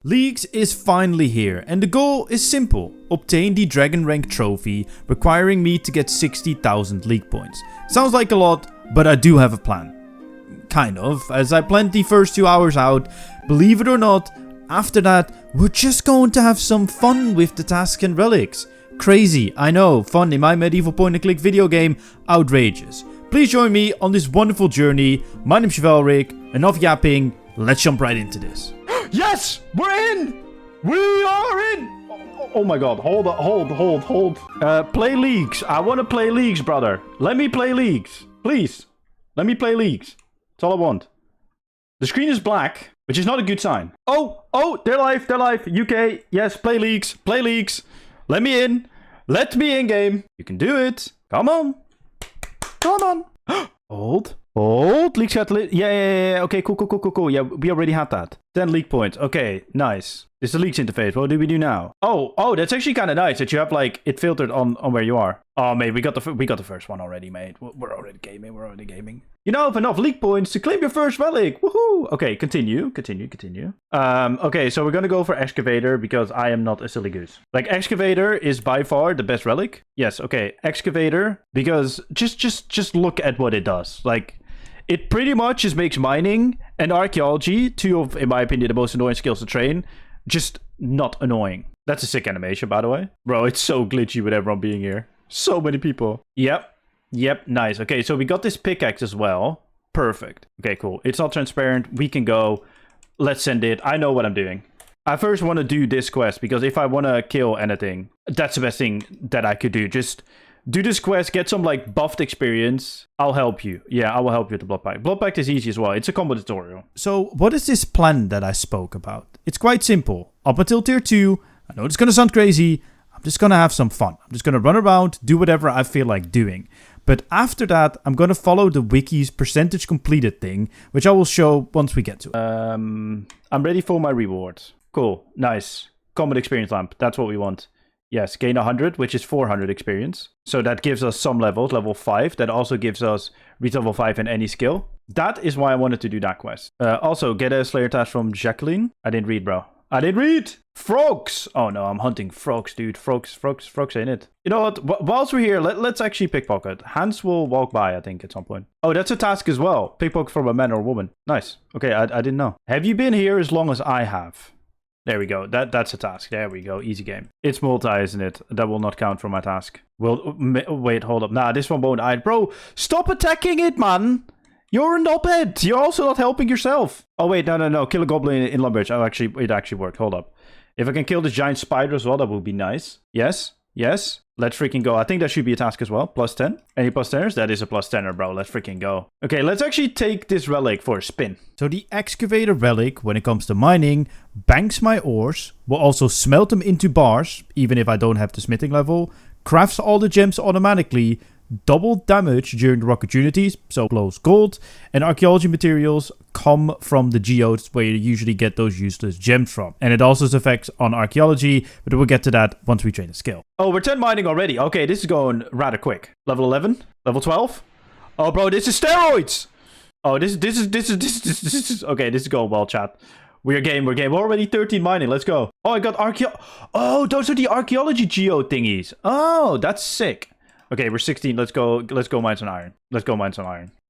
Leagues is finally here, and the goal is simple. Obtain the Dragon Rank trophy, requiring me to get 60,000 league points. Sounds like a lot, but I do have a plan. Kind of, as I planned the first 2 hours out. Believe it or not, after that, we're just going to have some fun with the tasks and relics. Crazy, I know, fun in my medieval point-and-click video game, outrageous. Please join me on this wonderful journey. My name's Chevalric, enough yapping, let's jump right into this. Yes! We're in! We are in! Oh my god, hold. Play leagues. I want to play leagues, brother. Let me play leagues. Please. Let me play leagues. That's all I want. The screen is black, which is not a good sign. Oh, they're live. UK, yes, play leagues. Let me in. Let me in, game. You can do it. Come on. Hold. League chat. Yeah. Okay, cool. Yeah, we already had that. 10 league points. Okay, nice. This is the leagues interface. What do we do now? Oh, that's actually kind of nice that you have like it filtered on where you are. Oh, mate, we got the first one already, mate. We're already gaming. You now have enough league points to claim your first relic. Woohoo! Okay, continue. Okay, so we're gonna go for excavator because I am not a silly goose. Like excavator is by far the best relic. Yes. Okay, excavator because just look at what it does. Like. It pretty much just makes mining and archaeology, two of, in my opinion, the most annoying skills to train, just not annoying. That's a sick animation, by the way. Bro, it's so glitchy with everyone being here. So many people. Yep, nice. Okay, so we got this pickaxe as well. Perfect. Okay, cool. It's not transparent. We can go. Let's send it. I know what I'm doing. I first want to do this quest, because if I want to kill anything, that's the best thing that I could do. Just... do this quest, get some like buffed experience. I'll help you. Yeah, I will help you with the Blood Pact. Blood Pact is easy as well. It's a combo tutorial. So what is this plan that I spoke about? It's quite simple. Up until tier 2, I know it's going to sound crazy. I'm just going to have some fun. I'm just going to run around, do whatever I feel like doing. But after that, I'm going to follow the wiki's percentage completed thing, which I will show once we get to it. I'm ready for my reward. Cool. Nice. Combat experience lamp. That's what we want. Yes, gain 100, which is 400 experience. So that gives us some levels, level 5. That also gives us reach level 5 in any skill. That is why I wanted to do that quest. Also, get a Slayer task from Jacqueline. I didn't read, bro. Frogs! Oh no, I'm hunting frogs, dude. Frogs in it. You know what? Whilst we're here, let's actually pickpocket. Hans will walk by, I think, at some point. Oh, that's a task as well. Pickpocket from a man or a woman. Nice. Okay, I didn't know. Have you been here as long as I have? There we go. That's a task. There we go. Easy game. It's multi, isn't it? That will not count for my task. Well, wait, hold up. Nah, this one won't. Bro, stop attacking it, man. You're a knobhead. You're also not helping yourself. Oh, wait. No. Kill a goblin in Lumbridge. Oh, actually, it actually worked. Hold up. If I can kill this giant spider as well, that would be nice. Yes. Let's freaking go. I think that should be a task as well. Plus 10. Any plus 10ers? That is a plus 10er, bro. Let's freaking go. Okay, let's actually take this relic for a spin. So the excavator relic, when it comes to mining, banks my ores, will also smelt them into bars, even if I don't have the smithing level, crafts all the gems automatically, double damage during the opportunities, so glows gold, and archaeology materials come from the geodes where you usually get those useless gems from. And it also has effects on archaeology, but we'll get to that once we train the skill. Oh, we're 10 mining already. Okay, this is going rather quick. Level 11? Level 12? Oh, bro, this is steroids! Oh, this is okay, this is going well, chat. We're game. We're already 13 mining. Let's go. Oh, I got Oh, those are the archaeology geode thingies. Oh, that's sick. Okay, we're 16. Let's go mine some iron.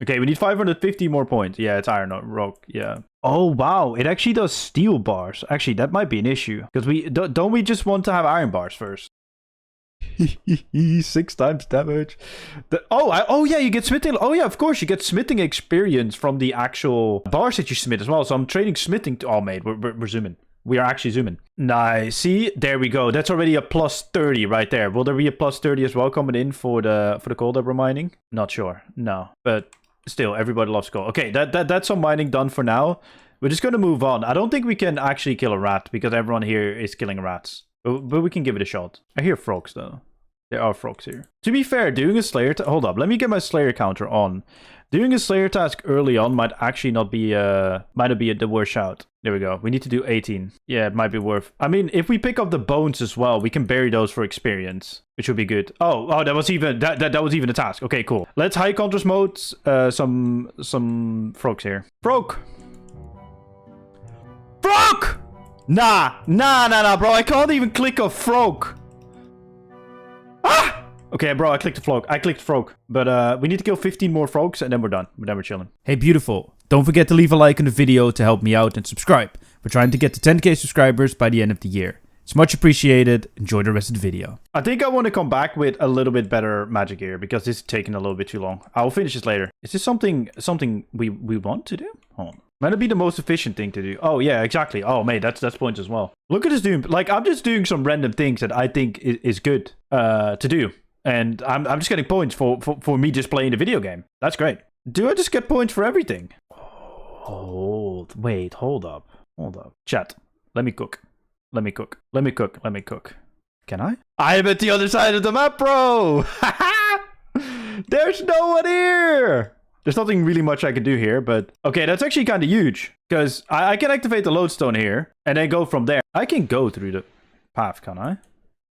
Okay, we need 550 more points. Yeah, it's iron, not rock. Yeah. Oh, wow. It actually does steel bars. Actually, that might be an issue. Because don't we just want to have iron bars first? 6 times damage. Oh, yeah, you get smithing. Oh, yeah, of course. You get smithing experience from the actual bars that you smith as well. So I'm trading smithing. Oh, mate, we're zooming. We are actually zooming. Nice. See, there we go. That's already a plus 30 right there. Will there be a plus 30 as well coming in for the coal that we're mining? Not sure. No, but still, everybody loves coal. Okay, that's some mining done for now. We're just going to move on. I don't think we can actually kill a rat because everyone here is killing rats. But we can give it a shot. I hear frogs though. There are frogs here. To be fair, doing a Slayer... Hold up, let me get my Slayer counter on. Doing a Slayer task early on might actually not be the worst shout. There we go. We need to do 18. Yeah, it might be worth... I mean, if we pick up the bones as well, we can bury those for experience, which would be good. Oh, that was even that was even a task. Okay, cool. Let's high contrast mode some frogs here. Frog! Nah, bro. I can't even click a frog. Ah! Okay, bro, I clicked the frog. But we need to kill 15 more frogs, and then we're done. We're chilling. Hey, beautiful. Don't forget to leave a like on the video to help me out and subscribe. We're trying to get to 10k subscribers by the end of the year. It's much appreciated. Enjoy the rest of the video. I think I want to come back with a little bit better magic gear because this is taking a little bit too long. I'll finish this later. Is this something we want to do? Hold on. Might it be the most efficient thing to do? Oh, yeah, exactly. Oh, mate, that's points as well. Look at this dude. Like, I'm just doing some random things that I think is good to do. And I'm just getting points for me just playing the video game. That's great. Do I just get points for everything? Hold up. Chat, let me cook. Let me cook. Can I? I'm at the other side of the map, bro! There's no one here! There's nothing really much I can do here, but... Okay, that's actually kind of huge. Because I can activate the lodestone here, and then go from there. I can go through the path, can I?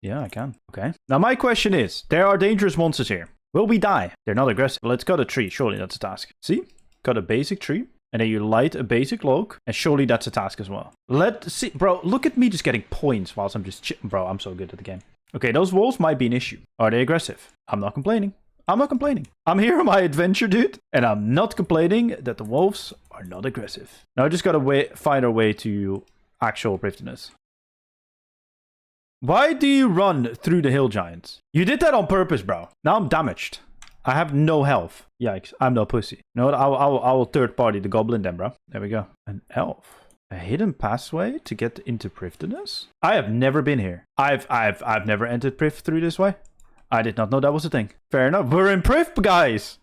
Yeah, I can. Okay. Now, my question is, there are dangerous monsters here. Will we die? They're not aggressive. Let's cut a tree. Surely that's a task. See? Cut a basic tree. And then you light a basic log. And surely that's a task as well. Let's see. Bro, look at me just getting points whilst I'm just... Bro, I'm so good at the game. Okay, those wolves might be an issue. Are they aggressive? I'm not complaining. I'm here on my adventure, dude. And I'm not complaining that the wolves are not aggressive. Now I just gotta find our way to actual thriftiness. Why do you run through the hill giants? You did that on purpose, bro. Now I'm damaged. I have no health. Yikes, I'm no pussy. You know what? I will third party the goblin then, bro. There we go. An elf. A hidden passway to get into Priftiness? I have never been here. I've never entered Prif through this way. I did not know that was a thing. Fair enough. We're in Prif, guys.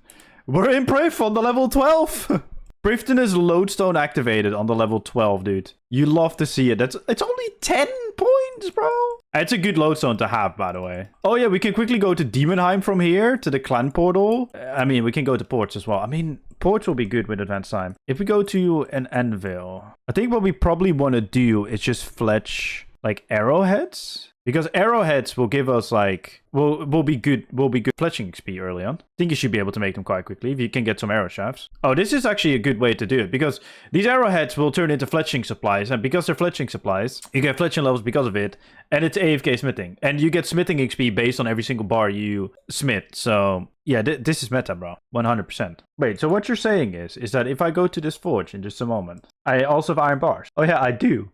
We're in Prif on the level 12. Priftiness lodestone activated on the level 12, dude. You love to see it. It's only 10 points, bro. It's a good lodestone to have, by the way. Oh, yeah, we can quickly go to Demonheim from here to the clan portal. I mean, we can go to ports as well. I mean, ports will be good with advanced time. If we go to an anvil, I think what we probably want to do is just fletch, like, arrowheads. Because arrowheads will give us, like, will be good fletching XP early on. I think you should be able to make them quite quickly if you can get some arrow shafts. Oh, this is actually a good way to do it. Because these arrowheads will turn into fletching supplies. And because they're fletching supplies, you get fletching levels because of it. And it's AFK smithing. And you get smithing XP based on every single bar you smith. So, yeah, this is meta, bro. 100%. Wait, so what you're saying is that if I go to this forge in just a moment, I also have iron bars. Oh, yeah, I do.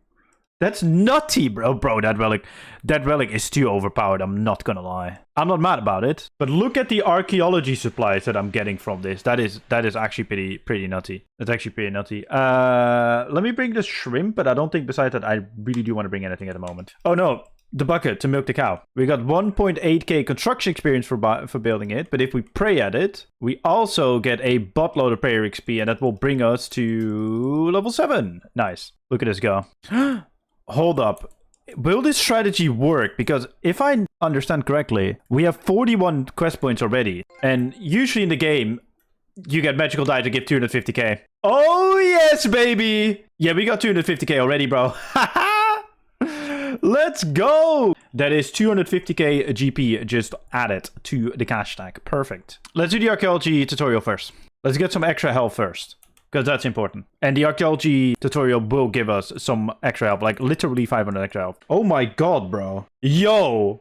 That's nutty, bro. Bro, that relic is too overpowered. I'm not gonna lie. I'm not mad about it. But look at the archaeology supplies that I'm getting from this. That is actually pretty nutty. That's actually pretty nutty. Let me bring the shrimp, but I don't think besides that I really do want to bring anything at the moment. Oh no, the bucket to milk the cow. We got 1.8k construction experience for building it, but if we pray at it, we also get a buttload of prayer XP, and that will bring us to level 7. Nice. Look at this go. Hold up. Will this strategy work? Because if I understand correctly, we have 41 quest points already. And usually in the game, you get magical die to give 250k. Oh, yes, baby. Yeah, we got 250k already, bro. Let's go. That is 250k GP just added to the cash stack. Perfect. Let's do the archaeology tutorial first. Let's get some extra health first. Because that's important. And the archaeology tutorial will give us some extra help. Like literally 500 extra help. Oh my god, bro. Yo.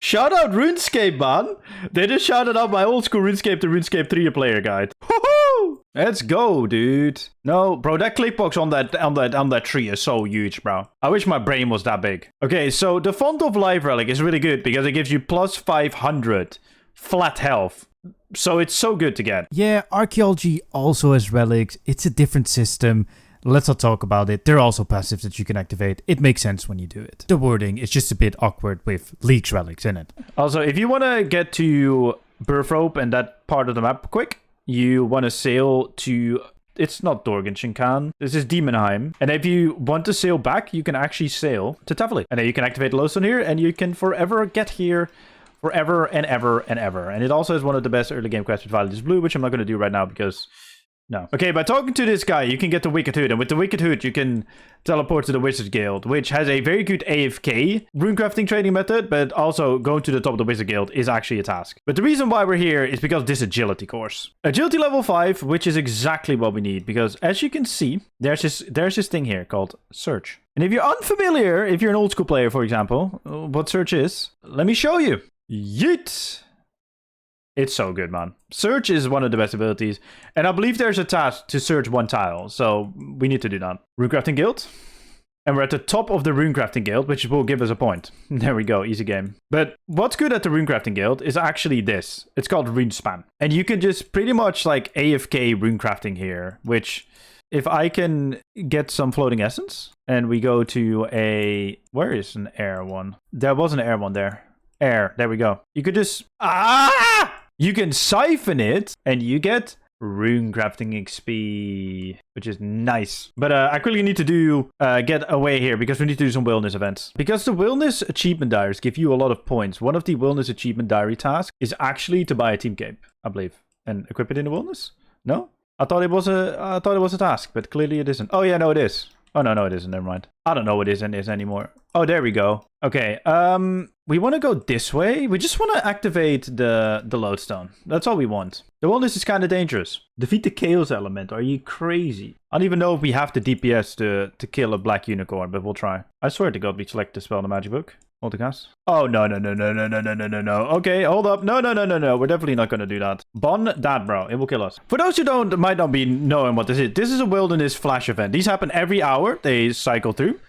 Shout out RuneScape, man. They just shouted out my old school RuneScape to RuneScape 3 player guide. Woohoo! Let's go, dude. No, bro, that clickbox on that tree is so huge, bro. I wish my brain was that big. Okay, so the Font of Life relic is really good because it gives you plus 500 flat health. So it's so good to get. Yeah, archaeology also has relics. It's a different system. Let's not talk about it. They're also passives that you can activate. It makes sense when you do it. The wording is just a bit awkward with Leech relics in it. Also, if you want to get to Birth Rope and that part of the map quick, you want to sail to... It's not Dorgenshinkan. This is Demonheim. And if you want to sail back, you can actually sail to Chevalric. And then you can activate Lodestone here, and you can forever get here forever and ever and ever. And it also is one of the best early game quests with Violet Blue, which I'm not going to do right now because... No. Okay, by talking to this guy, you can get the Wicked Hood. And with the Wicked Hood, you can teleport to the Wizard Guild, which has a very good AFK runecrafting training method, but also going to the top of the Wizard Guild is actually a task. But the reason why we're here is because of this agility course. Agility level 5, which is exactly what we need, because as you can see, there's this thing here called Search. And if you're unfamiliar, if you're an old school player, for example, what search is, let me show you. Yeet! It's so good, man. Search is one of the best abilities. And I believe there's a task to search one tile. So we need to do that. Runecrafting Guild. And we're at the top of the Runecrafting Guild, which will give us a point. There we go, easy game. But what's good at the Runecrafting Guild is actually this. It's called Runespan. And you can just pretty much like AFK runecrafting here, which if I can get some floating essence and we go to a... Where is an air one? There was an air one there. Air, there we go. You could just... You can siphon it and you get runecrafting XP, which is nice. But I quickly need to do get away here because we need to do some wilderness events. Because the wilderness achievement diaries give you a lot of points. One of the wilderness achievement diary tasks is actually to buy a team cape, I believe, and equip it in the wilderness. No, I thought it was a task, but clearly it isn't. Oh yeah, no, it is. Oh no, it isn't. Never mind. I don't know what is and is anymore. Oh, there we go. Okay. We want to go this way. We just want to activate the lodestone. That's all we want. The wilderness is kind of dangerous. Defeat the chaos element. Are you crazy? I don't even know if we have the DPS to kill a black unicorn, but we'll try. I swear to God, we select the spell in the magic book. Multicast. Oh, no. Okay, hold up. No. We're definitely not going to do that. Bon that, bro. It will kill us. For those who might not be knowing what this is a wilderness flash event. These happen every hour. They cycle through.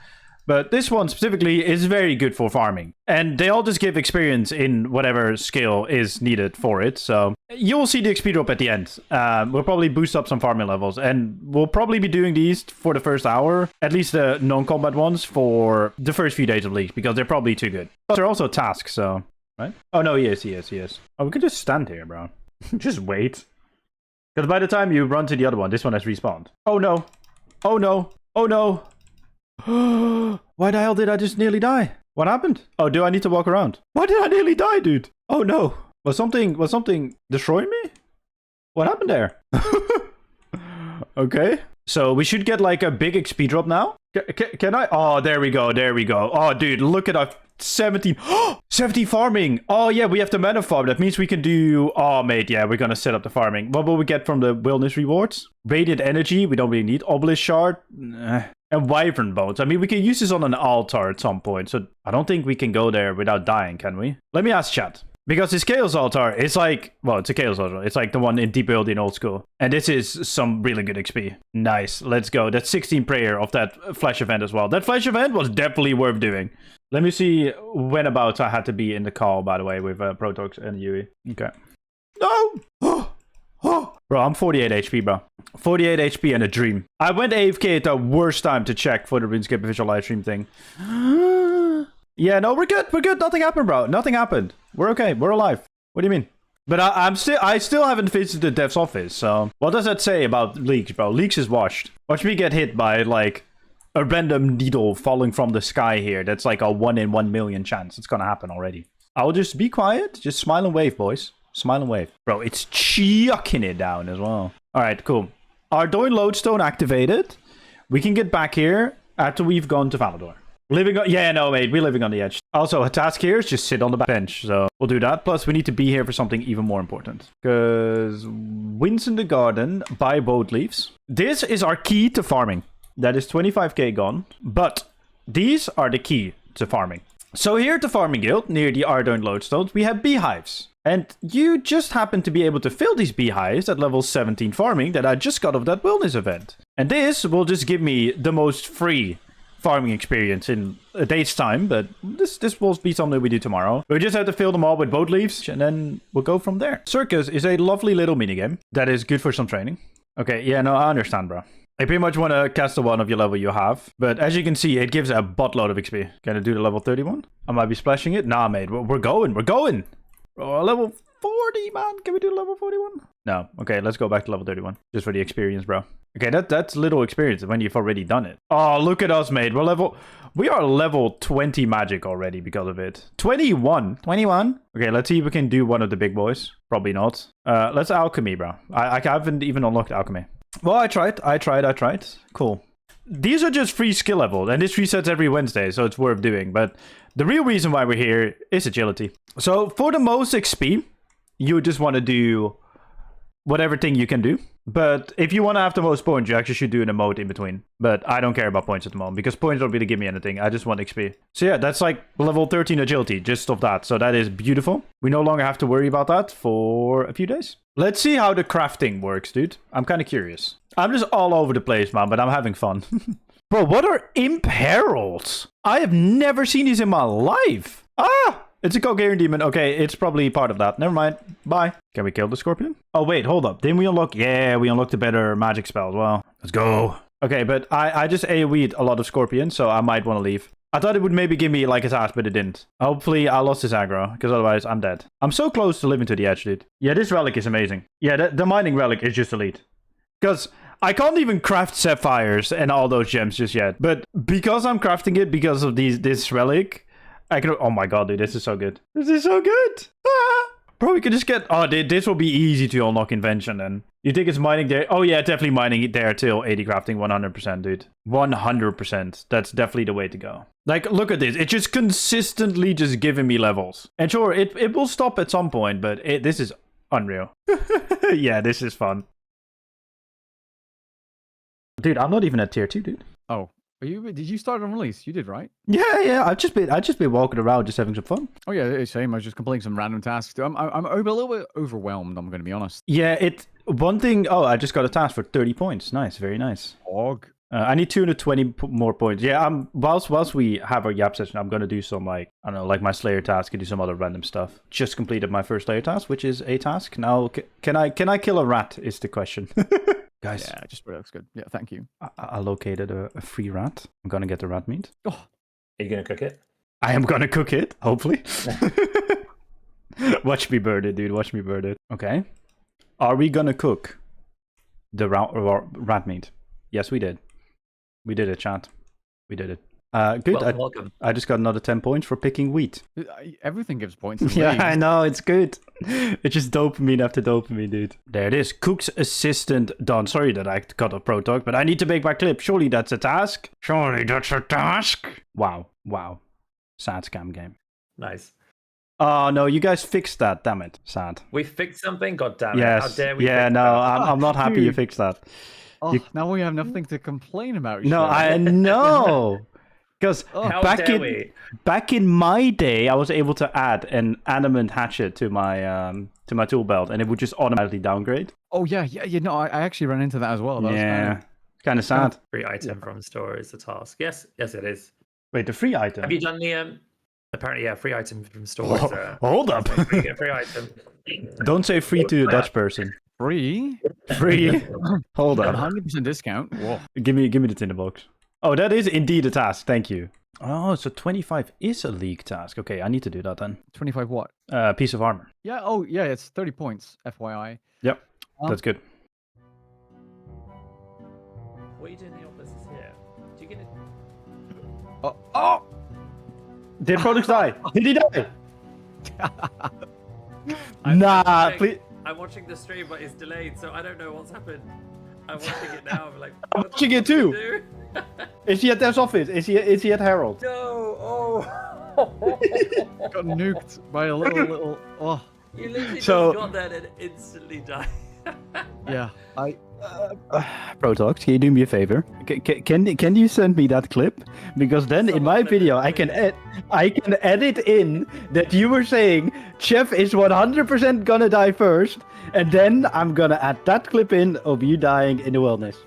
But this one specifically is very good for farming. And they all just give experience in whatever skill is needed for it. So you'll see the XP drop at the end. We'll probably boost up some farming levels. And we'll probably be doing these for the first hour. At least the non-combat ones for the first few days of League. Because they're probably too good. But they're also tasks, so... Right? Oh, no, he is. Oh, we could just stand here, bro. Just wait. Because by the time you run to the other one, this one has respawned. Oh, no. Why the hell did I just nearly die? What happened? Oh, do I need to walk around? Why did I nearly die, dude? Oh no. Was something destroying me? What happened there? Okay. So we should get like a big XP drop now. Can I? Oh, there we go. Oh, dude, look at our 17. 17 farming. Oh, yeah, we have the mana farm. That means we can do... Oh, mate, yeah, we're going to set up the farming. What will we get from the wilderness rewards? Radiant energy. We don't really need. Obelisk shard. And wyvern bones. I mean, we can use this on an altar at some point. So I don't think we can go there without dying, can we? Let me ask chat. Because this chaos altar is like... Well, it's a chaos altar. It's like the one in Deep Build in old school. And this is some really good XP. Nice. Let's go. That's 16 prayer of that flash event as well. That flash event was definitely worth doing. Let me see when about I had to be in the call, by the way, with Protox and Yui. Okay. No! Bro, I'm 48 HP, bro. 48 HP and a dream. I went AFK at the worst time to check for the RuneScape official live stream thing. Yeah, no, we're good. Nothing happened, bro. Nothing happened. We're okay. We're alive. What do you mean? But I still haven't visited the dev's office, so... What does that say about Leaks, bro? Leaks is washed. Watch me get hit by, like, a random needle falling from the sky here. That's like a 1 in 1 million chance. It's gonna happen already. I'll just be quiet. Just smile and wave, boys. Smile and wave. Bro, it's chucking it down as well. Alright, cool. Our Doin Lodestone activated. We can get back here after we've gone to Valador. Living on... Yeah, no, mate. We're living on the edge. Also, a task here is just sit on the bench. So we'll do that. Plus, we need to be here for something even more important. Because winds in the garden, buy boat leaves. This is our key to farming. That is 25k gone. But these are the key to farming. So here at the Farming Guild, near the Ardougne Lodestones, we have beehives. And you just happen to be able to fill these beehives at level 17 farming that I just got of that wilderness event. And this will just give me the most free farming experience in a day's time, but this will be something we do tomorrow. We just have to fill them all with boat leaves, and then we'll go from there. Circus is a lovely little minigame that is good for some training. Okay, yeah, no, I understand, bro. I pretty much want to cast the one of your level you have, but as you can see, it gives a buttload of XP. Can I do the level 31? I might be splashing it. Nah, mate, we're going. Oh, level 40, man. Can we do level 41? No. Okay, let's go back to level 31. Just for the experience, bro. Okay, that's little experience when you've already done it. Oh, look at us, mate. We are level 20 magic already because of it. 21. Okay, let's see if we can do one of the big boys. Probably not. Let's alchemy, bro. I haven't even unlocked alchemy. Well, I tried. Cool. These are just free skill levels, and this resets every Wednesday, so it's worth doing. But the real reason why we're here is agility. So for the most XP, you just want to do whatever thing you can do. But if you want to have the most points, you actually should do an emote in between. But I don't care about points at the moment, because points don't really give me anything. I just want XP. So yeah, that's like level 13 agility, just of that. So that is beautiful. We no longer have to worry about that for a few days. Let's see how the crafting works, dude. I'm kind of curious. I'm just all over the place, man, but I'm having fun. Bro, what are imp heralds? I have never seen these in my life. Ah! It's a coherent demon. Okay, it's probably part of that. Never mind. Bye. Can we kill the scorpion? Oh, wait, hold up. Didn't we unlock? Yeah, we unlocked a better magic spell as well. Let's go. Okay, but I just AoE'd a lot of scorpions, so I might want to leave. I thought it would maybe give me like a task, but it didn't. Hopefully I lost this aggro, because otherwise I'm dead. I'm so close to living to the edge, dude. Yeah, this relic is amazing. Yeah, the mining relic is just elite. Because I can't even craft sapphires and all those gems just yet. But because I'm crafting it because of this relic, I can... Oh my god, dude, this is so good. This is so good. Ah! Bro, we can just get... Oh, this will be easy to unlock invention then. You think it's mining there? Oh yeah, definitely mining it there till 80 crafting, 100%, dude. 100%. That's definitely the way to go. Like, look at this. It's just consistently just giving me levels. And sure, it will stop at some point, but this is unreal. Yeah, this is fun. Dude, I'm not even at tier 2, dude. Oh. Did you start on release? You did, right? Yeah. I've just been walking around, just having some fun. Oh yeah, same. I was just completing some random tasks. I'm a little bit overwhelmed. I'm going to be honest. Yeah, one thing. Oh, I just got a task for 30 points. Nice, very nice. Og. I need 220 more points. Yeah, whilst we have our Yap session, I'm gonna do some like I don't know, like my Slayer task and do some other random stuff. Just completed my first Slayer task, which is a task. Now, can I kill a rat? Is the question. Guys, yeah, just looks good. Yeah, thank you. I located a free rat. I'm gonna get the rat meat. Oh, are you gonna cook it? I am gonna cook it, hopefully. Watch me burn it, dude. Watch me burn it. Okay. Are we gonna cook the rat meat? Yes, we did. We did it, chat. We did it. Good. Welcome. I just got another 10 points for picking wheat. everything gives points. Yeah, I know. It's good. It's just dopamine after dopamine, dude. There it is. Cook's assistant done. Sorry that I got a pro talk, but I need to make my clip. Surely that's a task. Surely that's a task. Wow. Sad scam game. Nice. Oh, no. You guys fixed that. Damn it. Sad. We fixed something? God damn it. Yes. How dare we Yeah, fix no. that? I'm not happy you fixed that. Oh, now we have nothing to complain about. No, I know. Because back in my day, I was able to add an adamant hatchet to my tool belt, and it would just automatically downgrade. Oh yeah. No, I actually ran into that as well. That was kind of sad. Free item from store is the task. Yes, it is. Wait, the free item? Have you done the apparently, yeah, free item from store. Hold up. Free item. Don't say free to a Dutch person. Free? Hold up. 100% discount. Whoa. Give me the tinderbox. Oh, that is indeed a task. Thank you. Oh, so 25 is a league task. Okay, I need to do that then. 25 what? Piece of armor. Yeah. Oh, yeah. It's 30 points. FYI. Yep. That's good. What are you doing in the office here? Do you get it? Oh! Did Prolix die? Did he die? Nah, please. I'm watching the stream, but it's delayed, so I don't know what's happened. I'm watching it now. I'm like, I'm watching it too. Is he at Dev's office? Is he at Harold? No. Oh. Got nuked by a little. Oh. You literally just got there and instantly died. Yeah. Protox, can you do me a favor? Can you send me that clip? Because then in my video I can edit in that you were saying Chef is 100% gonna die first, and then I'm gonna add that clip in of you dying in the wilderness.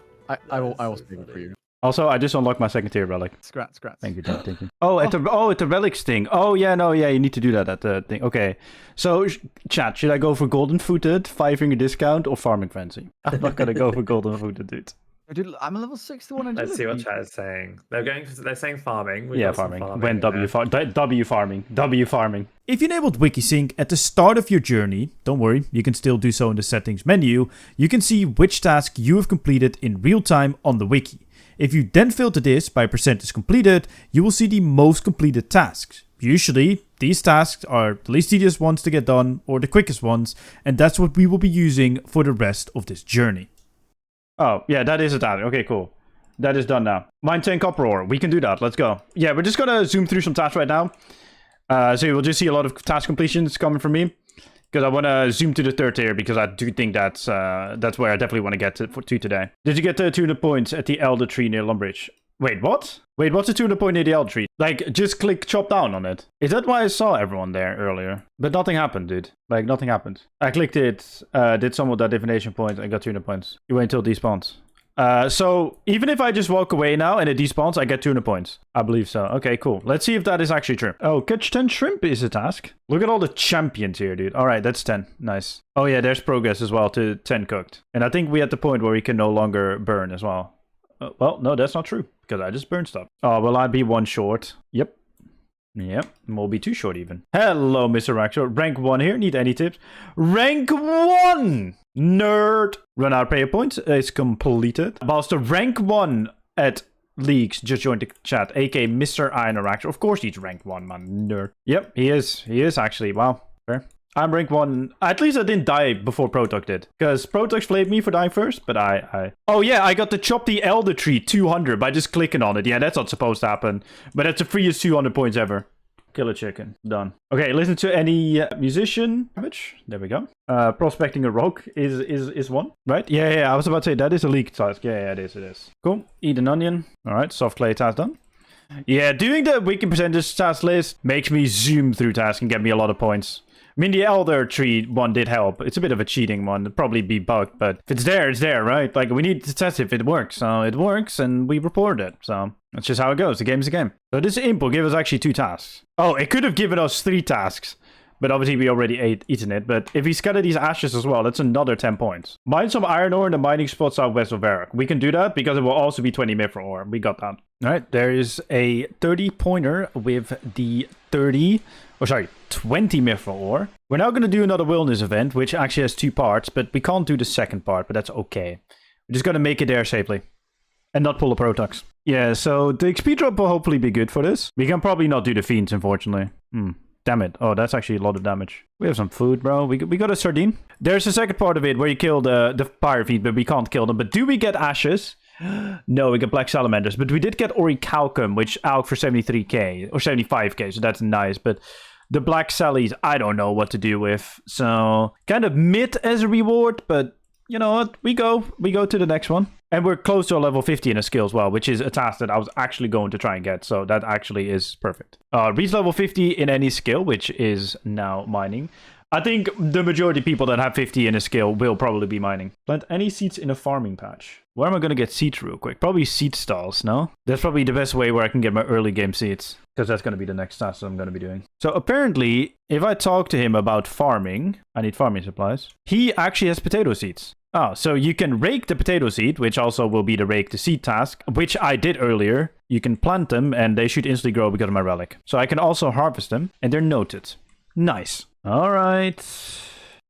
I will save it for you. Also, I just unlocked my second tier relic. Scratch. Thank you, Jeff. Thank you. At the relics thing. Oh yeah, no, yeah, you need to do that at the thing. Okay, so chat, should I go for golden footed, 5-finger discount, or farming frenzy? I'm not gonna go for golden footed, dude. Dude, I'm a level 61 agility. Let's see what chat is saying. They're saying farming. Farming. When W farming. If you enabled Wikisync at the start of your journey, don't worry, you can still do so in the settings menu. You can see which task you have completed in real time on the wiki. If you then filter this by percentage completed, you will see the most completed tasks. Usually, these tasks are the least tedious ones to get done or the quickest ones, and that's what we will be using for the rest of this journey. Oh, yeah, that is a task. Okay, cool. That is done now. Mine 10 copper ore. We can do that. Let's go. Yeah, we're just gonna zoom through some tasks right now. So you will just see a lot of task completions coming from me. Because I want to zoom to the third tier because I do think that's where I definitely want to get to today. Did you get the 200 points at the Elder Tree near Lumbridge? Wait, what? Wait, what's the 200 point near the Elder Tree? Like, just click chop down on it. Is that why I saw everyone there earlier? But nothing happened, dude. Like, nothing happened. I clicked it, did some of that divination point, and got 200 points. You wait until it despawns. So even if I just walk away now and it despawns, I get 200 points. I believe so. Okay, cool. Let's see if that is actually true. Oh, catch 10 shrimp is a task. Look at all the champions here, dude. All right, that's 10. Nice. Oh yeah, there's progress as well to 10 cooked. And I think we at the point where we can no longer burn as well. Well, no, that's not true because I just burned stuff. Oh, will I be one short? Yep. Yep, we'll be 2 short even. Hello, Mr. Raxor. Rank 1 here. Need any tips? Rank 1! Nerd! Run out player points is completed. Whilst the rank 1 at Leagues just joined the chat, aka Mr. Iron Raxor. Of course he's rank 1, man. Nerd. Yep, he is. He is actually. Wow. Fair. I'm rank 1. At least I didn't die before Protox did. Because Protox flamed me for dying first, but I... Oh yeah, I got to chop the Elder Tree 200 by just clicking on it. Yeah, that's not supposed to happen. But that's the freest 200 points ever. Kill a chicken. Done. Okay, listen to any musician. There we go. Prospecting a rock is one, right? Yeah, I was about to say that is a league task. Yeah, it is. Cool. Eat an onion. All right, soft clay task done. Yeah, doing the weekend percentage task list makes me zoom through tasks and get me a lot of points. I mean, the Elder Tree one did help. It's a bit of a cheating one. It'd probably be bugged, but if it's there, it's there, right? Like, we need to test if it works. So it works, and we report it. So that's just how it goes. The game's a game. So this imp will give us actually 2 tasks. Oh, it could have given us 3 tasks. But obviously, we already eaten it. But if we scatter these ashes as well, that's another 10 points. Mine some iron ore in the mining spot southwest of Varrock. We can do that because it will also be 20 mithril ore. We got that. All right, there is a 30-pointer with the 20 mithril ore. We're now going to do another wilderness event, which actually has 2 parts, but we can't do the second part, but that's okay. We're just going to make it there safely and not pull a Protox. Yeah, so the XP drop will hopefully be good for this. We can probably not do the fiends, unfortunately. Damn it. Oh, that's actually a lot of damage. We have some food, bro. We got a sardine. There's the second part of it where you kill the pyre fiend, but we can't kill them. But do we get ashes? No, we get black salamanders. But we did get orichalcum, which out for 73k or 75k, so that's nice. But the black sallies, I don't know what to do with. So kind of mid as a reward, but you know what? We go to the next one. And we're close to a level 50 in a skill as well, which is a task that I was actually going to try and get. So that actually is perfect. Reach level 50 in any skill, which is now mining. I think the majority of people that have 50 in a skill will probably be mining. Plant any seeds in a farming patch. Where am I going to get seeds real quick? Probably seed stalls, no? That's probably the best way where I can get my early game seeds. Because that's going to be the next task that I'm going to be doing. So apparently, if I talk to him about farming, I need farming supplies. He actually has potato seeds. Oh, so you can rake the potato seed, which also will be the rake the seed task, which I did earlier. You can plant them and they should instantly grow because of my relic. So I can also harvest them and they're noted. Nice. All right.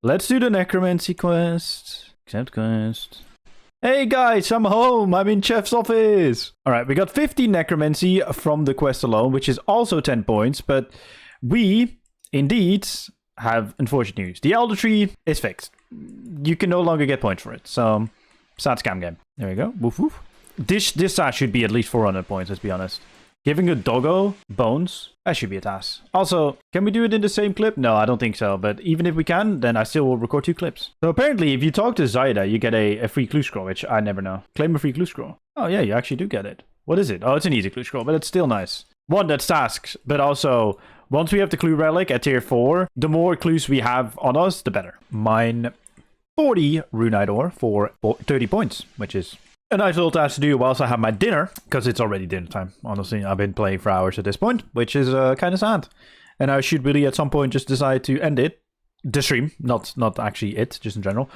Let's do the necromancy quest. Accept quest. Hey guys, I'm home. I'm in Chef's office. All right, we got 50 necromancy from the quest alone, which is also 10 points. But we indeed have unfortunate news. The Elder Tree is fixed. You can no longer get points for it. So, sad scam game. There we go. Woof woof. This task should be at least 400 points, let's be honest. Giving a doggo bones, that should be a task. Also, can we do it in the same clip? No, I don't think so. But even if we can, then I still will record 2 clips. So apparently, if you talk to Zaida, you get a free clue scroll, which I never know. Claim a free clue scroll. Oh yeah, you actually do get it. What is it? Oh, it's an easy clue scroll, but it's still nice. One, that's tasks, but also, once we have the clue relic at tier 4, the more clues we have on us, the better. Mine 40 runite ore for 30 points, which is a nice little task to do whilst I have my dinner, because it's already dinner time. Honestly, I've been playing for hours at this point, which is kind of sad. And I should really at some point just decide to end it, the stream, not actually it, just in general,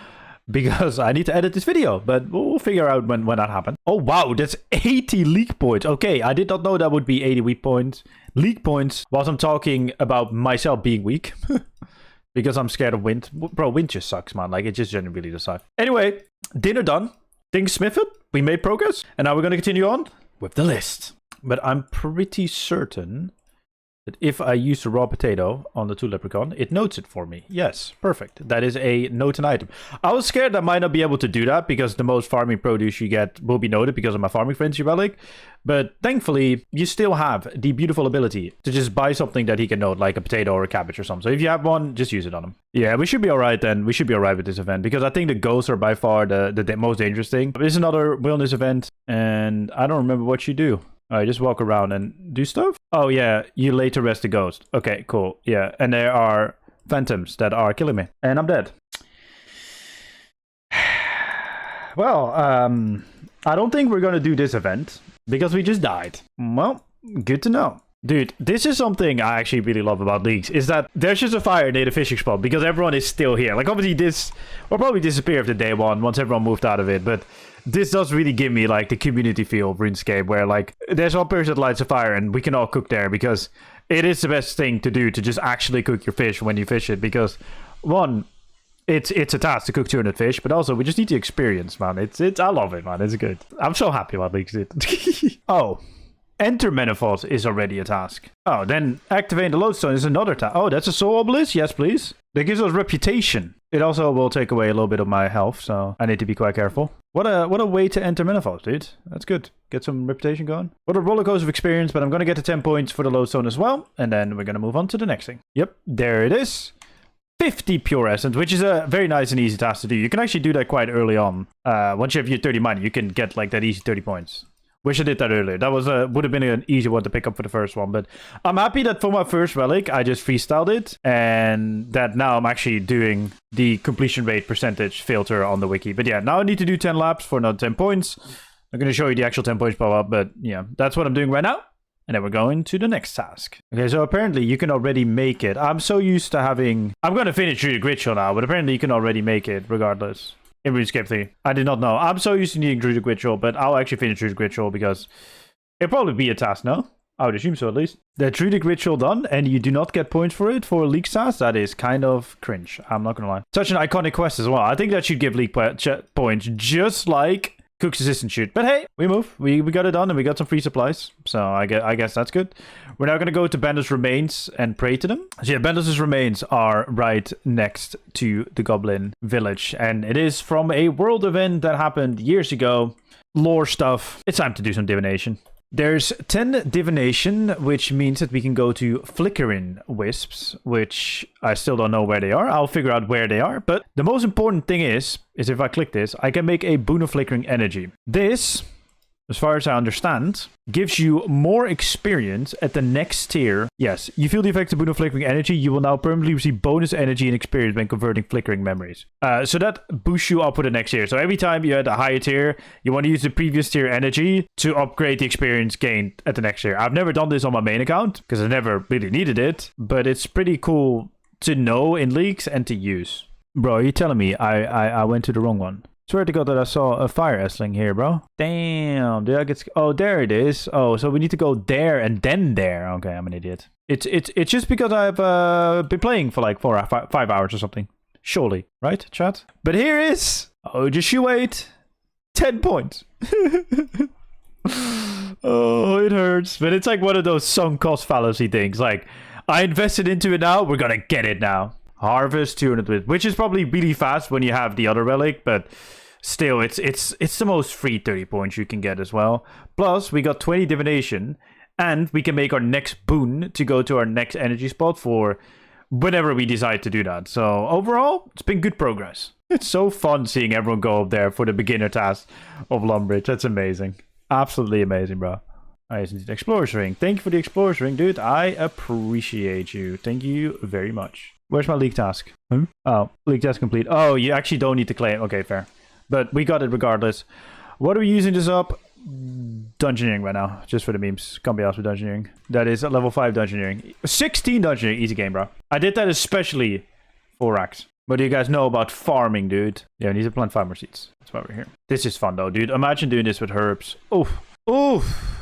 because I need to edit this video, but we'll figure out when that happens. Oh wow, that's 80 league points. Okay, I did not know that would be 80 weak points. League points, whilst I'm talking about myself being weak. Because I'm scared of wind. Bro, wind just sucks, man. Like, it just genuinely does suck. Anyway, dinner done. Things smithed. We made progress. And now we're going to continue on with the list. But I'm pretty certain that if I use the raw potato on the 2 leprechaun, it notes it for me. Yes, perfect. That is a note an item. I was scared I might not be able to do that because the most farming produce you get will be noted because of my farming frenzy relic. But thankfully, you still have the beautiful ability to just buy something that he can note, like a potato or a cabbage or something. So if you have one, just use it on him. Yeah, we should be all right then. We should be all right with this event because I think the ghosts are by far the most dangerous thing. There's another wilderness event and I don't remember what you do. All right, just walk around and do stuff. Oh yeah, you later rest the ghost. Okay, cool. Yeah, and there are phantoms that are killing me. And I'm dead. Well, I don't think we're gonna do this event because we just died. Well, good to know. Dude, this is something I actually really love about leagues, is that there's just a fire near the fishing spot because everyone is still here. Like, obviously this will probably disappear after day 1 once everyone moved out of it, but this does really give me, like, the community feel of RuneScape, where, like, there's one person that lights a fire and we can all cook there because it is the best thing to do to just actually cook your fish when you fish it because, one, it's a task to cook 200 fish, but also we just need the experience, man. I love it, man. It's good. I'm so happy about leagues. Oh. Enter Manifold is already a task. Oh, then activating the lodestone is another task. Oh, that's a soul obelisk? Yes, please. That gives us reputation. It also will take away a little bit of my health, so I need to be quite careful. What a way to enter Manifold, dude. That's good. Get some reputation going. What a roller coaster of experience, but I'm going to get the 10 points for the lodestone as well. And then we're going to move on to the next thing. Yep, there it is. 50 pure essence, which is a very nice and easy task to do. You can actually do that quite early on. Once you have your 30 money, you can get like that easy 30 points. Wish I did that earlier. That was would have been an easy one to pick up for the first one. But I'm happy that for my first relic, I just freestyled it. And that now I'm actually doing the completion rate percentage filter on the wiki. But yeah, now I need to do 10 laps for another 10 points. I'm going to show you the actual 10 points pop up. But yeah, that's what I'm doing right now. And then we're going to the next task. Okay, so apparently you can already make it. I'm so used to having... I'm going to finish through the grid show now. But apparently you can already make it regardless. In RuneScape 3. I did not know. I'm so used to needing through the grid show, but I'll actually finish through the grid show because it'll probably be a task, no? I would assume so, at least. The through the grid show done, and you do not get points for it for a league task. That is kind of cringe. I'm not gonna lie. Such an iconic quest as well. I think that should give league points, just like Cook's Assistant shoot. But hey, we move. We got it done, and we got some free supplies. So I guess that's good. We're now going to go to Bandos' remains and pray to them. So yeah, Bandos' remains are right next to the Goblin Village. And it is from a world event that happened years ago. Lore stuff. It's time to do some divination. There's 10 divination, which means that we can go to flickering wisps, which I still don't know where they are. I'll figure out where they are. But the most important thing is if I click this, I can make a boon of flickering energy. This, as far as I understand, gives you more experience at the next tier. Yes, you feel the effects of boon of flickering energy. You will now permanently receive bonus energy and experience when converting flickering memories. So that boosts you up for the next tier. So every time you're at a higher tier, you want to use the previous tier energy to upgrade the experience gained at the next tier. I've never done this on my main account because I never really needed it, but it's pretty cool to know in leagues and to use. Bro, are you telling me I went to the wrong one? Swear to God that I saw a fire Essling here, bro. Damn, did I get... Oh, there it is. Oh, so we need to go there and then there. Okay, I'm an idiot. It's just because I've been playing for like 4 or 5 hours or something. Surely, right, chat? But here is... Oh, just you wait. 10 points. Oh, it hurts. But it's like one of those sunk cost fallacy things. Like, I invested into it now, we're gonna get it now. Harvest 200, which is probably really fast when you have the other relic, but still, it's the most free 30 points you can get as well. Plus, we got 20 divination, and we can make our next boon to go to our next energy spot for whenever we decide to do that. So overall, it's been good progress. It's so fun seeing everyone go up there for the beginner task of Lumbridge. That's amazing. Absolutely amazing, bro. I just need the Explorer's Ring. Thank you for the Explorer's Ring, dude. I appreciate you. Thank you very much. Where's my league task? Oh, league task complete. Oh, you actually don't need to claim. Okay, fair. But we got it regardless. What are we using this up? Dungeoneering right now. Just for the memes. Can't be asked with Dungeoneering. That is level 5 Dungeoneering. 16 Dungeoneering. Easy game, bro. I did that especially for Rax. What do you guys know about farming, dude? Yeah, I need to plant 5 more seeds. That's why we're here. This is fun, though, dude. Imagine doing this with herbs. Oof. Oof.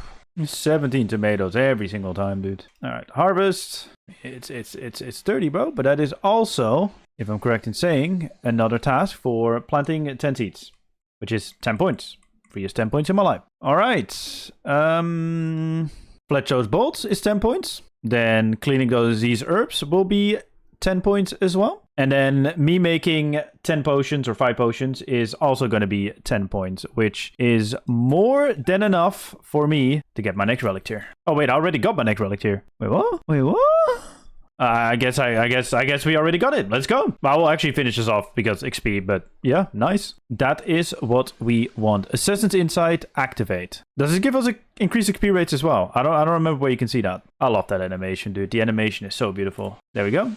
17 tomatoes every single time, dude. All right, harvest. It's 30, bro. But that is also, if I'm correct in saying, another task for planting 10 seeds, which is 10 points. Freest 10 points in my life. All right. Fletcho's bolts is 10 points. Then cleaning these herbs will be 10 points as well. And then me making 10 potions or 5 potions is also going to be 10 points, which is more than enough for me to get my next relic tier. Oh wait, I already got my next relic tier. Wait, what? Wait, what? I guess we already got it. Let's go. I will actually finish this off because XP, but yeah, nice. That is what we want. Assassin's Insight, activate. Does it give us increased XP rates as well? I don't remember where you can see that. I love that animation, dude. The animation is so beautiful. There we go.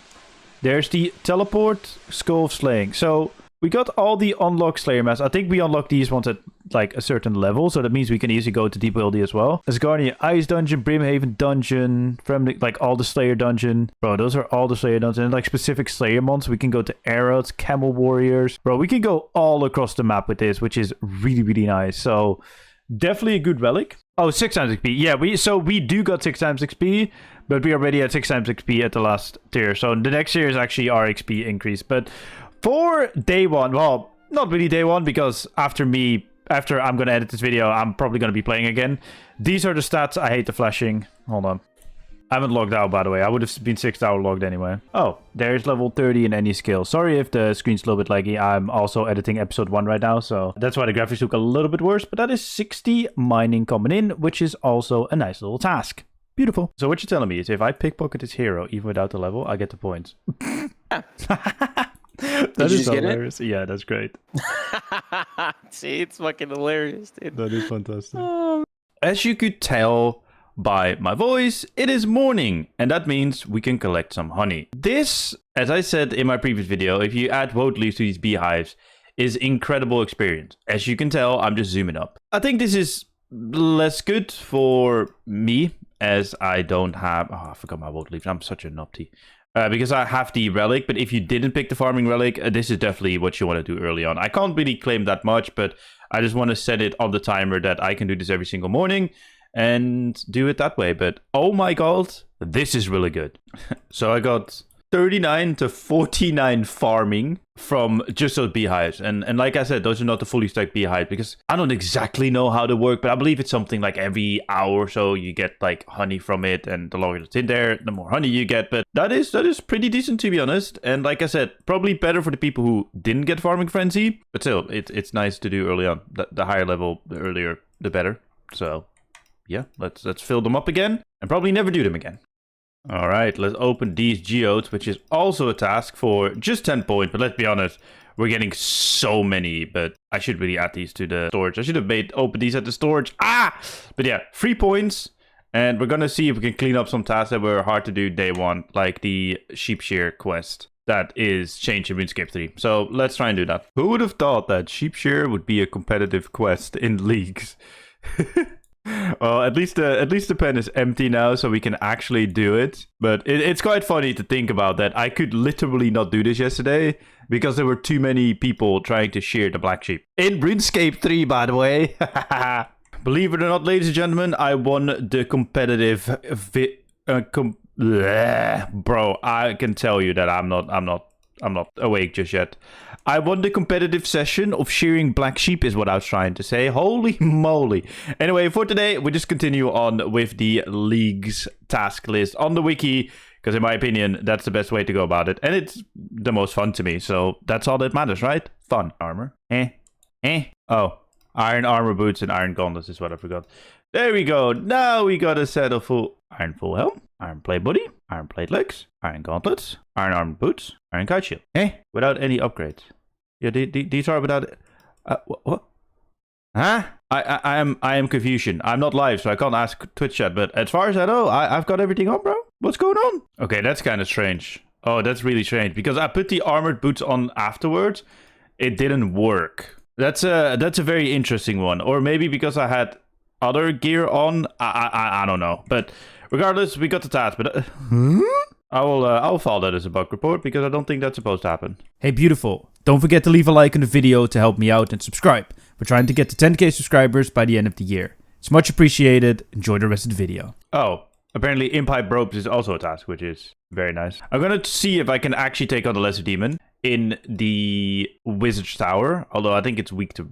There's the teleport, skull of slaying. So we got all the unlocked slayer masks. I think we unlocked these ones at like a certain level, so that means we can easily go to Deep Wildy as well. Asgardian Ice Dungeon, Brimhaven Dungeon, like all the Slayer Dungeon. Bro, those are all the Slayer Dungeons. And like specific Slayer mons, we can go to Arrows, Camel Warriors. Bro, we can go all across the map with this, which is really, really nice. So definitely a good relic. Oh, 6 times XP. Yeah, we do got 6 times XP, but we already had 6 times XP at the last tier. So the next tier is actually our XP increase. But for day one, well, not really day one, because after I'm going to edit this video, I'm probably going to be playing again. These are the stats. I hate the flashing. Hold on. I haven't logged out, by the way. I would have been 6 hour logged anyway. Oh, there's level 30 in any skill. Sorry if the screen's a little bit laggy. I'm also editing episode 1 right now, so that's why the graphics look a little bit worse. But that is 60 mining coming in, which is also a nice little task. Beautiful. So what you're telling me is if I pickpocket this hero, even without the level, I get the points. That is hilarious. Yeah, that's great. See, it's fucking hilarious, dude. That is fantastic. As you could tell by my voice, it is morning, and that means we can collect some honey. This, as I said in my previous video, if you add woad leaves to these beehives, is incredible experience. As you can tell, I'm just zooming up. I think this is less good for me, as I don't have... Oh, I forgot my woad leaves. I'm such a nupty. Because I have the relic, but if you didn't pick the farming relic, this is definitely what you want to do early on. I can't really claim that much, but I just want to set it on the timer that I can do this every single morning and do it that way. But oh my god, this is really good. So I got 39 to 49 farming from just those beehives. And like I said, those are not the fully stacked beehives because I don't exactly know how they work, but I believe it's something like every hour or so you get like honey from it, and the longer it's in there, the more honey you get. But that is pretty decent, to be honest. And like I said, probably better for the people who didn't get farming frenzy, but still, it's nice to do early on. The higher level, the earlier, the better. So yeah, let's fill them up again and probably never do them again. All right, let's open these geodes, which is also a task for just 10 points. But let's be honest, we're getting so many, but I should really add these to the storage. I should have open these at the storage. But yeah, 3 points. And we're going to see if we can clean up some tasks that were hard to do day one, like the sheep shear quest that is changed in RuneScape 3. So let's try and do that. Who would have thought that sheep shear would be a competitive quest in leagues? Well, at least the pen is empty now, so we can actually do it. But it's quite funny to think about that. I could literally not do this yesterday because there were too many people trying to shear the black sheep. In RuneScape 3, by the way. Believe it or not, ladies and gentlemen, I won the competitive... Bro, I can tell you that I'm not awake just yet. I won the competitive session of shearing black sheep is what I was trying to say. Holy moly. Anyway, for today, we just continue on with the league's task list on the wiki, because in my opinion, that's the best way to go about it. And it's the most fun to me, so that's all that matters, right? Fun. Armor. Oh, iron armor boots and iron gauntlets is what I forgot. There we go. Now we got a set of iron full helm, iron plate body, iron plate legs, iron gauntlets, iron armor boots, iron kite shield. Without any upgrades. Yeah, these are without... What? Huh? I am confusion. I'm not live, so I can't ask Twitch chat, but as far as I know, I've got everything on, bro. What's going on? Okay, that's kind of strange. Oh, that's really strange, because I put the armored boots on afterwards. It didn't work. That's a very interesting one. Or maybe because I had other gear on. I don't know. But regardless, we got the task. But I will file that as a bug report because I don't think that's supposed to happen. Hey, beautiful. Don't forget to leave a like on the video to help me out and subscribe. We're trying to get to 10k subscribers by the end of the year. It's much appreciated. Enjoy the rest of the video. Oh, apparently Impipe Ropes is also a task, which is very nice. I'm going to see if I can actually take on the Lesser Demon in the Wizard's Tower. Although I think it's weak to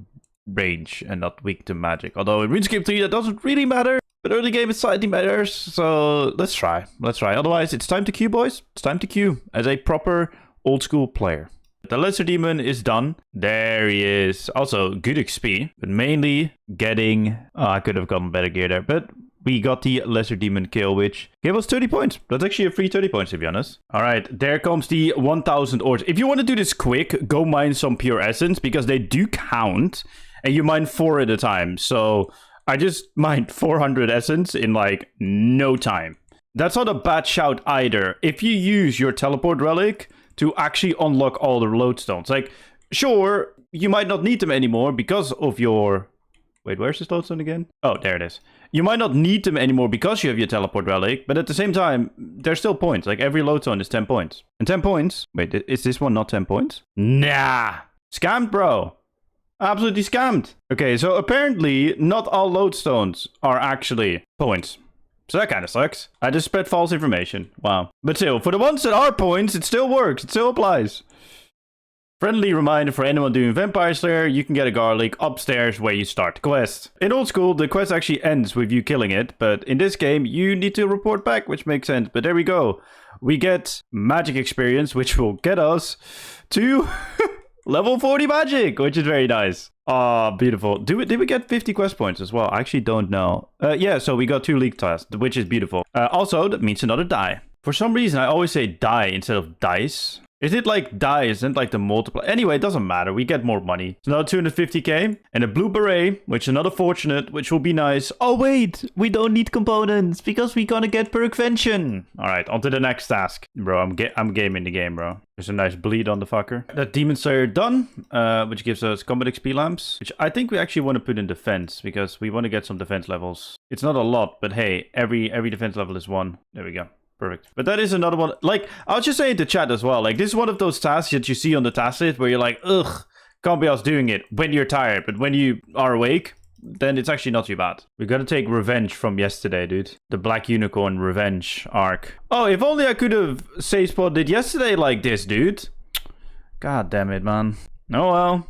range and not weak to magic. Although in RuneScape 3 that doesn't really matter. But early game is slightly better, so let's try. Let's try. Otherwise, it's time to queue, boys. It's time to queue as a proper old school player. The Lesser Demon is done. There he is. Also, good XP, but mainly getting... Oh, I could have gotten better gear there, but we got the Lesser Demon kill, which gave us 30 points. That's actually a free 30 points, to be honest. All right, there comes the 1,000 ores. If you want to do this quick, go mine some pure essence, because they do count, and you mine 4 at a time. So I just mined 400 essence in, like, no time. That's not a bad shout either. If you use your teleport relic to actually unlock all the lodestones. Like, sure, you might not need them anymore because of your... Wait, where's this lodestone again? Oh, there it is. You might not need them anymore because you have your teleport relic, but at the same time, they're still points. Like, every lodestone is 10 points. And 10 points... Wait, is this one not 10 points? Nah! Scammed, bro. Absolutely scammed. Okay, so apparently, not all lodestones are actually points. So that kind of sucks. I just spread false information. Wow. But still, for the ones that are points, it still works. It still applies. Friendly reminder for anyone doing Vampire Slayer, you can get a garlic upstairs where you start the quest. In old school, the quest actually ends with you killing it, but in this game, you need to report back, which makes sense. But there we go. We get magic experience, which will get us to level 40 magic, which is very nice. Ah, beautiful. Did we get 50 quest points as well? I actually don't know. Yeah, so we got 2 league tasks, which is beautiful. Also, that means another die. For some reason, I always say die instead of dice. Is it like die? Isn't it like the multiply? Anyway, it doesn't matter. We get more money. It's another 250k. And a blue beret, which is another fortunate, which will be nice. Oh, wait. We don't need components because we're gonna get perkvention. All right, on to the next task. Bro, I'm gaming the game, bro. There's a nice bleed on the fucker. That Demon Slayer done, which gives us combat XP lamps, which I think we actually want to put in defense because we want to get some defense levels. It's not a lot, but hey, every defense level is 1. There we go. Perfect. But that is another one. Like, I'll just say in the chat as well. Like, this is one of those tasks that you see on the task list where you're like, ugh, can't be else doing it when you're tired. But when you are awake, then it's actually not too bad. We gotta take revenge from yesterday, dude. The Black Unicorn revenge arc. Oh, if only I could have save spotted yesterday like this, dude. God damn it, man. Oh well.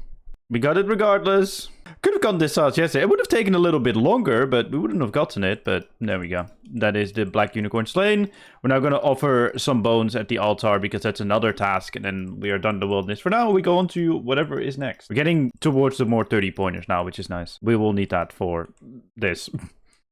We got it regardless. Could have gotten this task yesterday. It would have taken a little bit longer, but we wouldn't have gotten it. But there we go. That is the Black Unicorn slain. We're now going to offer some bones at the altar because that's another task. And then we are done the wilderness. For now, we go on to whatever is next. We're getting towards the more 30-pointers now, which is nice. We will need that for this.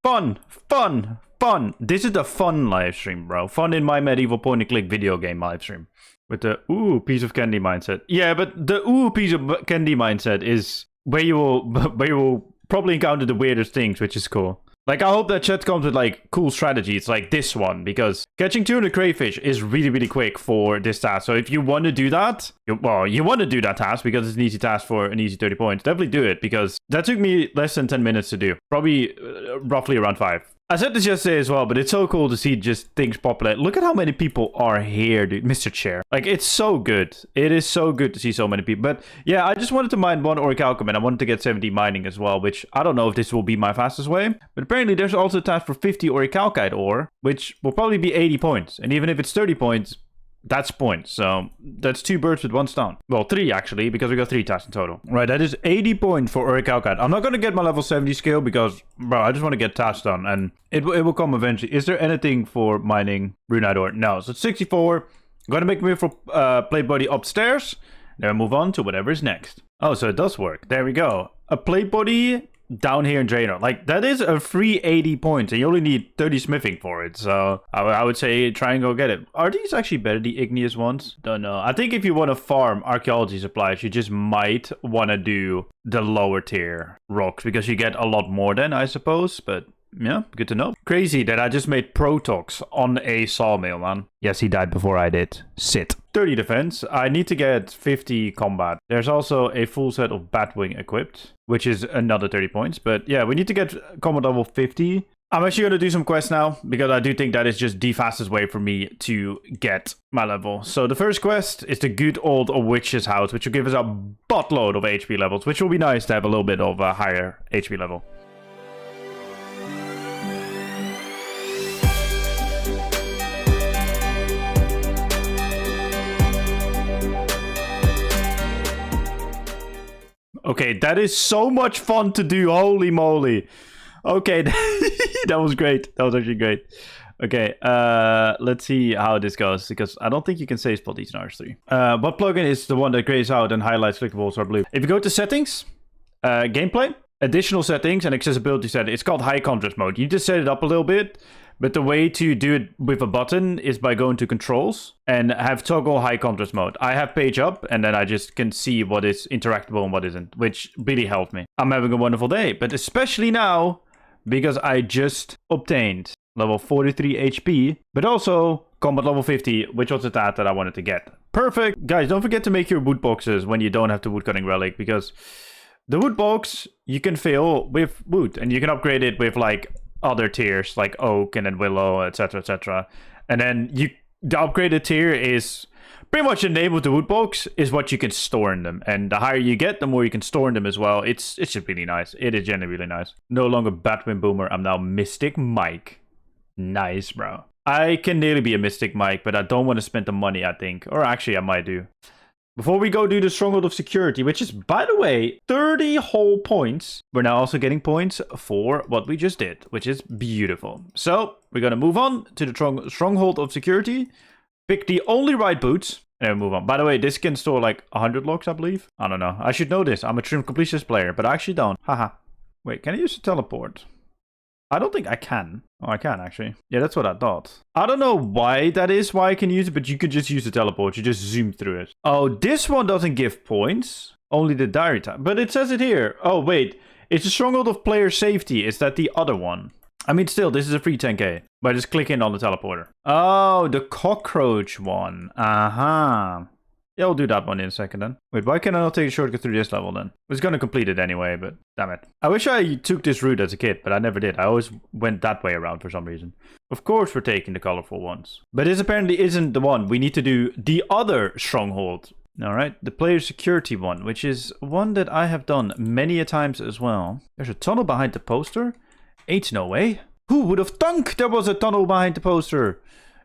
Fun, fun, fun. This is the fun live stream, bro. Fun in my medieval point-and-click video game live stream. With the ooh piece of candy mindset. Yeah, but the ooh piece of candy mindset is where you will probably encounter the weirdest things, which is cool. Like, I hope that chat comes with, like, cool strategies like this one, because catching 200 crayfish is really, really quick for this task. So if you want to do that, you want to do that task because it's an easy task for an easy 30 points, definitely do it, because that took me less than 10 minutes to do. Probably roughly around 5. I said this yesterday as well, but it's so cool to see just things populate. Look at how many people are here, dude. Mr. Chair. Like, it's so good. It is so good to see so many people. But yeah, I just wanted to mine 1 orichalcum, and I wanted to get 70 mining as well, which I don't know if this will be my fastest way. But apparently there's also a task for 50 orichalcite ore, which will probably be 80 points. And even if it's 30 points, that's points. So that's 2 birds with 1 stone. Well, 3 actually, because we got 3 tasks in total. Right, that is 80 points for orichalcite. I'm not going to get my level 70 skill because, bro, I just want to get tasks done. And it will come eventually. Is there anything for mining runite ore? No. So it's 64. I'm going to make a move for plate body upstairs. Then move on to whatever is next. Oh, so it does work. There we go. A plate body down here in Draenor. Like, that is a free 80 points, and you only need 30 smithing for it. So I would say try and go get it. Are these actually better, the igneous ones? Don't know. I think if you want to farm archaeology supplies, you just might want to do the lower tier rocks, because you get a lot more then, I suppose. But yeah, good to know. Crazy that I just made Protox on a sawmill, man. Yes, he died before I did. Sit. 30 defense. I need to get 50 combat. There's also a full set of Batwing equipped, which is another 30 points. But yeah, we need to get combat level 50. I'm actually going to do some quests now, because I do think that is just the fastest way for me to get my level. So the first quest is the good old witch's house, which will give us a buttload of HP levels, which will be nice to have a little bit of a higher HP level. Okay, that is so much fun to do. Holy moly. Okay, that was great. That was actually great. Okay, let's see how this goes, because I don't think you can save spot these in RS3. What plugin is the one that grays out and highlights clickables are blue? If you go to settings, gameplay, additional settings, and accessibility settings, it's called high contrast mode. You just set it up a little bit, but the way to do it with a button is by going to controls and have toggle high contrast mode. I have page up, and then I just can see what is interactable and what isn't, which really helped me. I'm having a wonderful day, but especially now, because I just obtained level 43 HP, but also combat level 50, which was the stat that I wanted to get. Perfect! Guys, don't forget to make your wood boxes when you don't have the woodcutting relic, because the wood box you can fill with wood, and you can upgrade it with like other tiers, like oak and then willow, etc, etc. And then the upgraded tier is pretty much the name of the wood box is what you can store in them. And the higher you get, the more you can store in them as well. It's just really nice. It is genuinely really nice. No longer Batwing Boomer, I'm now Mystic Mike. Nice, bro. I can nearly be a Mystic Mike, but I don't want to spend the money, I think. Or actually, I might do. Before we go do the Stronghold of Security, which is, by the way, 30 whole points. We're now also getting points for what we just did, which is beautiful. So, we're going to move on to the Stronghold of Security. Pick the only right boots, and then move on. By the way, this can store like 100 logs, I believe. I don't know. I should know this. I'm a trim completionist player, but I actually don't. Haha. Wait, can I use the teleport? I don't think I can. Oh, I can actually. Yeah, that's what I thought. I don't know why that is, why I can use it, but you can just use the teleport. You just zoom through it. Oh, this one doesn't give points. Only the diary time. But it says it here. Oh, wait. It's a Stronghold of Player Safety. Is that the other one? I mean, still, this is a free 10k. But just click in on the teleporter. Oh, the cockroach one. Uh-huh. Yeah, we'll do that one in a second then. Wait, why can I not take a shortcut through this level then? I was gonna complete it anyway, but damn it. I wish I took this route as a kid, but I never did. I always went that way around for some reason. Of course we're taking the colorful ones. But this apparently isn't the one. We need to do the other stronghold. Alright, the player security one, which is one that I have done many a times as well. There's a tunnel behind the poster. Ain't no way. Who would have thunk there was a tunnel behind the poster?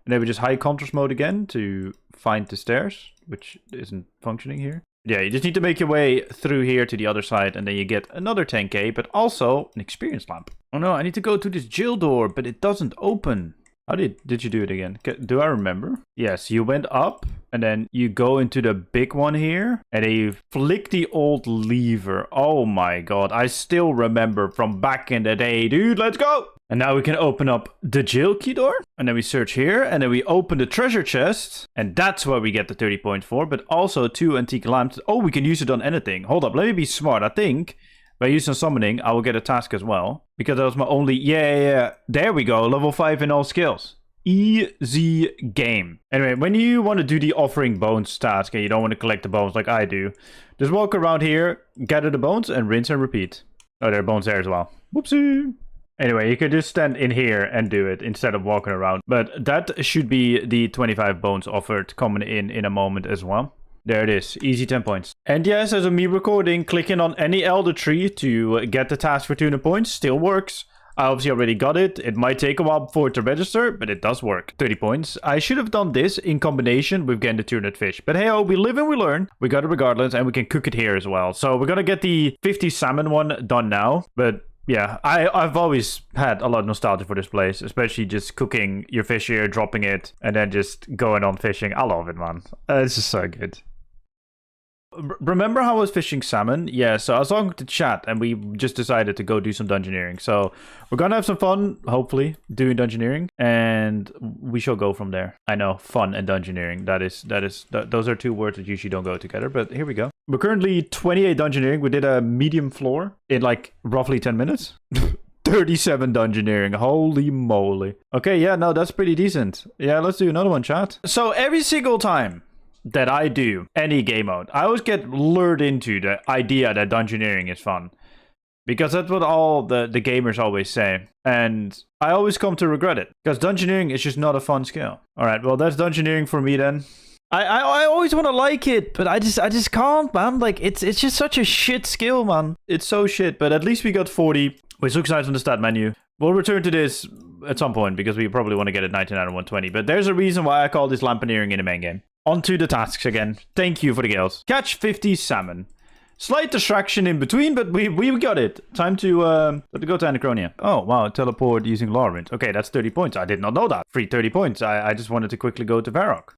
And then we just high contrast mode again to find the stairs, which isn't functioning here. Yeah, you just need to make your way through here to the other side, and then you get another 10k, but also an experience lamp. Oh no, I need to go to this jail door, but it doesn't open. How did you do it again? Do I remember? Yes, you went up, and then you go into the big one here, and then you flick the old lever. Oh my god, I still remember from back in the day, dude. Let's go! And now we can open up the jail key door, and then we search here, and then we open the treasure chest, and that's where we get the 30 points for, but also 2 antique lamps. Oh, we can use it on anything. Hold up, let me be smart. I think by using summoning, I will get a task as well, because that was my only... Yeah. There we go, level 5 in all skills. Easy game. Anyway, when you want to do the offering bones task, and you don't want to collect the bones like I do, just walk around here, gather the bones, and rinse and repeat. Oh, there are bones there as well. Whoopsie. Anyway, you could just stand in here and do it instead of walking around. But that should be the 25 bones offered coming in a moment as well. There it is. Easy 10 points. And yes, as of me recording, clicking on any elder tree to get the task for 200 points still works. I obviously already got it. It might take a while for it to register, but it does work. 30 points. I should have done this in combination with getting the 200 fish. But hey, we live and we learn. We got it regardless, and we can cook it here as well. So we're going to get the 50 salmon one done now. But... yeah, I've always had a lot of nostalgia for this place, especially just cooking your fish here, dropping it, and then just going on fishing. I love it, man. It's just so good. Remember how I was fishing salmon? Yeah, so I was talking to chat, and we just decided to go do some dungeoneering. So we're gonna have some fun, hopefully, doing dungeoneering, and we shall go from there. I know, fun and dungeoneering. Those are two words that usually don't go together, but here we go. We're currently 28 dungeoneering. We did a medium floor in like roughly 10 minutes. 37 dungeoneering. Holy moly. Okay, yeah, no, that's pretty decent. Yeah, let's do another one, chat. So every single time that I do any game mode, I always get lured into the idea that dungeoneering is fun. Because that's what all the gamers always say. And I always come to regret it. Because dungeoneering is just not a fun skill. Alright, well that's dungeoneering for me then. I always want to like it, but I just can't, man. Like, it's just such a shit skill, man. It's so shit, but at least we got 40, which looks nice on the stat menu. We'll return to this at some point, because we probably want to get it 99 and 120. But there's a reason why I call this lamponeering in the main game. On to the tasks again. Thank you for the gills. Catch 50 salmon. Slight distraction in between, but we got it. Time to go to Anachronia. Oh, wow. Teleport using Lawrence. Okay, that's 30 points. I did not know that. Free 30 points. I just wanted to quickly go to Varrock.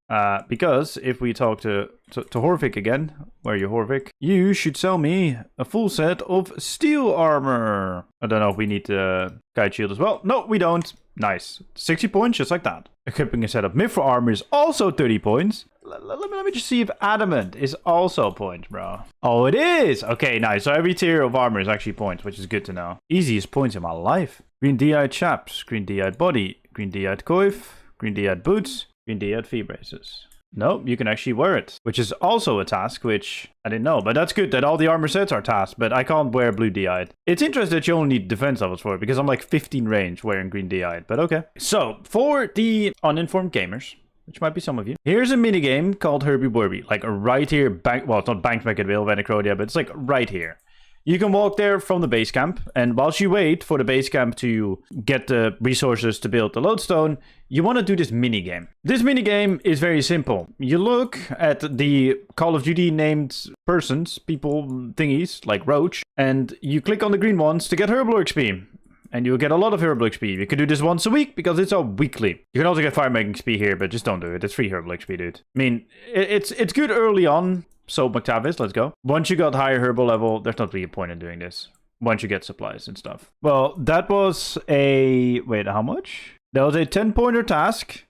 Because if we talk to Horvik again, where are you, Horvik? You should sell me a full set of steel armor. I don't know if we need the guide shield as well. No, we don't. Nice. 60 points, just like that. Equipping a set of Mithril armor is also 30 points. Let me just see if adamant is also points, bro. Oh, it is. Okay, nice. So every tier of armor is actually points, which is good to know. Easiest points in my life. Green D-eyed chaps, green D-eyed body, green D-eyed coif, green D-eyed boots, green D-eyed fee braces. No, you can actually wear it, which is also a task, which I didn't know. But that's good that all the armor sets are tasks, but I can't wear blue D-eyed. It's interesting that you only need defense levels for it, because I'm like 15 range wearing green D-eyed, but okay. So, for the uninformed gamers, which might be some of you, here's a minigame called Herbie Burby. Like right here, well, it's not Banked Vale of Anachronia, but it's like right here. You can walk there from the base camp, and whilst you wait for the base camp to get the resources to build the lodestone, you want to do this minigame. This minigame is very simple. You look at the Call of Duty named persons, people, thingies, like Roach, and you click on the green ones to get Herbal XP. And you'll get a lot of Herbal XP. You can do this once a week because it's a weekly. You can also get Fire Making XP here, but just don't do it. It's free Herbal XP, dude. I mean, it's good early on. So, McTavish, let's go. Once you got higher Herbal level, there's not really a point in doing this. Once you get supplies and stuff. Well, that was a... Wait, how much? That was a 10-pointer task.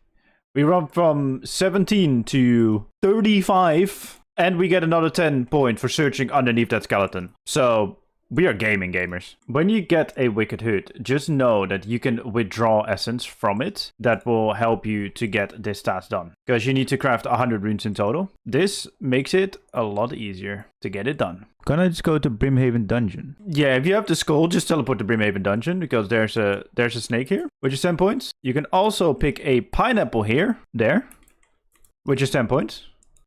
We run from 17 to 35. And we get another 10 point for searching underneath that skeleton. So... we are gaming gamers. When you get a Wicked Hood, just know that you can withdraw essence from it. That will help you to get this task done. Because you need to craft 100 runes in total. This makes it a lot easier to get it done. Can I just go to Brimhaven Dungeon? Yeah, if you have the skull, just teleport to Brimhaven Dungeon. Because there's a snake here, which is 10 points. You can also pick a pineapple here, there, which is 10 points.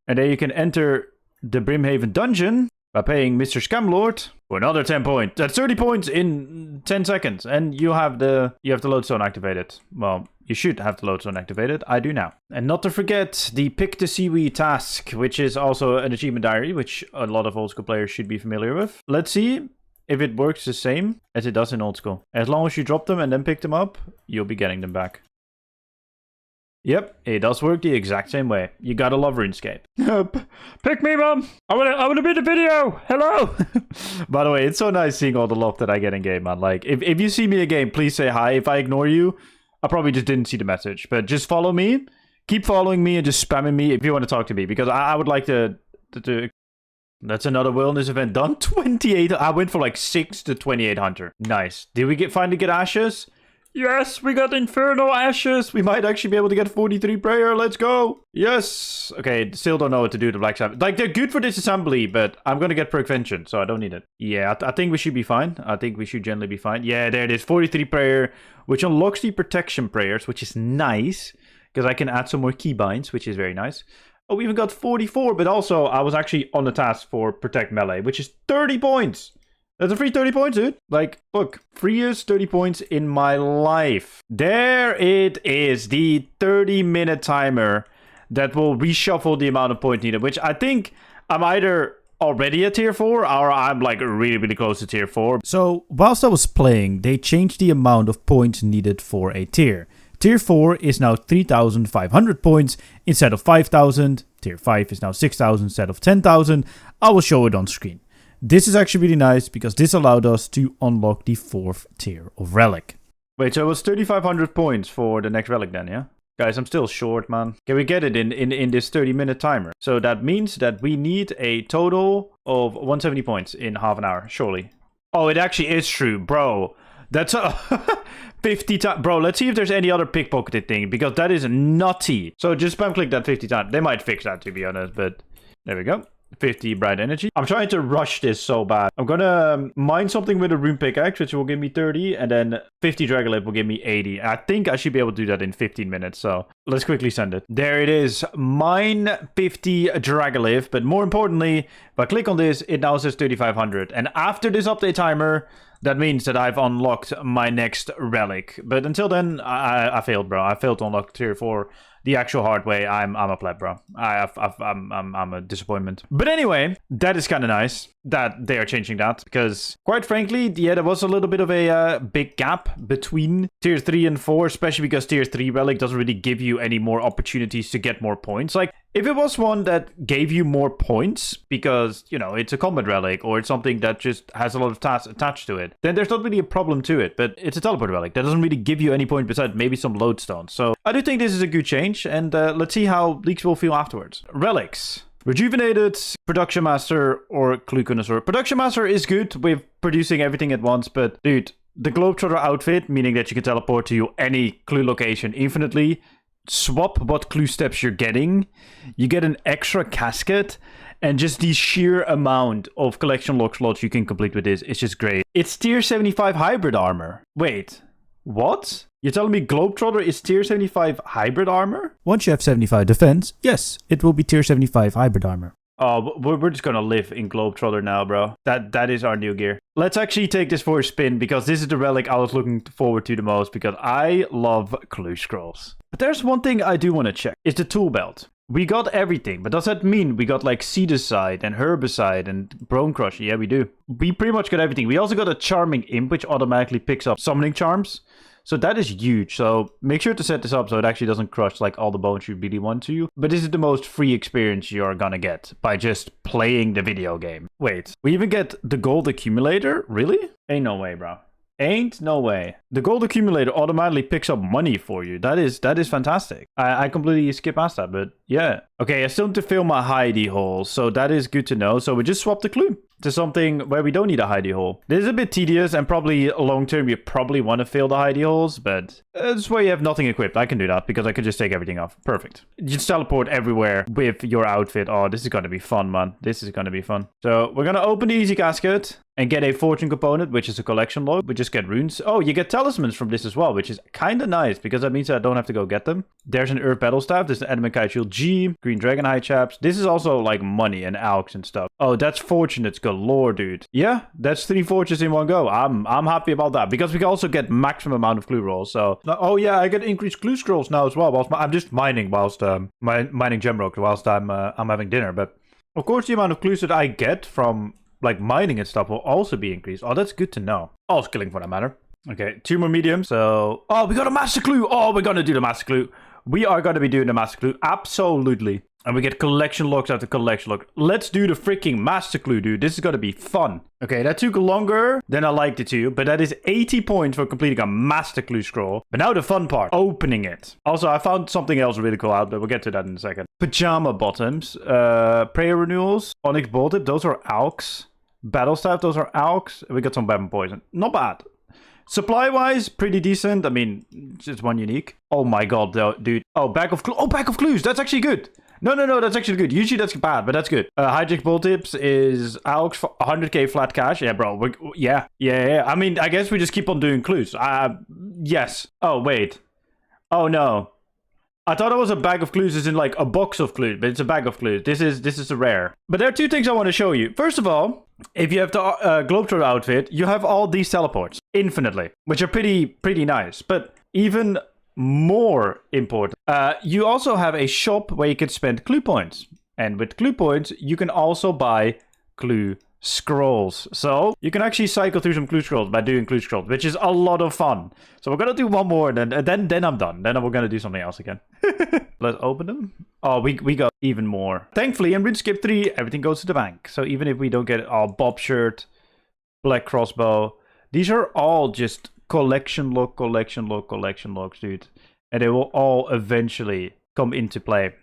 And then you can enter the Brimhaven Dungeon by paying Mr. Scamlord for another 10 points. That's 30 points in 10 seconds. And you have the lodestone activated. Well, you should have the lodestone activated. I do now. And not to forget the Pick the Seaweed task, which is also an achievement diary, which a lot of old school players should be familiar with. Let's see if it works the same as it does in old school. As long as you drop them and then pick them up, you'll be getting them back. Yep, it does work the exact same way. You gotta love RuneScape. Pick me, Mom! I wanna be in the video! Hello! By the way, it's so nice seeing all the love that I get in game, man. Like, if you see me in game, please say hi. If I ignore you, I probably just didn't see the message. But just follow me. Keep following me and just spamming me if you want to talk to me. Because I would like to... That's another wilderness event done. 28... I went for like 6 to 28 hunter. Nice. Did we finally get ashes? Yes, we got Infernal Ashes. We might actually be able to get 43 prayer. Let's go. Yes. Okay, still don't know what to do to Black Sabbath. Like, they're good for disassembly, but I'm going to get prevention, so I don't need it. Yeah, I think we should be fine. I think we should generally be fine. Yeah, there it is. 43 prayer, which unlocks the protection prayers, which is nice, because I can add some more keybinds, which is very nice. Oh, we even got 44, but also I was actually on the task for Protect Melee, which is 30 points. That's a free 30 points, dude. Like, look, freest 30 points in my life. There it is, the 30-minute timer that will reshuffle the amount of points needed, which I think I'm either already at tier 4 or I'm like really, really close to tier 4. So, whilst I was playing, they changed the amount of points needed for a tier. Tier 4 is now 3,500 points instead of 5,000. Tier 5 is now 6,000 instead of 10,000. I will show it on screen. This is actually really nice because this allowed us to unlock the 4th tier of Relic. Wait, so it was 3,500 points for the next Relic then, yeah? Guys, I'm still short, man. Can we get it in this 30-minute timer? So that means that we need a total of 170 points in half an hour, surely. Oh, it actually is true, bro. That's a 50 times. Bro, let's see if there's any other pickpocketed thing, because that is nutty. So just spam click that 50 times. They might fix that, to be honest, but there we go. 50 bright energy. I'm trying to rush this so bad. I'm gonna mine something with a rune pickaxe, which will give me 30, and then 50 Dragolith will give me 80. I think I should be able to do that in 15 minutes, so let's quickly send it. There it is. Mine 50 Dragolith, but more importantly, if I click on this, it now says 3,500. And after this update timer, that means that I've unlocked my next relic. But until then, I failed, bro. I failed to unlock tier 4 the actual hard way, I'm a pleb, bro. I'm a disappointment. But anyway, that is kind of nice that they are changing that, because quite frankly, yeah, there was a little bit of a big gap between tier 3 and 4, especially because tier 3 relic doesn't really give you any more opportunities to get more points. Like, if it was one that gave you more points because, you know, it's a combat relic or it's something that just has a lot of tasks attached to it, then there's not really a problem to it. But it's a teleport relic that doesn't really give you any point besides maybe some lodestones. So I do think this is a good change, and let's see how leaks will feel afterwards. Relics. Rejuvenated, Production Master, or Clue Connoisseur. Production Master is good with producing everything at once, but dude, the Globetrotter outfit, meaning that you can teleport to any clue location infinitely, swap what clue steps you're getting, you get an extra casket, and just the sheer amount of collection log slots you can complete with this is just great. It's tier 75 hybrid armor. Wait, what? You're telling me Globetrotter is tier 75 hybrid armor? Once you have 75 defense, yes, it will be tier 75 hybrid armor. Oh, we're just gonna live in Globetrotter now, bro. That is our new gear. Let's actually take this for a spin, because this is the relic I was looking forward to the most, because I love clue scrolls. But there's one thing I do want to check. It's the tool belt. We got everything, but does that mean we got like Seedicide and Herbicide and Bone Crusher? Yeah, we do. We pretty much got everything. We also got a Charming Imp, which automatically picks up Summoning Charms. So that is huge. So make sure to set this up so it actually doesn't crush like all the bones you really want to. But this is the most free experience you're gonna get by just playing the video game. Wait, we even get the gold accumulator? Really? Ain't no way, bro. Ain't no way. The gold accumulator automatically picks up money for you. That is fantastic. I completely skip past that, but yeah. Okay, I still need to fill my hidey hole, so that is good to know. So we just swapped the clue to something where we don't need a hidey hole. This is a bit tedious, and probably long term you probably want to fill the hidey holes, but it's where you have nothing equipped. I can do that because I can just take everything off. Perfect. You just teleport everywhere with your outfit. Oh, this is going to be fun, man. This is going to be fun. So we're going to open the easy casket and get a fortune component, which is a collection log. We just get runes. Oh, you get talismans from this as well, which is kind of nice because that means I don't have to go get them. There's an Earth Battle Staff. There's an Adamant Kite Shield G, Green Dragon Hide Chaps. This is also like money and alks and stuff. Oh, that's fortunates galore, dude. Yeah, that's 3 fortunes in one go. I'm happy about that because we can also get maximum amount of clue rolls. So, oh yeah, I get increased clue scrolls now as well. Whilst I'm just mining whilst mining Gemrock whilst I'm having dinner. But of course, the amount of clues that I get from like mining and stuff will also be increased. Oh, that's good to know. All skilling for that matter. Okay, 2 more mediums. So, oh, we got a master clue. Oh, we're gonna do the master clue. We are gonna be doing the master clue. Absolutely. And we get collection logs after collection log. Let's do the freaking master clue, dude. This is gonna be fun. Okay, that took longer than I liked it to, but that is 80 points for completing a master clue scroll. But now the fun part, opening it. Also, I found something else really cool out, but we'll get to that in a second. Pajama bottoms, prayer renewals, onyx ball tip, those are alks. Battle staff, those are alks. We got some weapon poison. Not bad. Supply-wise, pretty decent. I mean, just one unique. Oh my god, though, dude. Oh, bag of clues. That's actually good. No, that's actually good. Usually that's bad, but that's good. Hijack ball tips is alks for 100k flat cash. Yeah, bro. Yeah. I mean, I guess we just keep on doing clues. Yes. Oh, wait. Oh, no. I thought it was a bag of clues as in like a box of clues, but it's a bag of clues. This is a rare. But there are 2 things I want to show you. First of all, if you have the Globetrotter outfit, you have all these teleports infinitely, which are pretty nice. But even more important, you also have a shop where you can spend clue points. And with clue points, you can also buy clue scrolls. So you can actually cycle through some clue scrolls by doing clue scrolls, which is a lot of fun. So we're gonna do one more, and then I'm done. Then we're gonna do something else again. Let's open them. Oh, we got even more. Thankfully, in RuneScape 3, everything goes to the bank. So even if we don't get our Bob shirt, black crossbow, these are all just collection logs, dude. And they will all eventually come into play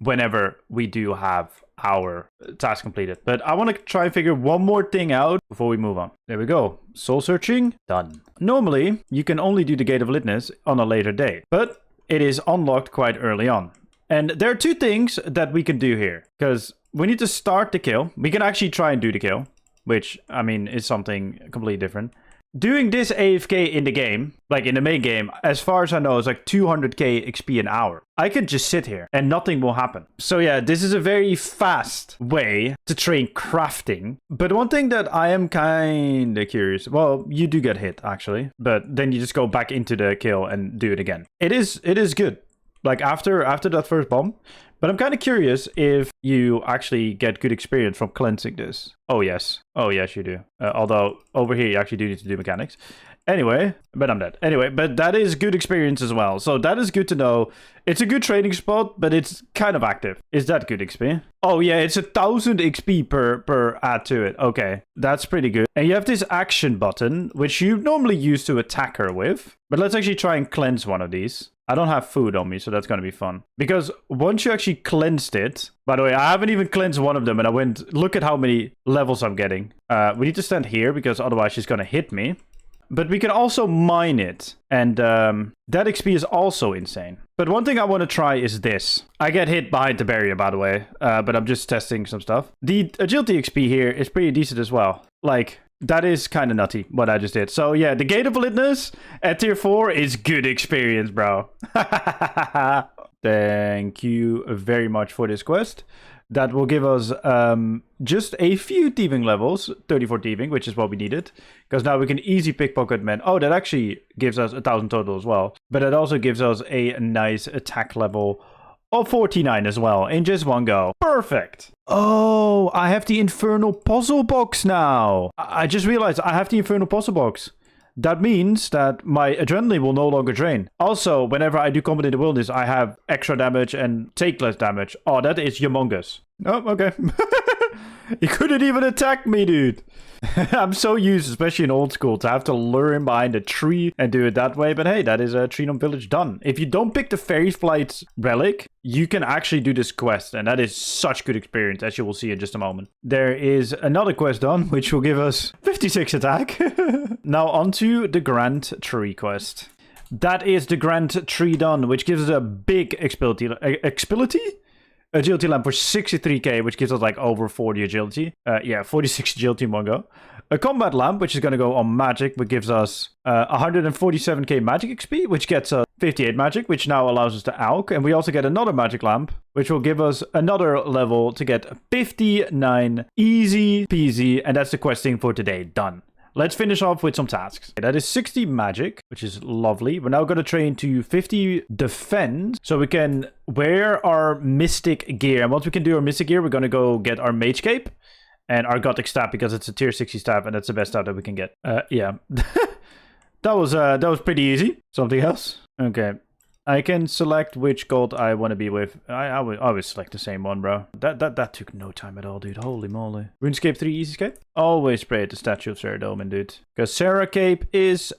whenever we do have our task completed. But I want to try and figure one more thing out before we move on. There we go. Soul searching, done. Normally, you can only do the Gate of Litness on a later date, but it is unlocked quite early on. And there are 2 things that we can do here, because we need to start the kill. We can actually try and do the kill, which, I mean, is something completely different. Doing this AFK in the game, like in the main game, as far as I know, is like 200k XP an hour. I could just sit here and nothing will happen. So yeah, this is a very fast way to train crafting. But one thing that I am kind of curious, well, you do get hit actually, but then you just go back into the kill and do it again. It is good. like after that first bomb. But I'm kind of curious if you actually get good experience from cleansing this. Oh, yes. Oh, yes, you do. Although over here, you actually do need to do mechanics. Anyway, but I'm dead. Anyway, but that is good experience as well. So that is good to know. It's a good trading spot, but it's kind of active. Is that good XP? Oh, yeah, it's 1,000 XP per add to it. Okay, that's pretty good. And you have this action button, which you normally use to attack her with. But let's actually try and cleanse one of these. I don't have food on me, so that's going to be fun. Because once you actually cleansed it... By the way, I haven't even cleansed one of them, and I went... Look at how many levels I'm getting. We need to stand here, because otherwise she's going to hit me. But we can also mine it. And that XP is also insane. But one thing I want to try is this. I get hit behind the barrier, by the way. But I'm just testing some stuff. The agility XP here is pretty decent as well. Like... That is kind of nutty, what I just did. So, yeah, the Gate of Litness at tier 4 is good experience, bro. Thank you very much for this quest. That will give us just a few thieving levels, 34 thieving, which is what we needed. Because now we can easy pickpocket men. Oh, that actually gives us 1,000 total as well. But it also gives us a nice attack level of 49 as well, in just one go. Perfect. Oh, I have the Infernal Puzzle Box now. I just realized I have the Infernal Puzzle Box. That means that my adrenaline will no longer drain. Also, whenever I do combat in the wilderness, I have extra damage and take less damage. Oh, that is humongous. Oh, okay. You couldn't even attack me, dude. I'm so used, especially in old school, to have to lure him behind a tree and do it that way. But hey, that is a Tree Village done. If you don't pick the Fairy Flight relic, you can actually do this quest. And that is such good experience, as you will see in just a moment. There is another quest done, which will give us 56 attack. Now onto the Grand Tree quest. That is the Grand Tree done, which gives us a big agility lamp for 63k, which gives us like over 40 agility. Yeah, 46 agility in one go. A combat lamp, which is going to go on magic, which gives us 147k magic XP, which gets us 58 magic, which now allows us to alch. And we also get another magic lamp, which will give us another level to get 59 easy peasy. And that's the questing for today. Done. Let's finish off with some tasks. That is 60 magic, which is lovely. We're now going to train to 50 defense, so we can wear our mystic gear. And once we can do our mystic gear, we're going to go get our mage cape and our gothic staff, because it's a tier 60 staff, and that's the best staff that we can get. Yeah. that was pretty easy. Something else? Okay. I can select which gold I want to be with. I always select the same one, bro. That took no time at all, dude. Holy moly. RuneScape 3 Easy Scape? Always spray at the statue of Sarah Doman, dude. Because Sarah Cape is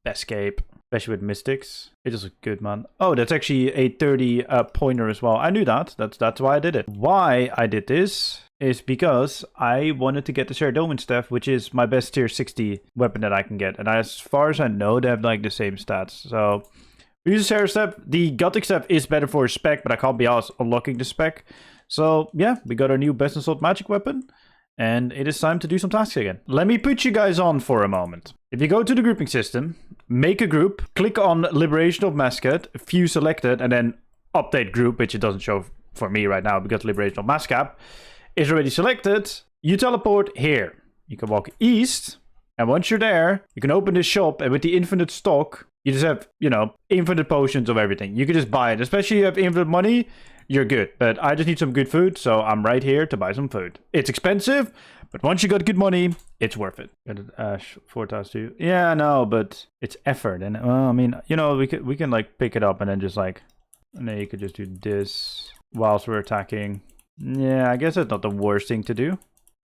best cape. Especially with mystics. It is a good, man. Oh, that's actually a 30 pointer as well. I knew that. That's why I did it. Why I did this is because I wanted to get the Sarah Doman staff, which is my best tier 60 weapon that I can get. And as far as I know, they have like the same stats. So... use the Sarah Step. The Gothic Step is better for spec, but I can't be asked unlocking the spec. So, yeah, we got our new best in slot magic weapon. And it is time to do some tasks again. Let me put you guys on for a moment. If you go to the grouping system, make a group, click on Liberation of Mascot, view selected, and then update group, which it doesn't show for me right now because Liberation of Mascot is already selected. You teleport here. You can walk east, and once you're there, you can open this shop, and with the infinite stock, you just have, you know, infinite potions of everything. You can just buy it. Especially if you have infinite money, you're good. But I just need some good food, so I'm right here to buy some food. It's expensive, but once you got good money, it's worth it. Got it, Ash, 4,000. Yeah, no, but it's effort. And, well, I mean, you know, we can like, pick it up and then just, like... And then you could just do this whilst we're attacking. Yeah, I guess that's not the worst thing to do.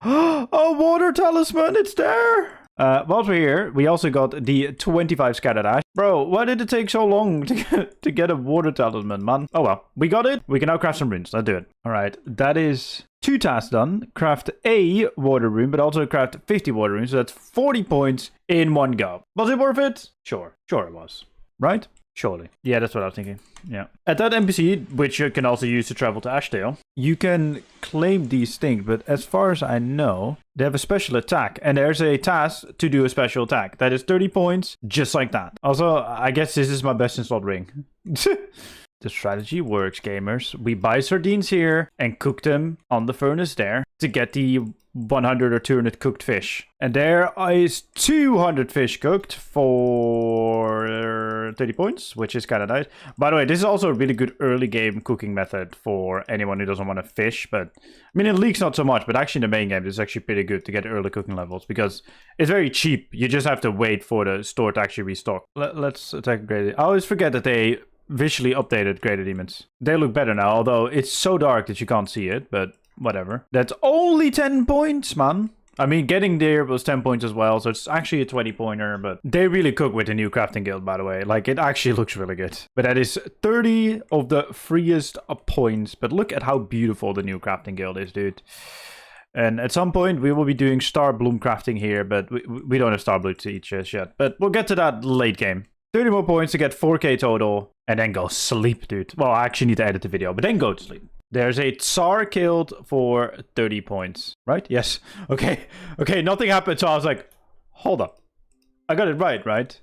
Oh, water talisman, it's there! Whilst we're here, we also got the 25 scattered ash. Bro, why did it take so long to get a water talisman, man? Oh well, we got it. We can now craft some runes. Let's do it. Alright, that is 2 tasks done. Craft a water rune, but also craft 50 water runes. So that's 40 points in one go. Was it worth it? Sure. Sure it was. Right? Surely. Yeah, that's what I was thinking. Yeah. At that NPC, which you can also use to travel to Ashdale, you can claim these things, but as far as I know, they have a special attack, and there's a task to do a special attack. That is 30 points, just like that. Also, I guess this is my best in slot ring. the strategy works, gamers. We buy sardines here and cook them on the furnace there to get the 100 or 200 cooked fish. And there is 200 fish cooked for 30 points, which is kind of nice. By the way, this is also a really good early game cooking method for anyone who doesn't want to fish. But I mean, in Leagues not so much, but actually in the main game, this is actually pretty good to get early cooking levels because it's very cheap. You just have to wait for the store to actually restock. Let's attack graded. I always forget that they visually updated graded demons. They look better now, although it's so dark that you can't see it, but whatever. That's only 10 points, man. I mean, getting there was 10 points as well, so it's actually a 20-pointer, but they really cook with the new crafting guild, by the way. Like, it actually looks really good. But that is 30 of the freest points, but look at how beautiful the new crafting guild is, dude. And at some point, we will be doing star bloom crafting here, but we don't have star bloom to eat just yet. But we'll get to that late game. 30 more points to get 4k total, and then go sleep, dude. Well, I actually need to edit the video, but then go to sleep. There's a Tsar killed for 30 points, right? Yes. Okay, nothing happened, so I was like, hold up. I got it right?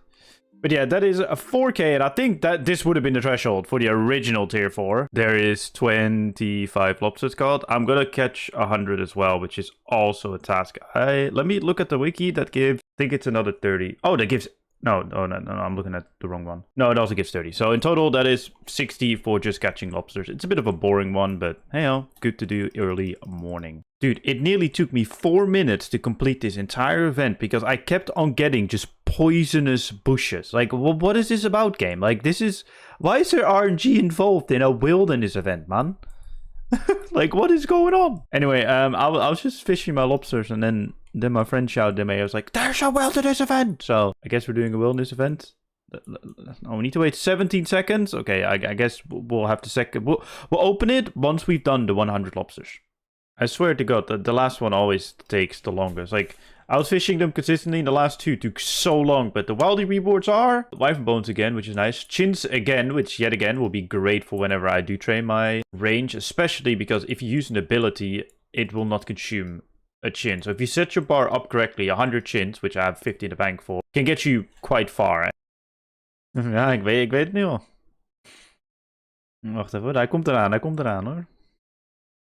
But yeah, that is a 4k, and I think that this would have been the threshold for the original tier 4. There is 25 lobsters caught. I'm gonna catch 100 as well, which is also a task. Let me look at the wiki. That gives, I think it's another 30. Oh, that gives... No, I'm looking at the wrong one. No, it also gives 30. So in total, that is 60 for just catching lobsters. It's a bit of a boring one, but hey, good to do early morning. Dude, it nearly took me 4 minutes to complete this entire event because I kept on getting just poisonous bushes. Like, what is this about, game? Like, this is... Why is there RNG involved in a wilderness event, man? Like, what is going on? Anyway, I was just fishing my lobsters, and then my friend shouted at me. I was like, there's a wilderness event! So, I guess we're doing a wilderness event. Oh, we need to wait 17 seconds? Okay, I guess we'll have to We'll open it once we've done the 100 lobsters. I swear to God, the last one always takes the longest. Like, I was fishing them consistently, and the last two took so long. But the wildy rewards are wyvern bones again, which is nice. Chins again, which yet again will be great for whenever I do train my range. Especially because if you use an ability, it will not consume a chin. So if you set your bar up correctly, 100 chins, which I have 50 in the bank for, can get you quite far. Ja, ik weet het nu al. Wacht even, hij komt eraan hoor.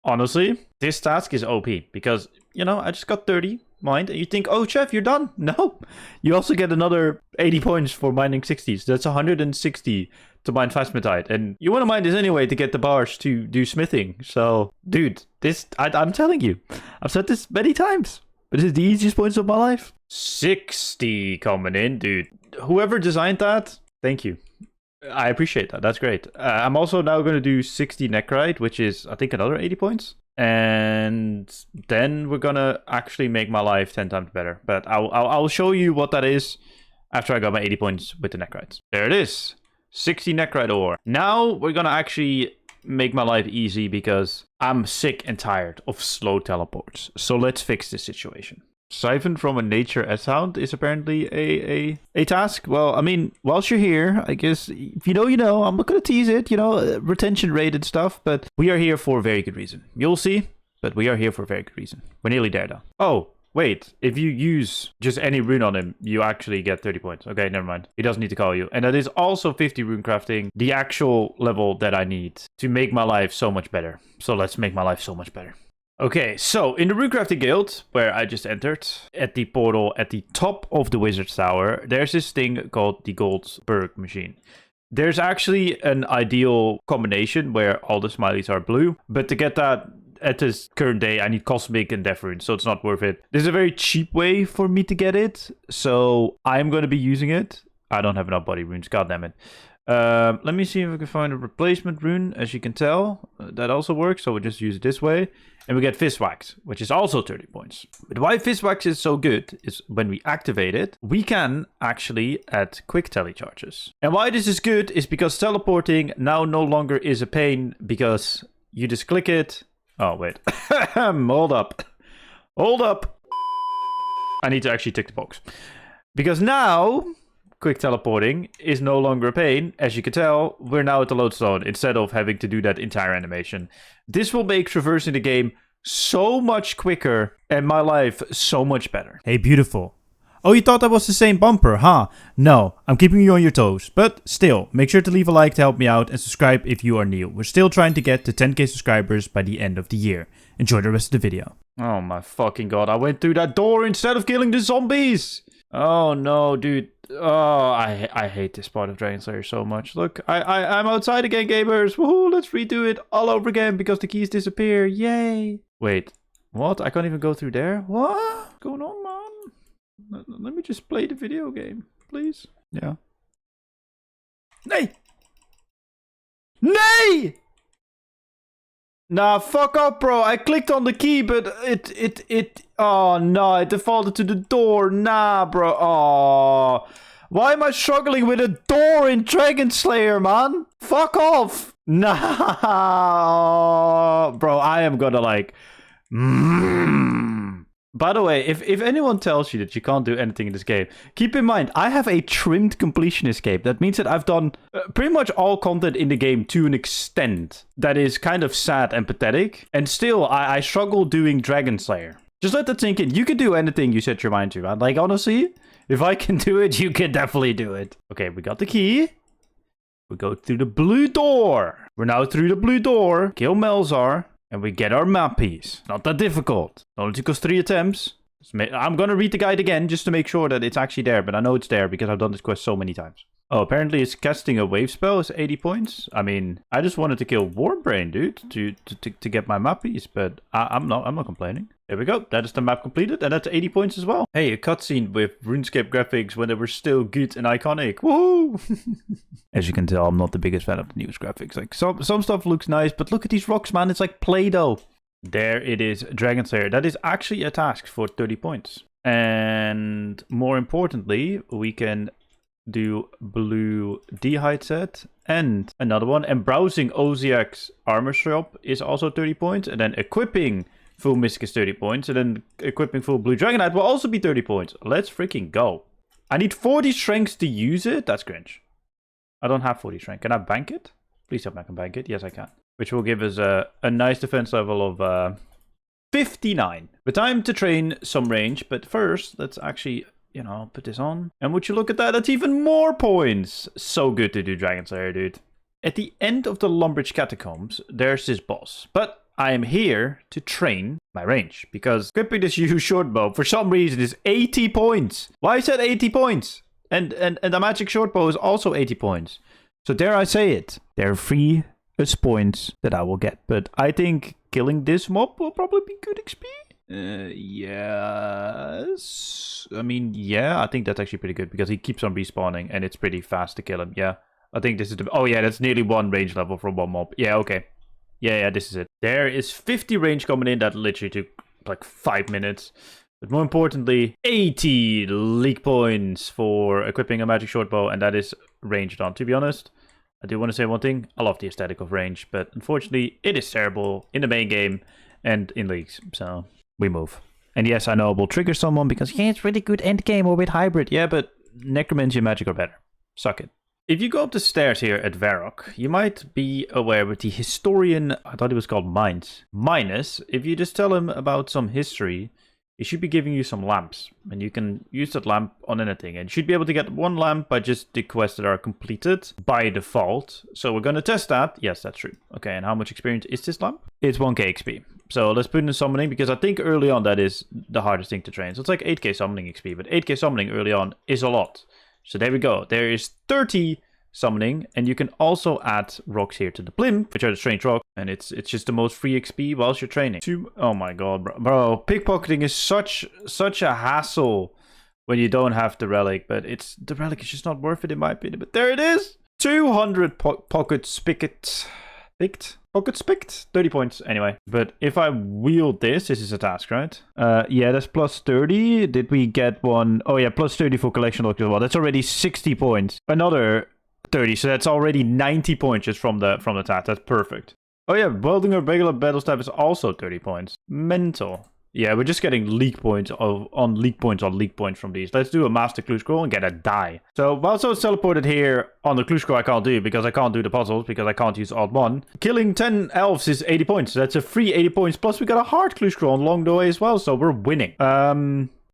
Honestly, this task is OP because, you know, I just got 30 mined and you think, oh, Chef, you're done. No, you also get another 80 points for mining 60s. That's 160 to mine phasmatite. And you want to mine this anyway to get the bars to do smithing. So, dude, this, I'm telling you, I've said this many times, but this is the easiest points of my life. 60 coming in, dude. Whoever designed that, thank you. I appreciate that. That's great. I'm also now going to do 60 Necrite, which is, I think, another 80 points. And then we're going to actually make my life 10 times better. But I'll show you what that is after I got my 80 points with the Necrites. There it is. 60 Necrite ore. Now we're going to actually make my life easy because I'm sick and tired of slow teleports. So let's fix this situation. Siphon from a nature S-hound is apparently a task. Well, I mean, whilst you're here, I guess, if you know, you know. I'm not going to tease it, you know, retention rate and stuff, but we are here for a very good reason. You'll see, but we are here for a very good reason. We're nearly there, though. Oh, wait. If you use just any rune on him, you actually get 30 points. Okay, never mind. He doesn't need to call you. And that is also 50 rune crafting, the actual level that I need to make my life so much better. So let's make my life so much better. Okay, so in the RuneCrafting Guild, where I just entered, at the portal at the top of the Wizard's Tower, there's this thing called the Goldberg machine. There's actually an ideal combination where all the smileys are blue, but to get that at this current day, I need Cosmic and Death Runes, so it's not worth it. There's a very cheap way for me to get it, so I'm going to be using it. I don't have enough body runes, goddammit. Let me see if I can find a replacement rune. As you can tell, that also works, so we'll just use it this way. And we get Fistwax, which is also 30 points. But why Fistwax is so good is when we activate it, we can actually add quick tally charges. And why this is good is because teleporting now no longer is a pain because you just click it. Oh, wait. Hold up. Hold up. I need to actually tick the box. Because now quick teleporting is no longer a pain. As you can tell, we're now at the lodestone instead of having to do that entire animation. This will make traversing the game so much quicker and my life so much better. Hey, beautiful. Oh, you thought that was the same bumper, huh? No, I'm keeping you on your toes. But still, make sure to leave a like to help me out and subscribe if you are new. We're still trying to get to 10k subscribers by the end of the year. Enjoy the rest of the video. Oh my fucking god, I went through that door instead of killing the zombies! Oh no, dude. Oh, I hate this part of Dragon Slayer so much. Look, I'm outside again, gamers! Woohoo, let's redo it all over again because the keys disappear. Yay! Wait, what? I can't even go through there? What? What's going on, man? Let me just play the video game, please. Yeah. Nay! Nay! Nah, fuck up, bro. I clicked on the key, but oh no, it defaulted to the door. Nah, bro. Oh. Why am I struggling with a door in Dragon Slayer, man? Fuck off. Nah. Bro, I am gonna like... By the way, if anyone tells you that you can't do anything in this game, keep in mind, I have a trimmed completion escape. That means that I've done pretty much all content in the game to an extent that is kind of sad and pathetic. And still, I struggle doing Dragon Slayer. Just let that sink in. You can do anything you set your mind to, man. Like, honestly, if I can do it, you can definitely do it. Okay, we got the key. We go through the blue door. We're now through the blue door. Kill Melzar. And we get our map piece. Not that difficult. Only took us 3 attempts. I'm gonna read the guide again just to make sure that it's actually there. But I know it's there because I've done this quest so many times. Oh, apparently it's casting a wave spell is 80 points. I mean, I just wanted to kill Warbrain, dude, to get my map piece. But I'm not complaining. There we go. That is the map completed. And that's 80 points as well. Hey, a cutscene with RuneScape graphics when they were still good and iconic. Woohoo! As you can tell, I'm not the biggest fan of the newest graphics. Like, some stuff looks nice, but look at these rocks, man. It's like Play-Doh. There it is, Dragon Slayer. That is actually a task for 30 points. And more importantly, we can do blue D-height set and another one. And browsing Oziak's armor shop is also 30 points. And then equipping full Mystic is 30 points. And then equipping full blue Dragonite will also be 30 points. Let's freaking go. I need 40 strengths to use it. That's cringe. I don't have 40 strength. Can I bank it? Please tell me I can bank it. Yes, I can. Which will give us a nice defense level of 59. But time to train some range. But first, let's actually, you know, put this on. And would you look at that? That's even more points. So good to do Dragon Slayer, dude. At the end of the Lumbridge Catacombs, there's this boss. But I am here to train my range. Because equipping this huge short bow, for some reason, is 80 points. Why is that 80 points? And the magic short bow is also 80 points. So dare I say it, there are 3 points that I will get. But I think killing this mob will probably be good XP. Yes. I mean, yeah, I think that's actually pretty good because he keeps on respawning and it's pretty fast to kill him. Yeah, I think this is the... Oh yeah, that's nearly 1 range level from 1 mob. Yeah, okay. Yeah, this is it. There is 50 range coming in. That literally took like 5 minutes. But more importantly, 80 league points for equipping a magic short bow, and that is ranged on. To be honest, I do want to say one thing. I love the aesthetic of range, but unfortunately, it is terrible in the main game and in leagues. So we move. And yes, I know it will trigger someone because, yeah, it's really good end game or with hybrid. Yeah, but necromancy and magic are better. Suck it. If you go up the stairs here at Varrock, you might be aware with the historian, I thought it was called Minus, if you just tell him about some history, he should be giving you some lamps, and you can use that lamp on anything. And you should be able to get 1 lamp by just the quests that are completed by default. So we're going to test that. Yes, that's true. Okay, and how much experience is this lamp? It's 1k XP. So let's put in summoning, because I think early on that is the hardest thing to train. So it's like 8k summoning XP, but 8k summoning early on is a lot. So there we go. There is 30 summoning, and you can also add rocks here to the blim, which are the strange rock, and it's just the most free XP whilst you're training. Oh my god, bro, pickpocketing is such a hassle when you don't have the relic, but the relic is just not worth it in my opinion. But there it is, 200 pockets picked, 30 points anyway. But if I wield this is a task, right? Yeah, that's plus 30. Did we get one? Oh yeah, plus 30 for collection lock as well. That's already 60 points. Another 30, so that's already 90 points just from the task. That's perfect. Oh yeah, welding a regular battle staff is also 30 points. Mental. Yeah, we're just getting league points on league points from these. Let's do a master clue scroll and get a die. So whilst I was teleported here on the clue scroll, I can't do because I can't do the puzzles because I can't use Alt 1. Killing 10 elves is 80 points. So that's a free 80 points. Plus we got a hard clue scroll along the way as well, so we're winning.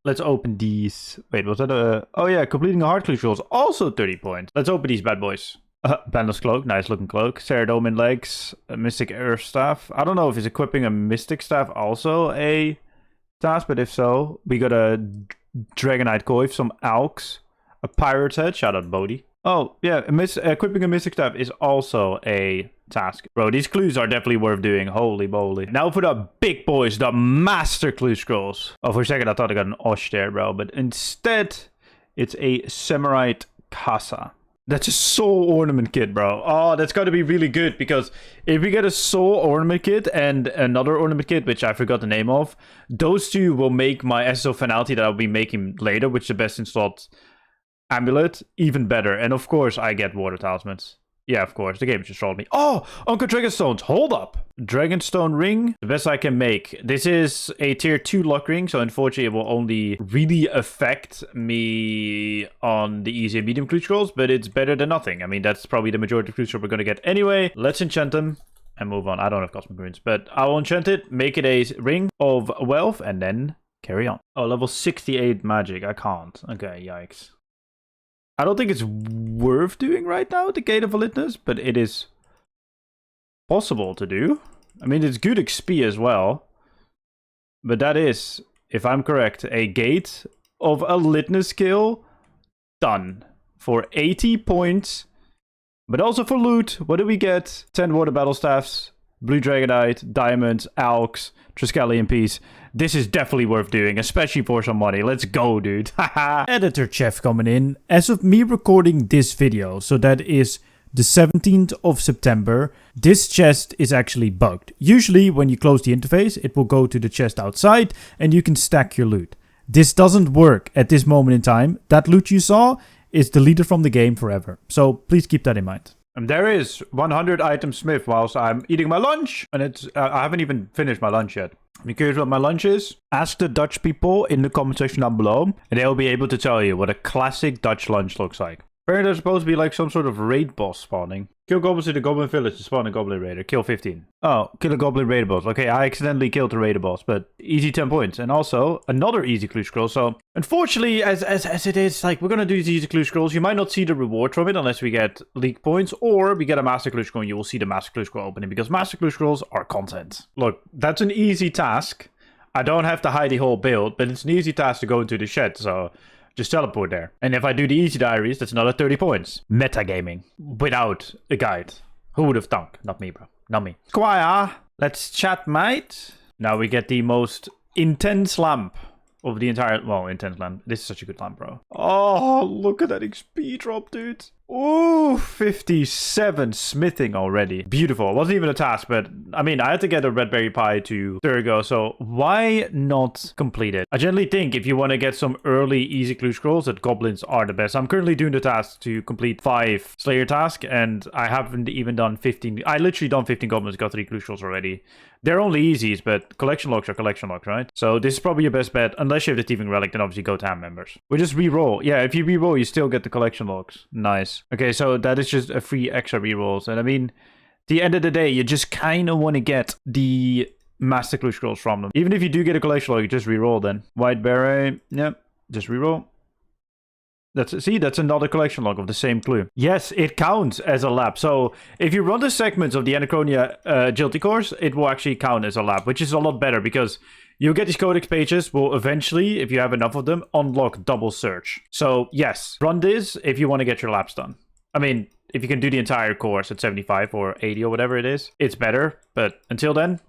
Let's open these. Wait, was that a... Oh yeah, completing a hard clue scroll is also 30 points. Let's open these bad boys. Bandless Cloak, nice looking cloak. Ceradomin legs, a Mystic Earth Staff. I don't know if it's equipping a Mystic Staff also a task, but if so, we got a Dragonite Coif, some Alks, a Pirate's Head, shout out Bodhi. Oh, yeah, equipping a Mystic Staff is also a task. Bro, these clues are definitely worth doing. Holy moly. Now for the big boys, the Master Clue Scrolls. Oh, for a second I thought I got an Osh there, bro, but instead it's a Samurai Casa. That's a soul ornament kit, bro. Oh, that's got to be really good, because if we get a soul ornament kit and another ornament kit, which I forgot the name of, those two will make my SSO finality that I'll be making later, which is the best in slot amulet, even better. And of course, I get water talismans. Yeah, of course. The game just trolled me. Oh, Uncle Dragonstones. Hold up. Dragonstone ring. The best I can make. This is a tier 2 lock ring. So unfortunately, it will only really affect me on the easy and medium clue scrolls. But it's better than nothing. I mean, that's probably the majority of clue scrolls we're going to get anyway. Let's enchant them and move on. I don't have cosmic runes, but I'll enchant it. Make it a ring of wealth and then carry on. Oh, level 68 magic. I can't. Okay, yikes. I don't think it's worth doing right now, the Gate of Eliteness, but it is possible to do. I mean, it's good XP as well. But that is, if I'm correct, a Gate of Eliteness skill done for 80 points. But also for loot, what do we get? 10 Water Battle Staffs, Blue Dragonite, Diamonds, Alks, Triskelion Piece. This is definitely worth doing, especially for some money. Let's go, dude. Editor Chef coming in. As of me recording this video, so that is the 17th of September, this chest is actually bugged. Usually when you close the interface, it will go to the chest outside and you can stack your loot. This doesn't work at this moment in time. That loot you saw is deleted from the game forever. So please keep that in mind. And there is 100 item smith whilst I'm eating my lunch. And it's I haven't even finished my lunch yet. If you're curious what my lunch is, ask the Dutch people in the comment section down below. And they'll be able to tell you what a classic Dutch lunch looks like. Apparently there's supposed to be like some sort of raid boss spawning. Kill goblins in the goblin village to spawn a goblin raider. Kill 15. Oh, kill a goblin raider boss. Okay, I accidentally killed the raider boss, but easy 10 points. And also another easy clue scroll. So unfortunately, as it is, like we're gonna do these easy clue scrolls. You might not see the reward from it unless we get league points, or we get a master clue scroll and you will see the master clue scroll opening, because master clue scrolls are content. Look, that's an easy task. I don't have to hide the whole build, but it's an easy task to go into the shed, so just teleport there. And if I do the easy diaries, that's another 30 points. Metagaming. Without a guide. Who would have thunk? Not me, bro. Not me. Squire, let's chat, mate. Now we get the most intense lamp of the entire... Well, intense lamp. This is such a good lamp, bro. Oh, look at that XP drop, dude. Ooh, 57 smithing already. Beautiful. It wasn't even a task, but I mean, I had to get a red berry pie to Thurgo, so why not complete it? I generally think if you want to get some early easy clue scrolls, that goblins are the best. I'm currently doing the task to complete 5 Slayer tasks, and I haven't even done 15. I literally done 15 goblins, got 3 clue scrolls already. They're only easies, but collection logs are collection logs, right? So this is probably your best bet. Unless you have the Thieving Relic, then obviously go to ham members. We just re-roll. Yeah, if you re-roll, you still get the collection logs. Nice. Okay, so that is just a free extra re-rolls. And I mean, at the end of the day, you just kind of want to get the master clue scrolls from them. Even if you do get a collection log, you just re-roll then. White beret. Yep, just re-roll. That's another collection log of the same clue. Yes, it counts as a lab. So if you run the segments of the Anachronia agility course, it will actually count as a lab, which is a lot better because you'll get these codex pages will eventually, if you have enough of them, unlock double search. So yes, run this if you want to get your labs done. I mean, if you can do the entire course at 75 or 80 or whatever it is, it's better. But until then,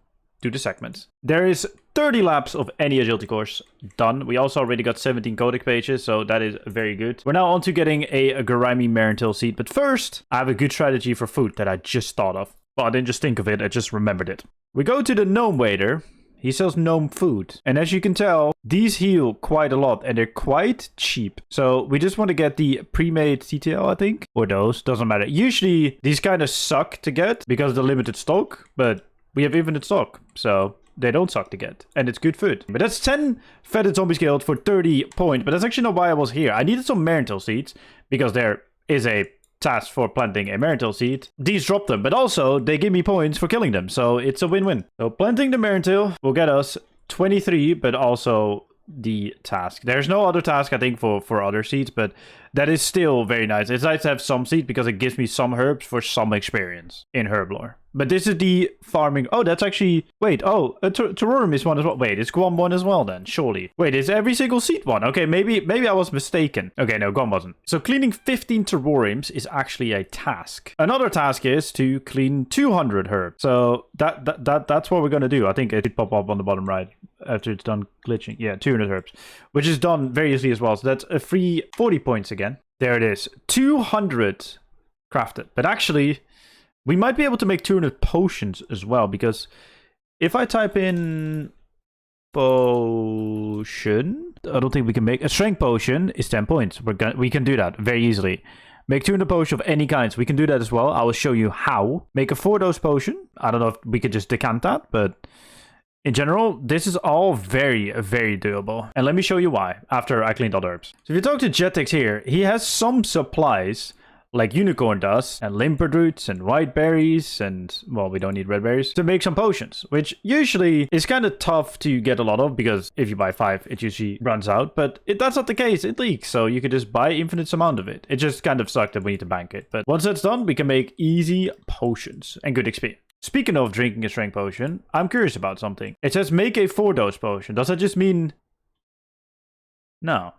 do the segments. There is 30 laps of any agility course done. We also already got 17 codex pages, so that is very good. We're now on to getting a Garimi Marentil seed, but first, I have a good strategy for food that I just thought of. Well, I didn't just think of it, I just remembered it. We go to the gnome waiter. He sells gnome food. And as you can tell, these heal quite a lot and they're quite cheap. So we just want to get the pre-made TTL, I think. Or those, doesn't matter. Usually, these kind of suck to get because of the limited stock, but we have infinite stock, so they don't suck to get. And it's good food. But that's 10 Fetid Zombies killed for 30 points. But that's actually not why I was here. I needed some Marentil seeds because there is a task for planting a Marentil seed. These drop them, but also they give me points for killing them. So it's a win-win. So planting the Marentil will get us 23, but also the task. There's no other task, I think, for other seeds, but that is still very nice. It's nice to have some seed because it gives me some herbs for some experience in herb lore. But this is the farming. Oh, that's actually... Wait, terrarium is one as well. Wait, is Guam one as well then? Surely. Wait, is every single seed one? Okay, maybe I was mistaken. Okay, no, Guam wasn't. So cleaning 15 terrariums is actually a task. Another task is to clean 200 herbs. So that's what we're going to do. I think it should pop up on the bottom right after it's done glitching. Yeah, 200 herbs, which is done very easily as well. So that's a free 40 points again. There it is. 200 crafted. But actually... we might be able to make 200 potions as well, because if I type in potion, I don't think we can make a strength potion is 10 points. We can do that very easily. Make 200 potions of any kinds. We can do that as well. I will show you how. Make a 4-dose potion. I don't know if we could just decant that, but in general, this is all very, very doable. And let me show you why after I cleaned all the herbs. So if you talk to Jetix here, he has some supplies like Unicorn does, and limpet roots, and white berries, and, well, we don't need red berries, to make some potions, which usually is kind of tough to get a lot of, because if you buy 5, it usually runs out, but that's not the case, it leaks, so you can just buy infinite amount of it. It just kind of sucks that we need to bank it, but once that's done, we can make easy potions, and good XP. Speaking of drinking a strength potion, I'm curious about something. It says make a 4-dose potion. Does that just mean... no.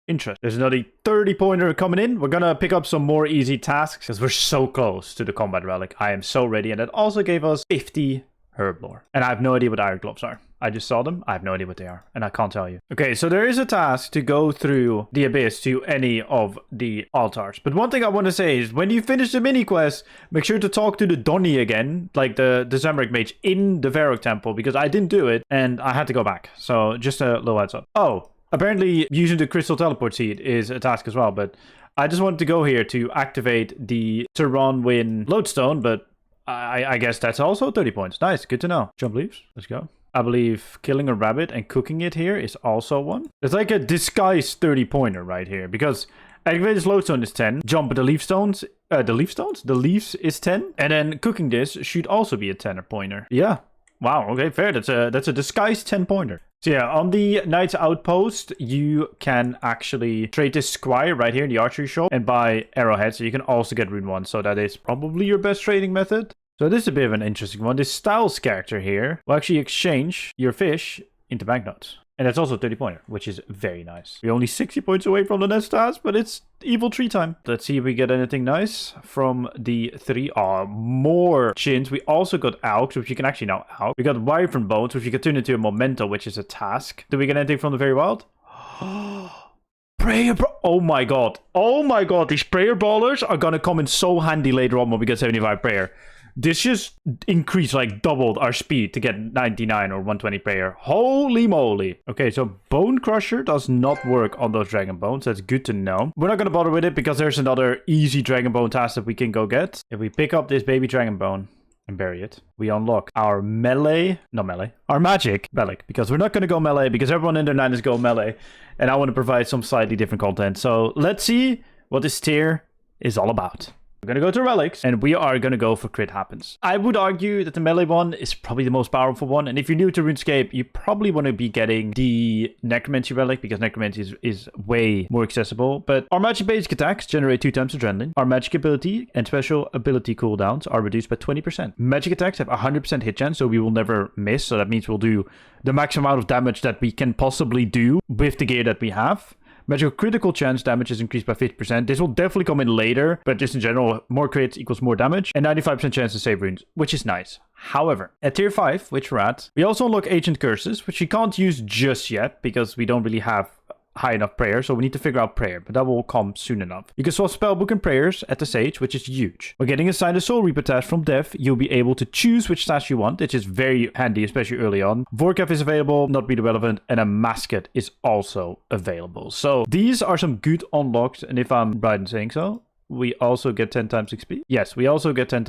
Interesting. There's another 30-pointer coming in. We're gonna pick up some more easy tasks because we're so close to the combat relic. I am so ready. And that also gave us 50 herb lore. And I have no idea what iron gloves are. I just saw them. I have no idea what they are. And I can't tell you. Okay, so there is a task to go through the abyss to any of the altars. But one thing I want to say is when you finish the mini quest, make sure to talk to the Donnie again, like the Chevalric mage in the Varrock temple, because I didn't do it and I had to go back. So just a little heads up. Oh. Apparently, using the crystal teleport seed is a task as well, but I just wanted to go here to activate the Win lodestone, but I guess that's also 30 points. Nice, good to know. Jump leaves, let's go. I believe killing a rabbit and cooking it here is also one. It's like a disguised 30-pointer right here, because activated lodestone is 10, jump the leaf stones, the leaves is 10, and then cooking this should also be a 10-pointer. Yeah. Wow, okay, fair. That's a disguised 10-pointer. So yeah, on the Knight's Outpost, you can actually trade this Squire right here in the archery shop and buy arrowheads. So you can also get Rune 1. So that is probably your best trading method. So this is a bit of an interesting one. This Styles character here will actually exchange your fish into banknotes. And that's also 30-pointer, which is very nice. We're only 60 points away from the next task, but it's evil 3 time. Let's see if we get anything nice from the 3. Oh, more chins. We also got Alks, which you can actually now Alk. We got Wyvern Bones, which you can turn into a Memento, which is a task. Do we get anything from the Very Wild? Oh my god. Oh my god. These prayer ballers are gonna come in so handy later on when we get 75 prayer. This just increased, like doubled our speed to get 99 or 120 prayer. Holy moly. Okay, so Bone Crusher does not work on those Dragon Bones. That's good to know. We're not going to bother with it because there's another easy Dragon Bone task that we can go get. If we pick up this baby Dragon Bone and bury it, we unlock our our magic relic, because we're not going to go melee because everyone in their 9 is going melee. And I want to provide some slightly different content. So let's see what this tier is all about. We're going to go to Relics, and we are going to go for Crit Happens. I would argue that the melee one is probably the most powerful one, and if you're new to RuneScape, you probably want to be getting the Necromancy Relic, because Necromancy is way more accessible. But our magic basic attacks generate 2 times adrenaline. Our magic ability and special ability cooldowns are reduced by 20%. Magic attacks have 100% hit chance, so we will never miss, so that means we'll do the maximum amount of damage that we can possibly do with the gear that we have. Magical critical chance damage is increased by 50%. This will definitely come in later, but just in general, more crits equals more damage. And 95% chance to save runes, which is nice. However, at tier 5, which we're at, we also unlock Ancient Curses, which we can't use just yet because we don't really have high enough prayer, so we need to figure out prayer, but that will come soon enough. You can swap spellbook and prayers at the Sage, which is huge. When getting assigned a Soul Reaper task from Dev, you'll be able to choose which task you want, which is very handy, especially early on. Vorkath is available, not really relevant, and a Masket is also available. So these are some good unlocks, and if I'm right in saying so, we also get 10 times XP. Yes, we also get 10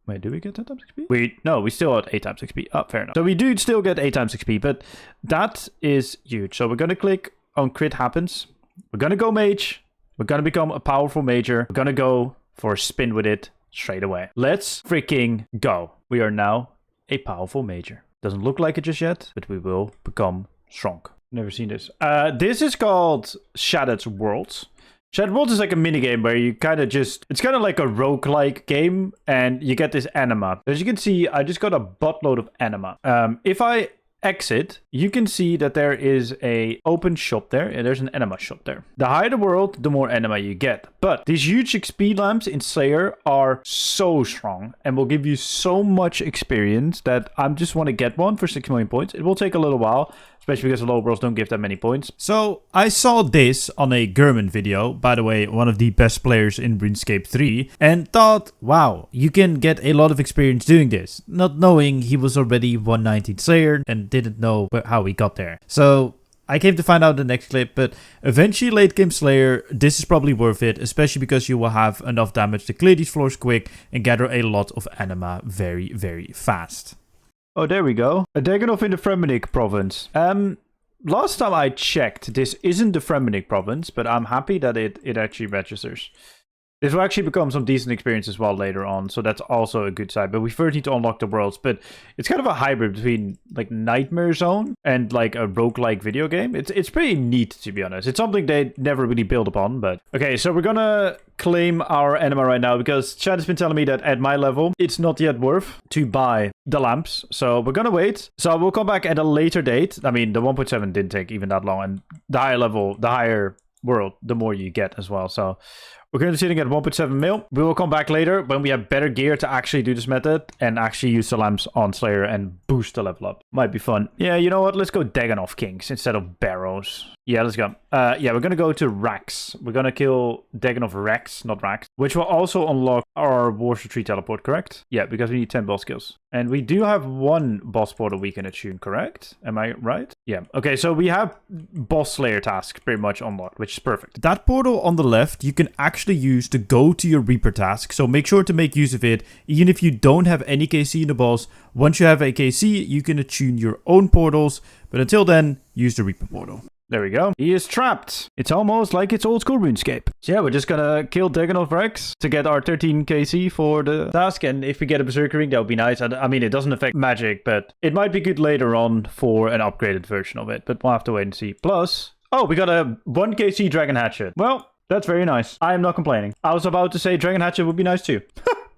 Wait, do we get 10 times XP? No, we still get 8 times XP. Oh, fair enough. So we do still get 8 times XP, but that is huge. So we're going to click on Crit Happens. We're gonna go mage. We're gonna become a powerful mager. We're gonna go for a spin with it straight away. Let's freaking go. We are now a powerful mager. Doesn't look like it just yet, but we will become Strong. Never seen this. This is called Shattered Worlds. Shattered Worlds is like a minigame where you kind of just... It's kind of like a roguelike game, and you get this anima. As you can see, I just got a buttload of anima. If I exit, you can see that there is a open shop there, and there's an anima shop there. The higher the world, the more anima you get. But these huge XP lamps in Slayer are so strong and will give you so much experience that I just want to get one for 6 million points. It will take a little while, especially because the low worlds don't give that many points. So, I saw this on a German video, by the way, one of the best players in RuneScape 3, and thought, wow, you can get a lot of experience doing this, not knowing he was already 119 Slayer and didn't know how he got there. So, I came to find out in the next clip, but eventually late game Slayer, this is probably worth it, especially because you will have enough damage to clear these floors quick and gather a lot of anima very, very fast. Oh, there we go. A Daganov in the Fremennik province. Last time I checked, this isn't the Fremennik province, but I'm happy that it actually registers. This will actually become some decent experience as well later on, so that's also a good side. But we first need to unlock the worlds, but it's kind of a hybrid between like Nightmare Zone and like a roguelike video game. It's pretty neat, to be honest. It's something they never really build upon, but... Okay, so we're gonna claim our anima right now, because Chad has been telling me that at my level, it's not yet worth to buy the lamps. So we're gonna wait. So we'll come back at a later date. I mean, the 1.7 didn't take even that long, and the higher level, the higher world, the more you get as well. So... We're currently sitting at 1.7 mil. We will come back later when we have better gear to actually do this method and actually use the lamps on Slayer and boost the level up. Might be fun. Yeah, you know what? Let's go Daganov Kings instead of Barrows. Yeah, let's go. Yeah, we're going to go to Rax. We're going to kill Daganov Rex, not Rax, which will also unlock our War's Retreat teleport, correct? Yeah, because we need 10 boss kills. And we do have one boss portal we can attune, correct? Am I right? Yeah. Okay, so we have boss Slayer tasks pretty much unlocked, which is perfect. That portal on the left, you can actually use to go to your Reaper task, so make sure to make use of it. Even if you don't have any KC in the boss, once you have a KC, you can attune your own portals, but until then, use the Reaper portal. There we go. He is trapped. It's almost like it's old school RuneScape. So yeah, we're just gonna kill Daganov Rex to get our 13 KC for the task. And if we get a Berserker Ring, that would be nice. I mean, it doesn't affect magic, but it might be good later on for an upgraded version of it. But we'll have to wait and see. Plus, oh, we got a 1 KC Dragon Hatchet. Well, that's very nice. I am not complaining. I was about to say Dragon Hatchet would be nice too.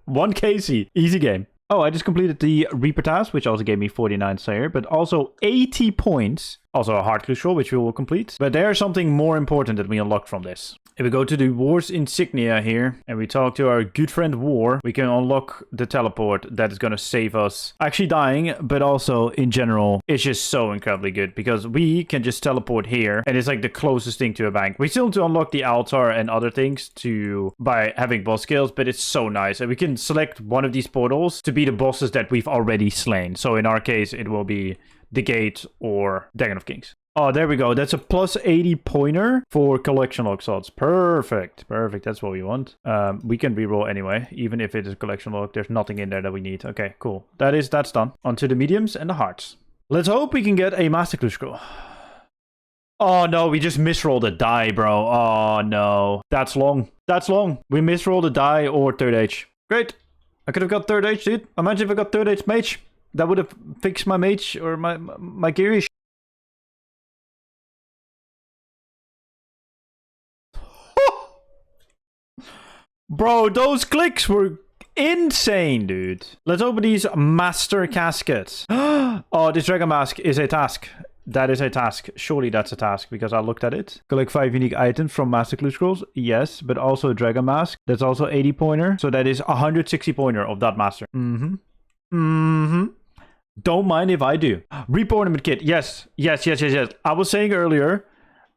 1 KC. Easy game. Oh, I just completed the Reaper task, which also gave me 49 Slayer, but also 80 points. Also a hard crucial, which we will complete. But there's something more important that we unlocked from this. If we go to the War's Insignia here, and we talk to our good friend War, we can unlock the teleport that is going to save us actually dying, but also in general, it's just so incredibly good, because we can just teleport here, and it's like the closest thing to a bank. We still need to unlock the altar and other things by having boss skills, but it's so nice. And we can select one of these portals to be the bosses that we've already slain. So in our case, it will be the Gate or Daganov Kings. Oh, there we go. That's a plus 80 pointer for collection log slots. Perfect. Perfect. That's what we want. We can reroll anyway, even if it is a collection log. There's nothing in there that we need. Okay, cool. That's done. Onto the mediums and the hearts. Let's hope we can get a Master Clue Scroll. Oh no, we just misrolled a die, bro. Oh no. That's long. That's long. We misrolled a die or third age. Great. I could have got third age, dude. Imagine if I got third age mage. That would have fixed my mage or my gearish. Bro, those clicks were insane, dude. Let's open these master caskets. Oh, this dragon mask is a task. That is a task. Surely that's a task because I looked at it. Collect 5 unique items from Master Clue Scrolls. Yes, but also a dragon mask. That's also 80 pointer. So that is 160 pointer of that master. Don't mind if I do. Reaper Ornament Kit. Yes. I was saying earlier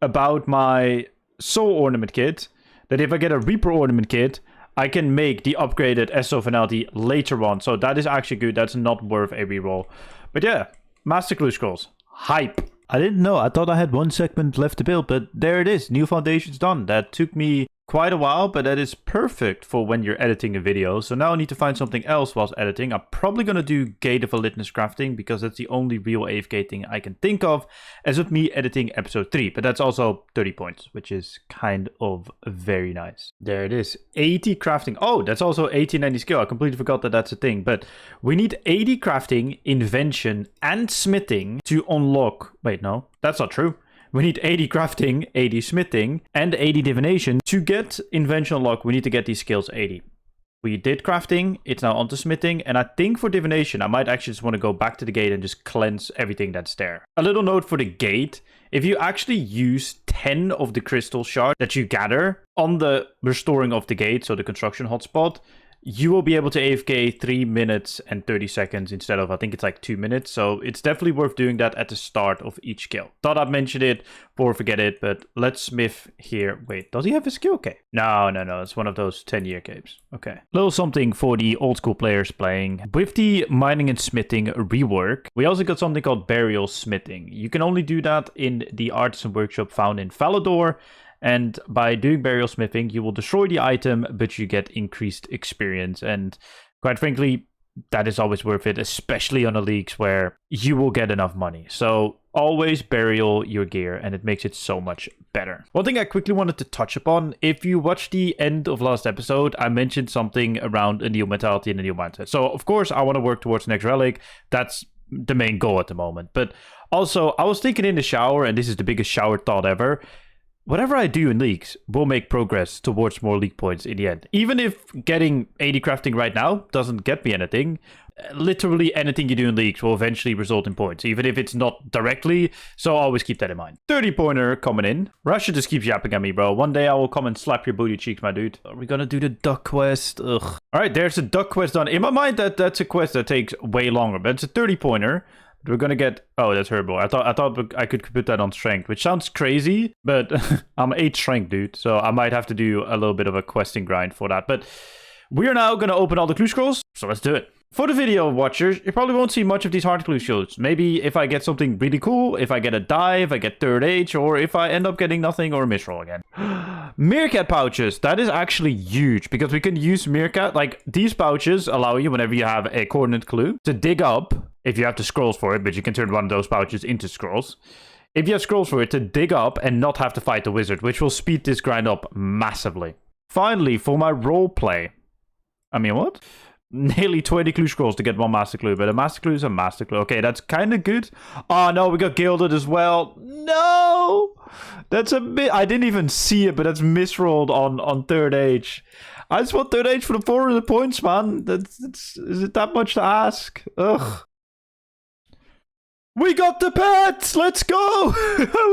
about my Soul Ornament Kit that if I get a Reaper Ornament Kit, I can make the upgraded SO Finality later on. So that is actually good. That's not worth a reroll. But yeah, Master Clue Scrolls. Hype. I didn't know. I thought I had one segment left to build, but there it is. New foundations done. That took me quite a while, but that is perfect for when you're editing a video. So now I need to find something else whilst editing. I'm probably going to do Gate of a Litmus crafting because that's the only real AFK thing I can think of as of me editing episode 3. But that's also 30 points, which is kind of very nice. There it is. 80 crafting. Oh, that's also 1890 skill. I completely forgot that that's a thing. But we need 80 crafting, invention, and smithing to unlock... Wait, no, that's not true. We need 80 crafting, 80 smithing, and 80 divination. To get invention unlock, we need to get these skills 80. We did crafting, it's now onto smithing, and I think for divination, I might actually just want to go back to the gate and just cleanse everything that's there. A little note for the gate, if you actually use 10 of the crystal shards that you gather on the restoring of the gate, so the construction hotspot, you will be able to AFK 3 minutes and 30 seconds instead of, I think it's like 2 minutes. So it's definitely worth doing that at the start of each skill. Thought I'd mention it before I forget it, but let's smith here. Wait, does he have a skill cape? No. It's one of those 10-year capes. Okay. Little something for the old school players playing. With the mining and smithing rework, we also got something called burial smithing. You can only do that in the artisan workshop found in Falador. And by doing burial smithing, you will destroy the item, but you get increased experience. And quite frankly, that is always worth it, especially on the leagues where you will get enough money. So always burial your gear, and it makes it so much better. One thing I quickly wanted to touch upon, if you watched the end of last episode, I mentioned something around a new mentality and a new mindset. So of course, I want to work towards the next relic. That's the main goal at the moment. But also, I was thinking in the shower, and this is the biggest shower thought ever, whatever I do in leagues will make progress towards more league points in the end. Even if getting 80 crafting right now doesn't get me anything, literally anything you do in leagues will eventually result in points, even if it's not directly, so always keep that in mind. 30-pointer coming in. Russia just keeps yapping at me, bro. One day I will come and slap your booty cheeks, my dude. Are we gonna do the duck quest? Ugh. Alright, there's a duck quest done. In my mind, that's a quest that takes way longer, but it's a 30-pointer. We're gonna get... Oh, that's Herbo. I thought I could put that on strength, which sounds crazy, but I'm 8 strength, dude. So I might have to do a little bit of a questing grind for that. But we're now gonna open all the clue scrolls, so let's do it. For the video watchers, you probably won't see much of these hard clue scrolls. Maybe if I get something really cool, if I get a die, if I get third age, or if I end up getting nothing or a misroll again. Meerkat pouches. That is actually huge, because we can use meerkat. Like, these pouches allow you, whenever you have a coordinate clue, to dig up, if you have the scrolls for it, but you can turn one of those pouches into scrolls. If you have scrolls for it, to dig up and not have to fight the wizard, which will speed this grind up massively. Finally, for my role play. I mean, what? Nearly 20 clue scrolls to get one master clue, but a master clue is a master clue. Okay, that's kind of good. Oh no, we got gilded as well. No! That's a bit... I didn't even see it, but that's misrolled on third age. I just want third age for the 400 points, man. Is it that much to ask? Ugh. We got the pet! Let's go!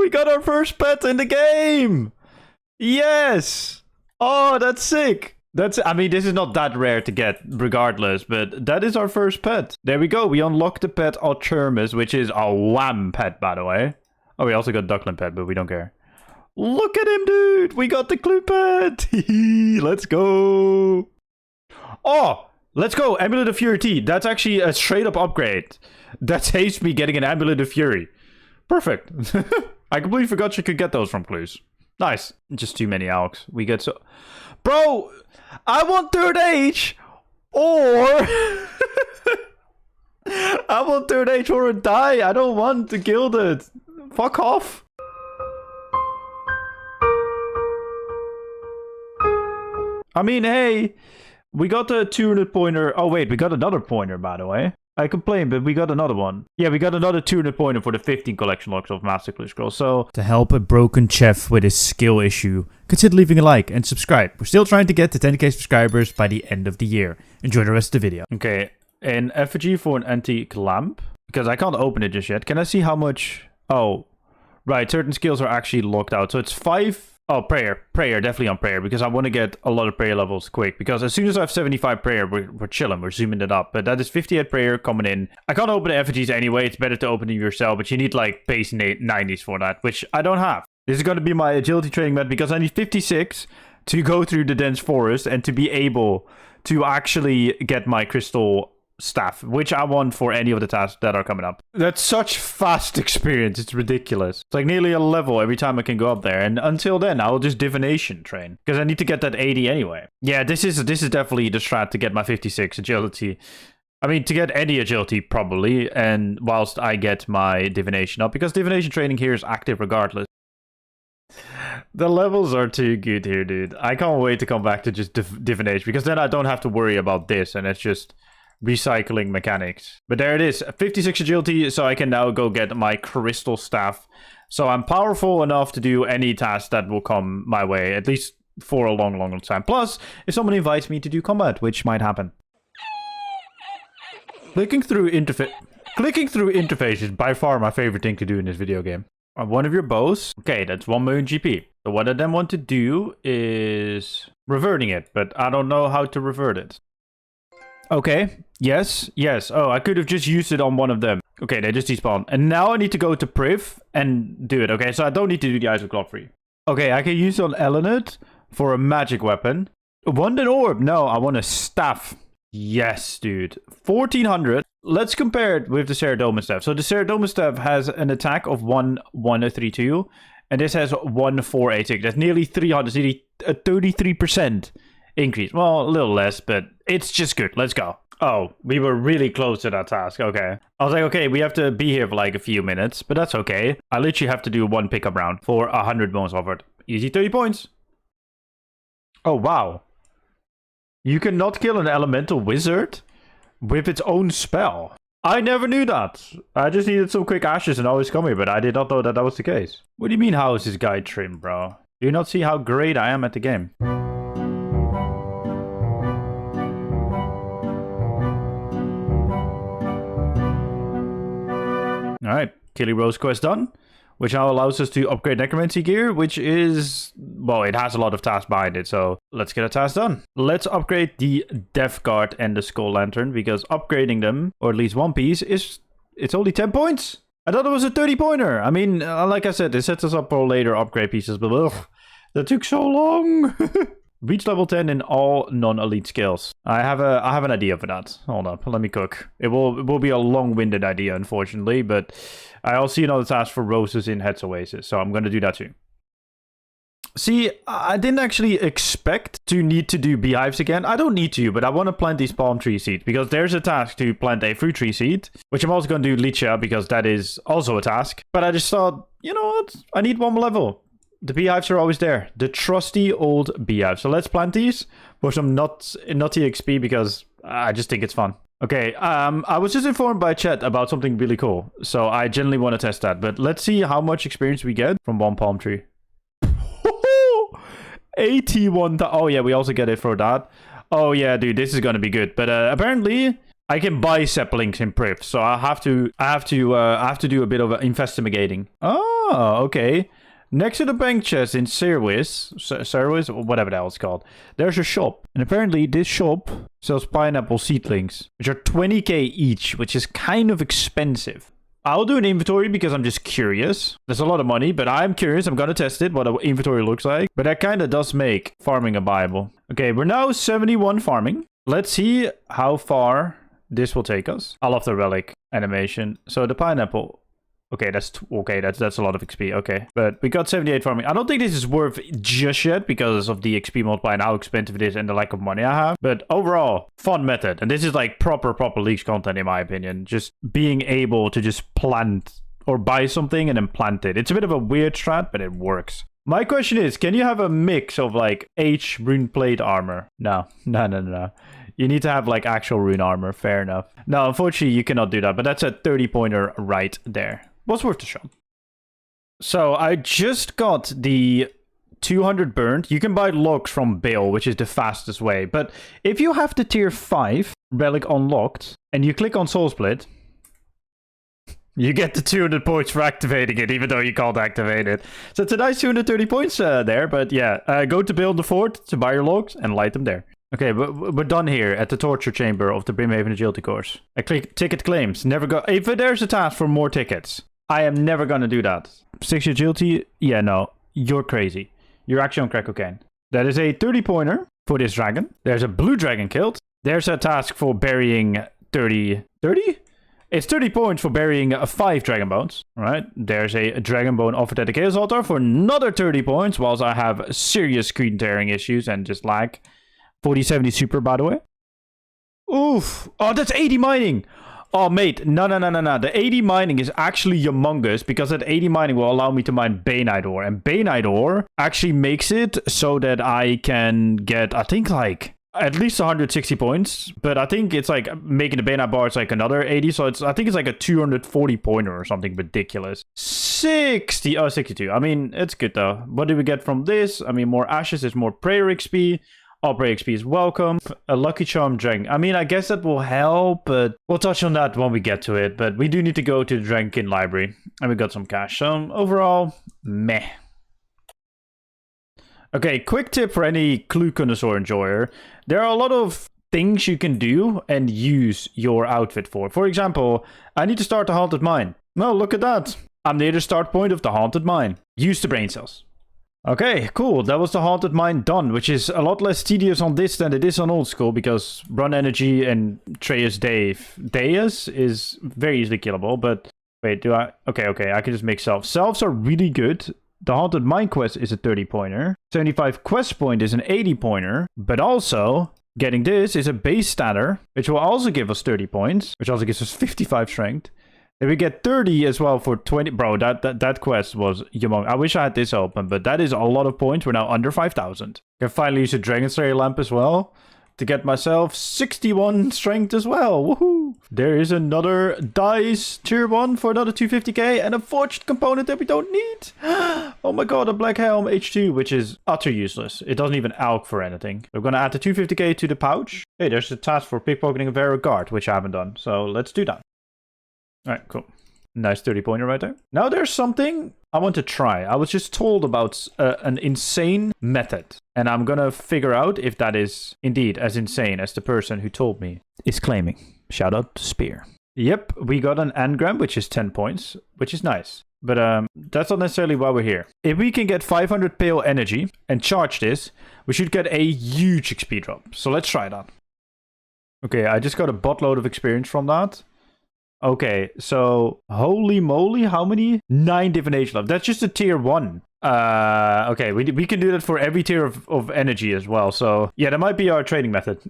We got our first pet in the game! Yes! Oh, that's sick! I mean, this is not that rare to get, regardless, but that is our first pet. There we go. We unlocked the pet Alchermus, which is a wham pet, by the way. Oh, we also got Duckland pet, but we don't care. Look at him, dude! We got the clue pet! Let's go! Oh! Let's go! Amulet of Fury T. That's actually a straight-up upgrade. That saves me getting an Amulet of Fury. Perfect. I completely forgot you could get those from clues. Nice. Just too many alks. We get so... Bro! I want third age! Or... I want third age or a die. I don't want the gilded. Fuck off. I mean, hey... We got the 200 pointer. Oh, wait, we got another pointer, by the way. I complained, but we got another one. Yeah, we got another 200 pointer for the 15 collection locks of Master Clue Scrolls. So, to help a broken chef with his skill issue, consider leaving a like and subscribe. We're still trying to get to 10k subscribers by the end of the year. Enjoy the rest of the video. Okay, an effigy for an antique lamp. Because I can't open it just yet. Can I see how much? Oh, right. Certain skills are actually locked out. So it's 5. Oh, prayer. Prayer, definitely on prayer, because I want to get a lot of prayer levels quick. Because as soon as I have 75 prayer, we're chilling. We're zooming it up. But that is 58 prayer coming in. I can't open the effigies anyway. It's better to open them yourself. But you need like base 90s for that, which I don't have. This is going to be my agility training method, because I need 56 to go through the dense forest and to be able to actually get my crystal staff, which I want for any of the tasks that are coming up. That's such fast experience. It's ridiculous. It's like nearly a level every time I can go up there. And until then, I'll just divination train because I need to get that 80 anyway. Yeah, this is definitely the strat to get my 56 agility. I mean, to get any agility, probably, and whilst I get my divination up, because divination training here is active regardless. The levels are too good here, dude. I can't wait to come back to just divination, because then I don't have to worry about this, and it's just recycling mechanics. But there it is, 56 agility, so I can now go get my crystal staff. So I'm powerful enough to do any task that will come my way, at least for a long, long time. Plus, if someone invites me to do combat, which might happen. Clicking through interface is by far my favorite thing to do in this video game. One of your bows. Okay, that's 1 million GP. So what I then want to do is reverting it, but I don't know how to revert it. Okay, yes. Oh, I could have just used it on one of them. Okay, they just despawn. And now I need to go to Priv and do it. Okay, so I don't need to do the Eyes of Godfrey. Okay, I can use it on Elenid for a magic weapon. Want an orb? No, I want a staff. Yes, dude. 1400. Let's compare it with the Ceradoma staff. So the Ceradoma staff has an attack of 1132, and this has 1486. That's nearly 300. Nearly a 33% increase. Well, a little less, but it's just good. Let's go. Oh, we were really close to that task. Okay. I was like, okay, we have to be here for like a few minutes, but that's okay. I literally have to do one pickup round for 100 bonus offered. Easy 30 points. Oh, wow. You cannot kill an elemental wizard with its own spell. I never knew that. I just needed some quick ashes and always come here, but I did not know that that was the case. What do you mean, how is this guy trimmed, bro? Do you not see how great I am at the game? Alright, Killy Rose quest done. Which now allows us to upgrade necromancy gear, which is, well, it has a lot of tasks behind it, so let's get a task done. Let's upgrade the Death Guard and the Skull Lantern, because upgrading them, or at least one piece, it's only 10 points. I thought it was a 30-pointer. I mean, like I said, it sets us up for later upgrade pieces, but ugh, that took so long. Reach level 10 in all non-elite skills. I have an idea for that. Hold up, let me cook. It will be a long-winded idea, unfortunately, but I also see another task for roses in Head's Oasis, so I'm going to do that too. See, I didn't actually expect to need to do beehives again. I don't need to, but I want to plant these palm tree seeds, because there's a task to plant a fruit tree seed, which I'm also going to do Licha, because that is also a task. But I just thought, you know what? I need one more level. The beehives are always there. The trusty old beehives. So let's plant these for some nutty XP, because I just think it's fun. Okay, I was just informed by chat about something really cool, so I genuinely want to test that. But let's see how much experience we get from one palm tree. 81. Oh yeah, we also get it for that. Oh yeah, dude, this is gonna be good. But apparently, I can buy saplings in Priv, so I have to do a bit of investigating. Oh, okay. Next to the bank chest in Service, or whatever the hell it's called, there's a shop. And apparently this shop sells pineapple seedlings, which are 20k each, which is kind of expensive. I'll do an inventory because I'm just curious. There's a lot of money, but I'm curious. I'm going to test it, what an inventory looks like. But that kind of does make farming a Bible. Okay, we're now 71 farming. Let's see how far this will take us. I love the relic animation. So the pineapple... Okay, that's a lot of XP. Okay, but we got 78 farming. I don't think this is worth just yet because of the XP multiplier and how expensive it is and the lack of money I have. But overall, fun method. And this is like proper Leaks content in my opinion. Just being able to just plant or buy something and then plant it. It's a bit of a weird strat, but it works. My question is, can you have a mix of like H rune plate armor? No. You need to have like actual rune armor. Fair enough. No, unfortunately, you cannot do that. But that's a 30-pointer right there. Was worth a shot. So I just got the 200 burnt. You can buy logs from Bale, which is the fastest way. But if you have the tier 5 relic unlocked and you click on Soul Split, you get the 200 points for activating it, even though you can't activate it. So it's a nice 230 points there. But yeah, go to Bale the Fort to buy your logs and light them there. Okay, but we're done here at the torture chamber of the Brimhaven Agility course. I click ticket claims. Never go. If there's a task for more tickets, I am never going to do that. 60 agility? Yeah, no. You're crazy. You're actually on crack cocaine. That is a 30-pointer for this dragon. There's a blue dragon killed. There's a task for burying 30. 30? It's 30 points for burying 5 Dragon Bones. Alright, there's a Dragon Bone offered at the Chaos Altar for another 30 points, whilst I have serious screen tearing issues and just lag. 4070 Super, by the way. Oof. Oh, that's 80 mining. Oh, mate. No. The 80 mining is actually humongous because that 80 mining will allow me to mine Bainite ore. And Bainite ore actually makes it so that I can get, I think, like, at least 160 points. But I think it's like making the Bainite bar, it's like another 80. So I think it's like a 240 pointer or something ridiculous. 60. Oh, 62. I mean, it's good though. What do we get from this? I mean, more ashes is more prayer XP. All prayer XP is welcome. A lucky charm dragon. I mean, I guess that will help, but we'll touch on that when we get to it. But we do need to go to the Dragonkin library. And we got some cash. So overall, meh. Okay, quick tip for any clue connoisseur enjoyer. There are a lot of things you can do and use your outfit for. For example, I need to start the haunted mine. No, look at that. I'm near the start point of the haunted mine. Use the brain cells. Okay, cool. That was the haunted mine done, which is a lot less tedious on this than it is on old school because Run Energy and Deus is very easily killable. But wait, do I? Okay, I can just make selves. Selves are really good. The haunted mine quest is a 30 pointer. 75 quest point is an 80 pointer. But also, getting this is a base statter, which will also give us 30 points, which also gives us 55 strength. Then we get 30 as well for 20. Bro, that quest was humongous. I wish I had this open, but that is a lot of points. We're now under 5,000. I can finally use a Dragon Slayer lamp as well to get myself 61 strength as well. Woohoo! There is another dice tier 1 for another 250k and a forged component that we don't need. Oh my god, a Black Helm H2, which is utter useless. It doesn't even alch for anything. We're going to add the 250k to the pouch. Hey, there's a task for pickpocketing a Vero guard, which I haven't done. So let's do that. Alright, cool. Nice 30 pointer right there. Now there's something I want to try. I was just told about an insane method. And I'm gonna figure out if that is indeed as insane as the person who told me is claiming. Shout out to Spear. Yep, we got an engram, which is 10 points, which is nice. But that's not necessarily why we're here. If we can get 500 pale energy and charge this, we should get a huge XP drop. So let's try that. Okay, I just got a buttload of experience from that. Okay, so holy moly, how many? 9 divination left. That's just a tier 1. Okay, we can do that for every tier of energy as well. So yeah, that might be our trading method.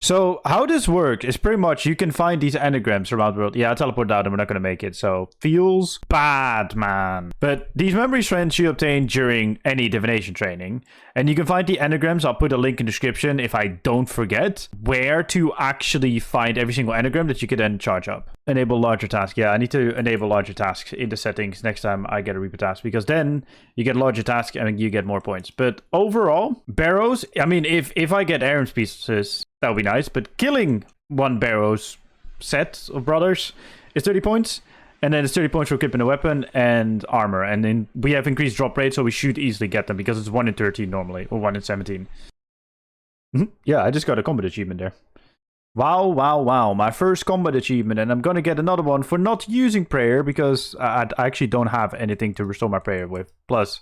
So how this works is pretty much you can find these anagrams around the world. Yeah, I teleport out and we're not going to make it. So feels bad, man. But these memory strands you obtain during any divination training. And you can find the anagrams. I'll put a link in the description if I don't forget where to actually find every single anagram that you can then charge up. Enable larger tasks. Yeah, I need to enable larger tasks in the settings next time I get a Reaper task. Because then you get larger tasks and you get more points. But overall, barrows, I mean, if I get Aaron's pieces, that would be nice. But killing one barrows set of brothers is 30 points. And then it's 30 points for equipping a weapon and armor. And then we have increased drop rate, so we should easily get them because it's 1 in 13 normally, or 1 in 17. Yeah, I just got a combat achievement there. Wow. My first combat achievement. And I'm going to get another one for not using prayer because I actually don't have anything to restore my prayer with. Plus,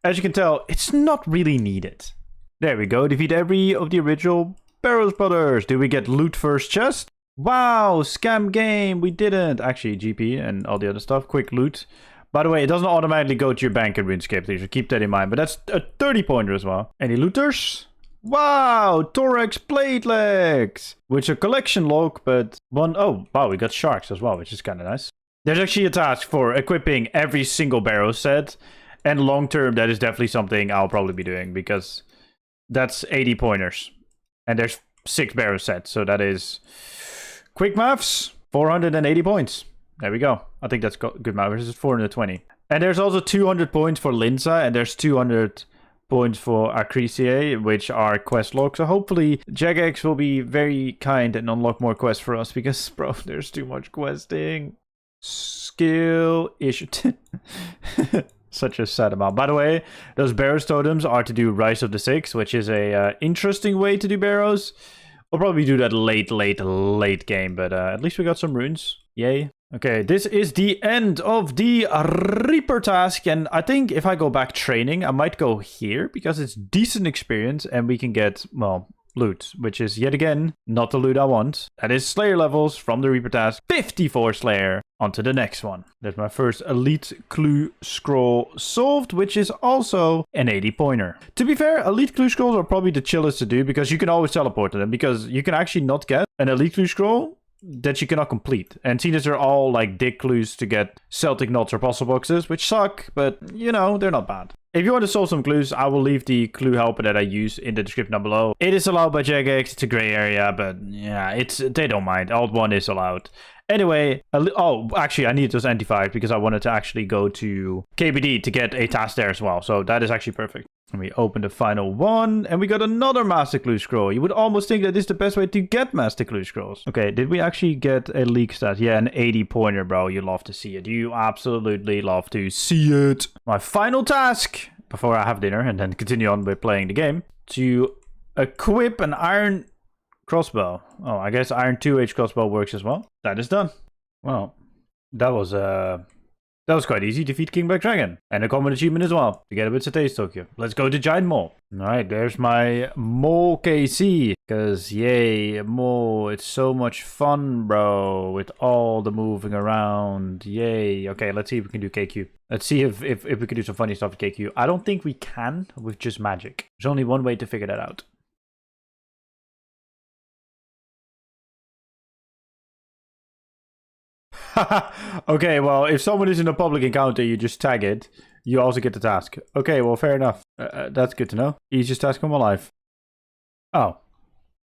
as you can tell, it's not really needed. There we go. Defeat every of the original Barrows Brothers. Did we get loot first chest? Wow, scam game. We didn't. Actually, GP and all the other stuff. Quick loot. By the way, it doesn't automatically go to your bank in RuneScape, so keep that in mind. But that's a 30 pointer as well. Any looters? Wow, Thorax Blade Legs. Which is a collection log, but one... Oh, wow, we got sharks as well, which is kind of nice. There's actually a task for equipping every single barrow set. And long term, that is definitely something I'll probably be doing because that's 80 pointers. And there's 6 barrow sets, so that is... Quick maths, 480 points. There we go. I think that's good math. This is 420. And there's also 200 points for Linza, and there's 200 points for Acrisier, which are quest logs. So hopefully Jagex will be very kind and unlock more quests for us, because, bro, there's too much questing. Skill issue. Such a sad amount. By the way, those barrows totems are to do Rise of the Six, which is a interesting way to do barrows. We'll probably do that late game, but at least we got some runes. Yay. Okay, this is the end of the Reaper task, and I think if I go back training, I might go here, because it's decent experience, and we can get, well, loot, which is yet again not the loot I want. That is Slayer levels from the Reaper task. 54 Slayer. On to the next one. That's my first Elite Clue Scroll solved, which is also an 80 pointer. To be fair, Elite Clue Scrolls are probably the chillest to do because you can always teleport to them, because you can actually not get an Elite Clue Scroll that you cannot complete. And seeing as they're all like dig clues to get Celtic knots or puzzle boxes, which suck, but you know, they're not bad. If you want to solve some clues, I will leave the clue helper that I use in the description down below. It is allowed by Jagex, it's a gray area, but yeah, they don't mind. Alt 1 is allowed. Anyway, actually I needed those anti-fires because I wanted to actually go to KBD to get a task there as well. So that is actually perfect. And we open the final one, and we got another Master Clue Scroll. You would almost think that this is the best way to get Master Clue Scrolls. Okay, did we actually get a leak stat? Yeah, an 80 pointer, bro. You love to see it. You absolutely love to see it. My final task, before I have dinner and then continue on with playing the game, to equip an iron crossbow. Oh, I guess iron 2H crossbow works as well. That is done. Well, that was quite easy. Defeat King Black Dragon. And a common achievement as well. Together with Satay's Tokyo. Let's go to Giant Mole. Alright, there's my Mole KC. Because, yay, Mole. It's so much fun, bro. With all the moving around. Yay. Okay, let's see if we can do KQ. Let's see if we can do some funny stuff with KQ. I don't think we can with just magic. There's only one way to figure that out. Okay, well, if someone is in a public encounter, you just tag it. You also get the task. Okay, well, fair enough. That's good to know. Easiest task of my life. Oh.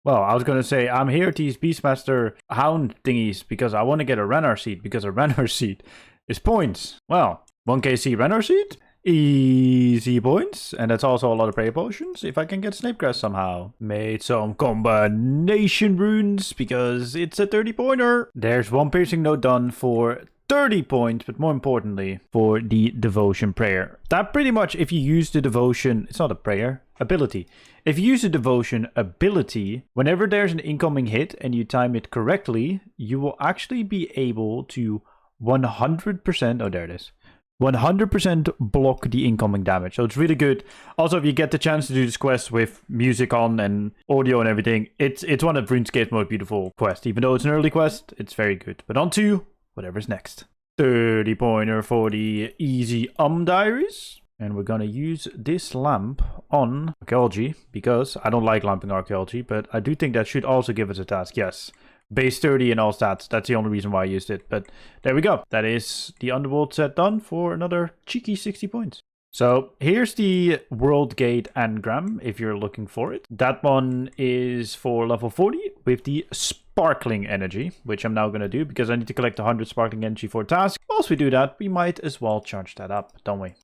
Well, I was going to say, I'm here at these Beastmaster Hound thingies because I want to get a Rennar seed, because a Rennar seed is points. Well, 1KC Rennar seed? Easy points, and that's also a lot of prayer potions if I can get Snapegrass somehow. Made some combination runes because it's a 30 pointer. There's one piercing note done for 30 points, but more importantly for the devotion prayer. That pretty much, if you use the devotion, it's not a prayer, ability. If you use the devotion ability, whenever there's an incoming hit and you time it correctly, you will actually be able to 100%, oh there it is, 100% block the incoming damage. So it's really good. Also, if you get the chance to do this quest with music on and audio and everything, it's one of RuneScape's most beautiful quests. Even though it's an early quest, it's very good. But on to whatever's next. 30 pointer for the easy diaries. And we're gonna use this lamp on archaeology because I don't like lamping archaeology, but I do think that should also give us a task. Yes. Base 30 and all stats. That's the only reason why I used it. But there we go. That is the Underworld set done for another cheeky 60 points. So here's the World Gate Engram if you're looking for it. That one is for level 40 with the Sparkling Energy, which I'm now going to do because I need to collect 100 Sparkling Energy for a task. Whilst we do that, we might as well charge that up, don't we?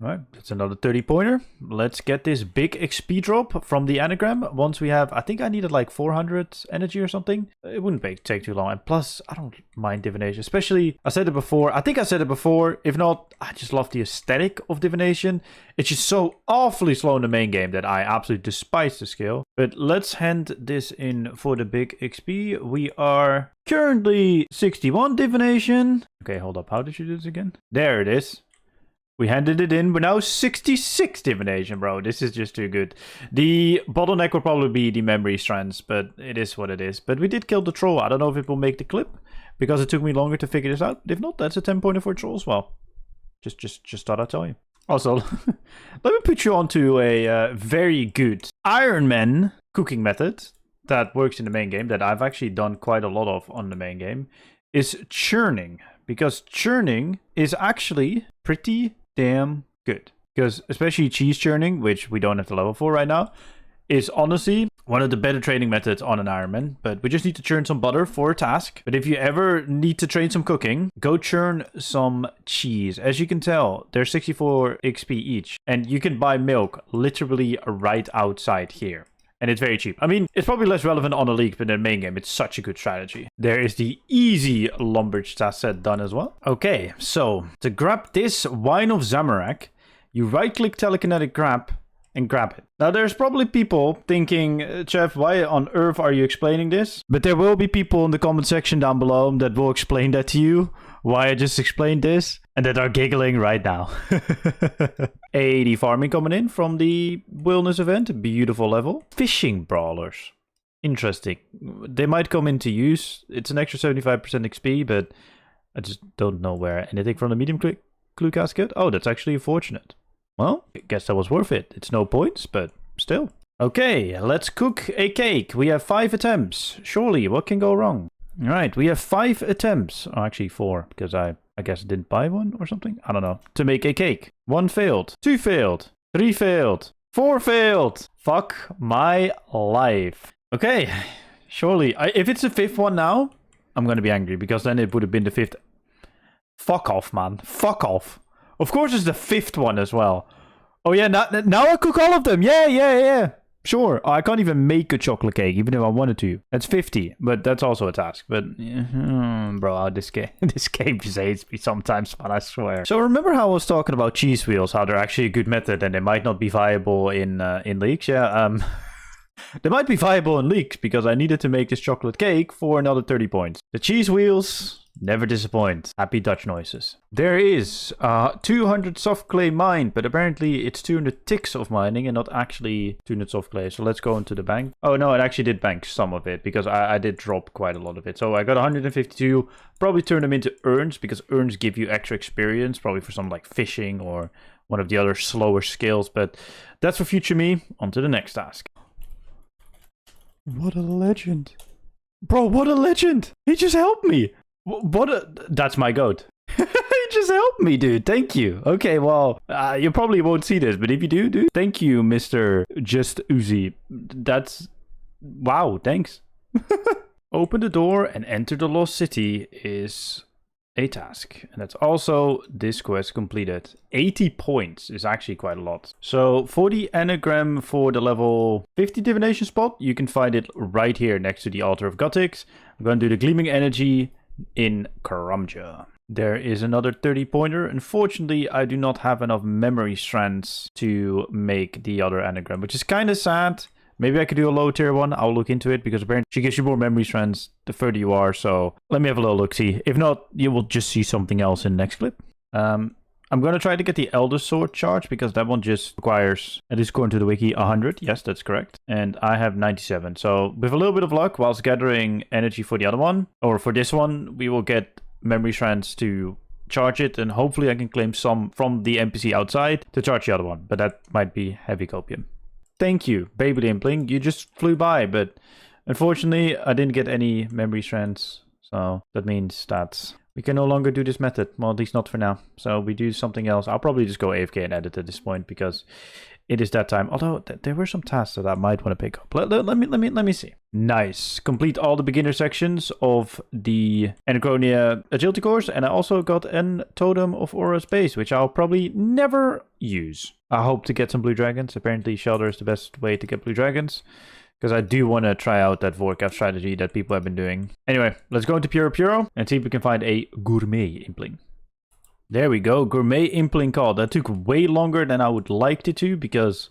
Alright, that's another 30 pointer. Let's get this big XP drop from the anagram. Once we have, I think I needed like 400 energy or something. It wouldn't take too long. And plus, I don't mind divination. Especially, I said it before. I think I said it before. If not, I just love the aesthetic of divination. It's just so awfully slow in the main game that I absolutely despise the skill. But let's hand this in for the big XP. We are currently 61 divination. Okay, hold up. How did you do this again? There it is. We handed it in. We're now 66 divination, bro. This is just too good. The bottleneck will probably be the memory strands, but it is what it is. But we did kill the troll. I don't know if it will make the clip because it took me longer to figure this out. If not, that's a 10 pointer for a troll as well. Just thought I'd tell you. Also, let me put you onto a very good Iron Man cooking method that works in the main game that I've actually done quite a lot of on the main game is churning. Because churning is actually pretty damn good. Because especially cheese churning, which we don't have the level for right now, is honestly one of the better training methods on an Ironman. But we just need to churn some butter for a task. But if you ever need to train some cooking, go churn some cheese. As you can tell, they're 64 XP each. And you can buy milk literally right outside here. And it's very cheap. I mean, it's probably less relevant on a league, but in the main game, it's such a good strategy. There is the easy Lumbridge task set done as well. Okay, so to grab this Wine of Zamorak, you right-click telekinetic grab and grab it. Now, there's probably people thinking, Chef, why on earth are you explaining this? But there will be people in the comment section down below that will explain that to you why I just explained this and that are giggling right now. 80 farming coming in from the wilderness event. Beautiful level. Fishing brawlers. Interesting. They might come into use. It's an extra 75% XP, but I just don't know where. Anything from the medium clue casket? Oh, that's actually unfortunate. Well, I guess that was worth it. It's no points, but still. Okay, let's cook a cake. We have 5 attempts. Surely, what can go wrong? All right, we have 5 attempts. Oh, actually 4, because I guess I didn't buy one or something. I don't know. To make a cake. 1 failed. 2 failed. 3 failed. 4 failed. Fuck my life. Okay, surely. If it's the 5th one now, I'm going to be angry, because then it would have been the 5th. Fuck off, man. Fuck off. Of course it's the 5th one as well. Oh yeah, now I cook all of them. Yeah. Sure. Oh, I can't even make a chocolate cake, even if I wanted to. That's 50, but that's also a task. But, bro, this game just hates me sometimes, man, I swear. So remember how I was talking about cheese wheels, how they're actually a good method and they might not be viable in leaks? Yeah, they might be viable in leaks because I needed to make this chocolate cake for another 30 points. The cheese wheels never disappoint. Happy Dutch noises. There is 200 soft clay mined, but apparently it's 200 ticks of mining and not actually 200 soft clay. So let's go into the bank. Oh no, it actually did bank some of it because I did drop quite a lot of it. So I got 152. Probably turn them into urns because urns give you extra experience, probably for some like fishing or one of the other slower skills. But that's for future me. On to the next task. What a legend. Bro, what a legend. He just helped me. That's my goat. He just helped me, dude. Thank you. Okay, well, you probably won't see this, but if you do, dude, thank you, Mr. Just Uzi. That's... Wow, thanks. Open the door and enter the lost city is a task. And that's also this quest completed. 80 points is actually quite a lot. So for the anagram for the level 50 divination spot, you can find it right here next to the altar of Gothics. I'm going to do the gleaming energy in Karamja. There is another 30 pointer. Unfortunately, I do not have enough memory strands to make the other anagram, which is kind of sad. Maybe I could do a low tier one. I'll look into it because apparently she gives you more memory strands the further you are. So let me have a little look see. If not, you will just see something else in the next clip. I'm going to try to get the Elder Sword charge because that one just requires, at least according to the wiki, 100. Yes, that's correct. And I have 97. So with a little bit of luck, whilst gathering energy for the other one, or for this one, we will get memory strands to charge it. And hopefully I can claim some from the NPC outside to charge the other one. But that might be heavy copium. Thank you, Baby Dimpling. You just flew by, but unfortunately, I didn't get any memory strands. So that means that we can no longer do this method. Well, at least not for now. So we do something else. I'll probably just go AFK and edit at this point because it is that time. Although there were some tasks that I might want to pick up. Let me see. Nice. Complete all the beginner sections of the Anachronia agility course. And I also got an Totem of Aura's base, which I'll probably never use. I hope to get some blue dragons. Apparently shelter is the best way to get blue dragons. Because I do want to try out that Vorkath strategy that people have been doing. Anyway, let's go into Puro and see if we can find a gourmet impling. There we go, gourmet impling call. That took way longer than I would like it to because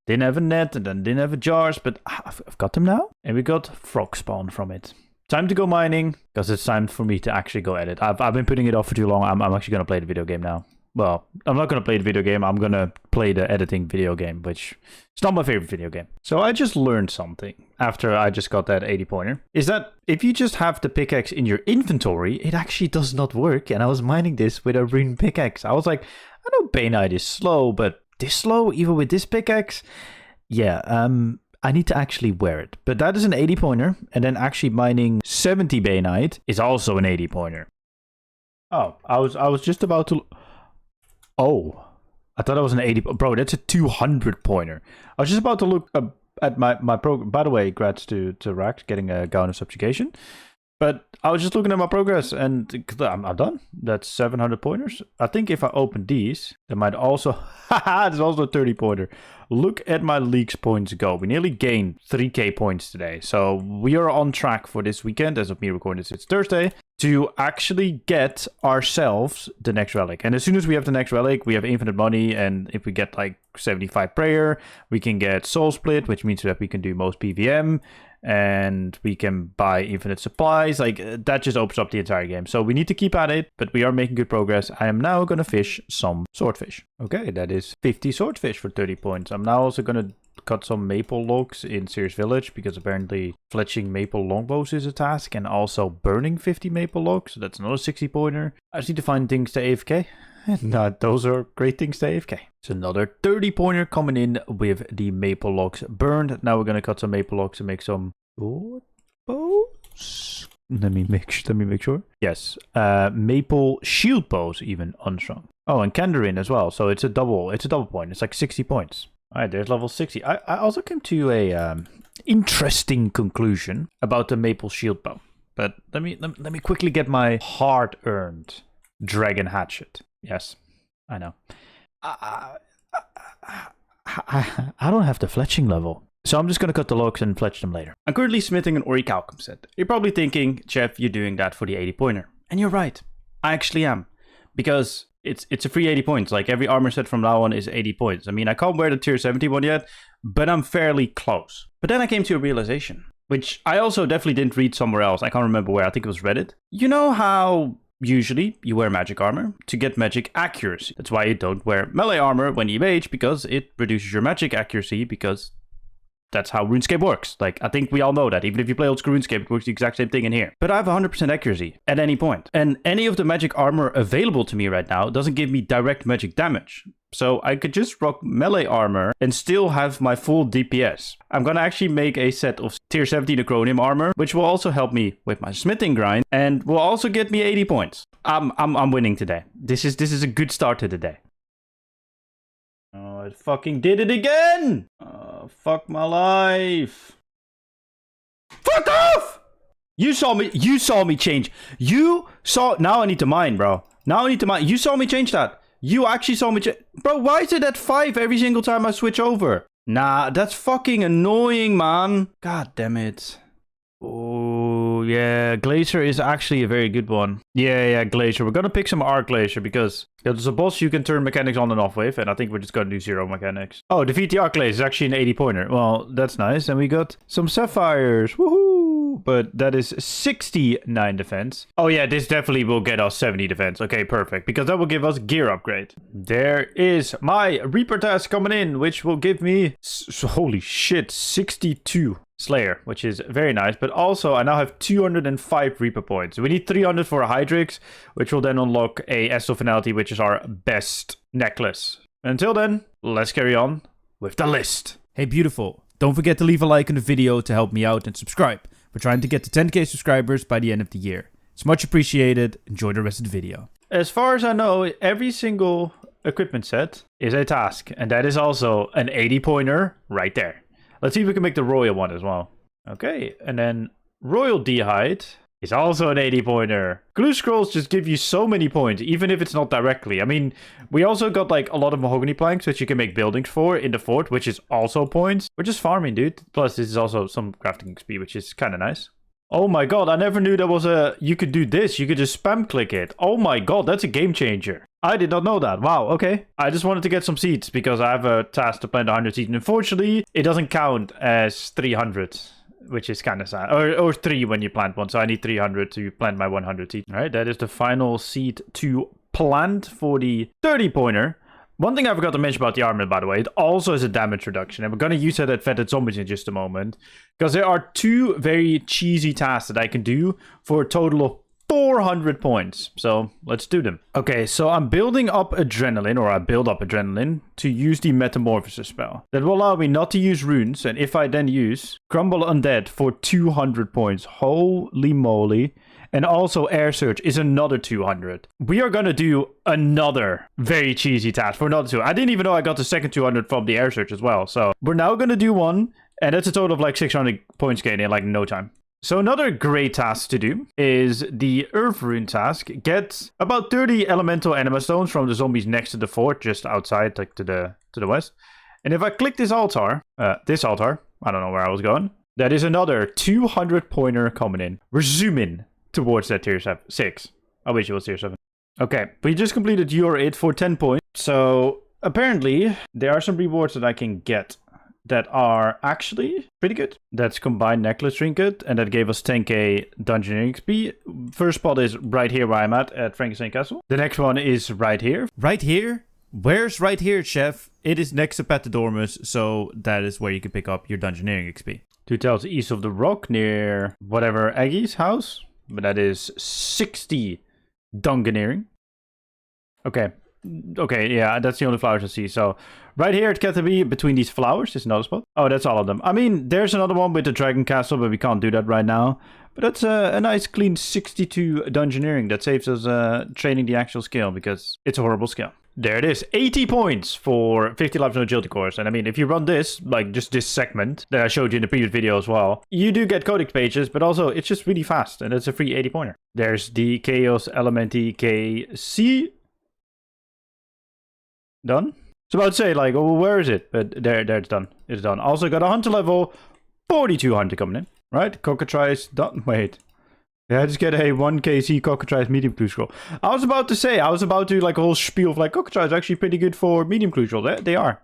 didn't have a net and then didn't have a jars, but I've got them now. And we got frog spawn from it. Time to go mining because it's time for me to actually go edit. I've been putting it off for too long. I'm actually going to play the video game now. Well, I'm not going to play the video game. I'm going to play the editing video game, which is not my favorite video game. So I just learned something after I just got that 80 pointer. Is that if you just have the pickaxe in your inventory, it actually does not work. And I was mining this with a rune pickaxe. I was like, I know Bainite is slow, but this slow, even with this pickaxe? Yeah, I need to actually wear it. But that is an 80 pointer. And then actually mining 70 Bainite is also an 80 pointer. Oh, I was just about to... Oh, I thought it was an 80. Bro, that's a 200 pointer. I was just about to look at my program. By the way, congrats to Rack getting a Gown of Subjugation. But I was just looking at my progress and I'm done. That's 700 pointers. I think if I open these, there might also... Haha, there's also a 30 pointer. Look at my leagues points go. We nearly gained 3k points today. So we are on track for this weekend. As of me recording this, it's Thursday. To actually get ourselves the next relic. And as soon as we have the next relic, we have infinite money. And if we get like 75 prayer, we can get soul split, which means that we can do most PVM. and we can buy infinite supplies. Like, that just opens up the entire game. So we need to keep at it, but we are making good progress. I am now going to fish some swordfish. Okay, that is 50 swordfish for 30 points. I'm now also going to cut some maple logs in Sears Village, because apparently fletching maple longbows is a task, and also burning 50 maple logs. So that's another 60 pointer. I just need to find things to AFK. And those are great things to AFK. It's another 30 pointer coming in with the maple logs burned. Now we're going to cut some maple logs to make some sword bows. Let me make sure. Yes, maple shield bows, even unstrung. Oh, and Kandarin as well. So it's a double point. It's like 60 points. All right, there's level 60. I also came to a interesting conclusion about the maple shield bow. But let me quickly get my hard-earned dragon hatchet. Yes, I know. I don't have the fletching level. So I'm just going to cut the logs and fletch them later. I'm currently smithing an orichalcum set. You're probably thinking, Jeff, you're doing that for the 80 pointer. And you're right. I actually am. Because it's a free 80 points. Like, every armor set from now on is 80 points. I mean, I can't wear the tier 70 one yet, but I'm fairly close. But then I came to a realization, which I also definitely didn't read somewhere else. I can't remember where. I think it was Reddit. You know how usually you wear magic armor to get magic accuracy. That's why you don't wear melee armor when you mage, because it reduces your magic accuracy, because that's how RuneScape works. Like, I think we all know that. Even if you play old school RuneScape, it works the exact same thing in here. But I have 100% accuracy at any point. And any of the magic armor available to me right now doesn't give me direct magic damage. So I could just rock melee armor and still have my full DPS. I'm gonna actually make a set of tier 70 Necronium armor, which will also help me with my smithing grind, and will also get me 80 points. I'm winning today. This is a good start to the day. Oh, I fucking did it again! Oh, fuck my life. Fuck off! You saw me change. Now I need to mine, bro. Now I need to mine. You saw me change that. You actually saw me change. Bro, why is it at 5 every single time I switch over? Nah, that's fucking annoying, man. God damn it. Oh, yeah. Glacier is actually a very good one. Yeah, Glacier. We're gonna pick some Arc Glacier because there's a boss you can turn mechanics on and off with, and I think we're just gonna do 0 mechanics. Oh, defeat the Arc Glacier is actually an 80 pointer. Well, that's nice. And we got some Sapphires. Woohoo! But that is 69 defense. Oh, yeah, this definitely will get us 70 defense. Okay, perfect. Because that will give us gear upgrade. There is my Reaper task coming in, which will give me, holy shit, 62 Slayer, which is very nice. But also, I now have 205 Reaper points. We need 300 for a Hydrix, which will then unlock a Estel Finality, which is our best necklace. Until then, let's carry on with the list. Hey, beautiful. Don't forget to leave a like on the video to help me out and subscribe. We're trying to get to 10k subscribers by the end of the year. It's much appreciated. Enjoy the rest of the video. As far as I know, every single equipment set is a task. And that is also an 80 pointer right there. Let's see if we can make the royal one as well. Okay, and then royal D'hide is also an 80 pointer. Glue scrolls just give you so many points, even if it's not directly. I mean, we also got like a lot of mahogany planks, which you can make buildings for in the fort, which is also points. We're just farming, dude. Plus, this is also some crafting XP, which is kind of nice. Oh my god, I never knew there was you could do this. You could just spam click it. Oh my god, that's a game changer. I did not know that. Wow, okay. I just wanted to get some seeds because I have a task to plant 100 seeds. And unfortunately, it doesn't count as 300, which is kind of sad. Or 3 when you plant one. So I need 300 to plant my 100 seeds. All right, that is the final seed to plant for the 30 pointer. One thing I forgot to mention about the armor, by the way, it also has a damage reduction. And we're going to use that at Fetid Zombies in just a moment. Because there are 2 very cheesy tasks that I can do for a total of 400 points. So let's do them. Okay, so I'm building up adrenaline, or I build up adrenaline, to use the Metamorphosis spell. That will allow me not to use runes. And if I then use Crumble Undead for 200 points. Holy moly. And also Air Search is another 200. We are going to do another very cheesy task for another 2. I didn't even know I got the second 200 from the Air Search as well. So we're now going to do one. And that's a total of like 600 points gained in like no time. So another great task to do is the Earth Rune task. Get about 30 elemental anima stones from the zombies next to the fort, just outside, like to the west. And if I click this altar, I don't know where I was going. That is another 200 pointer coming in. We're zooming towards that tier 6. I wish it was tier 7. Okay, we just completed You're It for 10 points. So apparently there are some rewards that I can get that are actually pretty good. That's combined necklace trinket, and that gave us 10k dungeoneering XP. First spot is right here where I'm at Frankenstein Castle. The next one is right here. Right here? Where's right here, Chef? It is next to Patidormus, so that is where you can pick up your dungeoneering XP. 2 tiles east of the rock near whatever Aggie's house. But that is 60 dungeoneering. Okay. Okay, yeah, that's the only flowers I see. So right here at Katabi, between these flowers, is another spot. Oh, that's all of them. I mean, there's another one with the Dragon Castle, but we can't do that right now. But that's a nice clean 62 dungeoneering. That saves us training the actual skill, because it's a horrible skill. There it is. 80 points for 50 lives no agility course. And I mean, if you run this, like just this segment that I showed you in the previous video as well, you do get codex pages, but also it's just really fast. And it's a free 80 pointer. There's the Chaos Elementi KC. Done? I was about to say, like, oh, where is it? But there it's done. It's done. Also got a hunter level 42 hunter coming in. Right? Cockatrice done. Wait. Yeah, I just get a 1kc Cockatrice medium clue scroll. I was about to say, I was about to like a whole spiel of like, Cockatrice is actually pretty good for medium clue scroll. They are.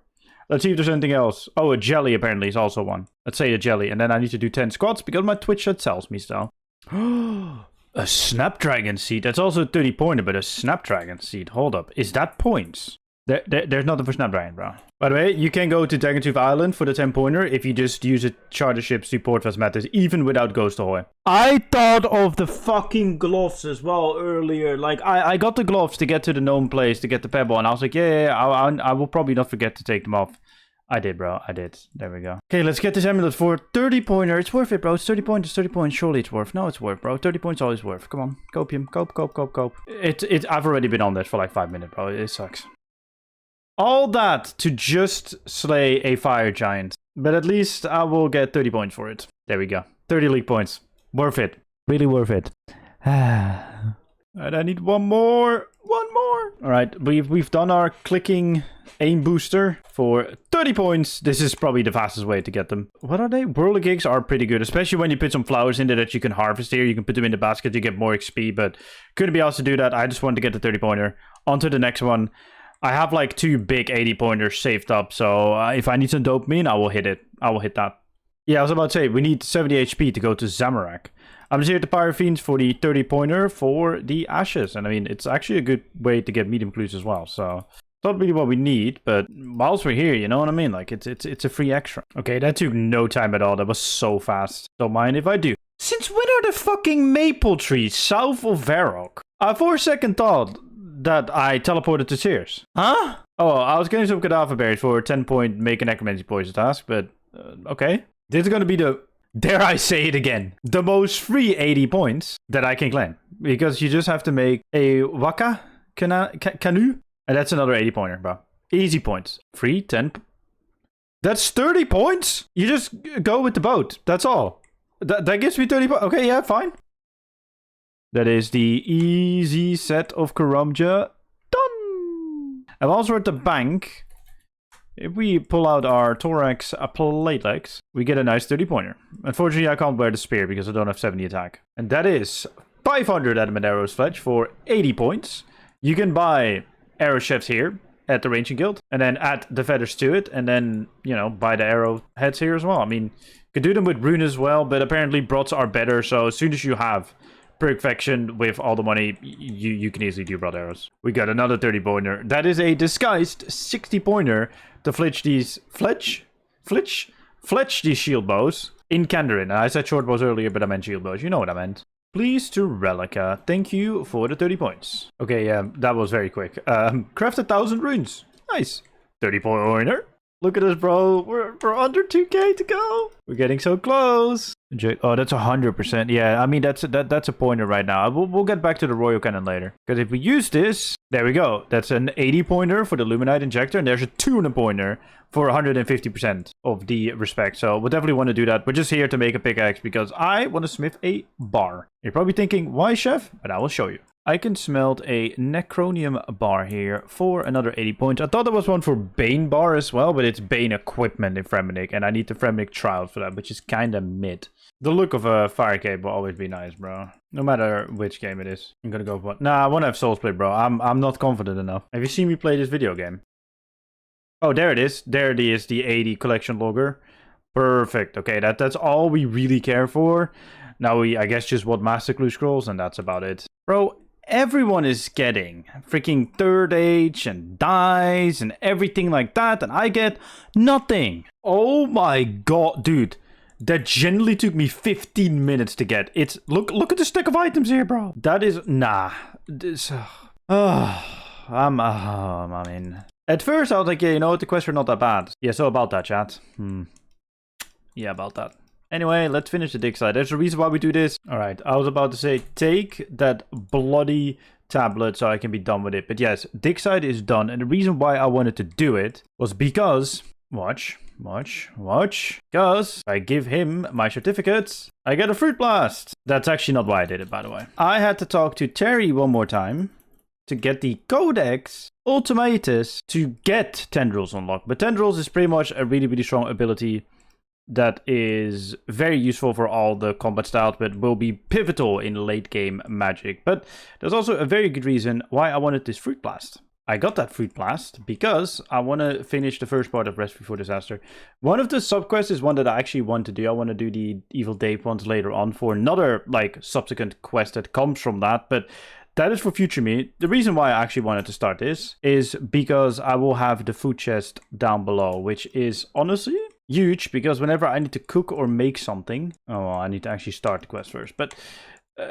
Let's see if there's anything else. Oh, a jelly apparently is also one. Let's say a jelly. And then I need to do 10 squats because my Twitch chat tells me so. A Snapdragon seed. That's also a 30 pointer, but a Snapdragon seed. Hold up. Is that points? There's nothing for Snapdragon, bro. By the way, you can go to Daggertooth Island for the 10 pointer if you just use a charter ship support Vast Matters, even without Ghost Ahoy. I thought of the fucking gloves as well earlier. Like, I got the gloves to get to the gnome place to get the pebble, and I was like, yeah, I will probably not forget to take them off. I did, bro. I did. There we go. Okay, let's get this amulet for 30 pointer. It's worth it, bro. It's 30 points. It's 30 points. Surely it's worth. No, it's worth, bro. 30 points always worth. Come on. Copium. Cope. I've already been on this for like 5 minutes, bro. It sucks. All that to just slay a fire giant. But at least I will get 30 points for it. There we go. 30 league points. Worth it. Really worth it. And I need one more. Alright, we've done our clicking aim booster for 30 points. This is probably the fastest way to get them. What are they? Whirligigs are pretty good, especially when you put some flowers in there that you can harvest here. You can put them in the basket, you get more XP, but couldn't be asked to do that. I just wanted to get the 30 pointer. On to the next one. I have like 2 big 80 pointers saved up, so if I need some dopamine, I will hit it. I will hit that. Yeah, I was about to say, we need 70 HP to go to Zamorak. I'm just here at the Pyrofiends for the 30 pointer for the Ashes. And I mean, it's actually a good way to get medium clues as well, so it's not really what we need, but whilst we're here, you know what I mean? Like, it's a free extra. Okay, that took no time at all. That was so fast. Don't mind if I do. Since when are the fucking maple trees south of Varrock? I for a second thought that I teleported to Sears. Huh? Oh, I was getting some cadaver berries for a 10-point make a necromancy poison task, but okay. This is going to be the, dare I say it again, the most free 80 points that I can claim. Because you just have to make a waka canoe, and that's another 80 pointer, bro. Easy points. Free 10. That's 30 points? You just go with the boat. That's all. That gives me 30 points. Okay, yeah, fine. That is the easy set of Karamja. Done! And whilst we're at the bank, if we pull out our Thorax plate legs, we get a nice 30 pointer. Unfortunately, I can't wear the spear because I don't have 70 attack. And that is 500 adamant arrows fletch for 80 points. You can buy arrow chefs here at the Ranging Guild, and then add the feathers to it, and then, you know, buy the arrow heads here as well. I mean, you could do them with rune as well, but apparently brods are better, so as soon as you have perfection with all the money, you can easily do broad arrows. We got another 30 pointer. That is a disguised 60 pointer to fletch these fletch these shield bows in Kandarin. I said short bows earlier, but I meant shield bows. You know what I meant. Please to Relica. Thank you for the 30 points. Okay, that was very quick. Craft 1,000 runes. Nice. 30 pointer. Look at us, bro. We're under 2k to go. We're getting so close. Oh, that's 100%. Yeah, I mean, that's a pointer right now. We'll get back to the Royal Cannon later. Because if we use this, there we go. That's an 80 pointer for the Luminite Injector. And there's a 200 pointer for 150% of the respect. So we'll definitely want to do that. We're just here to make a pickaxe because I want to smith a bar. You're probably thinking, why, chef? But I will show you. I can smelt a Necronium bar here for another 80 points. I thought there was one for Bane bar as well, but it's Bane equipment in Fremenic, and I need the Fremenic trial for that, which is kind of mid. The look of a fire cape will always be nice, bro. No matter which game it is. I'm gonna go for... Nah, I want to have Soul Split, bro. I'm not confident enough. Have you seen me play this video game? Oh, there it is. There it is, the 80 collection logger. Perfect. Okay, that's all we really care for. Now I guess, just want Master Clue Scrolls, and that's about it. Bro, everyone is getting freaking Third Age and dies and everything like that, and I get nothing. Oh my god, dude. That genuinely took me 15 minutes to get. It's look at the stack of items here, bro. That is this. I mean, at first I was like, yeah, you know what, the quests are not that bad. Yeah, so about that, chat. Yeah, about that. Anyway, let's finish the dig site. There's a reason why we do this. All right, I was about to say, take that bloody tablet so I can be done with it. But yes, dig site is done. And the reason why I wanted to do it was because, watch. Because I give him my certificates, I get a fruit blast. That's actually not why I did it, by the way. I had to talk to Terry one more time to get the Codex Ultimatus to get Tendrils unlocked. But Tendrils is pretty much a really, really strong ability that is very useful for all the combat styles, but will be pivotal in late game Magic. But there's also a very good reason why I wanted this Fruit Blast. I got that Fruit Blast because I want to finish the first part of Rest Before Disaster. One of the subquests is one that I actually want to do. I want to do the Evil Day ones later on for another like subsequent quest that comes from that, but that is for future me. The reason why I actually wanted to start this is because I will have the food chest down below, which is honestly huge, because whenever I need to cook or make something, I need to actually start the quest first, but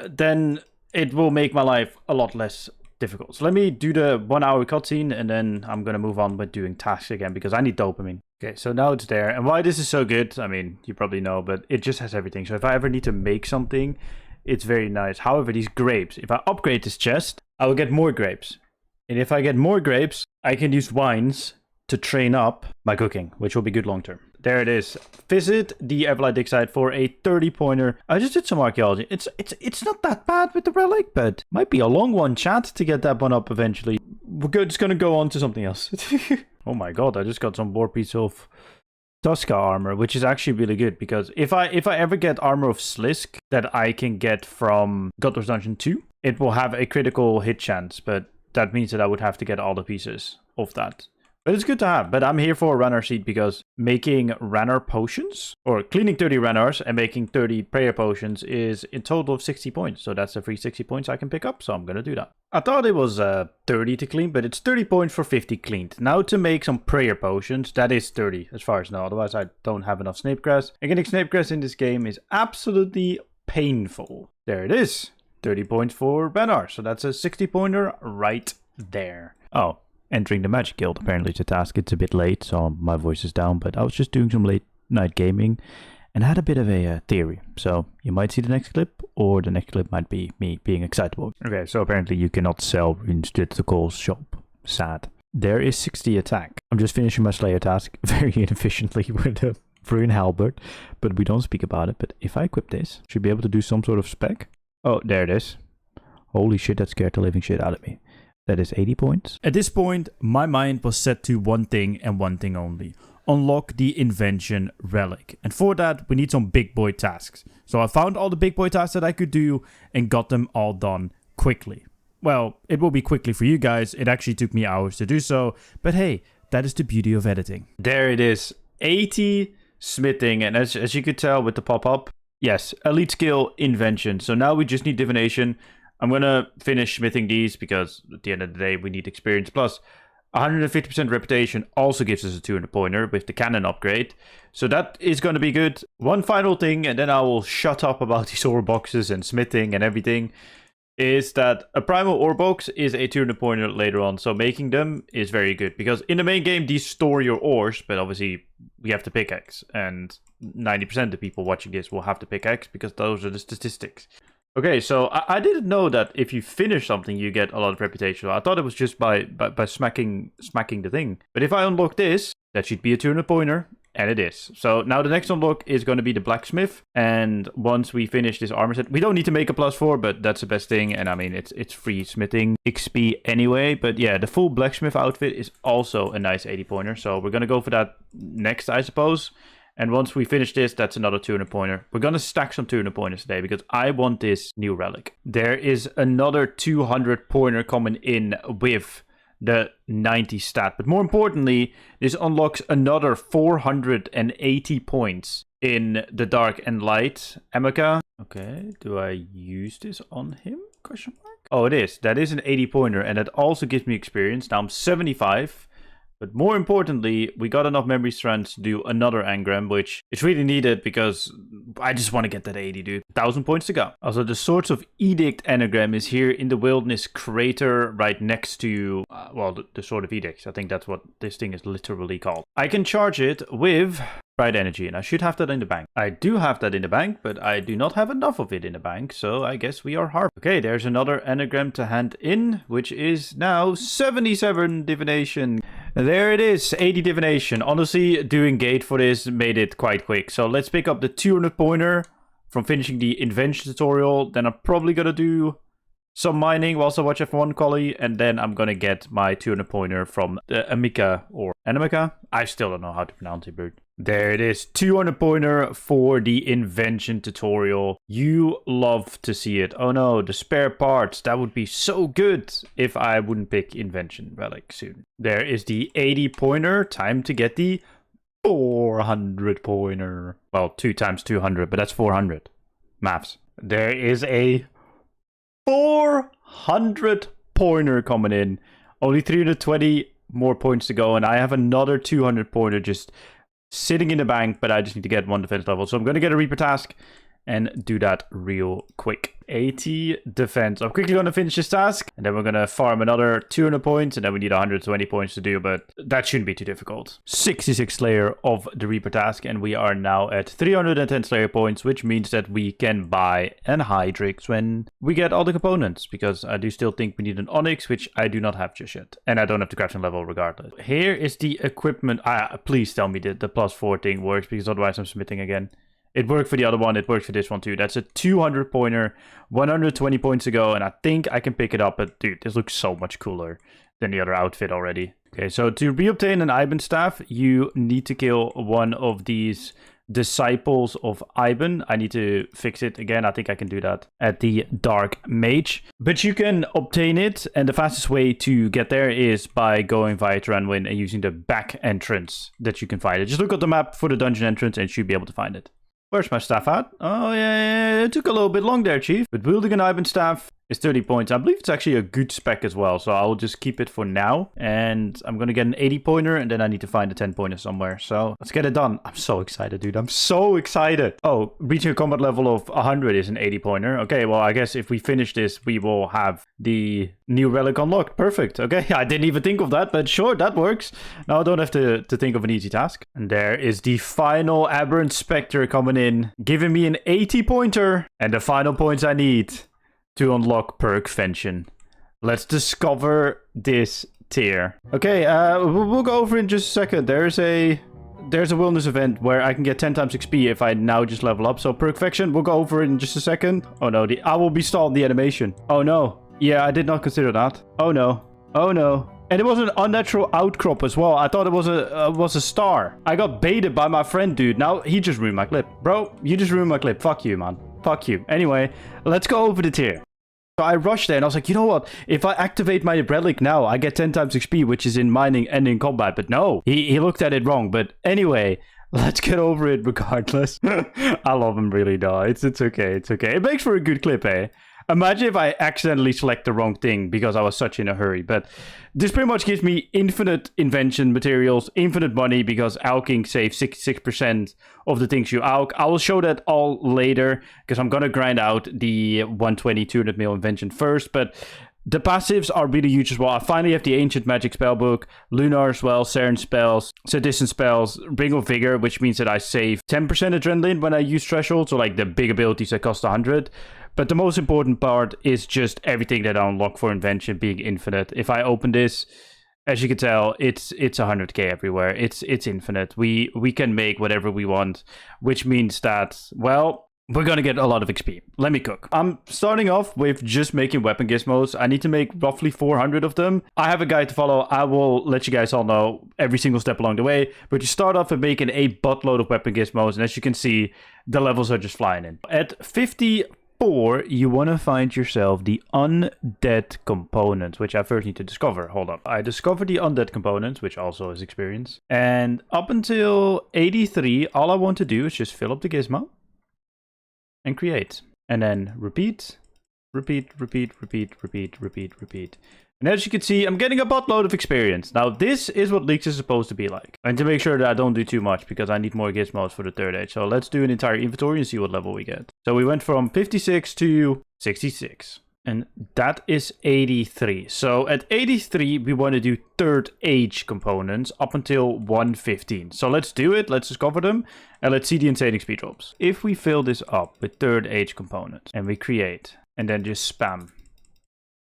then it will make my life a lot less difficult. So let me do the 1 hour cutscene, and then I'm gonna move on with doing tasks again, because I need dopamine. Okay, so now it's there, and why this is so good, I mean, you probably know, but it just has everything. So if I ever need to make something, it's very nice. However, these grapes, if I upgrade this chest, I will get more grapes. And if I get more grapes, I can use wines to train up my cooking, which will be good long term. There it is. Visit the Everlight dig site for a 30-pointer. I just did some archaeology. It's not that bad with the relic, but might be a long one, chat, to get that one up eventually. We're just gonna go on to something else. Oh my god, I just got some more piece of Tuska armor, which is actually really good, because if I ever get armor of Slisk that I can get from Godless Dungeon 2, it will have a critical hit chance, but that means that I would have to get all the pieces of that. But it's good to have. But I'm here for a runner seed, because making runner potions, or cleaning 30 runners and making 30 prayer potions, is in total of 60 points. So that's a free 60 points I can pick up. So I'm going to do that. I thought it was 30 to clean, but it's 30 points for 50 cleaned. Now to make some prayer potions, that is 30 as far as I know. Otherwise I don't have enough snapegrass. And getting snapegrass in this game is absolutely painful. There it is. 30 points for Benar. So that's a 60 pointer right there. Oh. Entering the Magic Guild apparently is a task. It's a bit late, so my voice is down, but I was just doing some late night gaming and had a bit of a theory. So you might see the next clip, or the next clip might be me being excitable. Okay, so apparently you cannot sell runes to the Cole's shop. Sad. There is 60 attack. I'm just finishing my Slayer task very inefficiently with the Rune Halberd, but we don't speak about it. But if I equip this, should be able to do some sort of spec. Oh, there it is. Holy shit, that scared the living shit out of me. That is 80 points. At this point, my mind was set to one thing and one thing only. Unlock the Invention Relic. And for that, we need some big boy tasks. So I found all the big boy tasks that I could do and got them all done quickly. Well, it will be quickly for you guys. It actually took me hours to do so. But hey, that is the beauty of editing. There it is. 80 smithing. And as you could tell with the pop-up, yes, elite skill invention. So now we just need divination. I'm going to finish smithing these, because at the end of the day, we need experience. Plus, 150% reputation also gives us a 200 pointer with the cannon upgrade. So that is going to be good. One final thing, and then I will shut up about these ore boxes and smithing and everything, is that a primal ore box is a 200 pointer later on. So making them is very good, because in the main game, these store your ores, but obviously we have to pickaxe. And 90% of the people watching this will have to pickaxe, because those are the statistics. Okay, so I didn't know that if you finish something, you get a lot of reputation. I thought it was just by smacking the thing. But if I unlock this, that should be a 200 pointer, and it is. So now the next unlock is going to be the blacksmith. And once we finish this armor set, we don't need to make a +4, but that's the best thing. And I mean, it's free smithing XP anyway. But yeah, the full blacksmith outfit is also a nice 80 pointer. So we're going to go for that next, I suppose. And once we finish this, that's another 200 pointer. We're going to stack some 200 pointers today, because I want this new relic. There is another 200 pointer coming in with the 90 stat. But more importantly, this unlocks another 480 points in the dark and light Emeka. Okay, do I use this on him? Question mark. Oh, it is. That is an 80 pointer, and that also gives me experience. Now I'm 75. But more importantly, we got enough memory strands to do another engram, which is really needed because I just want to get that 80, dude. 1,000 points to go. Also, the Swords of Edict anagram is here in the Wilderness Crater right next to, the Sword of Edicts. I think that's what this thing is literally called. I can charge it with Bright Energy, and I should have that in the bank. I do have that in the bank, but I do not have enough of it in the bank, so I guess we are harp. Okay, there's another anagram to hand in, which is now 77 divination. There it is, 80 divination. Honestly, doing gate for this made it quite quick. So let's pick up the 200 pointer from finishing the invention tutorial. Then I'm probably gonna do some mining whilst I watch F1 quali, and then I'm gonna get my 200 pointer from the Emeka or Emeka. I still don't know how to pronounce it, but there it is, 200 pointer for the invention tutorial. You love to see it. Oh no, the spare parts. That would be so good if I wouldn't pick invention relic soon. There is the 80 pointer. Time to get the 400 pointer. Well, 2 times 200, but that's 400. Maths. There is a 400 pointer coming in. Only 320 more points to go, and I have another 200 pointer just sitting in the bank, but I just need to get 1 defense level. So I'm going to get a Reaper task and do that real quick. 80 defense. I'm quickly going to finish this task, and then we're going to farm another 200 points, and then we need 120 points to do, but that shouldn't be too difficult. 66 Slayer of the Reaper task, and we are now at 310 Slayer points, which means that we can buy an Hydrix when we get all the components, because I do still think we need an Onyx, which I do not have just yet, and I don't have the crafting level regardless. Here is the equipment. Please tell me that the +4 thing works, because otherwise I'm submitting again. It worked for the other one. It worked for this one too. That's a 200 pointer, 120 points to go, and I think I can pick it up. But dude, this looks so much cooler than the other outfit already. Okay, so to reobtain an Iban staff, you need to kill one of these disciples of Iban. I need to fix it again. I think I can do that at the Dark Mage. But you can obtain it, and the fastest way to get there is by going via Tranwin and using the back entrance that you can find it. Just look at the map for the dungeon entrance and you should be able to find it. Where's my staff at? Oh, yeah, it took a little bit long there, Chief. But wielding an Iban staff is 30 points. I believe it's actually a good spec as well, so I'll just keep it for now. And I'm going to get an 80 pointer, and then I need to find a 10 pointer somewhere. So let's get it done. I'm so excited, dude. I'm so excited. Oh, reaching a combat level of 100 is an 80 pointer. Okay, well, I guess if we finish this, we will have the new relic unlocked. Perfect. Okay, I didn't even think of that, but sure, that works. Now I don't have to think of an easy task. And there is the final Aberrant Spectre coming in, giving me an 80 pointer, and the final points I need to unlock Perkvention. Let's discover this tier. Okay, we'll go over in just a second. There's a wilderness event where I can get 10 times XP if I now just level up. So Perkvention, we'll go over in just a second. Oh no, I will be stalled the animation. Oh no. Yeah, I did not consider that. Oh no. Oh no. And it was an unnatural outcrop as well. I thought it was a star. I got baited by my friend, dude. Now he just ruined my clip. Bro, you just ruined my clip. Fuck you, man. Fuck you. Anyway, let's go over the tier. So I rushed there and I was like, you know what? If I activate my relic now, I get 10 times XP, which is in mining and in combat. But no, he looked at it wrong. But anyway, let's get over it regardless. I love him really, though. It's okay. It's okay. It makes for a good clip, eh? Imagine if I accidentally select the wrong thing because I was such in a hurry. But this pretty much gives me infinite invention materials, infinite money, because alking saves 66% of the things you alk. I will show that all later because I'm going to grind out the 120, 200 mil invention first. But the passives are really huge as well. I finally have the Ancient Magic Spellbook, Lunar as well, Saren spells, Sedistant spells, Ring of Vigor, which means that I save 10% adrenaline when I use Threshold, so like the big abilities that cost 100. But the most important part is just everything that I unlock for invention being infinite. If I open this, as you can tell, it's 100k everywhere. It's infinite. We can make whatever we want, which means that, well, we're going to get a lot of XP. Let me cook. I'm starting off with just making weapon gizmos. I need to make roughly 400 of them. I have a guide to follow. I will let you guys all know every single step along the way. But you start off with making a buttload of weapon gizmos. And as you can see, the levels are just flying in. At 50 before, you want to find yourself the undead components, which I first need to discover. Hold up. I discovered the undead components, which also is experience. And up until 83, all I want to do is just fill up the gizmo and create. And then repeat, repeat, repeat, repeat, repeat, repeat, repeat. And as you can see, I'm getting a buttload of experience. Now, this is what Leaks is supposed to be like. And to make sure that I don't do too much, because I need more gizmos for the third age. So let's do an entire inventory and see what level we get. So we went from 56 to 66. And that is 83. So at 83, we want to do third age components up until 115. So let's do it. Let's discover them. And let's see the insane XP drops. If we fill this up with third age components and we create and then just spam.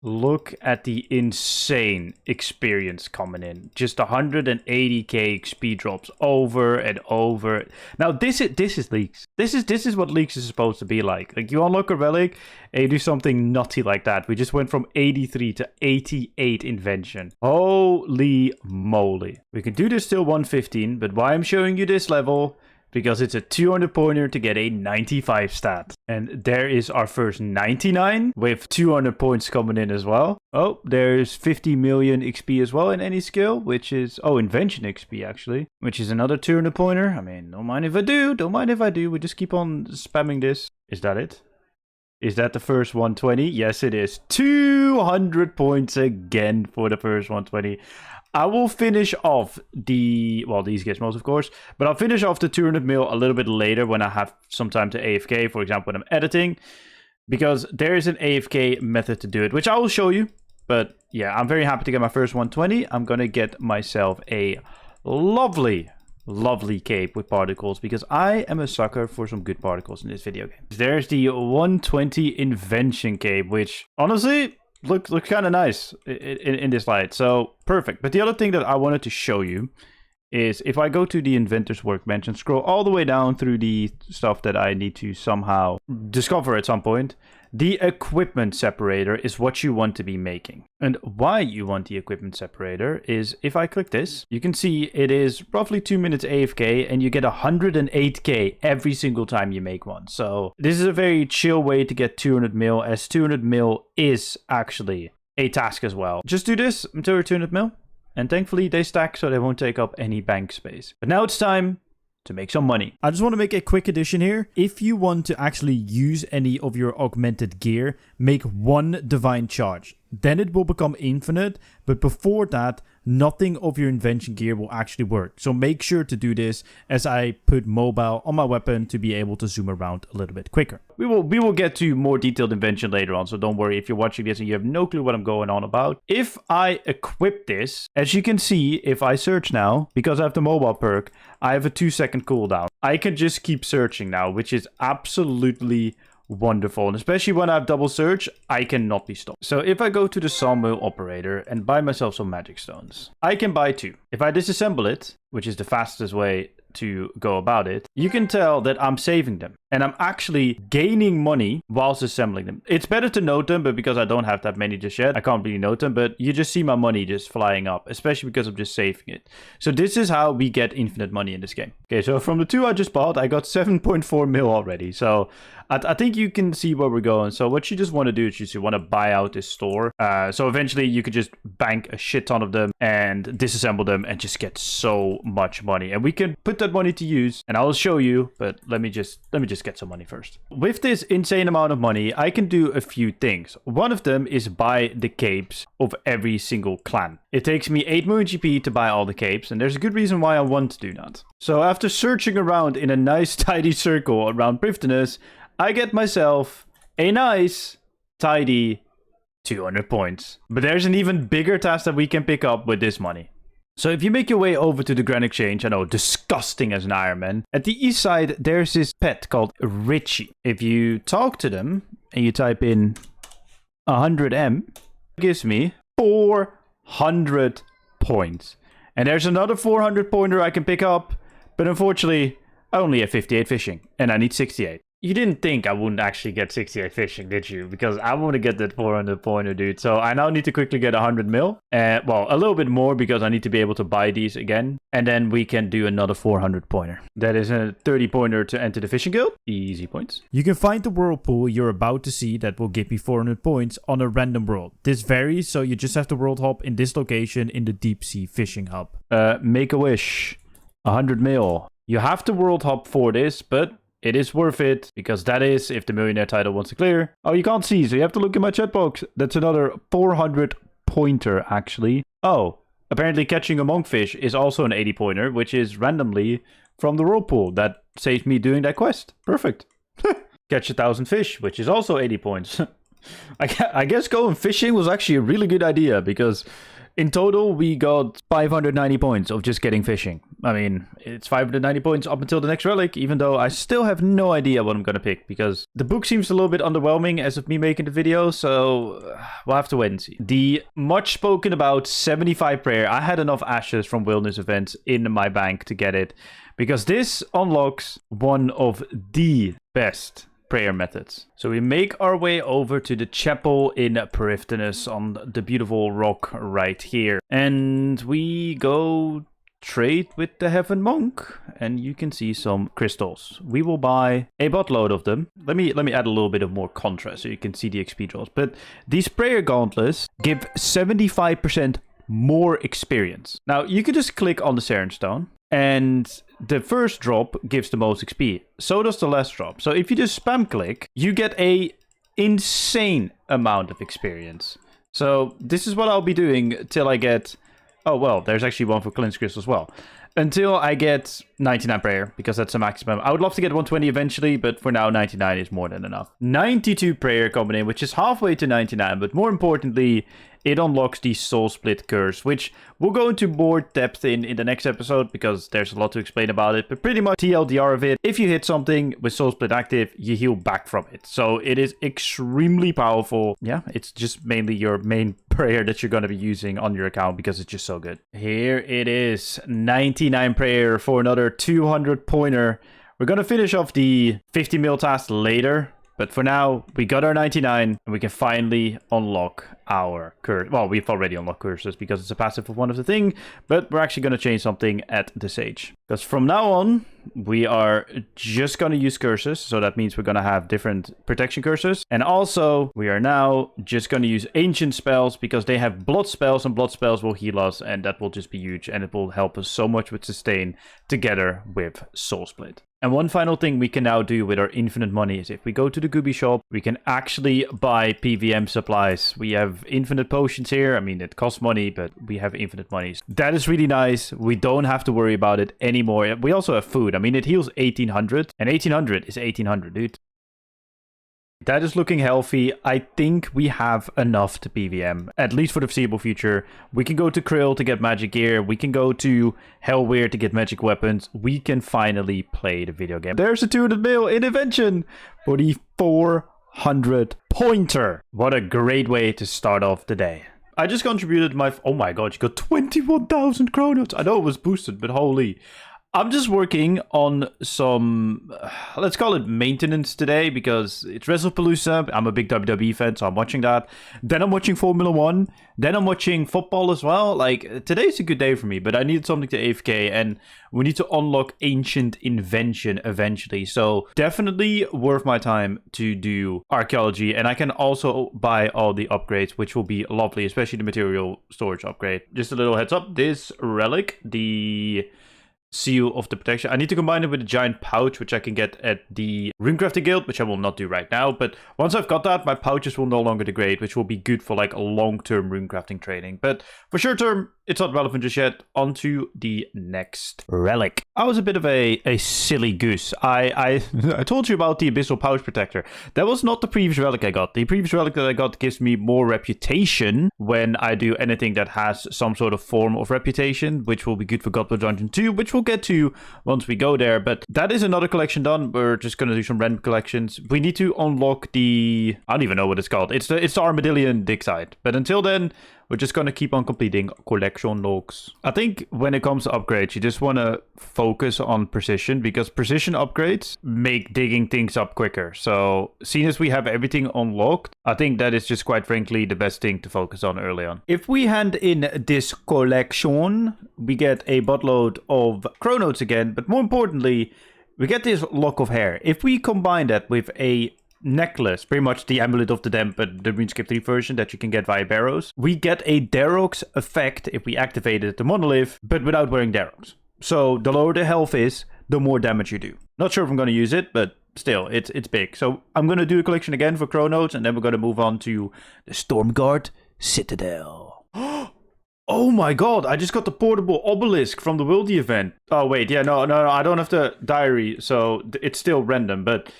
Look at the insane experience coming in. Just 180k XP drops over and over. Now this is Leaks. This is what Leaks is supposed to be like. Like you unlock a relic and you do something nutty like that. We just went from 83 to 88 invention. Holy moly. We can do this till 115, but why I'm showing you this level? Because it's a 200 pointer to get a 95 stat. And there is our first 99 with 200 points coming in as well. Oh, there's 50 million XP as well in any skill, which is, oh, invention XP actually, which is another 200 pointer. I mean, don't mind if I do, don't mind if I do. We just keep on spamming this. Is that it? Is that the first 120? Yes, it is. 200 points again for the first 120. I will finish off the, well, these gizmos, of course, but I'll finish off the 200 mil a little bit later when I have some time to AFK, for example, when I'm editing, because there is an AFK method to do it, which I will show you. But yeah, I'm very happy to get my first 120. I'm going to get myself a lovely, lovely cape with particles, because I am a sucker for some good particles in this video game. There's the 120 invention cape, which honestly looks kind of nice in this light. So perfect. But the other thing that I wanted to show you is if I go to the inventor's workbench and scroll all the way down through the stuff that I need to somehow discover at some point, the equipment separator is what you want to be making. And why you want the equipment separator is if I click this, you can see it is roughly 2 minutes AFK and you get 108k every single time you make one. So this is a very chill way to get 200 mil, as 200 mil is actually a task as well. Just do this until you're 200 mil. And thankfully they stack so they won't take up any bank space. But now it's time to make some money. I just want to make a quick addition here. If you want to actually use any of your augmented gear, make one divine charge. Then it will become infinite, but before that, nothing of your invention gear will actually work. So make sure to do this as I put mobile on my weapon to be able to zoom around a little bit quicker. We will get to more detailed invention later on, so don't worry if you're watching this and you have no clue what I'm going on about. If I equip this, as you can see, if I search now, because I have the mobile perk, I have a 2-second cooldown. I can just keep searching now, which is absolutely wonderful. And especially when I have double search, I cannot be stopped. So if I go to the sawmill operator and buy myself some magic stones, I can buy 2. If I disassemble it, which is the fastest way to go about it, you can tell that I'm saving them. And I'm actually gaining money whilst assembling them. It's better to note them, but because I don't have that many just yet, I can't really note them. But you just see my money just flying up, especially because I'm just saving it. So this is how we get infinite money in this game. Okay, so from the 2 I just bought, I got 7.4 mil already. So I think you can see where we're going. So what you just want to do is you want to buy out this store. So eventually you could just bank a shit ton of them and disassemble them and just get so much money. And we can put that money to use, and I'll show you, but let me just get some money first. With this insane amount of money, I can do a few things. One of them is buy the capes of every single clan. It takes me 8 million GP to buy all the capes, and there's a good reason why I want to do that. So after searching around in a nice tidy circle around Prifddinas, I get myself a nice tidy 200 points. But there's an even bigger task that we can pick up with this money. So if you make your way over to the Grand Exchange, I know, disgusting as an Iron Man, at the east side, there's this pet called Richie. If you talk to them and you type in 100M, it gives me 400 points. And there's another 400 pointer I can pick up, but unfortunately, I only have 58 fishing, and I need 68. You didn't think I wouldn't actually get 68 fishing, did you? Because I want to get that 400 pointer, dude. So I now need to quickly get 100 mil. Well, a little bit more because I need to be able to buy these again. And then we can do another 400 pointer. That is a 30 pointer to enter the fishing guild. Easy points. You can find the whirlpool you're about to see that will give me 400 points on a random world. This varies, so you just have to world hop in this location in the deep sea fishing hub. Make a wish. 100 mil. You have to world hop for this, but it is worth it, because that is if the millionaire title wants to clear. Oh, you can't see, so you have to look in my chat box. That's another 400 pointer, actually. Oh, apparently catching a monkfish is also an 80 pointer, which is randomly from the whirlpool. That saves me doing that quest. Perfect. Catch 1,000 fish, which is also 80 points. I guess going fishing was actually a really good idea, because in total, we got 590 points of just getting fishing. I mean, it's 590 points up until the next relic, even though I still have no idea what I'm going to pick, because the book seems a little bit underwhelming as of me making the video, so we'll have to wait and see. The much spoken about 75 prayer, I had enough ashes from wilderness events in my bank to get it, because this unlocks one of the best prayer methods. So we make our way over to the chapel in Periphthenus on the beautiful rock right here. And we go trade with the Heaven Monk, and you can see some crystals. We will buy a buttload of them. Let me add a little bit of more contrast so you can see the XP draws. But these prayer gauntlets give 75% more experience. Now you can just click on the Saren Stone, and the first drop gives the most XP. So does the last drop. So if you just spam click, you get a insane amount of experience. So this is what I'll be doing till I get... Oh, well, there's actually one for cleanse crystal as well. Until I get 99 prayer, because that's the maximum. I would love to get 120 eventually, but for now, 99 is more than enough. 92 prayer coming in, which is halfway to 99, but more importantly, it unlocks the Soul Split Curse, which we'll go into more depth in the next episode, because there's a lot to explain about it. But pretty much TLDR of it, if you hit something with Soul Split active, you heal back from it. So it is extremely powerful. Yeah, it's just mainly your main prayer that you're going to be using on your account, because it's just so good. Here it is, 99 prayer for another 200 pointer. We're going to finish off the 50 mil task later. But for now, we got our 99, and we can finally unlock our curse. Well, we've already unlocked curses because it's a passive of one of the thing, but we're actually going to change something at the Sage. Because from now on, we are just going to use curses. So that means we're going to have different protection curses. And also, we are now just going to use ancient spells because they have blood spells, and blood spells will heal us, and that will just be huge. And it will help us so much with sustain together with Soul Split. And one final thing we can now do with our infinite money is if we go to the Gooby shop, we can actually buy PVM supplies. We have infinite potions here. I mean, it costs money, but we have infinite monies. That is really nice. We don't have to worry about it anymore. We also have food. I mean, it heals 1800, and 1800 is 1800, dude. That is looking healthy. I think we have enough to PVM, at least for the foreseeable future. We can go to Krill to get magic gear. We can go to Hellweir to get magic weapons. We can finally play the video game. There's a 200 mil in invention for the 400 pointer. What a great way to start off the day. I just contributed my... Oh my god, you got 21,000 kronos. I know it was boosted, but holy... I'm just working on some, let's call it maintenance today, because it's WrestlePalooza. I'm a big WWE fan, so I'm watching that. Then I'm watching Formula 1. Then I'm watching football as well. Like, today's a good day for me, but I need something to AFK, and we need to unlock Ancient Invention eventually. So definitely worth my time to do archaeology, and I can also buy all the upgrades, which will be lovely, especially the material storage upgrade. Just a little heads up, this relic, the... Seal of the Protection. I need to combine it with a giant pouch, which I can get at the Runecrafting Guild, which I will not do right now. But once I've got that, my pouches will no longer degrade, which will be good for like a long-term runecrafting training. But for short-term, it's not relevant just yet. On to the next relic. I was a bit of a silly goose. I told you about the Abyssal Pouch Protector. That was not the previous relic I got. The previous relic that I got gives me more reputation when I do anything that has some sort of form of reputation, which will be good for Godblood Dungeon 2, which we'll get to once we go there. But that is another collection done. We're just going to do some random collections. We need to unlock the... I don't even know what it's called. It's the Armadillion dig site. But until then, we're just going to keep on completing collection logs. I think when it comes to upgrades, you just want to focus on precision, because precision upgrades make digging things up quicker. So seeing as we have everything unlocked, I think that is just quite frankly the best thing to focus on early on. If we hand in this collection, we get a buttload of chronotes again, but more importantly, we get this lock of hair. If we combine that with a necklace, pretty much the amulet of the damned, but the RuneScape 3 version that you can get via barrows, we get a Darrock's effect if we activated the monolith, but without wearing Darrock's. So the lower the health is, the more damage you do. Not sure if I'm going to use it, but still, it's big. So I'm going to do the collection again for chronotes, and then we're going to move on to the Stormguard Citadel. Oh my god, I just got the portable obelisk from the Wildy event. Oh wait, yeah, no, I don't have the diary, so it's still random, but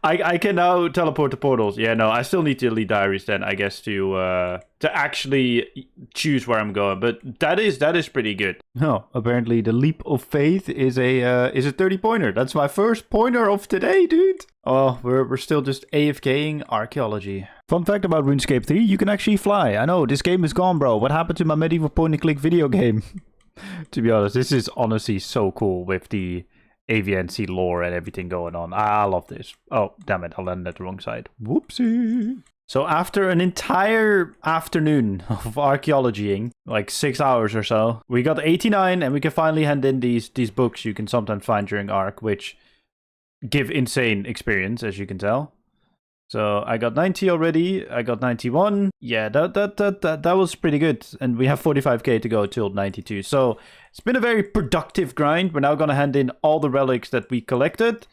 I can now teleport to portals. Yeah, no, I still need to delete diaries then, I guess, to actually choose where I'm going. But that is pretty good. No, apparently the leap of faith is a 30-pointer. That's my first pointer of today, dude. Oh, we're still just AFKing archaeology. Fun fact about RuneScape 3, you can actually fly. I know, this game is gone, bro. What happened to my medieval point-and-click video game? To be honest, this is honestly so cool with the AVNC lore and everything going on. I love this. Oh, damn it. I landed at the wrong side. Whoopsie. So after an entire afternoon of archaeologying, like 6 hours or so, we got 89 and we can finally hand in these books you can sometimes find during Arc, which give insane experience, as you can tell. So I got 90 already. I got 91. Yeah, that was pretty good. And we have 45k to go till 92. So it's been a very productive grind. We're now going to hand in all the relics that we collected.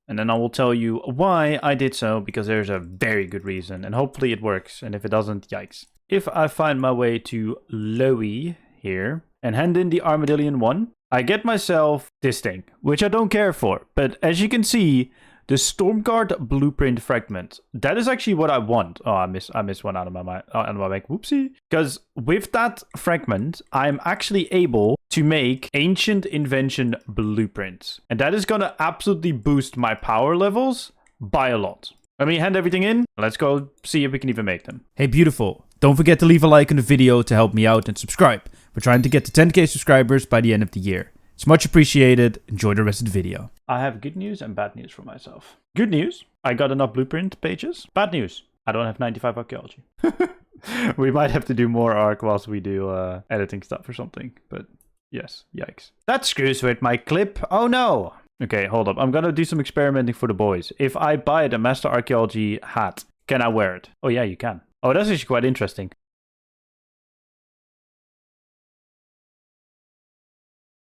And then I will tell you why I did so, because there's a very good reason. And hopefully it works. And if it doesn't, yikes. If I find my way to Lowy here and hand in the Armadillion one, I get myself this thing, which I don't care for. But as you can see, the Stormguard Blueprint Fragment. That is actually what I want. Oh, I missed one out of my mind. Out of my make. Whoopsie. Because with that fragment, I'm actually able to make Ancient Invention Blueprints. And that is going to absolutely boost my power levels by a lot. Let me hand everything in. Let's go see if we can even make them. Hey, beautiful. Don't forget to leave a like on the video to help me out and subscribe. We're trying to get to 10k subscribers by the end of the year. It's much appreciated. Enjoy the rest of the video. I have good news and bad news for myself. Good news, I got enough blueprint pages. Bad news, I don't have 95 archaeology. We might have to do more arc whilst we do editing stuff or something. But yes, yikes. That screws with my clip. Oh no. Okay, hold up. I'm gonna do some experimenting for the boys. If I buy the Master Archaeology hat, can I wear it? Oh yeah, you can. Oh, that's actually quite interesting.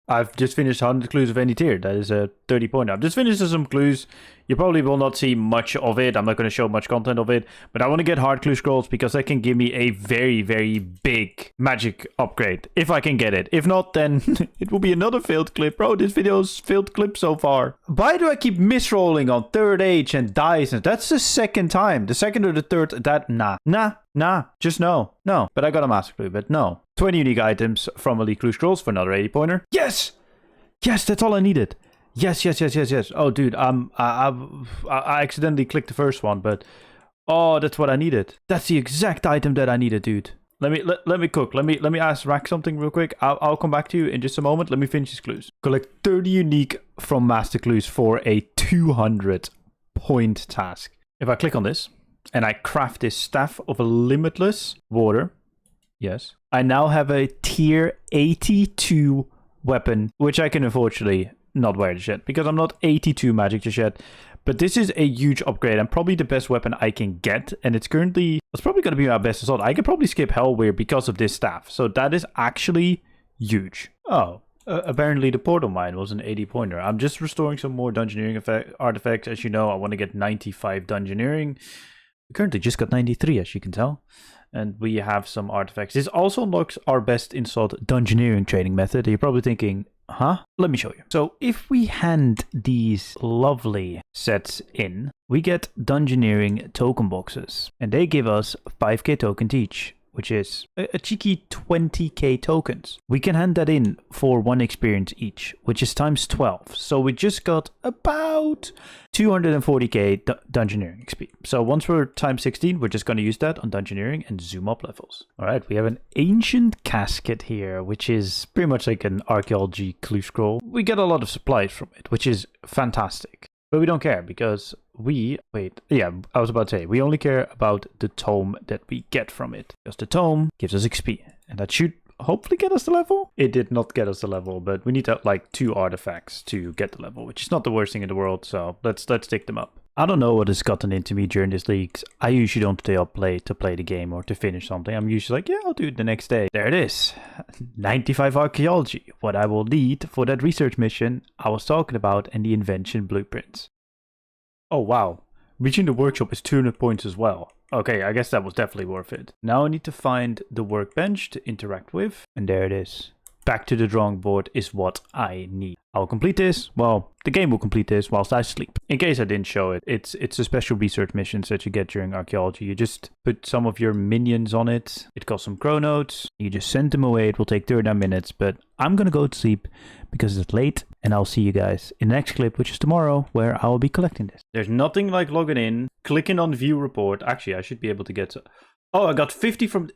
I've just finished 100 clues of any tier. That is a 30-pointer. I've just finished some clues. You probably will not see much of it. I'm not going to show much content of it. But I want to get hard clue scrolls because that can give me a very, very big magic upgrade. If I can get it. If not, then it will be another failed clip. Bro, this video's failed clip so far. Why do I keep misrolling on third age and dice? That's the second time. The second or the third. Nah. Just no. No. But I got a master clue. But no. 20 unique items from Elite Clue Scrolls for another 80-pointer. Yes! Yes, that's all I needed. Yes. Oh, dude, I accidentally clicked the first one, but oh, that's what I needed. That's the exact item that I needed, dude. Let me cook. Let me ask Rack something real quick. I'll come back to you in just a moment. Let me finish these clues. Collect 30 unique from Master Clues for a 200-point task. If I click on this and I craft this Staff of Limitless Water, yes, I now have a tier 82 weapon, which I can unfortunately not wear just yet, because I'm not 82 magic just yet. But this is a huge upgrade and probably the best weapon I can get. And it's probably going to be my best assault. I could probably skip Hellweir because of this staff. So that is actually huge. Oh, apparently the portal mine was an 80-pointer. I'm just restoring some more dungeoneering artifacts. As you know, I want to get 95 dungeoneering. We currently just got 93, as you can tell. And we have some artifacts. This also unlocks our best installed dungeoneering trading method. You're probably thinking, huh? Let me show you. So if we hand these lovely sets in, we get dungeoneering token boxes. And they give us 5k tokens each. which is a cheeky 20k tokens. We can hand that in for 1 experience each, which is times 12. So we just got about 240k Dungeoneering XP. So once we're times 16, we're just going to use that on Dungeoneering and zoom up levels. All right, we have an ancient casket here, which is pretty much like an archaeology clue scroll. We get a lot of supplies from it, which is fantastic. But we don't care because we only care about the tome that we get from it. Because the tome gives us XP. And that should hopefully get us the level. It did not get us the level, but we need like 2 artifacts to get the level, which is not the worst thing in the world. So let's tick them up. I don't know what has gotten into me during this league. I usually don't stay up late to play the game or to finish something. I'm usually like, yeah, I'll do it the next day. There it is. 95 archaeology. What I will need for that research mission I was talking about and the invention blueprints. Oh, wow. Reaching the workshop is 200 points as well. Okay, I guess that was definitely worth it. Now I need to find the workbench to interact with. And there it is. Back to the drawing board is what I need. I'll complete this. Well, the game will complete this whilst I sleep. In case I didn't show it, it's a special research missions that you get during archaeology. You just put some of your minions on it. It costs some chronotes. You just send them away. It will take 39 minutes, but I'm gonna go to sleep because it's late, and I'll see you guys in the next clip, which is tomorrow, where I will be collecting this. There's nothing like logging in, clicking on view report. Actually, I should be able to get... Oh, I got 50 from...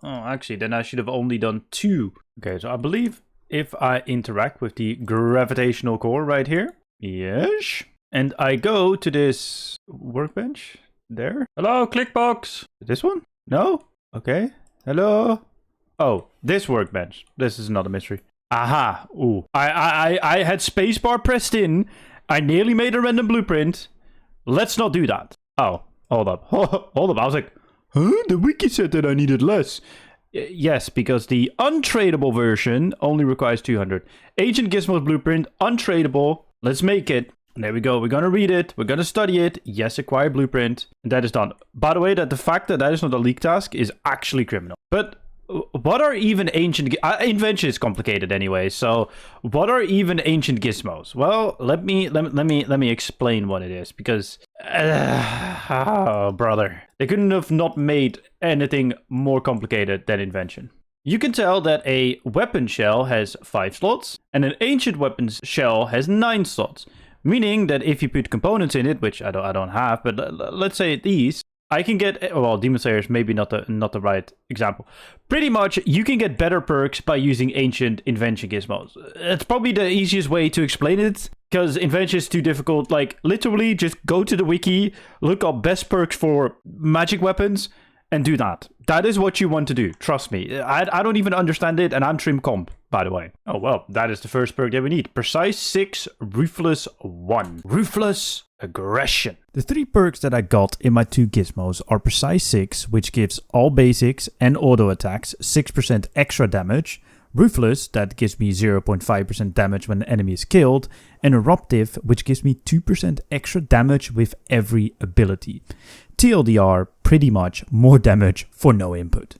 actually, then I should have only done 2. Okay, so I believe if I interact with the gravitational core right here. Yes. And I go to this workbench. There. Hello, clickbox. This one? No? Okay. Hello? Oh, this workbench. This is another mystery. Aha. Ooh. I had spacebar pressed in. I nearly made a random blueprint. Let's not do that. Oh, hold up. Hold up. I was like... Huh? The wiki said that I needed less. Yes, because the untradeable version only requires 200. Ancient Gizmo's blueprint, untradeable. Let's make it. There we go. We're going to read it. We're going to study it. Yes, acquire blueprint. And that is done. By the way, that the fact that is not a leak task is actually criminal. But what are even ancient... invention is complicated anyway. So what are even ancient gizmos? Well, let me explain what it is. Because... oh, brother. They couldn't have not made anything more complicated than invention. You can tell that a weapon shell has 5 slots. And an ancient weapons shell has 9 slots. Meaning that if you put components in it, which I don't have, but let's say these... I can get, well, Demon Slayer is maybe not the right example. Pretty much, you can get better perks by using ancient invention gizmos. It's probably the easiest way to explain it, because invention is too difficult. Like, literally, just go to the wiki, look up best perks for magic weapons, and do that. That is what you want to do. Trust me. I don't even understand it, and I'm trim comp, by the way. Oh, well, that is the first perk that we need. Precise 6, Ruthless 1. Ruthless Aggression. The 3 perks that I got in my 2 gizmos are Precise 6, which gives all basics and auto attacks 6% extra damage. Ruthless, that gives me 0.5% damage when the enemy is killed. And Eruptive, which gives me 2% extra damage with every ability. TLDR, pretty much more damage for no input.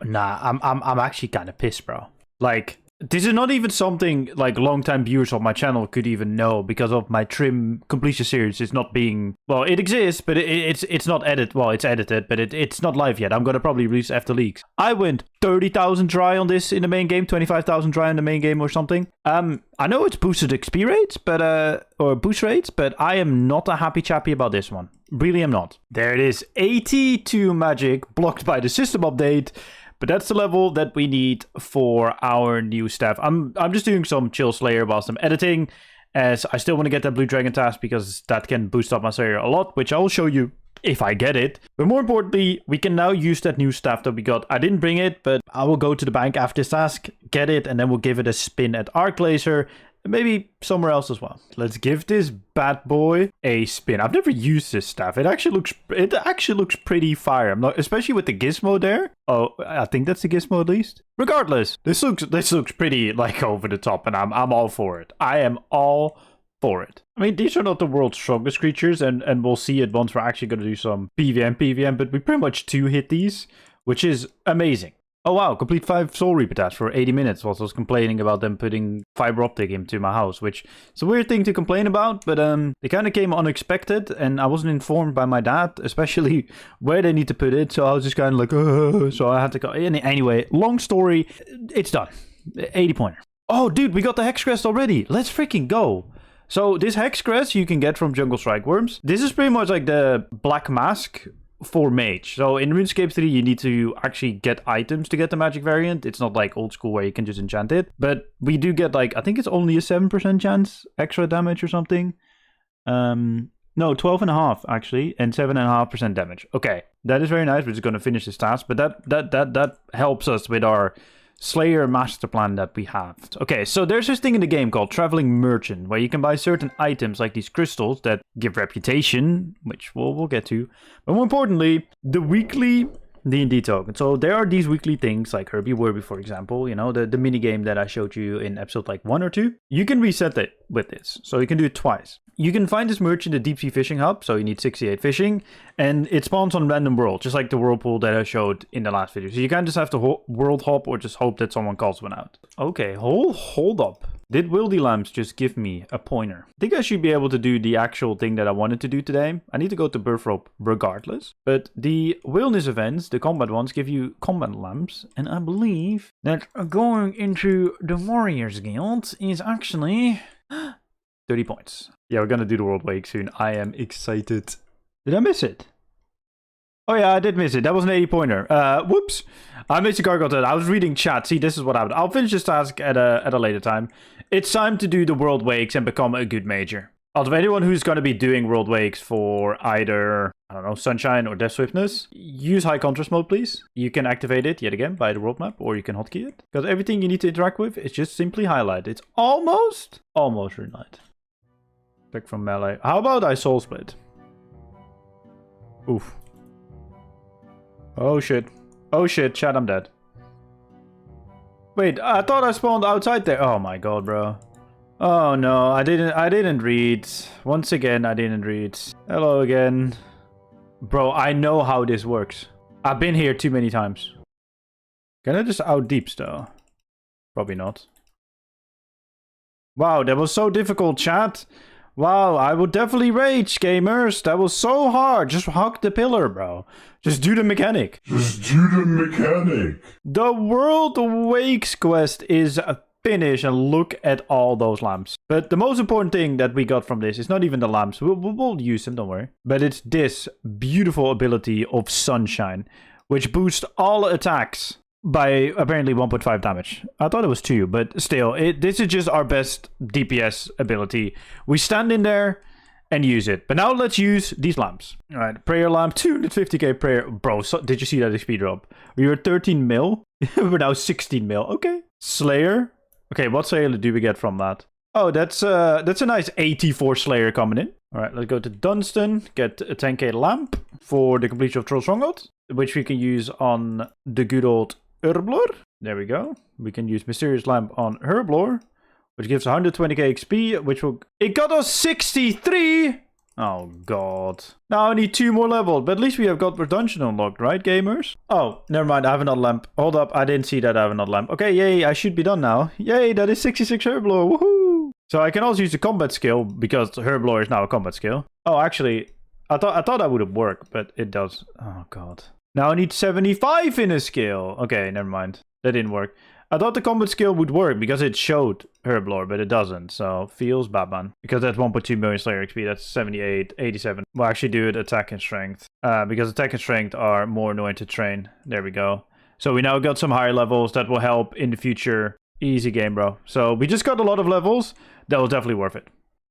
Nah, I'm actually kind of pissed, bro. Like, this is not even something like long-time viewers of my channel could even know because of my trim completion series is not being... Well, it exists, but it's not edited. Well, it's edited, but it's not live yet. I'm going to probably release after leaks. I went 30,000 dry on this in the main game, 25,000 dry in the main game or something. I know it's boosted XP rates, or boost rates, but I am not a happy chappy about this one. Really am not. There it is. 82 magic blocked by the system update. But that's the level that we need for our new staff. I'm just doing some chill Slayer whilst I'm editing, as I still want to get that Blue Dragon task because that can boost up my Slayer a lot, which I will show you if I get it. But more importantly, we can now use that new staff that we got. I didn't bring it, but I will go to the bank after this task, get it, and then we'll give it a spin at Arc Laser. Maybe somewhere else as well. Let's give this bad boy a spin. I've never used this staff. It actually looks pretty fire. Especially with the gizmo there. Oh, I think that's the gizmo at least. Regardless, this looks pretty like over the top, and I'm all for it. I am all for it. I mean, these are not the world's strongest creatures, and we'll see it once we're actually going to do some PvM, but we pretty much 2-hit these, which is amazing. Oh wow, complete 5 Soul Reaper tasks for 80 minutes whilst I was complaining about them putting fiber optic into my house, which is a weird thing to complain about, but they kind of came unexpected and I wasn't informed by my dad, especially where they need to put it, so I was just kind of like, so I had to go. Anyway, long story, it's done. 80 pointer. Oh dude, we got the Hex Crest already. Let's freaking go. So this Hex Crest you can get from Jungle Strike Worms. This is pretty much like the Black Mask for mage. So in RuneScape 3 you need to actually get items to get the magic variant. It's not like old school where you can just enchant it, but we do get like, I think it's only a 7% chance extra damage or something. No, 12.5 actually, and 7.5% damage. Okay, that is very nice. We're just going to finish this task, but that helps us with our Slayer master plan that we have. Okay, so there's this thing in the game called Traveling Merchant, where you can buy certain items like these crystals that give reputation, which we'll get to. But more importantly, the weekly D&D token. So there are these weekly things like Herbie Werby, for example, you know, the mini game that I showed you in episode like 1 or 2. You can reset it with this, so you can do it twice. You can find this merch in the deep sea fishing hub, so you need 68 fishing, and it spawns on random world, just like the whirlpool that I showed in the last video. So you can't just have to world hop or just hope that someone calls one out. Okay, hold up. Did Wildy Lamps just give me a pointer? I think I should be able to do the actual thing that I wanted to do today. I need to go to Birth Rope regardless. But the wilderness events, the combat ones, give you combat lamps. And I believe that going into the Warriors Guild is actually 30 points. Yeah, we're gonna do the World Wake soon. I am excited. Did I miss it? Oh yeah, I did miss it. That was an 80 pointer. Whoops. I missed the gargoyle that. I was reading chat. See, this is what happened. I'll finish this task at a later time. It's time to do the World Wakes and become a good major. Out of anyone who's going to be doing World Wakes for either, I don't know, Sunshine or Death Swiftness, use High Contrast Mode, please. You can activate it yet again by the world map, or you can hotkey it. Because everything you need to interact with is just simply highlighted. It's almost Rune Light. Back from melee. How about I Soul Split? Oof. Oh shit. Oh shit, chat, I'm dead. Wait, I thought I spawned outside there. Oh my god, bro. Oh no, I didn't read. Once again, I didn't read. Hello again. Bro, I know how this works. I've been here too many times. Can I just out deeps though? Probably not. Wow, that was so difficult, chat. Wow, I would definitely rage, gamers. That was so hard. Just hug the pillar, bro. Just do the mechanic. The World Wakes quest is finished, and look at all those lamps. But the most important thing that we got from this is not even the lamps. We'll use them, don't worry. But it's this beautiful ability of Sunshine, which boosts all attacks by apparently 1.5 damage. I thought it was 2, but still, this is just our best DPS ability. We stand in there and use it. But now let's use these lamps. All right, prayer lamp, 250k prayer. Bro, so, did you see that XP drop? We were 13 mil. We're now 16 mil. Okay. Slayer. Okay, what Slayer do we get from that? Oh, that's a nice 84 Slayer coming in. All right, let's go to Dunstan, get a 10k lamp for the completion of Troll Stronghold, which we can use on the good old Herblore. There we go. We can use Mysterious Lamp on Herblore, which gives 120k XP, which will... It got us 63! Oh, God. Now I need 2 more levels, but at least we have got Redunction unlocked, right, gamers? Oh, never mind, I have another lamp. Hold up, I didn't see that I have another lamp. Okay, yay, I should be done now. Yay, that is 66 Herblore, woohoo! So I can also use the combat skill, because Herblore is now a combat skill. Oh, actually, I thought that would have worked, but it does. Oh, God. Now I need 75 in a skill. Okay, never mind. That didn't work. I thought the combat skill would work because it showed Herblore, but it doesn't. So, feels bad, man. Because that's 1.2 million Slayer XP. That's 78, 87. We'll actually do it attack and strength. Because attack and strength are more annoying to train. There we go. So we now got some higher levels that will help in the future. Easy game, bro. So we just got a lot of levels. That was definitely worth it.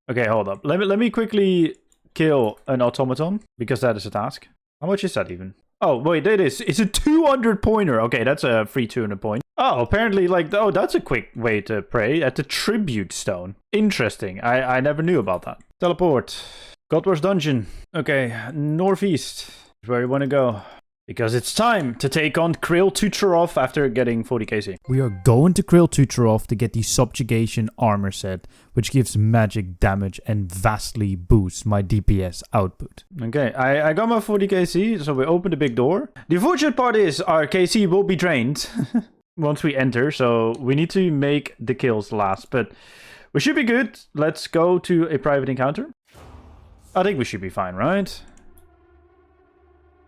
Okay, hold up. Let me quickly kill an automaton, because that is a task. How much is that even? Oh, wait, it is. It's a 200 pointer. Okay, that's a free 200 point. Oh, apparently, like, oh, that's a quick way to pray at the tribute stone. Interesting. I never knew about that. Teleport. Godwar's Dungeon. Okay, northeast is where you want to go. Because it's time to take on Krill Tucherov after getting 40 KC. We are going to Krill Tucherov to get the subjugation armor set, which gives magic damage and vastly boosts my DPS output. Okay, I got my 40 KC, so we open the big door. The unfortunate part is our KC will be drained once we enter, so we need to make the kills last. But we should be good. Let's go to a private encounter. I think we should be fine, right?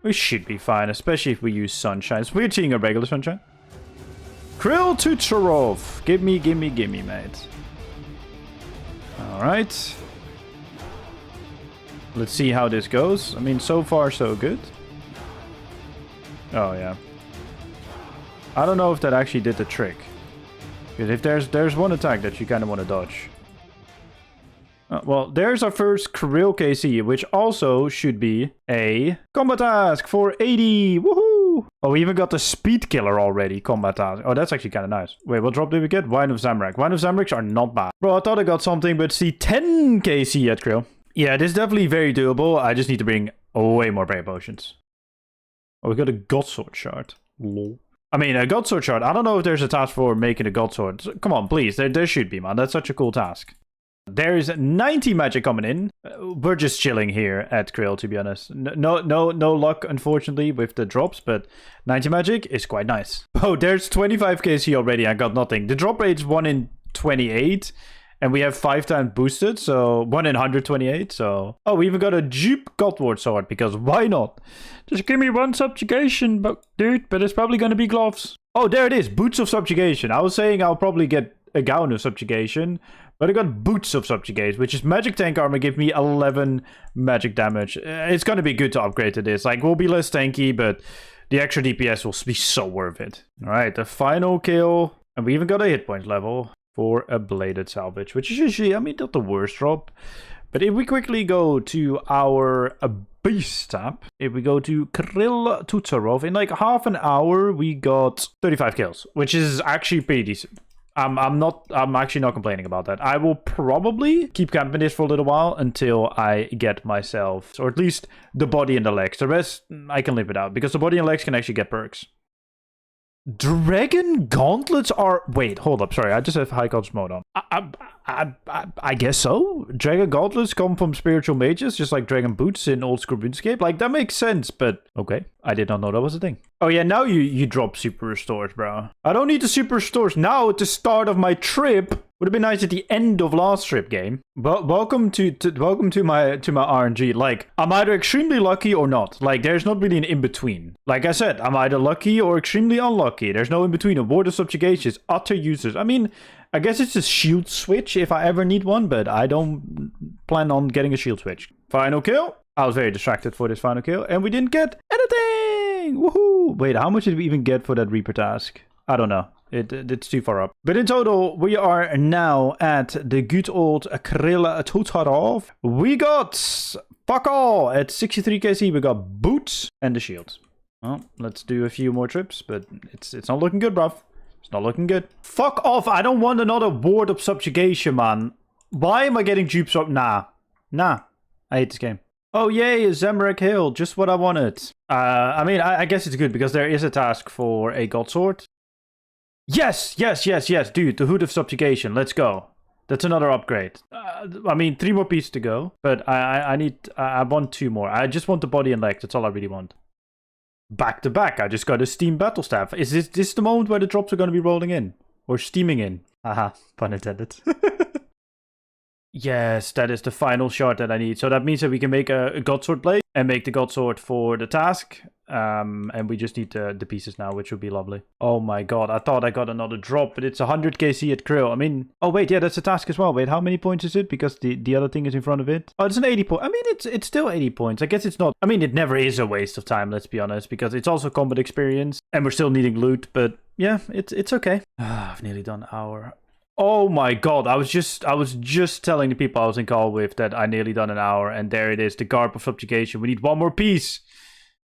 We should be fine, especially if we use sunshine. It's weird seeing a regular sunshine. Krill Tucherov. Gimme, mate. Alright. Let's see how this goes. I mean, so far, so good. Oh, yeah. I don't know if that actually did the trick. Because if there's one attack that you kind of want to dodge. Well, there's our first Krill KC, which also should be a combat task for 80. Woohoo! Oh, we even got the speed killer already. Combat task. Oh, that's actually kind of nice. Wait, what drop did we get? Wine of Zamorak. Wine of Zamoraks are not bad. Bro, I thought I got something, but see 10 KC at Krill. Yeah, this is definitely very doable. I just need to bring way more prayer potions. Oh, we got a Godsword shard. Lol. I mean, a Godsword shard. I don't know if there's a task for making a Godsword. So, come on, please. There should be, man. That's such a cool task. There is 90 magic coming in. We're just chilling here at Krill, to be honest. No luck, unfortunately, with the drops, but 90 magic is quite nice. Oh, there's 25 KC already. I got nothing. The drop rate is 1 in 28, and we have 5 times boosted, so 1 in 128. So, oh, we even got a dupe Godward sword, because why not? Just give me 1 subjugation, dude. But it's probably gonna be gloves. Oh, there it is. Boots of subjugation. I was saying I'll probably get a gown of subjugation. But I got Boots of Subjugate, which is magic tank armor, give me 11 magic damage. It's going to be good to upgrade to this. Like, we'll be less tanky, but the extra DPS will be so worth it. Alright, the final kill. And we even got a hit point level for a Bladed Salvage, which is usually, I mean, not the worst drop. But if we quickly go to our Beast tab, if we go to Krill Tucherov, in like half an hour, we got 35 kills, which is actually pretty decent. I'm actually not complaining about that. I will probably keep camping this for a little while until I get myself, or at least the body and the legs. The rest, I can live without, because the body and legs can actually get perks. Dragon gauntlets are... Wait, hold up. Sorry, I just have high cost mode on. I guess so. Dragon gauntlets come from spiritual mages, just like dragon boots in old school RuneScape. Like, that makes sense, but okay. I did not know that was a thing. Oh yeah, now you drop super restores, bro. I don't need the super restores now at the start of my trip. Would have been nice at the end of last trip game. But welcome to my RNG. Like, I'm either extremely lucky or not. Like, there's not really an in-between. Like I said, I'm either lucky or extremely unlucky. There's no in-between. A Ward of Subjugation is utter useless. I mean, I guess it's a shield switch if I ever need one, but I don't plan on getting a shield switch. Final kill. I was very distracted for this final kill, and we didn't get anything! Woohoo! Wait, how much did we even get for that Reaper task? I don't know. It's too far up. But in total, we are now at the good old Krill Tucherov. We got fuck all at 63 KC. We got boots and the shield. Well, let's do a few more trips, but it's not looking good, bruv. It's not looking good. Fuck off! I don't want another Ward of Subjugation, man. Why am I getting dupes up? Nah. I hate this game. Oh yay, Zamorak Hill, just what I wanted. I mean, I guess it's good because there is a task for a Godsword. Yes, dude, the Hood of Subjugation, let's go. That's another upgrade. I mean, 3 more pieces to go, but I want 2 more. I just want the body and leg, that's all I really want. Back to back, I just got a Steam Battle Staff. Is this the moment where the drops are going to be rolling in? Or steaming in? Haha, pun intended. Yes, that is the final shard that I need. So that means that we can make a Godsword blade and make the Godsword for the task. And we just need the pieces now, which would be lovely. Oh my god, I thought I got another drop, but it's 100 KC at Krill. I mean, oh wait, yeah, that's a task as well. Wait, how many points is it? Because the other thing is in front of it. Oh, it's an 80 point. I mean, it's still 80 points. I guess it's not. I mean, it never is a waste of time, let's be honest, because it's also combat experience and we're still needing loot. But yeah, it's okay. I've nearly done an hour. Oh my god, I was just telling the people I was in call with that I nearly done an hour, and there it is, the Garb of Subjugation. We need 1 more piece.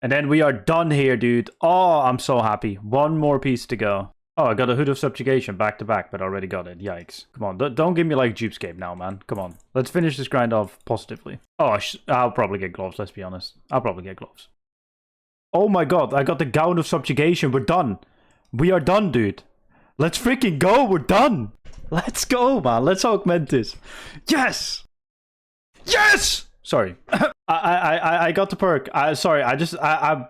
And then we are done here, dude. Oh, I'm so happy. 1 more piece to go. Oh, I got a Hood of Subjugation back to back, but I already got it. Yikes. Come on, don't give me like Dupescape now, man. Come on. Let's finish this grind off positively. Oh, I'll probably get gloves, let's be honest. I'll probably get gloves. Oh my god, I got the Gown of Subjugation. We're done. We are done, dude. Let's freaking go. We're done. Let's go, man. Let's augment this. Yes! Yes! Sorry. I got the perk. Sorry, I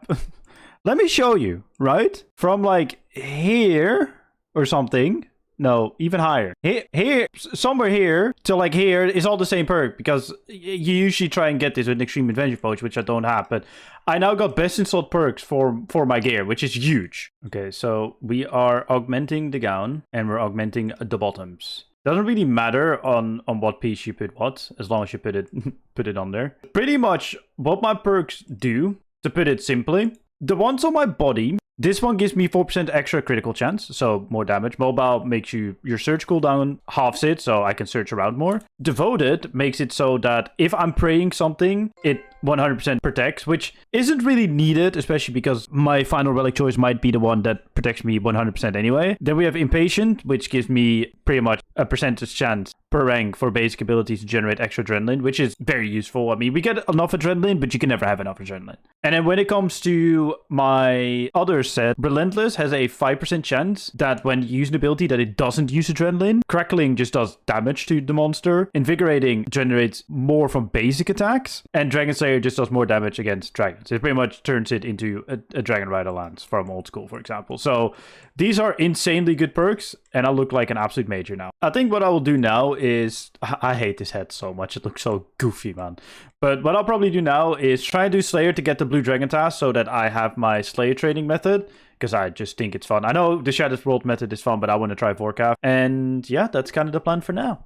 let me show you, right? From like here or something. No, even higher. Here, somewhere here to like here is all the same perk, because you usually try and get this with an Extreme Adventure Poach, which I don't have, but I now got best in slot perks for my gear, which is huge. Okay, so we are augmenting the gown and we're augmenting the bottoms. Doesn't really matter on what piece you put what, as long as you put it on there. Pretty much what my perks do, to put it simply, the ones on my body, this one gives me 4% extra critical chance, so more damage. Mobile makes your search cooldown halves it, so I can search around more. Devoted makes it so that if I'm praying something, it 100% protects, which isn't really needed, especially because my final relic choice might be the one that protects me 100% anyway. Then we have Impatient, which gives me pretty much a percentage chance per rank for basic abilities to generate extra adrenaline, which is very useful. I mean, we get enough adrenaline, but you can never have enough adrenaline. And then when it comes to my other set, Relentless has a 5% chance that when you use an ability that it doesn't use adrenaline. Crackling just does damage to the monster. Invigorating generates more from basic attacks. And Dragon Slayer just does more damage against dragons. It pretty much turns it into a Dragon Rider lance from old school, for example. So these are insanely good perks, and I look like an absolute major now. I think what I will do now is... I hate this head so much. It looks so goofy, man. But what I'll probably do now is try and do Slayer to get the Blue Dragon task so that I have my Slayer trading method, because I just think it's fun. I know the Shattered World method is fun, but I want to try Vorkath. And yeah, that's kind of the plan for now.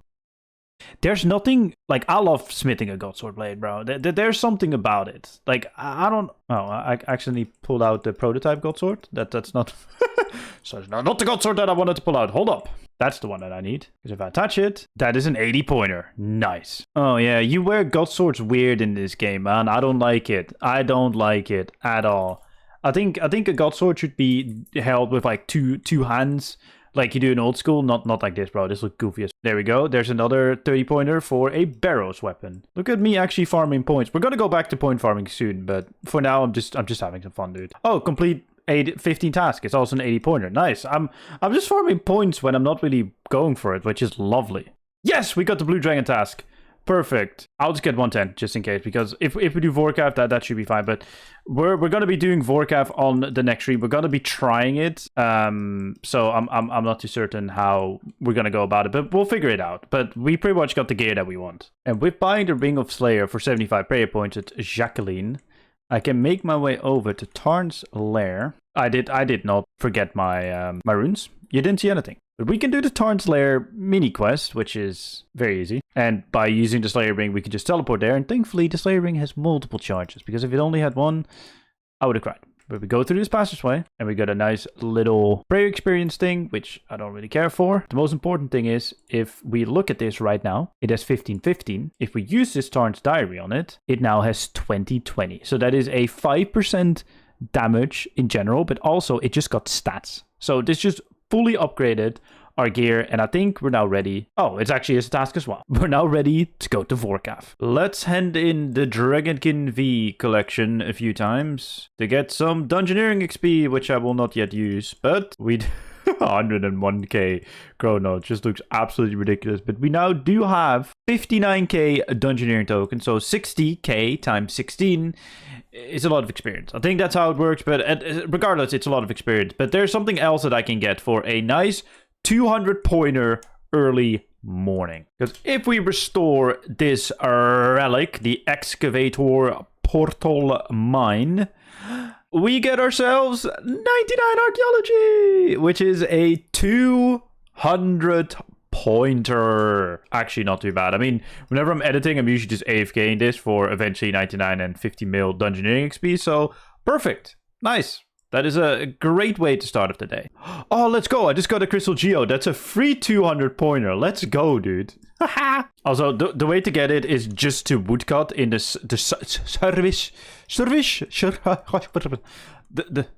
There's nothing... Like, I love smithing a Godsword blade, bro. There's something about it. Like, I don't... Oh, I accidentally pulled out the prototype Godsword. That's not... Sorry, not the Godsword that I wanted to pull out. Hold up. That's the one that I need. Because if I touch it, that is an 80-pointer. Nice. Oh, yeah. You wear Godswords weird in this game, man. I don't like it. I don't like it at all. I think a Godsword should be held with, like, two hands. Like you do in old school, not like this, bro. This looks goofy as... There we go. There's another 30-pointer for a Barrows weapon. Look at me actually farming points. We're gonna go back to point farming soon, but for now, I'm just having some fun, dude. Oh, complete 15 tasks. It's also an 80-pointer. Nice. I'm just farming points when I'm not really going for it, which is lovely. Yes, we got the Blue Dragon task. Perfect. I'll just get 110 just in case, because if we do Vorkath, that should be fine. But we're going to be doing Vorkath on the next stream. We're going to be trying it. So I'm not too certain how we're going to go about it, but we'll figure it out. But we pretty much got the gear that we want. And with buying the Ring of Slayer for 75 prayer points at Jacqueline, I can make my way over to Tarn's lair. I did not forget my my runes. You didn't see anything. But we can do the Tarn's Lair mini quest, which is very easy. And by using the Slayer Ring, we can just teleport there. And thankfully, the Slayer Ring has multiple charges, because if it only had one, I would have cried. But we go through this passageway, and we got a nice little prayer experience thing, which I don't really care for. The most important thing is, if we look at this right now, it has 15-15. If we use this Tarn's Diary on it, it now has 20-20. So that is a 5% damage in general, but also it just got stats. So this just fully upgraded our gear, and I think we're now ready. Oh, it's actually a task as well. We're now ready to go to Vorkath. Let's hand in the Dragonkin V collection a few times to get some Dungeoneering XP, which I will not yet use, but we 101k chrono just looks absolutely ridiculous. But we now do have 59k Dungeoneering tokens, so 60k times 16 is a lot of experience. I think that's how it works, but regardless, it's a lot of experience. But there's something else that I can get for a nice 200-pointer early morning. Because if we restore this relic, the Excavator Portal Mine, we get ourselves 99 Archaeology, which is a 200-pointer. Actually, not too bad. I mean, whenever I'm editing, I'm usually just AFKing this for eventually 99 and 50 mil Dungeoneering XP, so perfect. Nice. That is a great way to start off the day. Oh, let's go. I just got a Crystal Geo. That's a free 200-pointer. Let's go, dude. Also, the way to get it is just to woodcut in the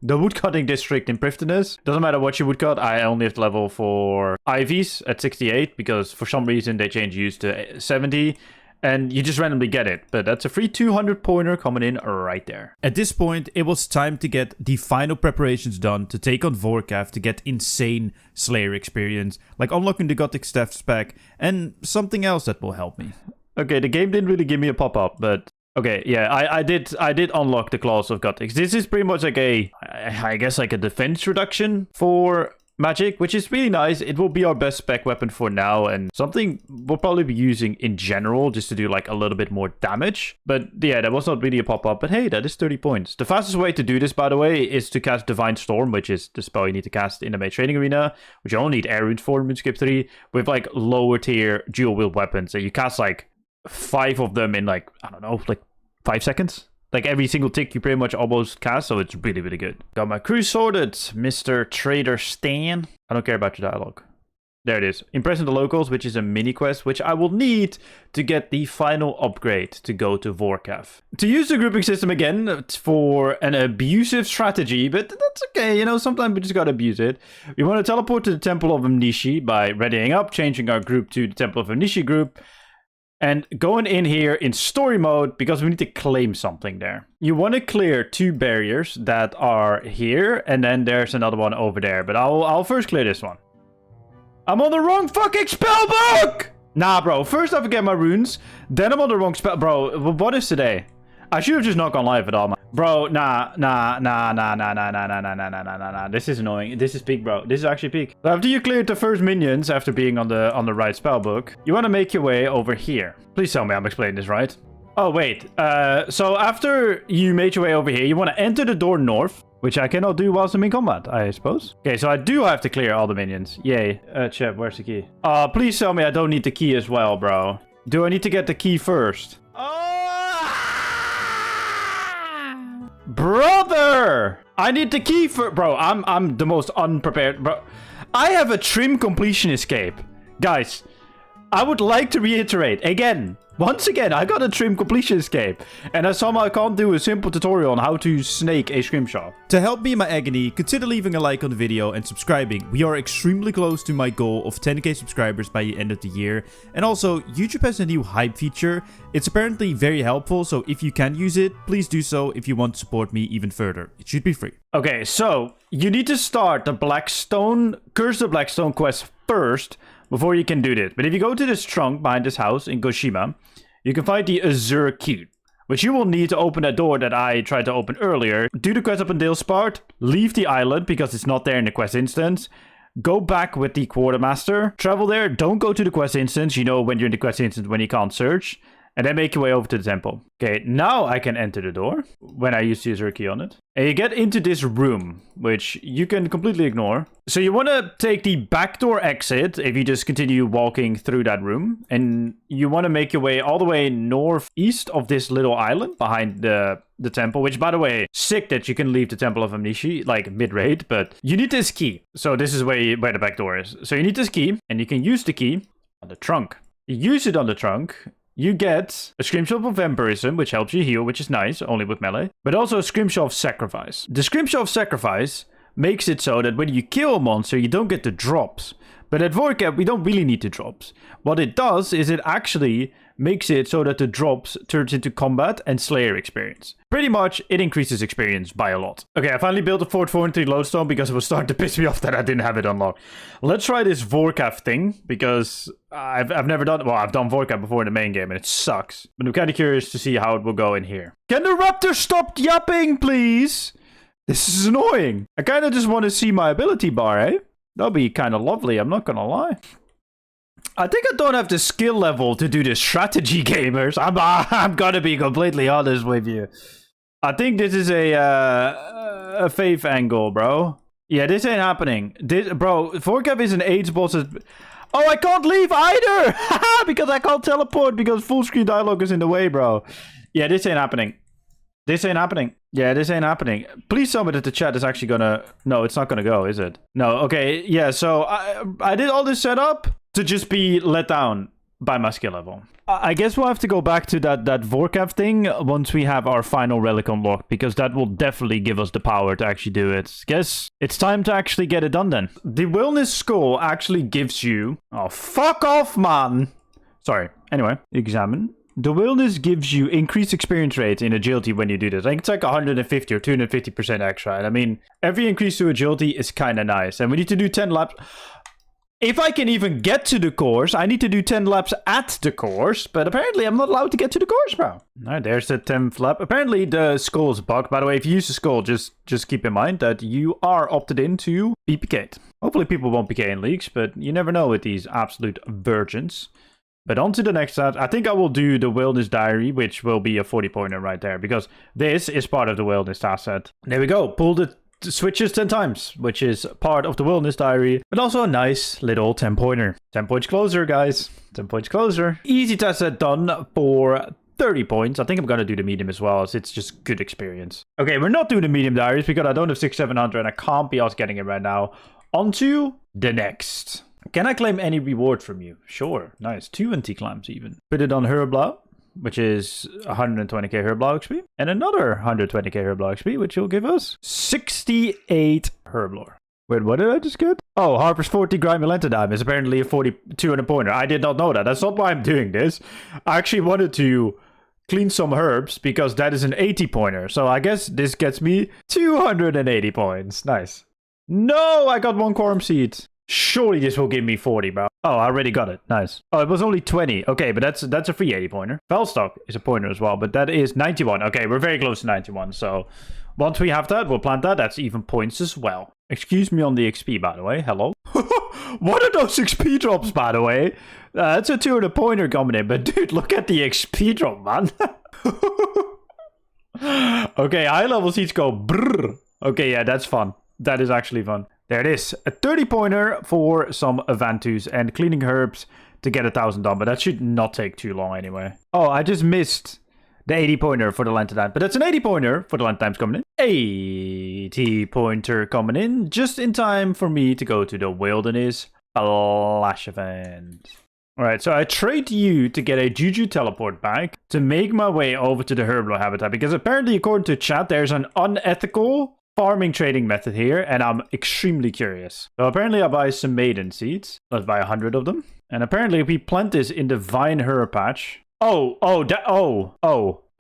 woodcutting district in Prifddinas. Doesn't matter what you woodcut. I only have the level for Ivies at 68 because for some reason they changed use to 70. and you just randomly get it. But that's a free 200 pointer coming in right there. At this point, it was time to get the final preparations done to take on Vorkav to get insane Slayer experience, like unlocking the Gothic Staff spec, and something else that will help me. Okay, the game didn't really give me a pop-up, but... Okay, yeah, I did unlock the Claws of Gothics. This is pretty much like I guess like a defense reduction for magic, which is really nice. It will be our best spec weapon for now, and something we'll probably be using in general just to do like a little bit more damage. But yeah, that was not really a pop-up, but hey, that is 30 points. The fastest way to do this, by the way, is to cast Divine Storm, which is the spell you need to cast in the Mage Training Arena, which you only need air runes for in RuneScape 3, with like lower tier dual wield weapons. And you cast like 5 of them in like, I don't know, like 5 seconds. Like every single tick you pretty much almost cast, so it's really, really good. Got my crew sorted, Mr. Trader Stan. I don't care about your dialogue. There it is. Impressing the locals, which is a mini quest, which I will need to get the final upgrade to go to Vorkav. To use the grouping system again, it's for an abusive strategy, but that's okay, you know, sometimes we just gotta abuse it. We want to teleport to the Temple of Amnishi by readying up, changing our group to the Temple of Amnishi group, and going in here in story mode because we need to claim something there. You want to clear 2 barriers that are here, and then there's another one over there. But I'll first clear this one. I'm on the wrong fucking spell book! Nah, bro. First I forget my runes, then I'm on the wrong spell. Bro, what is today? I should have just not gone live at all, man. Bro, nah. This is annoying. This is peak, bro. This is actually peak. So after you cleared the first minions after being on the right spell book, you want to make your way over here. Please tell me I'm explaining this right. Oh, wait. So after you made your way over here, you want to enter the door north, which I cannot do whilst I'm in combat, I suppose. Okay, so I do have to clear all the minions. Yay. Chep, where's the key? Please tell me I don't need the key as well, bro. Do I need to get the key first? Brother! I need the key for... Bro, I'm the most unprepared... Bro, I have a trim completion escape. Guys, I would like to reiterate, again, once again, I got a trim completion escape, and I somehow can't do a simple tutorial on how to snake a scrimshaw. To help me in my agony, consider leaving a like on the video and subscribing. We are extremely close to my goal of 10k subscribers by the end of the year. And also, YouTube has a new hype feature. It's apparently very helpful, so if you can use it, please do so if you want to support me even further. It should be free. Okay, so you need to start the Blackstone, Curse the Blackstone quest first before you can do this. But if you go to this trunk behind this house in Goshima, you can find the Azure Cube, which you will need to open that door that I tried to open earlier. Do the quest up in Dalespart, leave the island because it's not there in the quest instance. Go back with the Quartermaster, travel there, don't go to the quest instance, you know when you're in the quest instance when you can't search. And then make your way over to the temple. Okay, now I can enter the door when I use the Azure key on it. And you get into this room, which you can completely ignore. So you want to take the backdoor exit if you just continue walking through that room. And you want to make your way all the way northeast of this little island behind the temple. Which, by the way, sick that you can leave the Temple of Amnishi, like mid-raid. But you need this key. So this is where the back door is. So you need this key, and you can use the key on the trunk. You use it on the trunk. You get a Scrimshaw of Vampirism, which helps you heal, which is nice, only with melee. But also a Scrimshaw of Sacrifice. The Scrimshaw of Sacrifice makes it so that when you kill a monster, you don't get the drops. But at Vorkav, we don't really need the drops. What it does is it actually makes it so that the drops turns into combat and Slayer experience. Pretty much, it increases experience by a lot. Okay, I finally built a Fort 4-3 Lodestone because it was starting to piss me off that I didn't have it unlocked. Let's try this Vorkav thing because I've never done... Well, I've done Vorkav before in the main game and it sucks. But I'm kind of curious to see how it will go in here. Can the raptor stop yapping, please? This is annoying. I kind of just want to see my ability bar, eh? That'll be kind of lovely, I'm not gonna lie. I think I don't have the skill level to do this strategy, gamers. I'm gonna be completely honest with you. I think this is a faith angle, bro. Yeah, this ain't happening. Bro, Vorkav is an AIDS boss. Oh, I can't leave either! Because I can't teleport because full screen dialogue is in the way, bro. Yeah, this ain't happening. This ain't happening. Yeah, this ain't happening. Please tell me that the chat is actually gonna... No, it's not gonna go, is it? No, okay. Yeah, so I did all this setup to just be let down by my skill level. I guess we'll have to go back to that Vorkav thing once we have our final relic unlocked, because that will definitely give us the power to actually do it. Guess it's time to actually get it done then. The Wellness Skull actually gives you... Oh, fuck off, man! Sorry. Anyway, examine The wilderness gives you increased experience rate in agility when you do this. I think it's like 150 or 250% extra. And I mean, every increase to agility is kind of nice. And we need to do 10 laps. If I can even get to the course, I need to do 10 laps at the course. But apparently, I'm not allowed to get to the course, bro. All right, there's the 10th lap. Apparently, the skull is bugged. By the way, if you use the skull, just keep in mind that you are opted in to be PK'd. Hopefully, people won't PK in leagues, but you never know with these absolute virgins. But on to the next stat. I think I will do the Wilderness Diary, which will be a 40-pointer right there. Because this is part of the Wilderness task set. There we go. Pull the switches 10 times, which is part of the Wilderness Diary, but also a nice little 10-pointer. 10 points closer, guys. 10 points closer. Easy test set done for 30 points. I think I'm going to do the medium as well, as it's just good experience. Okay, we're not doing the medium diaries because I don't have 600-700 and I can't be out getting it right now. On to the next. Can I claim any reward from you? Sure. Nice. 2 anti-climbs even. Put it on Herblau, which is 120k Herblau XP, and another 120k Herblau XP, which will give us 68 Herblore. Wait, what did I just get? Oh, Harper's 40 Grimy Lentadime is apparently a 200 pointer. I did not know that. That's not why I'm doing this. I actually wanted to clean some herbs because that is an 80 pointer. So I guess this gets me 280 points. Nice. No, I got 1 quorum seed. Surely this will give me 40, bro. Oh, I already got it. Nice. Oh, it was only 20. Okay, but that's a free 80 pointer. Velstock is a pointer as well, but that is 91. Okay, we're very close to 91. So once we have that, we'll plant that. That's even points as well. Excuse me on the XP, by the way. Hello. What are those XP drops, by the way? That's a 200 pointer coming in, but dude, look at the XP drop, man. Okay, high level seats go brrr. Okay, yeah, that's fun. That is actually fun. There it is. A 30 pointer for some Avantus and cleaning herbs to get 1,000 done, but that should not take too long anyway. Oh, I just missed the 80 pointer for the Lentadime, but that's an 80 pointer for the Lentadimes coming in. 80 pointer coming in just in time for me to go to the Wilderness Flash event. Alright, so I trade you to get a Juju teleport back to make my way over to the Herblo habitat, because apparently according to chat there's an unethical farming trading method here, and I'm extremely curious. So apparently I buy some maiden seeds. Let's buy 100 of them. And apparently we plant this in the vine herb patch.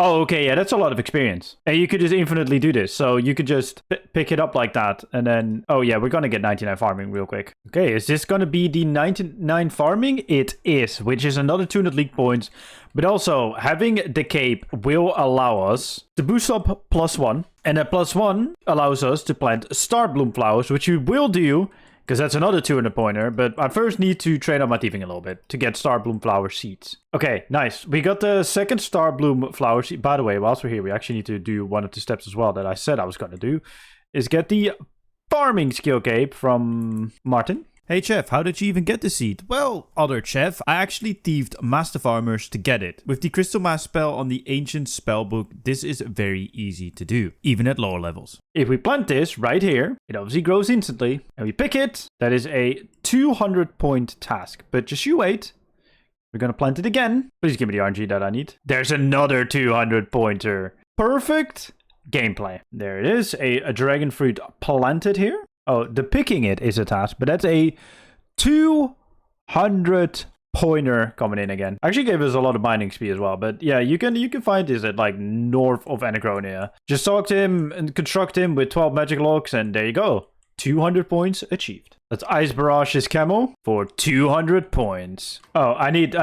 Okay, yeah, that's a lot of experience. And you could just infinitely do this. So you could just pick it up like that. And then, oh yeah, we're going to get 99 farming real quick. Okay, is this going to be the 99 farming? It is, which is another 200 league points. But also, having the cape will allow us to boost up +1. And that +1 allows us to plant star bloom flowers, which we will do, because that's another 200 pointer. But I first need to train up my thieving a little bit to get star bloom flower seeds. Okay, nice. We got the second star bloom flower seed. By the way, whilst we're here, we actually need to do one of the steps as well that I said I was going to do, is get the farming skill cape from Martin. Hey Chef, how did you even get the seed? Well, other Chef, I actually thieved Master Farmers to get it. With the Crystal Mass spell on the Ancient Spellbook, this is very easy to do, even at lower levels. If we plant this right here, it obviously grows instantly, and we pick it, that is a 200 point task. But just you wait, we're gonna plant it again. Please give me the RNG that I need. There's another 200 pointer. Perfect gameplay. There it is, a dragon fruit planted here. Oh, the picking it is a task, but that's a 200 pointer coming in again. Actually gave us a lot of binding speed as well, but yeah, you can find this at like north of Anachronia. Just talk to him and construct him with 12 magic locks, and there you go. 200 points achieved. Let's Ice Barage's camo for 200 points. Oh, I need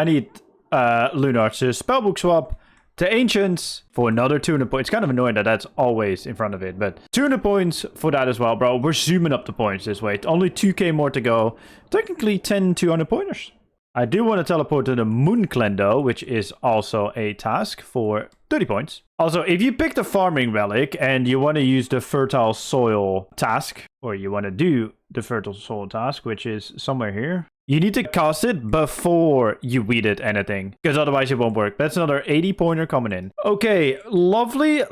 Lunar's spellbook swap to Ancients for another 200 points. It's kind of annoying that that's always in front of it, but 200 points for that as well, bro. We're zooming up the points this way. Only 2k more to go. Technically 10 200 pointers. I do want to teleport to the Moon Clendo, which is also a task for 30 points. Also, if you pick the farming relic and you want to use the fertile soil task, or you want to do the fertile soil task, which is somewhere here, you need to cast it before you weed it anything, because otherwise it won't work. That's another 80 pointer coming in. Okay, lovely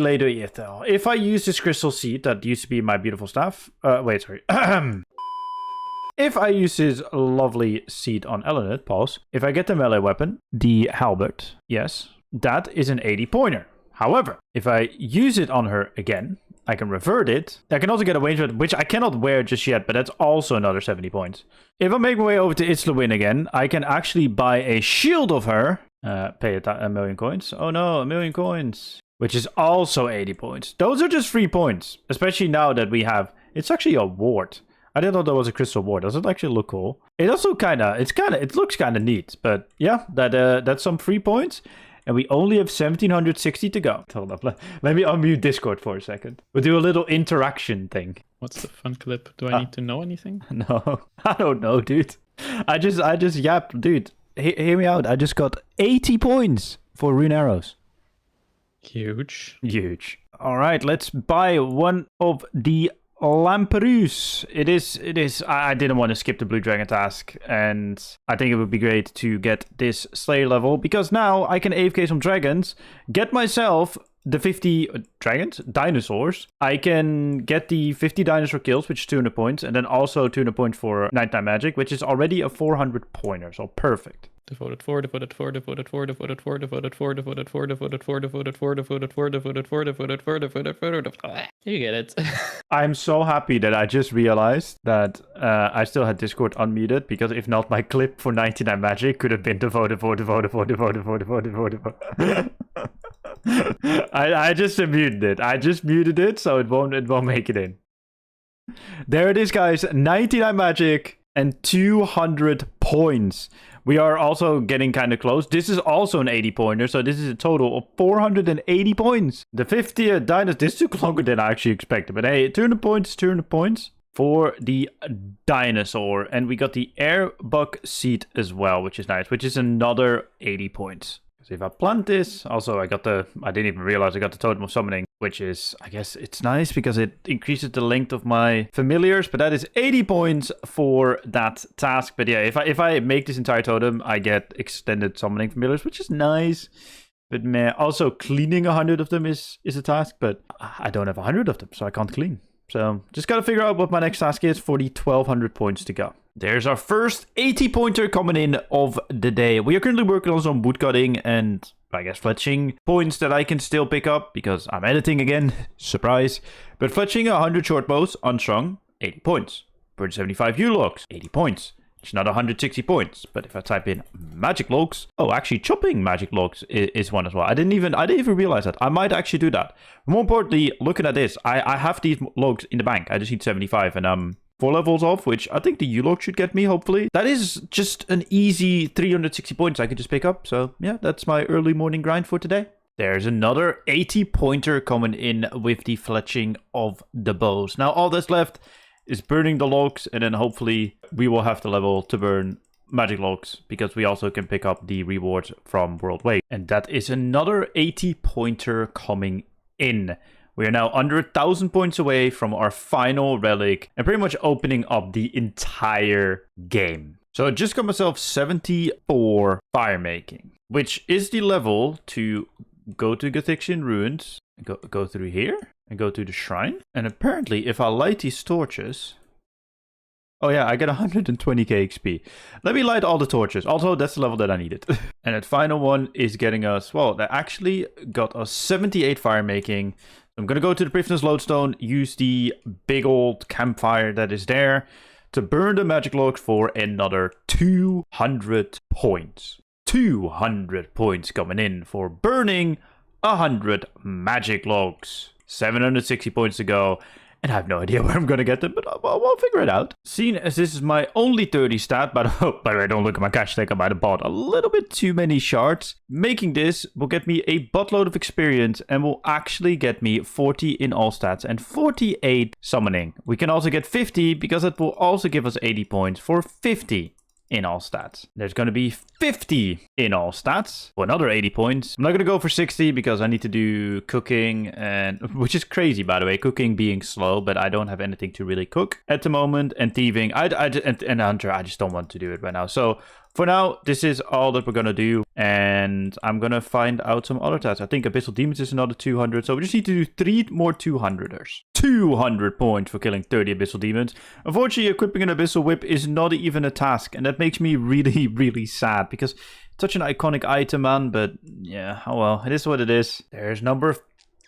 later Ethel. If I use this crystal seed that used to be my beautiful staff, sorry. If I use this lovely seed on Eleanor, pause. If I get the melee weapon, the halberd, yes, that is an 80 pointer. However, if I use it on her again, I can revert it. I can also get a range weapon, which I cannot wear just yet, but that's also another 70 points. If I make my way over to Islawin again, I can actually buy a shield of her. Pay a million coins. Oh no, a million coins. Which is also 80 points. Those are just 3 points. Especially now that we have... It's actually a ward. I didn't know there was a crystal ward. Does it actually look cool? It also it looks kind of neat. But yeah, that's some 3 points. And we only have 1760 to go. Hold up. Let me unmute Discord for a second. We'll do a little interaction thing. What's the fun clip? Do I need to know anything? No, I don't know, dude. I just yapped. Dude, hear me out. I just got 80 points for rune arrows. Huge. Huge. All right, let's buy one of the lamperoos. It is. I didn't want to skip the blue dragon task, and I think it would be great to get this slayer level because now I can AFK some dragons, get myself the 50 dinosaurs. I can get the 50 dinosaur kills, which is 200 points, and then also 200 points for nighttime magic, which is already a 400 pointer, so perfect. Devoted for, devoted for, devoted for, devoted for, devoted for, devoted for, devoted for, devoted for, devoted for, devoted for, devoted for, devoted for. You get it. I'm so happy that I just realized that I still had Discord unmuted, because if not, my clip for 99 magic could have been devoted for, devoted for, devoted for, devoted for, devoted for. I just muted it. I just muted it, so it won't make it in. There it is, guys. 99 magic and 200 points. We are also getting kind of close. This is also an 80 pointer, so this is a total of 480 points. The 50th dinosaur. This took longer than I actually expected, but hey, 200 points for the dinosaur. And we got the airbuck seed as well, which is nice, which is another 80 points. So if I plant this, also I didn't even realize I got the totem of summoning, which is, I guess it's nice because it increases the length of my familiars, but that is 80 points for that task. But yeah, if I make this entire totem, I get extended summoning familiars, which is nice. But man, also cleaning 100 of them is a task, but I don't have 100 of them, so I can't clean. So just gotta figure out what my next task is for the 1200 points to go. There's our first 80 pointer coming in of the day. We are currently working on some woodcutting and I guess fletching points that I can still pick up because I'm editing again. Surprise. But fletching 100 short bows unstrung, 80 points. 175 U-logs, 80 points. It's not 160 points, but if I type in magic logs, oh, actually chopping magic logs is one as well. I didn't even realize that. I might actually do that. More importantly, looking at this, I have these logs in the bank. I just need 75 and 4 levels off, which I think the U-log should get me, hopefully. That is just an easy 360 points I could just pick up. So yeah, that's my early morning grind for today. There's another 80 pointer coming in with the fletching of the bows. Now all that's left is burning the logs, and then hopefully we will have the level to burn magic logs, because we also can pick up the rewards from World Wake. And that is another 80 pointer coming in. We are now under 1,000 points away from our final relic and pretty much opening up the entire game. So I just got myself 74 fire making, which is the level to go to Gothixian ruins, go through here and go to the shrine. And apparently if I light these torches, oh yeah, I get 120k XP. Let me light all the torches. Also, that's the level that I needed. And that final one is getting us, well, that actually got us 78 fire making. I'm going to go to the Prisoner's Lodestone, use the big old campfire that is there to burn the magic logs for another 200 points. 200 points coming in for burning 100 magic logs. 760 points to go. And I have no idea where I'm going to get them, but I'll figure it out. Seeing as this is my only 30 stat, by the way, don't look at my cash stack. I might have bought a little bit too many shards. Making this will get me a buttload of experience and will actually get me 40 in all stats and 48 summoning. We can also get 50 because it will also give us 80 points for 50 in all stats. There's going to be 50 in all stats for another 80 points. I'm not going to go for 60 because I need to do cooking, and which is crazy, by the way, cooking being slow, but I don't have anything to really cook at the moment. And thieving, and hunter, I just don't want to do it right now. So for now, this is all that we're going to do, and I'm going to find out some other tasks. I think Abyssal Demons is another 200, so we just need to do 3 more 200ers. 200 points for killing 30 Abyssal Demons. Unfortunately, equipping an Abyssal Whip is not even a task, and that makes me really, really sad, because it's such an iconic item, man, but yeah, oh well, it is what it is. There's number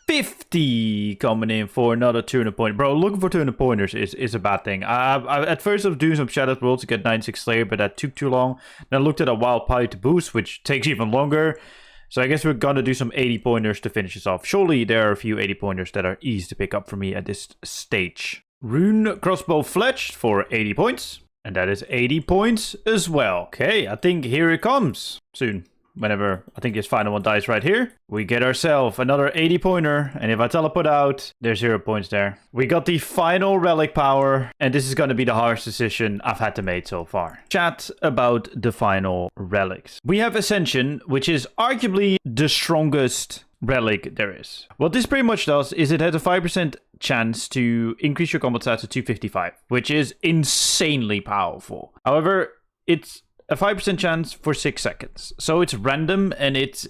50 coming in for another turnip point. Bro, looking for turnip pointers is a bad thing. At first I was doing some Shattered Worlds to get 96 Slayer, but that took too long. Then I looked at a Wild Pie to boost, which takes even longer. So I guess we're gonna do some 80 pointers to finish this off. Surely there are a few 80 pointers that are easy to pick up for me at this stage. Rune Crossbow Fletched for 80 points. And that is 80 points as well. Okay, I think here it comes soon. Whenever I think this final one dies right here, we get ourselves another 80 pointer. And if I teleport out, there's 0 points there. We got the final relic power. And this is going to be the hardest decision I've had to make so far. Chat about the final relics. We have Ascension, which is arguably the strongest relic there is. What this pretty much does is it has a 5% chance to increase your combat stats to 255, which is insanely powerful. However, it's a 5% chance for 6 seconds. So it's random and it's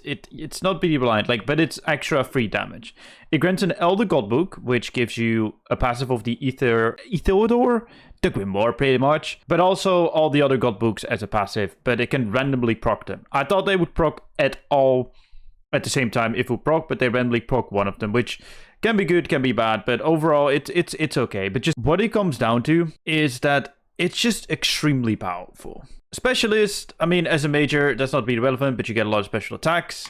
not really blind, but it's extra free damage. It grants an Elder God Book, which gives you a passive of the Theodore, the Grimoire pretty much, but also all the other God Books as a passive, but it can randomly proc them. I thought they would proc at all at the same time if we proc, but they randomly proc one of them, which can be good, can be bad, but overall it's okay. But just what it comes down to is that it's just extremely powerful. Specialist, I mean, as a major, that's not really relevant, but you get a lot of special attacks.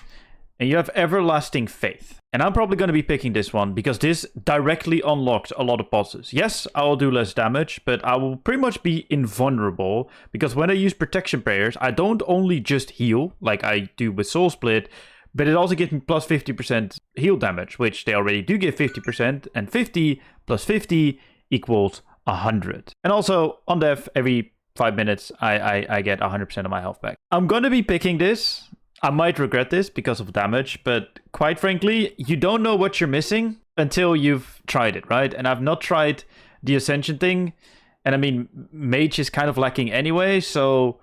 And you have Everlasting Faith. And I'm probably going to be picking this one because this directly unlocks a lot of bosses. Yes, I will do less damage, but I will pretty much be invulnerable because when I use Protection Prayers, I don't only just heal like I do with Soul Split, but it also gives me plus 50% heal damage, which they already do give 50%, and 50 plus 50 equals 100. And also, on death, every 5 minutes, I get 100% of my health back. I'm going to be picking this. I might regret this because of damage, but quite frankly, you don't know what you're missing until you've tried it, right? And I've not tried the Ascension thing, and I mean, Mage is kind of lacking anyway, so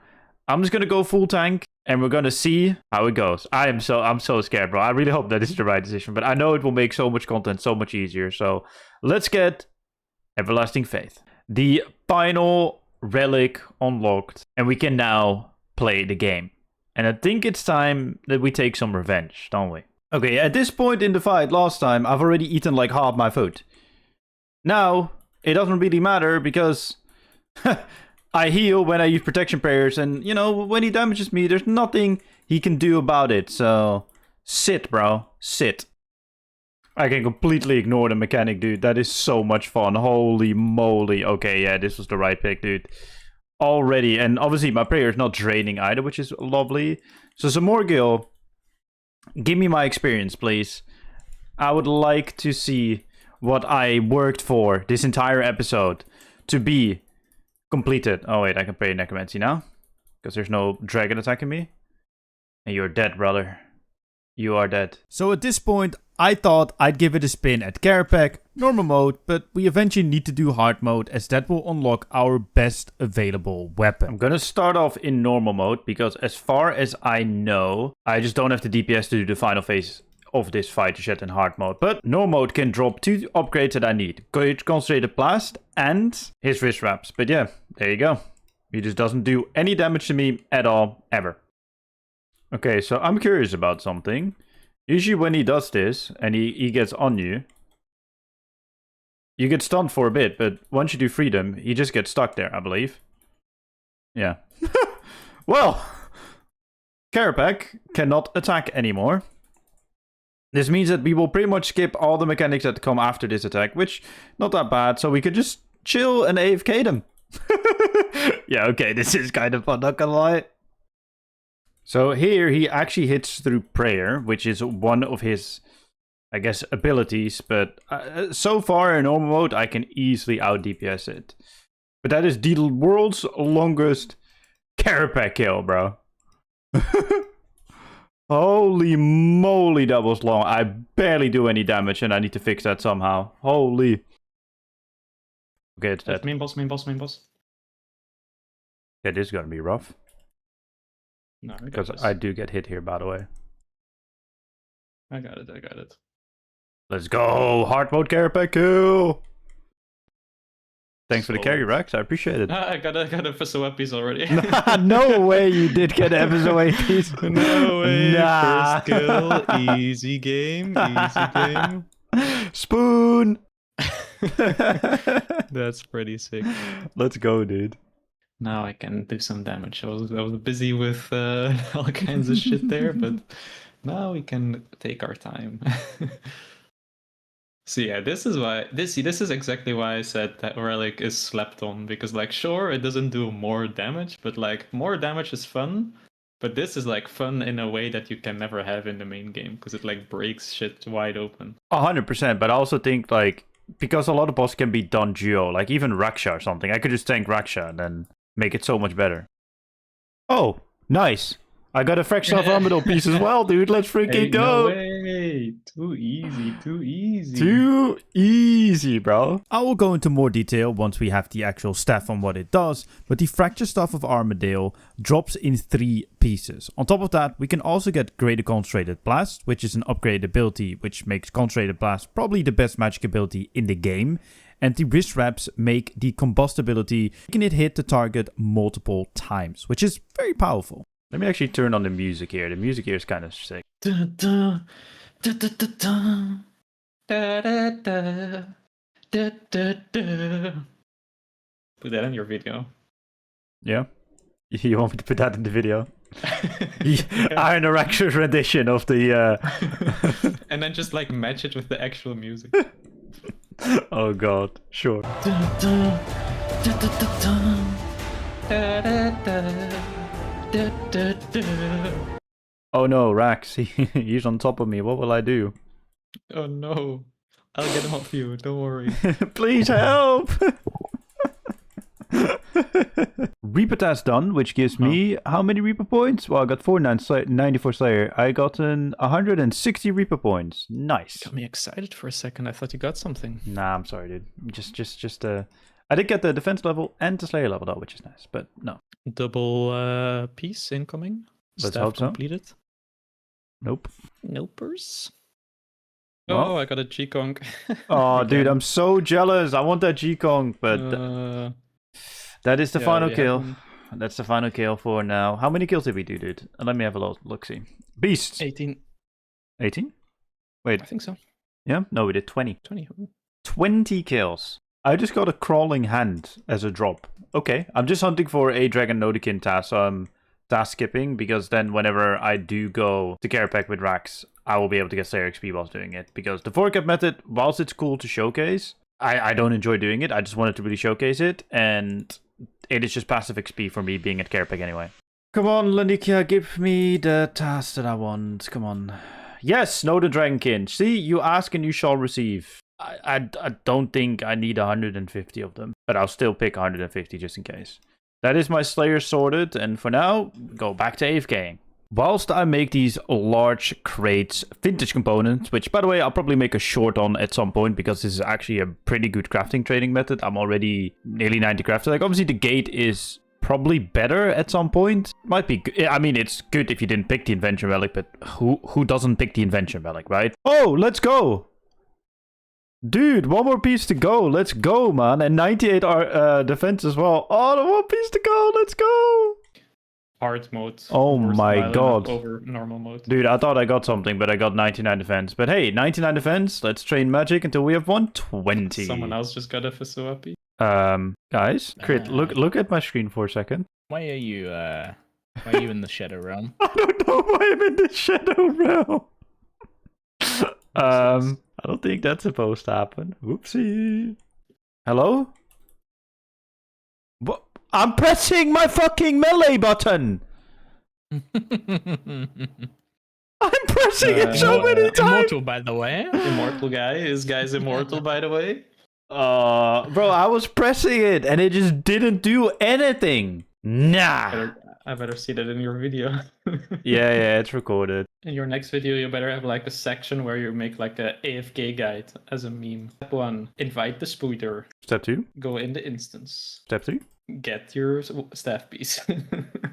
I'm just going to go full tank. And we're gonna see how it goes. I'm so scared, bro. I really hope that is the right decision, but I know it will make so much content so much easier. So let's get Everlasting Faith, the final relic unlocked, and we can now play the game. And I think it's time that we take some revenge, don't we? Okay, at this point in the fight last time, I've already eaten like half my food. Now it doesn't really matter because I heal when I use Protection Prayers, and, you know, when he damages me, there's nothing he can do about it, so sit, bro. Sit. I can completely ignore the mechanic, dude. That is so much fun. Holy moly. Okay, yeah, this was the right pick, dude. Already, and obviously my prayer is not draining either, which is lovely. So some more Gil. Give me my experience, please. I would like to see what I worked for this entire episode to be completed. Oh wait, I can pray Necromancy now because there's no dragon attacking me. And you're dead, brother. You are dead. So at this point, I thought I'd give it a spin at Carapac, normal mode, but we eventually need to do hard mode as that will unlock our best available weapon. I'm gonna start off in normal mode because as far as I know, I just don't have the DPS to do the final phase of this fight yet in hard mode. But normal mode can drop 2 upgrades that I need. Concentrated Blast and his wrist wraps. But yeah, there you go. He just doesn't do any damage to me at all, ever. Okay, so I'm curious about something. Usually when he does this and he gets on you, you get stunned for a bit, but once you do freedom, he just gets stuck there, I believe. Yeah. Well, Carapac cannot attack anymore. This means that we will pretty much skip all the mechanics that come after this attack, which not that bad, so we could just chill and AFK them. Yeah, okay, this is kind of fun, not gonna lie. So here he actually hits through prayer, which is one of his, I guess, abilities, but so far in normal mode, I can easily out DPS it. But that is the world's longest Carapac kill, bro. Holy moly, that was long. I barely do any damage and I need to fix that somehow. Holy. Okay, it's dead. Main boss, main boss, main boss. Yeah, this is gonna be rough. No, I got Because this. I do get hit here, by the way. I got it, I got it. Let's go! Hard mode Carapac kill! Thanks for the carry, Rex. I appreciate it. I got a episode piece already. No way you did get an episode piece. No way. Nah. First kill. Easy game. Easy game. Spoon! That's pretty sick. Let's go, dude. Now I can do some damage. I was busy with all kinds of shit there, but now we can take our time. So yeah, this is exactly why I said that Relic is slept on, because like sure it doesn't do more damage, but like more damage is fun. But this is like fun in a way that you can never have in the main game, because it like breaks shit wide open. 100%, but I also think like because a lot of bosses can be done duo, like even Raksha or something, I could just tank Raksha and then make it so much better. Oh, nice. I got a fractional Armadillo piece as well, dude. Let's freaking go. No way. Too easy, too easy. Too easy, bro. I will go into more detail once we have the actual staff on what it does, but the Fracture Staff of Armadale drops in 3 pieces. On top of that, we can also get Greater Concentrated Blast, which is an upgraded ability which makes Concentrated Blast probably the best magic ability in the game. And the wrist wraps make the combustibility, making it hit the target multiple times, which is very powerful. Let me actually turn on the music here. The music here is kind of sick. Da, da, da, da, da, da. Da, da, da. Da, da, da. Put that in your video. Yeah? You want me to put that in the video? Iron Raksha's rendition of the... And then just like match it with the actual music. Oh god, sure. Da, da, da, da, da, da. Da, da, da. Da, da, da. Oh no, Rax, he's on top of me. What will I do? Oh no. I'll get him off you, don't worry. Please help! Reaper task done, which gives me how many Reaper points? Well, I got 94 Slayer. I got 160 Reaper points. Nice. Got me excited for a second. I thought you got something. Nah, I'm sorry, dude. Just I did get the defense level and the Slayer level though, which is nice. But no. Double piece incoming. Let's Staff hope so. completed. Nope. Nopers. Well. Oh, I got a G-Kong. Oh, dude, I'm so jealous. I want that G-Kong, but that is the final kill. That's the final kill for now. How many kills did we do, dude? Let me have a look-see. Beasts. 18. 18? Wait. I think so. Yeah? No, we did 20. 20. 20 kills. I just got a crawling hand as a drop. Okay, I'm just hunting for a Dragon Nodekin task, so I'm task skipping, because then whenever I do go to Carapac with Rax, I will be able to get Slayer XP whilst doing it. Because the forecap method, whilst it's cool to showcase, I don't enjoy doing it. I just wanted to really showcase it, and it is just passive XP for me being at Carapac anyway. Come on, Lanikia, give me the task that I want. Come on. Yes, know the Dragonkin. See, you ask and you shall receive. I don't think I need 150 of them, but I'll still pick 150 just in case. That is my Slayer sorted, and for now, go back to AFKing. Whilst I make these large crates vintage components, which by the way I'll probably make a short on at some point because this is actually a pretty good crafting trading method. I'm already nearly 90 crafted. Like obviously the gate is probably better at some point. Might be good. I mean, it's good if you didn't pick the Invention Relic, but who doesn't pick the Invention Relic, right? Oh, let's go! Dude, one more piece to go. Let's go, man. And 98 defense as well. Oh, the one piece to go. Let's go. Hard mode. Oh my god. Over normal mode. Dude, I thought I got something, but I got 99 defense. But hey, 99 defense. Let's train magic until we have 120. Someone else just got a Fasuapi. Guys, Crit, look at my screen for a second. Why are you in the Shadow Realm? I don't know why I'm in the Shadow Realm. I don't think that's supposed to happen. Whoopsie. Hello? What? I'm pressing my fucking melee button! I'm pressing it so many times! Immortal, by the way. Immortal guy. This guy's immortal, by the way. Bro, I was pressing it and it just didn't do anything. Nah. I better see that in your video. Yeah, it's recorded. In your next video, you better have like a section where you make like a AFK guide as a meme. Step 1, invite the spooter. Step 2. Go in the instance. Step 3. Get your staff piece.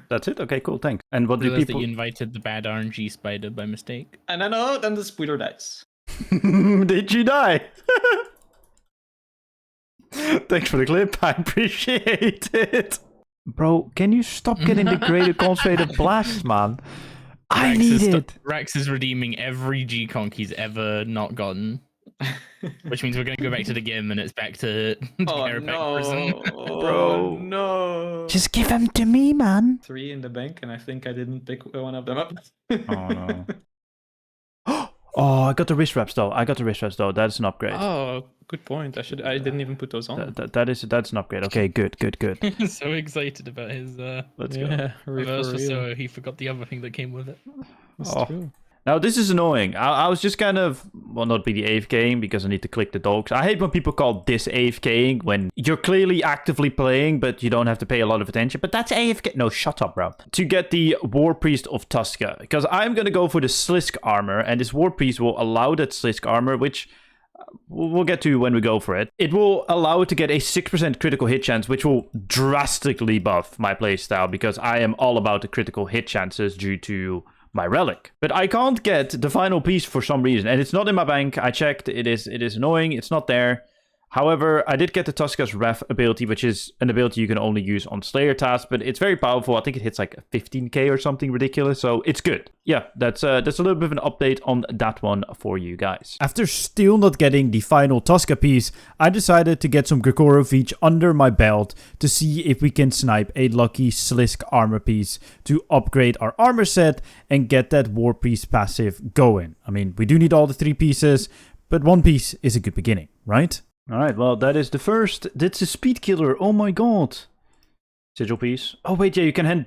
That's it? Okay, cool, thanks. And what do Realized people... that you invited the bad RNG spider by mistake. And then then the spooter dies. Did you die? Thanks for the clip, I appreciate it. Bro, can you stop getting the greater concentrated blast, man? I need it. Rex is redeeming every G-Conk he's ever not gotten. Which means we're going to go back to the game and it's back to Oh Carapac prison. no, Bro. no. Just give them to me, man. 3 in the bank, and I think I didn't pick one of them up. Oh no. Oh, I got the wrist wraps though. That's an upgrade. Oh, good point. I didn't even put those on. That's an upgrade. Okay, good. So excited about his Let's go. Yeah, reverse, so he forgot the other thing that came with it. Oh. True. Now this is annoying. I was just kind of, well, not really AFKing because I need to click the dogs. I hate when people call this AFKing when you're clearly actively playing, but you don't have to pay a lot of attention. But that's AFK. No, shut up, bro. To get the War Priest of Tusca, because I'm going to go for the Slisk armor, and this War Priest will allow that Slisk armor, which we'll get to when we go for it. It will allow it to get a 6% critical hit chance, which will drastically buff my playstyle, because I am all about the critical hit chances due to my relic. But I can't get the final piece for some reason, and it's not in my bank. I checked. It is annoying. It's not there. However, I did get the Tusca's Ref ability, which is an ability you can only use on Slayer tasks, but it's very powerful. I think it hits like 15k or something ridiculous, so it's good. Yeah, that's a little bit of an update on that one for you guys. After still not getting the final Tusca piece, I decided to get some Gregorovich under my belt to see if we can snipe a lucky Slisk armor piece to upgrade our armor set and get that War Priest passive going. I mean, we do need all the 3 pieces, but 1 piece is a good beginning, right? Alright, well, that is the first. That's a speed killer. Oh my god. Sigil piece. Oh, wait, yeah, you can hand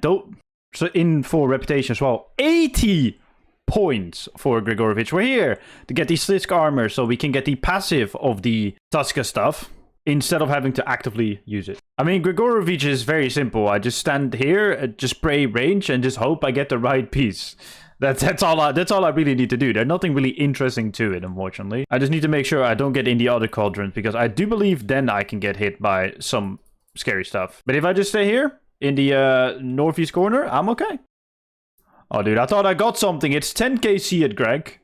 so in for reputation as well. 80 points for Gregorovich. We're here to get the Slisk armor so we can get the passive of the Tusca stuff instead of having to actively use it. I mean, Gregorovich is very simple. I just stand here, just spray range, and just hope I get the right piece. That's all I really need to do. There's nothing really interesting to it, unfortunately. I just need to make sure I don't get in the other quadrants, because I do believe then I can get hit by some scary stuff. But if I just stay here in the northeast corner, I'm okay. Oh, dude, I thought I got something. It's 10k C at Greg.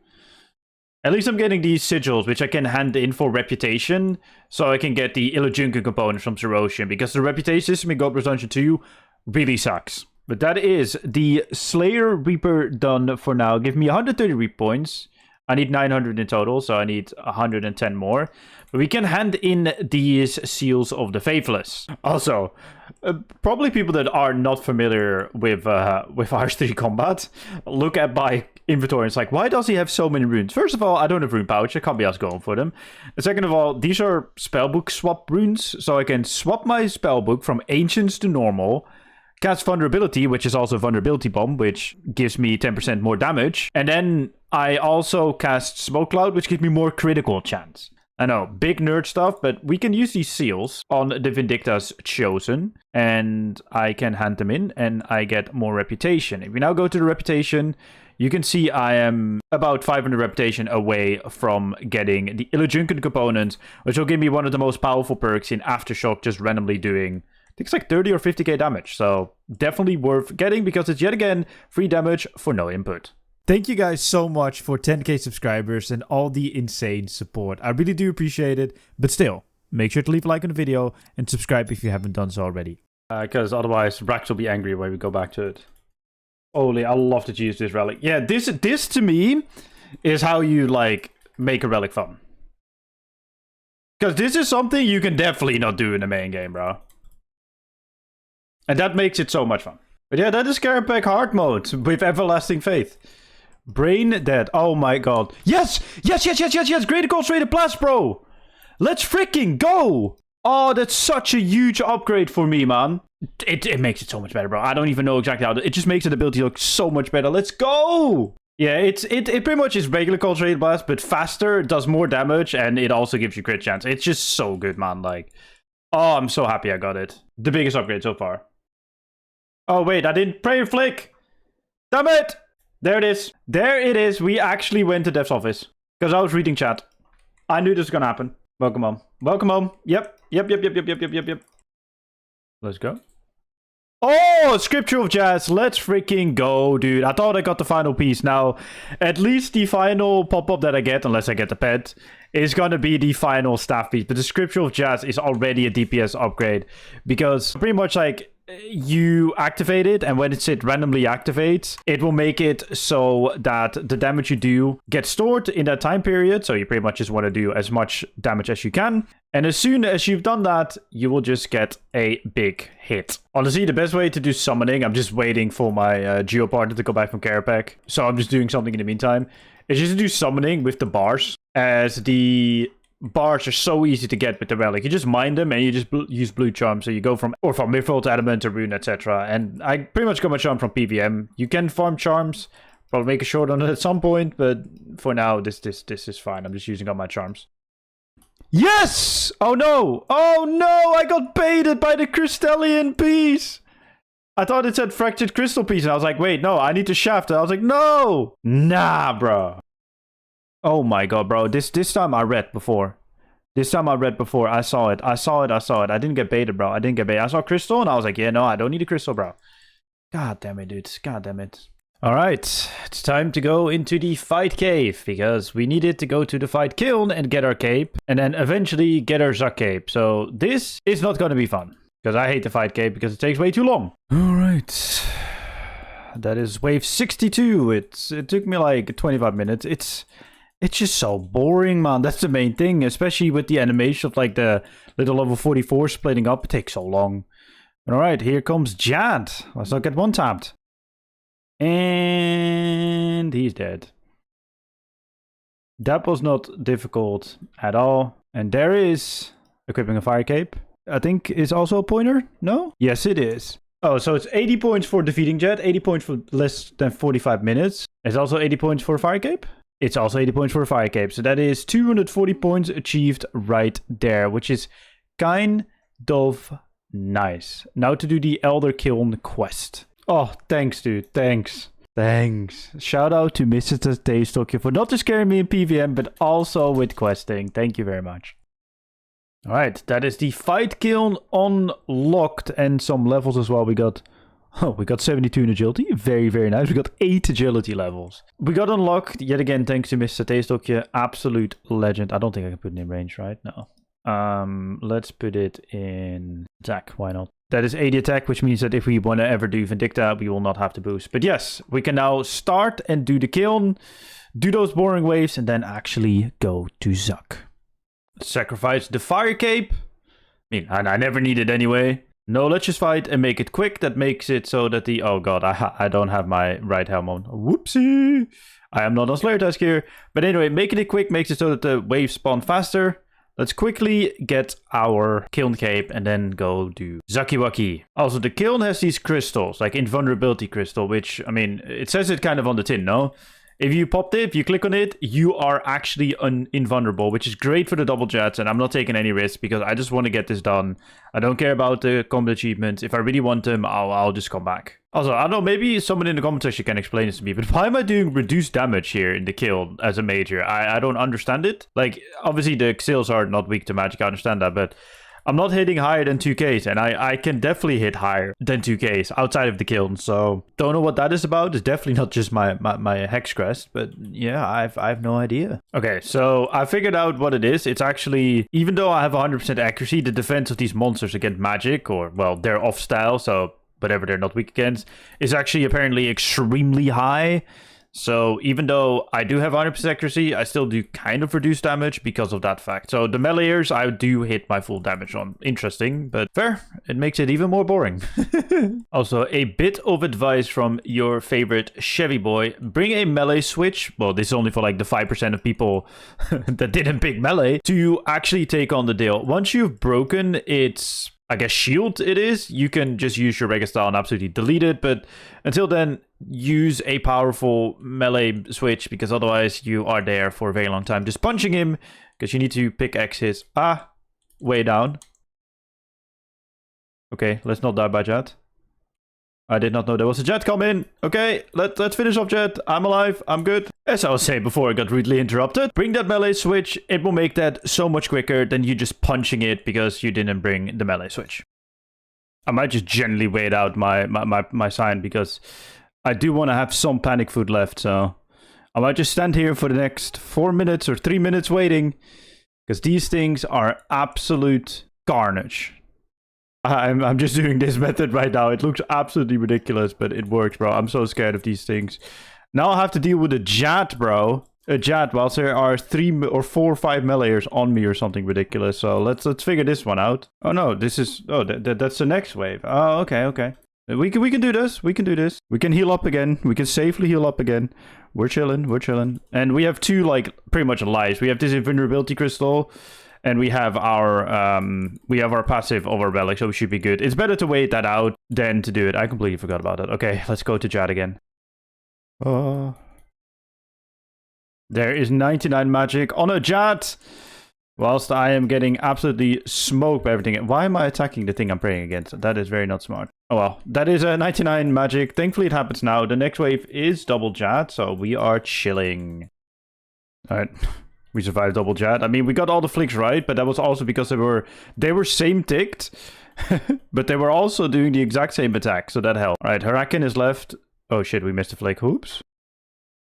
At least I'm getting these sigils, which I can hand in for reputation, so I can get the Illujunkin component from Zerosian, because the reputation system in Goblin Dungeon 2 really sucks. But that is the Slayer Reaper done for now. Give me 130 reap points. I need 900 in total, so I need 110 more. But we can hand in these Seals of the Faithless. Also, probably people that are not familiar with RH3 combat look at my inventory and it's like, why does he have so many runes? First of all, I don't have rune pouch. I can't be asked going for them. And second of all, these are spellbook swap runes, so I can swap my spellbook from Ancients to Normal, cast Vulnerability, which is also Vulnerability Bomb, which gives me 10% more damage. And then I also cast Smoke Cloud, which gives me more critical chance. I know, big nerd stuff, but we can use these seals on the Vindicta's Chosen, and I can hand them in, and I get more reputation. If we now go to the reputation, you can see I am about 500 reputation away from getting the Illujunkin component, which will give me one of the most powerful perks in Aftershock, just randomly doing, I think it's like 30 or 50k damage. So definitely worth getting, because it's yet again free damage for no input. Thank you guys so much for 10k subscribers and all the insane support. I really do appreciate it. But still, make sure to leave a like on the video and subscribe if you haven't done so already. Because otherwise Rax will be angry when we go back to it. Holy, I love to use this relic. Yeah, this to me is how you like make a relic fun. Because this is something you can definitely not do in the main game, bro. And that makes it so much fun. But yeah, that is Carapac hard mode with Everlasting Faith. Brain dead. Oh my god. Yes! Yes! Greater Concentrated Blast, bro! Let's freaking go! Oh, that's such a huge upgrade for me, man. It makes it so much better, bro. I don't even know exactly how. It just makes the ability look so much better. Let's go! Yeah, it pretty much is regular Concentrated Blast, but faster, does more damage, and it also gives you crit chance. It's just so good, man. Like, oh, I'm so happy I got it. The biggest upgrade so far. Oh, wait, I didn't prayer flick. Damn it! There it is. There it is. We actually went to Dev's office. Because I was reading chat. I knew this was gonna happen. Welcome home. Welcome home. Yep. Let's go. Oh, Scripture of Jazz. Let's freaking go, dude. I thought I got the final piece. Now, at least the final pop-up that I get, unless I get the pet, is gonna be the final staff piece. But the Scripture of Jazz is already a DPS upgrade. Because pretty much like, you activate it, and when it randomly activates, it will make it so that the damage you do gets stored in that time period. So you pretty much just want to do as much damage as you can. And as soon as you've done that, you will just get a big hit. Honestly, the best way to do summoning, I'm just waiting for my Geo partner to go back from Carapac. So I'm just doing something in the meantime. Is just to do summoning with the bars, as the bars are so easy to get with the relic. You just mine them and you just use blue charm. So you go from Mythos to Adamant to Rune, etc. And I pretty much got my charm from PVM. You can farm charms, probably make a short on it at some point, but for now this is fine. I'm just using up my charms. Yes! Oh no! Oh no! I got baited by the crystalline piece! I thought it said fractured crystal piece, and I was like, wait, no, I need to shaft it. I was like, no! Nah, bro. Oh my god, bro. This time I read before. I saw it. I didn't get baited, bro. I saw crystal and I was like, yeah, no, I don't need a crystal, bro. God damn it, dude. God damn it. Alright, it's time to go into the fight cave, because we needed to go to the fight kiln and get our cape, and then eventually get our Zuck cape. So this is not going to be fun, because I hate the fight cape because it takes way too long. Alright. That is wave 62. It took me like 25 minutes. It's just so boring, man. That's the main thing, especially with the animation of like the little level 44 splitting up. It takes so long. All right, here comes Jad. Let's not get one tapped. And he's dead. That was not difficult at all. And there is equipping a fire cape. I think is also a pointer. No? Yes, it is. Oh, so it's 80 points for defeating Jad, 80 points for less than 45 minutes. It's also 80 points for a fire cape. It's also 80 points for a fire cape. So that is 240 points achieved right there, which is kind of nice. Now to do the Elder Kiln quest. Oh, thanks, dude. Thanks. Shout out to Mr. Taystokyo for not just carrying me in PVM, but also with questing. Thank you very much. Alright, that is the fight kiln unlocked, and some levels as well. We got 72 in agility. Very, very nice. We got 8 agility levels. We got unlocked yet again thanks to Mr. Taystokyo. Absolute legend. I don't think I can put it in range, right? No. Let's put it in attack. Why not? That is 80 attack, which means that if we want to ever do Vindicta, we will not have to boost. But yes, we can now start and do the kiln, do those boring waves, and then actually go to Zuck. Sacrifice the fire cape. I mean, I never need it anyway. No, let's just fight and make it quick. That makes it so that the... Oh god, I don't have my right helm on. Whoopsie! I am not on Slayer task here. But anyway, making it quick makes it so that the waves spawn faster. Let's quickly get our kiln cape and then go do Zakiwaki. Also, the kiln has these crystals, like invulnerability crystal, which, I mean, it says it kind of on the tin, no? If you popped it, if you click on it, you are actually invulnerable, which is great for the double jets, and I'm not taking any risks because I just want to get this done. I don't care about the combat achievements. If I really want them, I'll just come back. Also, I don't know, maybe someone in the comment section can explain this to me, but why am I doing reduced damage here in the kill as a major? I don't understand it. Like, obviously the skills are not weak to magic, I understand that, but I'm not hitting higher than 2Ks, and I can definitely hit higher than 2Ks outside of the kiln, so don't know what that is about. It's definitely not just my hex crest, but yeah, I have no idea. Okay, so I figured out what it is. It's actually, even though I have 100% accuracy, the defense of these monsters against magic, or, well, they're off style, so whatever they're not weak against, is actually apparently extremely high. So even though I do have 100% accuracy, I still do kind of reduce damage because of that fact. So the meleeers, I do hit my full damage on. Interesting, but fair. It makes it even more boring. Also, a bit of advice from your favorite Chevy boy. Bring a melee switch. Well, this is only for like the 5% of people that didn't pick melee to actually take on the deal. Once you've broken its, I guess, shield it is, you can just use your regular style and absolutely delete it. But until then, use a powerful melee switch, because otherwise you are there for a very long time just punching him, because you need to pickaxe his way down. Okay, let's not die by Jet. I did not know there was a Jet coming. Okay, let's finish off Jet. I'm alive. I'm good. As I was saying before I got rudely interrupted, bring that melee switch. It will make that so much quicker than you just punching it because you didn't bring the melee switch. I might just generally wait out my sign, because I do want to have some panic food left, so I might just stand here for the next 4 minutes or 3 minutes waiting, because these things are absolute carnage. I'm just doing this method right now. It looks absolutely ridiculous, but it works, bro. I'm so scared of these things. Now I have to deal with a Jat, bro. A Jat, whilst there are 3 or 4 or 5 meleeers on me or something ridiculous. So let's figure this one out. Oh no, this is... Oh, that's the next wave. Oh, okay. We can do this. We can do this. We can heal up again. We can safely heal up again. We're chilling. And we have 2, like, pretty much lives. We have this invulnerability crystal. And we have our passive over Relic, so we should be good. It's better to wait that out than to do it. I completely forgot about it. Okay, let's go to Jad again. There is 99 magic on a Jad. Whilst I am getting absolutely smoked by everything. Why am I attacking the thing I'm praying against? That is very not smart. Oh well, that is a 99 magic. Thankfully it happens now. The next wave is double Jad, so we are chilling. Alright. We survived double Jad. I mean, we got all the flicks right, but that was also because they were same ticked, but they were also doing the exact same attack, so that helped. All right, Huracan is left. Oh shit, we missed a flick. Oops.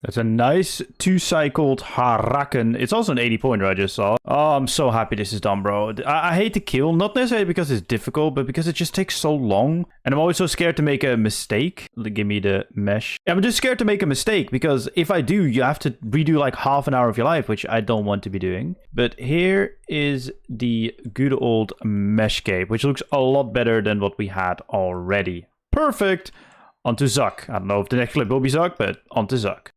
That's a nice 2-cycled Huracan. It's also an 80 pointer I just saw. Oh, I'm so happy this is done, bro. I hate to kill, not necessarily because it's difficult, but because it just takes so long. And I'm always so scared to make a mistake. Give me the mesh. I'm just scared to make a mistake because if I do, you have to redo like half an hour of your life, which I don't want to be doing. But here is the good old Meshcape, which looks a lot better than what we had already. Perfect. Onto Zuck. I don't know if the next clip will be Zuck, but onto Zuck.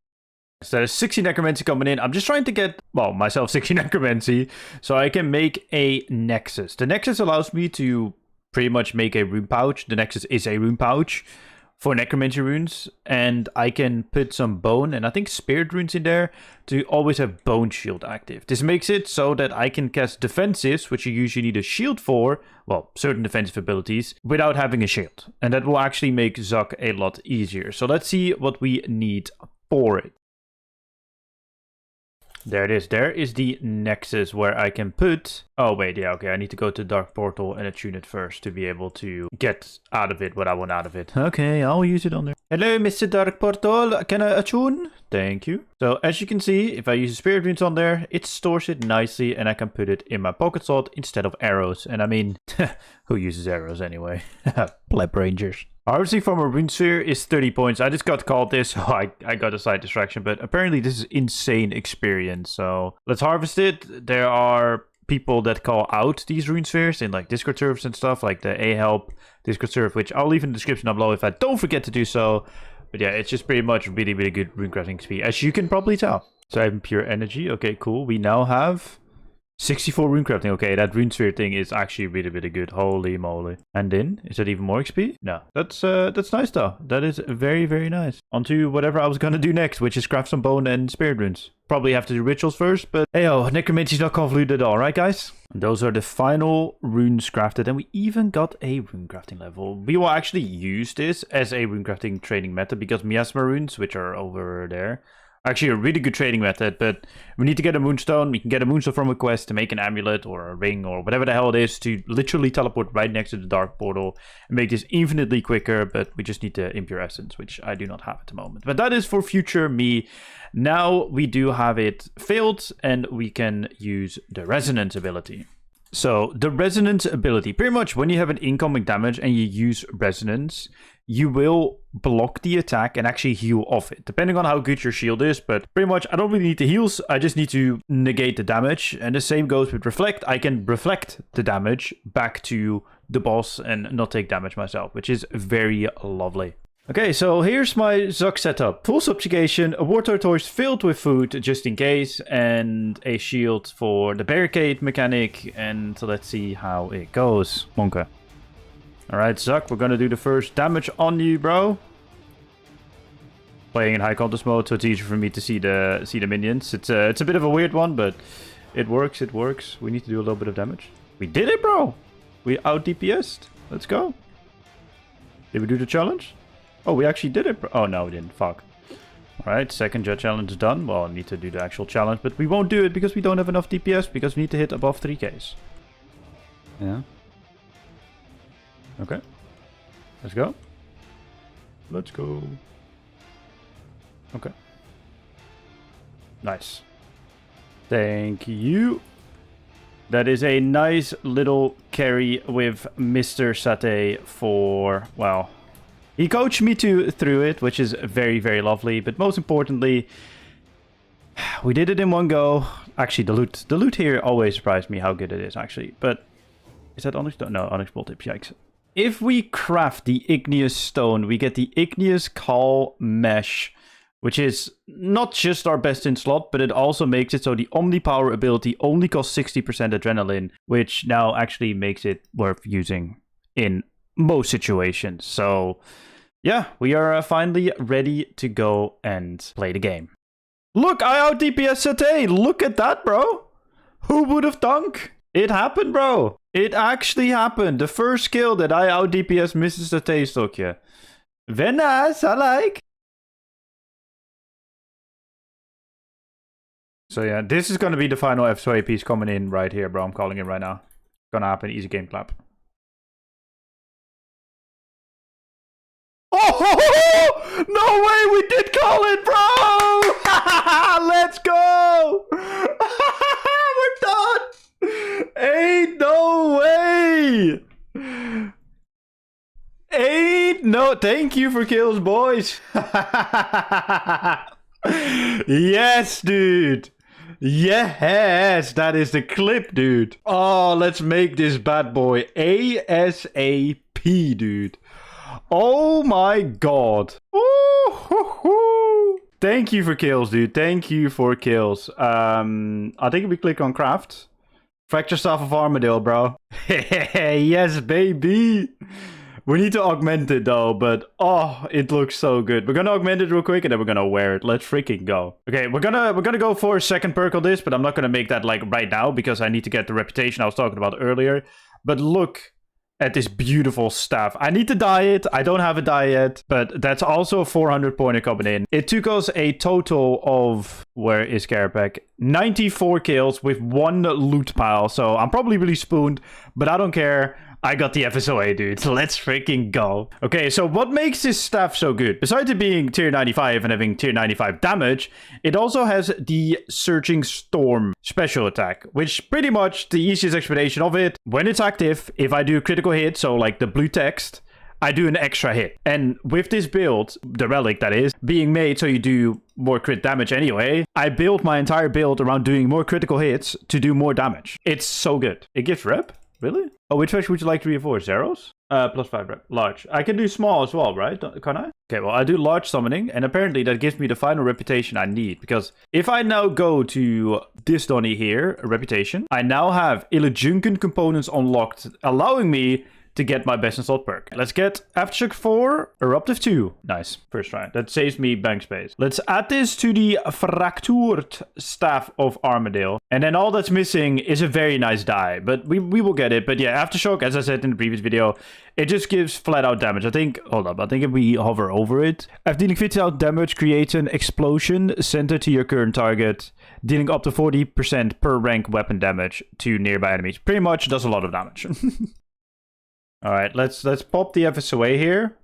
So there's 60 necromancy coming in. I'm just trying to get, well, myself 60 necromancy so I can make a nexus. The nexus allows me to pretty much make a rune pouch. The nexus is a rune pouch for necromancy runes. And I can put some bone and I think spirit runes in there to always have bone shield active. This makes it so that I can cast defensives, which you usually need a shield for, well, certain defensive abilities, without having a shield. And that will actually make Zuck a lot easier. So let's see what we need for it. There it is. There is the nexus where I can put... Oh, wait. Yeah, okay. I need to go to Dark Portal and attune it first to be able to get out of it what I want out of it. Okay, I'll use it on there. Hello, Mr. Dark Portal. Can I attune? Thank you. So, as you can see, if I use the Spirit Runes on there, it stores it nicely and I can put it in my pocket slot instead of arrows. And I mean, who uses arrows anyway? Pleb Rangers. Harvesting from a rune sphere is 30 points. I just got called this, so I got a slight distraction. But apparently this is insane experience. So let's harvest it. There are people that call out these rune spheres in like Discord servers and stuff, like the A-Help Discord server, which I'll leave in the description down below if I don't forget to do so. But yeah, it's just pretty much really, really good runecrafting XP, as you can probably tell. So I have pure energy. Okay, cool. We now have 64 runecrafting. Okay, that rune sphere thing is actually really, really good. Holy moly. And then, is that even more XP? No. That's nice though. That is very, very nice. On to whatever I was gonna do next, which is craft some bone and spirit runes. Probably have to do rituals first, but hey, necromancy's not convoluted at all, right guys? And those are the final runes crafted, and we even got a runecrafting level. We will actually use this as a runecrafting training method because miasma runes, which are over there, actually a really good trading method, but we need to get a moonstone. We can get a moonstone from a quest to make an amulet or a ring or whatever the hell it is to literally teleport right next to the dark portal and make this infinitely quicker, but we just need the impure essence, which I do not have at the moment. But that is for future me. Now we do have it failed and we can use the resonance ability. So the resonance ability, pretty much when you have an incoming damage and you use resonance, you will block the attack and actually heal off it, depending on how good your shield is. But pretty much, I don't really need the heals. I just need to negate the damage. And the same goes with reflect. I can reflect the damage back to the boss and not take damage myself, which is very lovely. Okay, so here's my Zuck setup. Full subjugation, a water torch filled with food just in case, and a shield for the barricade mechanic. And so let's see how it goes. Monka. Alright, Zuck, we're gonna do the first damage on you, bro. Playing in high contrast mode, so it's easier for me to see the minions. It's a bit of a weird one, but it works, it works. We need to do a little bit of damage. We did it, bro! We out DPS'd. Let's go. Did we do the challenge? Oh, we actually did it, bro. Oh, no, we didn't. Fuck. Alright, second jet challenge is done. Well, I need to do the actual challenge, but we won't do it because we don't have enough DPS, because we need to hit above 3Ks. Yeah. Okay. Let's go. Let's go. Okay. Nice. Thank you. That is a nice little carry with Mr. Sate for, well, he coached me through it, which is very, very lovely. But most importantly, we did it in one go. Actually, the loot here always surprised me how good it is, actually. But is that Onyx? No, Onyx Bolt Tip, yikes. If we craft the Igneous Stone, we get the Igneous Call Mesh, which is not just our best in slot, but it also makes it so the Omnipower ability only costs 60% adrenaline, which now actually makes it worth using in most situations. So yeah, we are finally ready to go and play the game. Look, I out DPS Sate. Look at that, bro. Who would have thunk? It happened, bro. It actually happened. The first kill that I out DPS Mrs. Sate Stokje. Very nice, I like. So yeah, this is gonna be the final FSOA piece coming in right here, bro. I'm calling it right now. Gonna happen, easy game clap. Oh, no way, we did call it, bro! Let's go! We're done! Ain't no way! Ain't no... Thank you for kills, boys! Yes, dude! Yes, that is the clip, dude. Oh, let's make this bad boy ASAP, dude. Oh my god. Ooh, thank you for kills, dude. Thank you for kills. I think if we click on craft. Fracture Staff of Armadale, bro. Yes, baby. We need to augment it though, but oh, it looks so good. We're gonna augment it real quick and then we're gonna wear it. Let's freaking go. Okay, we're gonna go for a second perk on this, but I'm not gonna make that like right now because I need to get the reputation I was talking about earlier. But look at this beautiful staff. I need to dye it. I don't have a dye yet, but that's also a 400 pointer coming in. It took us a total of, where is Carapac? 94 kills with one loot pile. So I'm probably really spooned, but I don't care. I got the FSOA, dude. So let's freaking go. Okay, so what makes this staff so good? Besides it being tier 95 and having tier 95 damage, it also has the Searching Storm special attack, which pretty much the easiest explanation of it. When it's active, if I do a critical hit, so like the blue text, I do an extra hit. And with this build, the relic that is, being made so you do more crit damage anyway, I built my entire build around doing more critical hits to do more damage. It's so good. It gives rep? Really? Oh, which version would you like to reinforce? Zeros? Plus 5 rep. Large. I can do small as well, right? Can I? Okay, well, I do large summoning, and apparently that gives me the final reputation I need, because if I now go to this Donny here, reputation, I now have Illujunkan components unlocked, allowing me to get my best in slot perk. Let's get Aftershock 4, Eruptive 2. Nice. First try. That saves me bank space. Let's add this to the Fractured Staff of Armadale. And then all that's missing is a very nice die. But we will get it. But yeah, Aftershock, as I said in the previous video, it just gives flat out damage. I think, hold up, I think if we hover over it, after dealing 50,000 damage, creates an explosion centered to your current target, dealing up to 40% per rank weapon damage to nearby enemies. Pretty much does a lot of damage. All right, let's pop the FSOA here.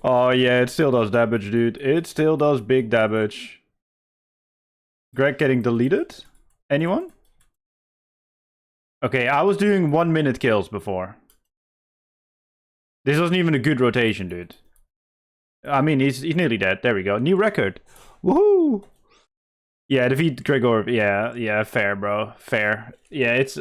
Oh yeah, it still does damage, dude. It still does big damage. Greg getting deleted? Anyone? Okay, I was doing 1 minute kills before. This wasn't even a good rotation, dude. I mean, he's nearly dead. There we go. New record. Woohoo! Yeah, defeat Gregor. Yeah, fair, bro. Fair. Yeah, it's...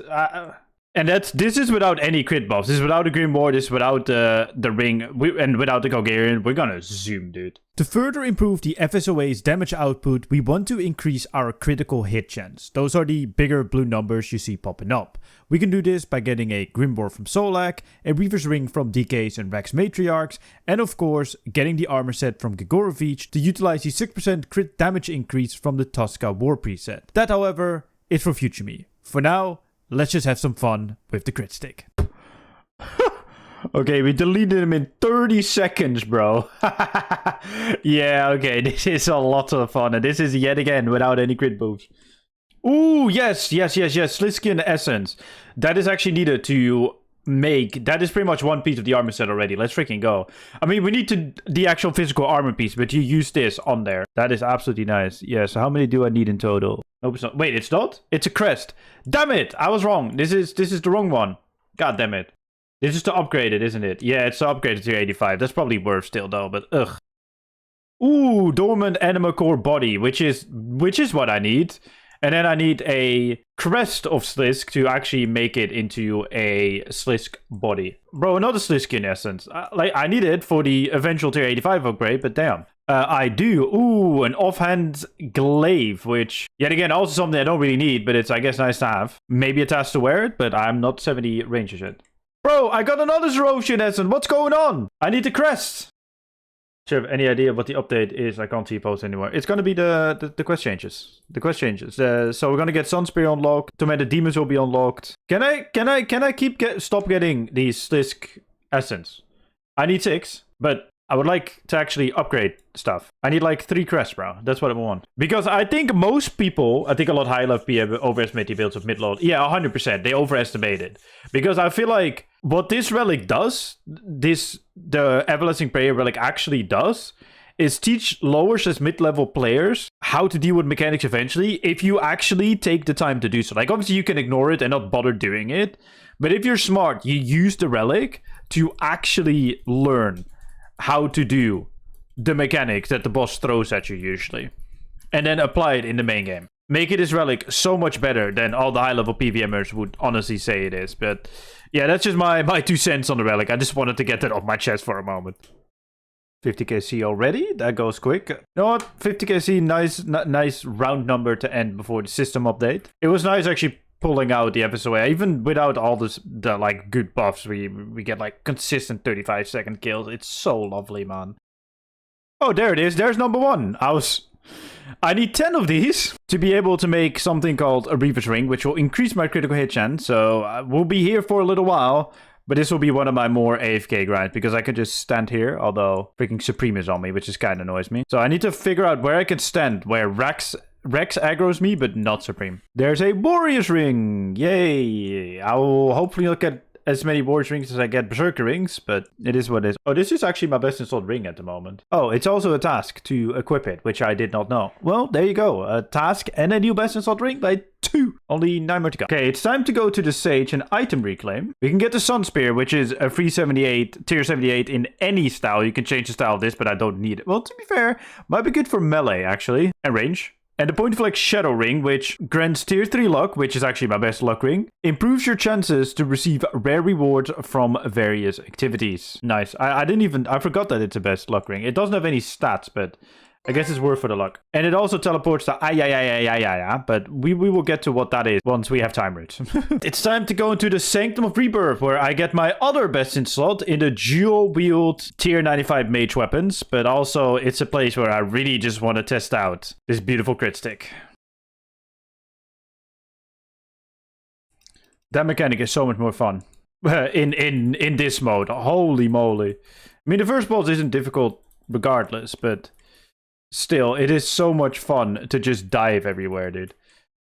and this is without any crit buffs. This is without the Grimoire. This is without the ring. And without the Golgarian. We're gonna zoom, dude. To further improve the FSOA's damage output, we want to increase our critical hit chance. Those are the bigger blue numbers you see popping up. We can do this by getting a Grimoire from Solak, a Reaver's Ring from DK's and Rex Matriarchs, and of course, getting the armor set from Gregorovic to utilize the 6% crit damage increase from the Tosca War preset. That, however, is for future me. For now, let's just have some fun with the crit stick. Okay, we deleted him in 30 seconds, bro. Yeah, okay, this is a lot of fun. And this is yet again without any crit boosts. Ooh, yes. Sliskin Essence. That is actually needed to make... That is pretty much one piece of the armor set already. Let's freaking go. I mean, we need the actual physical armor piece, but you use this on there. That is absolutely nice. Yeah, so how many do I need in total? Nope, it's not. Wait, it's not? It's a crest. Damn it! I was wrong. This is the wrong one. God damn it. This is to upgrade it, isn't it? Yeah, it's to upgrade it to 85. That's probably worth still, though, but ugh. Ooh, dormant anima core body, which is what I need. And then I need a crest of Slisk to actually make it into a Slisk body. Bro, another Slisk in essence. I need it for the eventual tier 85 upgrade, but damn. I do. Ooh, an offhand glaive, which, yet again, also something I don't really need, but it's, I guess, nice to have. Maybe a task to wear it, but I'm not 70 ranges yet. Bro, I got another Zerotion in essence. What's going on? I need the crest. Do you have any idea what the update is? I can't see posts anymore. It's going to be the quest changes. The quest changes. So we're going to get Sunspear unlocked. Tormented Demons will be unlocked. Can I stop getting these Slisk essence? I need 6, but I would like to actually upgrade stuff. I need like 3 crests, bro. That's what I want. Because I think most people, I think a lot high level people overestimate the builds of mid-load. Yeah, 100%. They overestimate it. Because I feel like what this relic does, the Everlasting Prayer relic actually does, is teach lower mid-level players how to deal with mechanics eventually if you actually take the time to do so. Like, obviously you can ignore it and not bother doing it. But if you're smart, you use the relic to actually learn how to do the mechanics that the boss throws at you usually, and then apply it in the main game. Making this relic so much better than all the high-level PVMers would honestly say it is. But yeah, that's just my 2 cents on the relic. I just wanted to get that off my chest for a moment. 50k C already? That goes quick. You know what? 50k C, nice round number to end before the system update. It was nice actually pulling out the FSOA. Even without all the like good buffs, we get like consistent 35-second kills. It's so lovely, man. Oh, there it is. There's number 1. I need 10 of these to be able to make something called a Reaver's Ring, which will increase my critical hit chance. So we'll be here for a little while, but this will be one of my more AFK grinds because I can just stand here, although freaking Supreme is on me, which just kind of annoys me. So I need to figure out where I can stand, where Rex aggroes me, but not Supreme. There's a Warrior's Ring. Yay. I will hopefully look at as many Warrior's Rings as I get Berserker Rings, but it is what it is. Oh, this is actually my best installed ring at the moment. Oh, it's also a task to equip it, which I did not know. Well, there you go. A task and a new best installed ring by 2. Only 9 more to go. Okay, it's time to go to the Sage and item reclaim. We can get the Sun Spear, which is a free 78, tier 78 in any style. You can change the style of this, but I don't need it. Well, to be fair, might be good for melee, actually, and range. And the Point of Flex Shadow Ring, which grants tier 3 luck, which is actually my best luck ring, improves your chances to receive rare rewards from various activities. Nice. I forgot that it's a best luck ring. It doesn't have any stats, but I guess it's worth for the luck. And it also teleports to but we will get to what that is once we have time roots. It's time to go into the Sanctum of Rebirth, where I get my other best in slot in the dual wield tier 95 mage weapons, but also it's a place where I really just want to test out this beautiful crit stick. That mechanic is so much more fun in this mode. Holy moly. I mean, the first boss isn't difficult regardless, but still, it is so much fun to just dive everywhere, dude.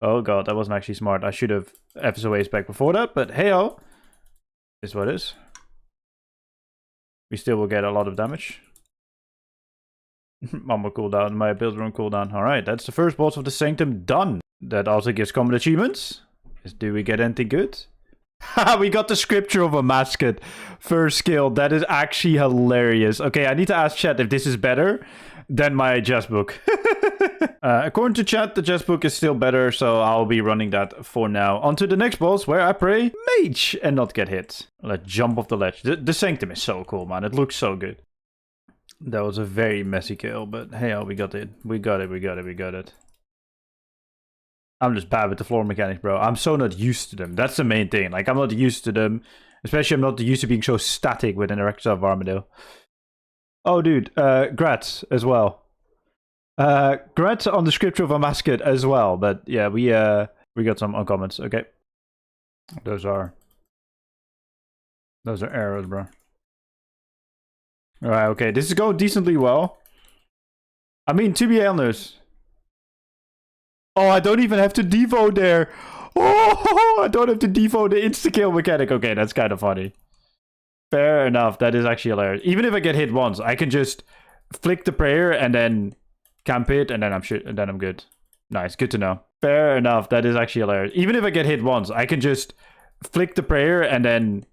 Oh god, that wasn't actually smart. I should have FSOAs back before that, but hey-oh. Is what it is. We still will get a lot of damage. Mama cooldown, my build run cooldown. Alright, that's the first boss of the Sanctum done. That also gives common achievements. Do we get anything good? Haha, we got the Scripture of a Mascot. First skill. That is actually hilarious. Okay, I need to ask chat if this is better than my chess book. According to chat, the chess book is still better, so I'll be running that for now. On to the next boss, where I pray mage and not get hit. Let's jump off the ledge. The Sanctum is so cool, man. It looks so good. That was a very messy kill, but hey, we got it. We got it. I'm just bad with the floor mechanics, bro. I'm so not used to them. That's the main thing. Like, I'm not used to them. Especially, I'm not used to being so static with an Erector of Armadillo. Oh, dude. Grats as well. Grats on the Scripture of a Mascot as well. But yeah, we got some uncommons. Okay. Those are arrows, bro. Alright, okay. This is going decently well. I mean, to be honest. Oh, I don't even have to devo there. Oh, I don't have to default the insta-kill mechanic. Okay, that's kind of funny. Fair enough. That is actually hilarious. Even if I get hit once, I can just flick the prayer and then camp it, and then I'm good. Nice, good to know. Fair enough. That is actually hilarious. Even if I get hit once, I can just flick the prayer and then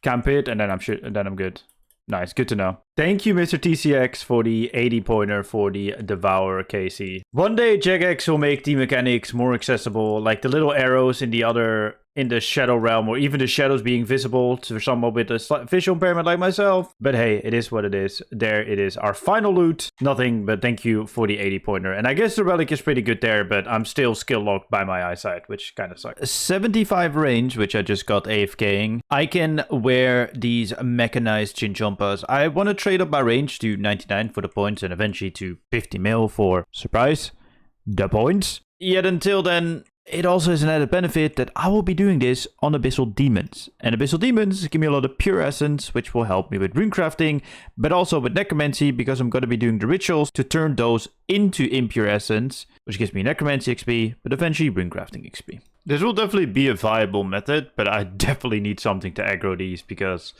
camp it, and then I'm good. Nice, good to know. Thank you, Mr. TCX, for the 80 pointer for the Devour KC. One day, Jagex will make the mechanics more accessible, like the little arrows in the Shadow Realm, or even the shadows being visible to someone with a slight visual impairment like myself. But hey, it is what it is. There it is. Our final loot. Nothing, but thank you for the 80 pointer. And I guess the relic is pretty good there, but I'm still skill locked by my eyesight, which kind of sucks. 75 range, which I just got AFKing. I can wear these mechanized chinchompas. I want to trade up my range to 99 for the points and eventually to 50 mil for, surprise, the points. Yet until then, it also has an added benefit that I will be doing this on Abyssal Demons. And Abyssal Demons give me a lot of pure essence, which will help me with runecrafting, but also with necromancy, because I'm going to be doing the rituals to turn those into impure essence, which gives me necromancy XP, but eventually runecrafting XP. This will definitely be a viable method, but I definitely need something to aggro these, because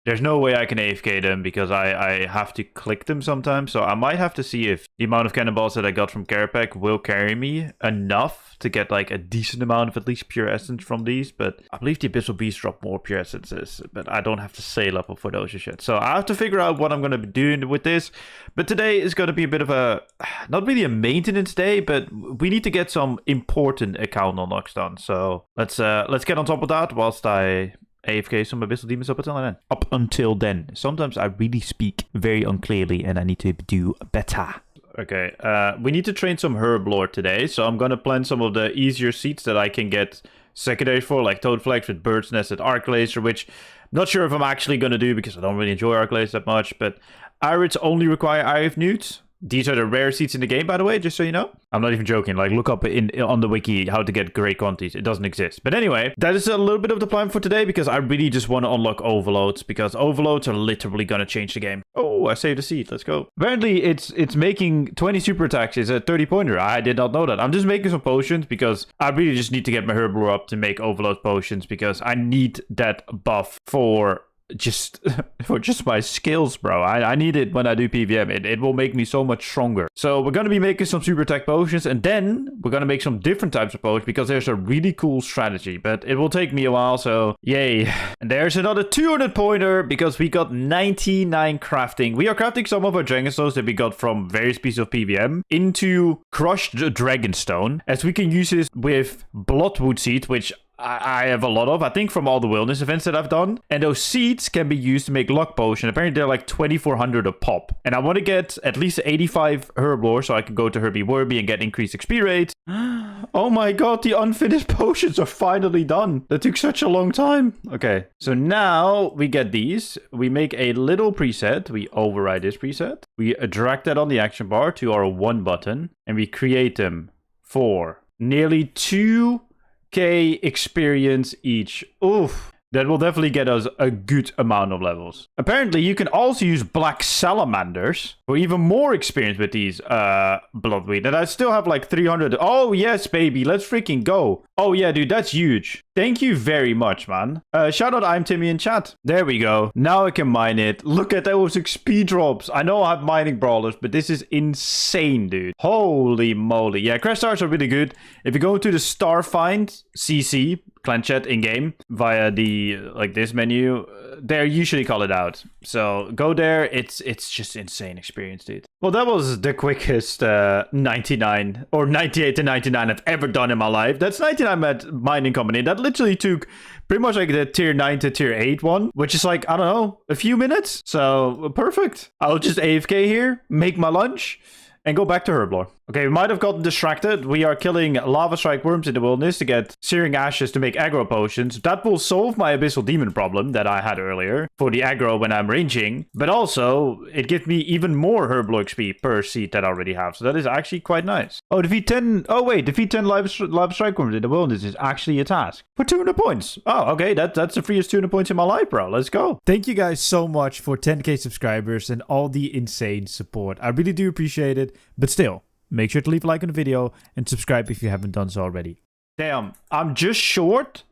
there's no way I can AFK them, because I have to click them sometimes. So I might have to see if the amount of cannonballs that I got from Carapac will carry me enough to get like a decent amount of at least pure essence from these. But I believe the Abyssal Beasts drop more pure essences, but I don't have to sail up for those shit. So I have to figure out what I'm going to be doing with this. But today is going to be a bit of a, not really a maintenance day, but we need to get some important account unlocks done. So let's get on top of that whilst I AFK some Abyssal Demons up until then. Sometimes I really speak very unclearly and I need to do better. Okay, we need to train some Herb Lord today, so I'm gonna plan some of the easier seeds that I can get secondary for, like Toad Flags with Bird's Nest at Arc Laser, which I'm not sure if I'm actually gonna do because I don't really enjoy Arc Laser that much, but Irids only require IF Newts. These are the rare seeds in the game, by the way, just so you know. I'm not even joking. Like, look up on the wiki how to get great quantities. It doesn't exist. But anyway, that is a little bit of the plan for today, because I really just want to unlock overloads, because overloads are literally going to change the game. Oh, I saved a seed. Let's go. Apparently, it's making 20 super attacks is a 30 pointer. I did not know that. I'm just making some potions because I really just need to get my Herblore up to make overload potions, because I need that buff for just my skills, bro. I need it when I do PVM. It will make me so much stronger. So we're going to be making some super attack potions, and then we're going to make some different types of potions, because there's a really cool strategy, but it will take me a while, so yay. And there's another 200 pointer, because we got 99 crafting. We are crafting some of our Dragonstones that we got from various pieces of PVM into crushed Dragonstone, as we can use this with Bloodwood Seed, which I have a lot of, I think, from all the wilderness events that I've done. And those seeds can be used to make luck potion. Apparently, they're like 2,400 a pop. And I want to get at least 85 Herblore so I can go to Herbie Werby and get increased XP rate. Oh my god, the unfinished potions are finally done. That took such a long time. Okay, so now we get these. We make a little preset. We override this preset. We drag that on the action bar to our 1 button. And we create them for nearly 2K experience each. Oof. That will definitely get us a good amount of levels. Apparently, you can also use black salamanders for even more experience with these bloodweed. And I still have like 300. Oh, yes, baby. Let's freaking go. Oh, yeah, dude, that's huge. Thank you very much, man. Shout out I'm Timmy in chat. There we go. Now I can mine it. Look at those XP drops. I know I have mining brawlers, but this is insane, dude. Holy moly. Yeah, crash stars are really good. If you go to the star find CC, clan chat in game via the like this menu, they usually call it out. So go there. It's just insane experience, dude. Well, that was the quickest 99 or 98 to 99 I've ever done in my life. That's 99 at mining company. That literally took pretty much like the tier 9 to tier 8 one, which is like, I don't know, a few minutes. So perfect. I'll just AFK here, make my lunch, and go back to Herblore. Okay, we might have gotten distracted. We are killing lava strike worms in the wilderness to get searing ashes to make aggro potions. That will solve my abyssal demon problem that I had earlier for the aggro when I'm ranging. But also, it gives me even more Herblore XP per seed that I already have. So that is actually quite nice. Oh, defeat 10... Oh, wait. Defeat 10 lava strike worms in the wilderness is actually a task. For 200 points. Oh, okay. That's the freest 200 points in my life, bro. Let's go. Thank you guys so much for 10k subscribers and all the insane support. I really do appreciate it. But still, make sure to leave a like on the video and subscribe if you haven't done so already. Damn, I'm just short,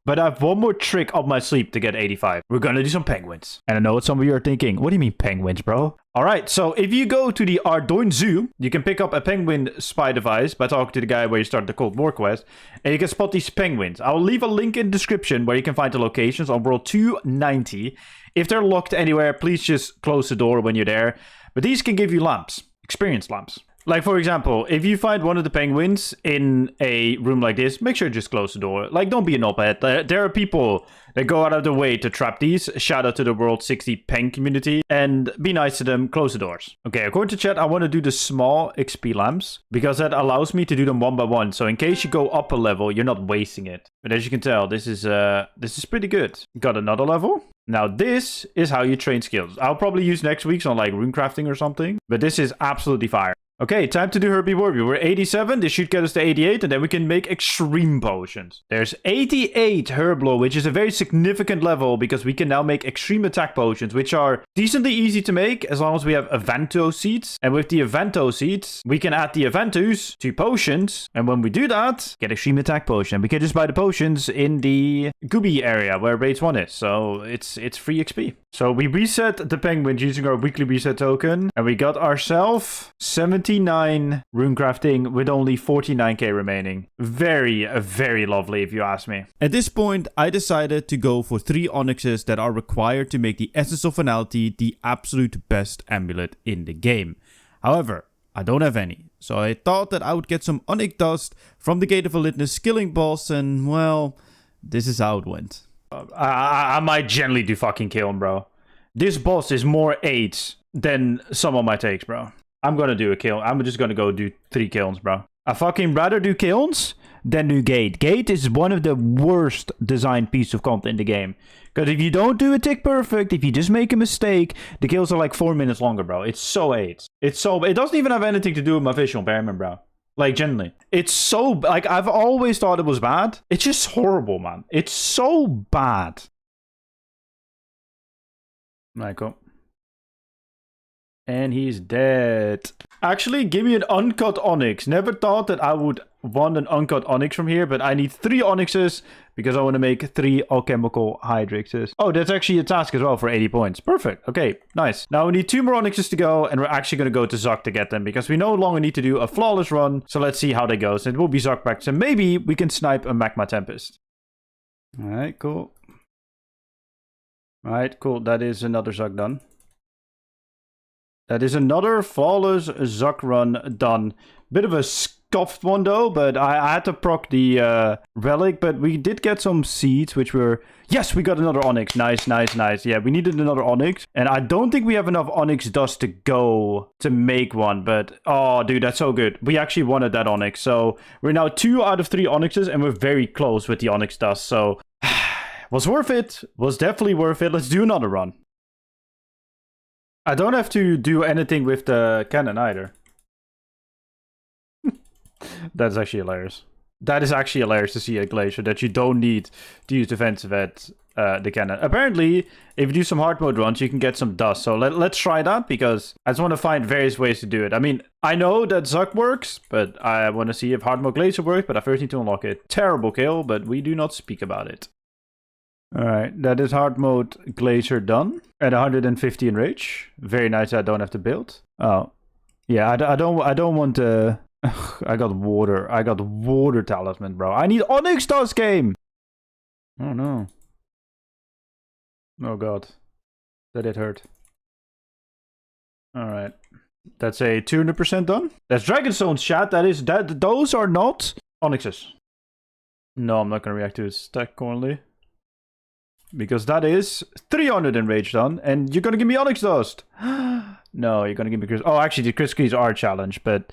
but I have one more trick up my sleeve to get 85. We're gonna do some penguins. And I know what some of you are thinking. What do you mean penguins, bro? Alright, so if you go to the Ardoin Zoo, you can pick up a penguin spy device by talking to the guy where you start the Cold War quest. And you can spot these penguins. I will leave a link in the description where you can find the locations on World 290. If they're locked anywhere, please just close the door when you're there. But these can give you lamps. Experience lamps. Like, for example, if you find one of the penguins in a room like this, make sure to just close the door. Like, don't be an knobhead. There are people that go out of their way to trap these. Shout out to the World 60 Peng community. And be nice to them. Close the doors. Okay, according to chat, I want to do the small XP lamps because that allows me to do them one by one. So in case you go up a level, you're not wasting it. But as you can tell, this is pretty good. Got another level. Now, this is how you train skills. I'll probably use next week's on, like, runecrafting or something. But this is absolutely fire. Okay, time to do Herbie Warby. We're 87. This should get us to 88, and then we can make extreme potions. There's 88 Herblo, which is a very significant level because we can now make extreme attack potions, which are decently easy to make as long as we have Evento seeds. And with the Evento seeds, we can add the Eventus to potions. And when we do that, get extreme attack potion. We can just buy the potions in the Gooby area where Raids 1 is. So it's free XP. So we reset the penguins using our weekly reset token, and we got ourselves 79 runecrafting with only 49k remaining. Very, very lovely if you ask me. At this point, I decided to go for 3 onyxes that are required to make the Essence of Finality the absolute best amulet in the game. However, I don't have any, so I thought that I would get some onyx dust from the Gate of Elitness skilling boss, and well, this is how it went. I might generally do fucking kill him, bro. This boss is more 8s than some of my takes, bro. I'm gonna do a kill. I'm just gonna go do 3 kilns, bro. I fucking rather do kilns than do gate. Gate is one of the worst designed pieces of content in the game. Because if you don't do a tick perfect, if you just make a mistake, the kills are like 4 minutes longer, bro. It's so 8. It doesn't even have anything to do with my visual impairment, bro. Like, genuinely. It's so... Like, I've always thought it was bad. It's just horrible, man. It's so bad. Michael. And he's dead. Actually, give me an uncut onyx. Never thought that I would want an uncut onyx from here, but I need 3 onyxes because I want to make 3 alchemical hydrixes. Oh, that's actually a task as well for 80 points. Perfect. Okay, nice. Now we need 2 more onyxes to go, and we're actually going to go to Zuck to get them because we no longer need to do a flawless run. So let's see how that goes. It will be Zuck back, so maybe we can snipe a Magma Tempest. Alright, cool. Alright, cool. That is another Zuck done. That is another flawless Zuck run done. Bit of a scuffed one though, but I had to proc the relic, but we did get some seeds, which were... Yes, we got another onyx. Nice, nice, nice. Yeah, we needed another onyx, and I don't think we have enough onyx dust to go to make one, but... Oh, dude, that's so good. We actually wanted that onyx, so we're now 2 out of 3 onyxes, and we're very close with the onyx dust, so... Was worth it. Was definitely worth it. Let's do another run. I don't have to do anything with the cannon either. That's actually hilarious. That is actually hilarious to see a glacier that you don't need to use defensive at the cannon. Apparently, if you do some hard mode runs, you can get some dust. So let's try that because I just want to find various ways to do it. I mean, I know that Zuck works, but I want to see if hard mode glacier works, but I first need to unlock it. Terrible kill, but we do not speak about it. Alright, that is hard mode glacier done at 150 in rage. Very nice. I don't have to build. Oh, yeah. I don't want to. I got water. I got water talisman, bro. I need onyx dust game. Oh no. Oh god, that did hurt. Alright, that's a 200% done. That's Dragonstone's chat. Those are not onyxes. No, I'm not gonna react to his stack currently. Because that is 300 in rage done, and you're gonna give me onyx dust. No, you're gonna give me crystal. Oh, actually, the crystal keys are a challenge, but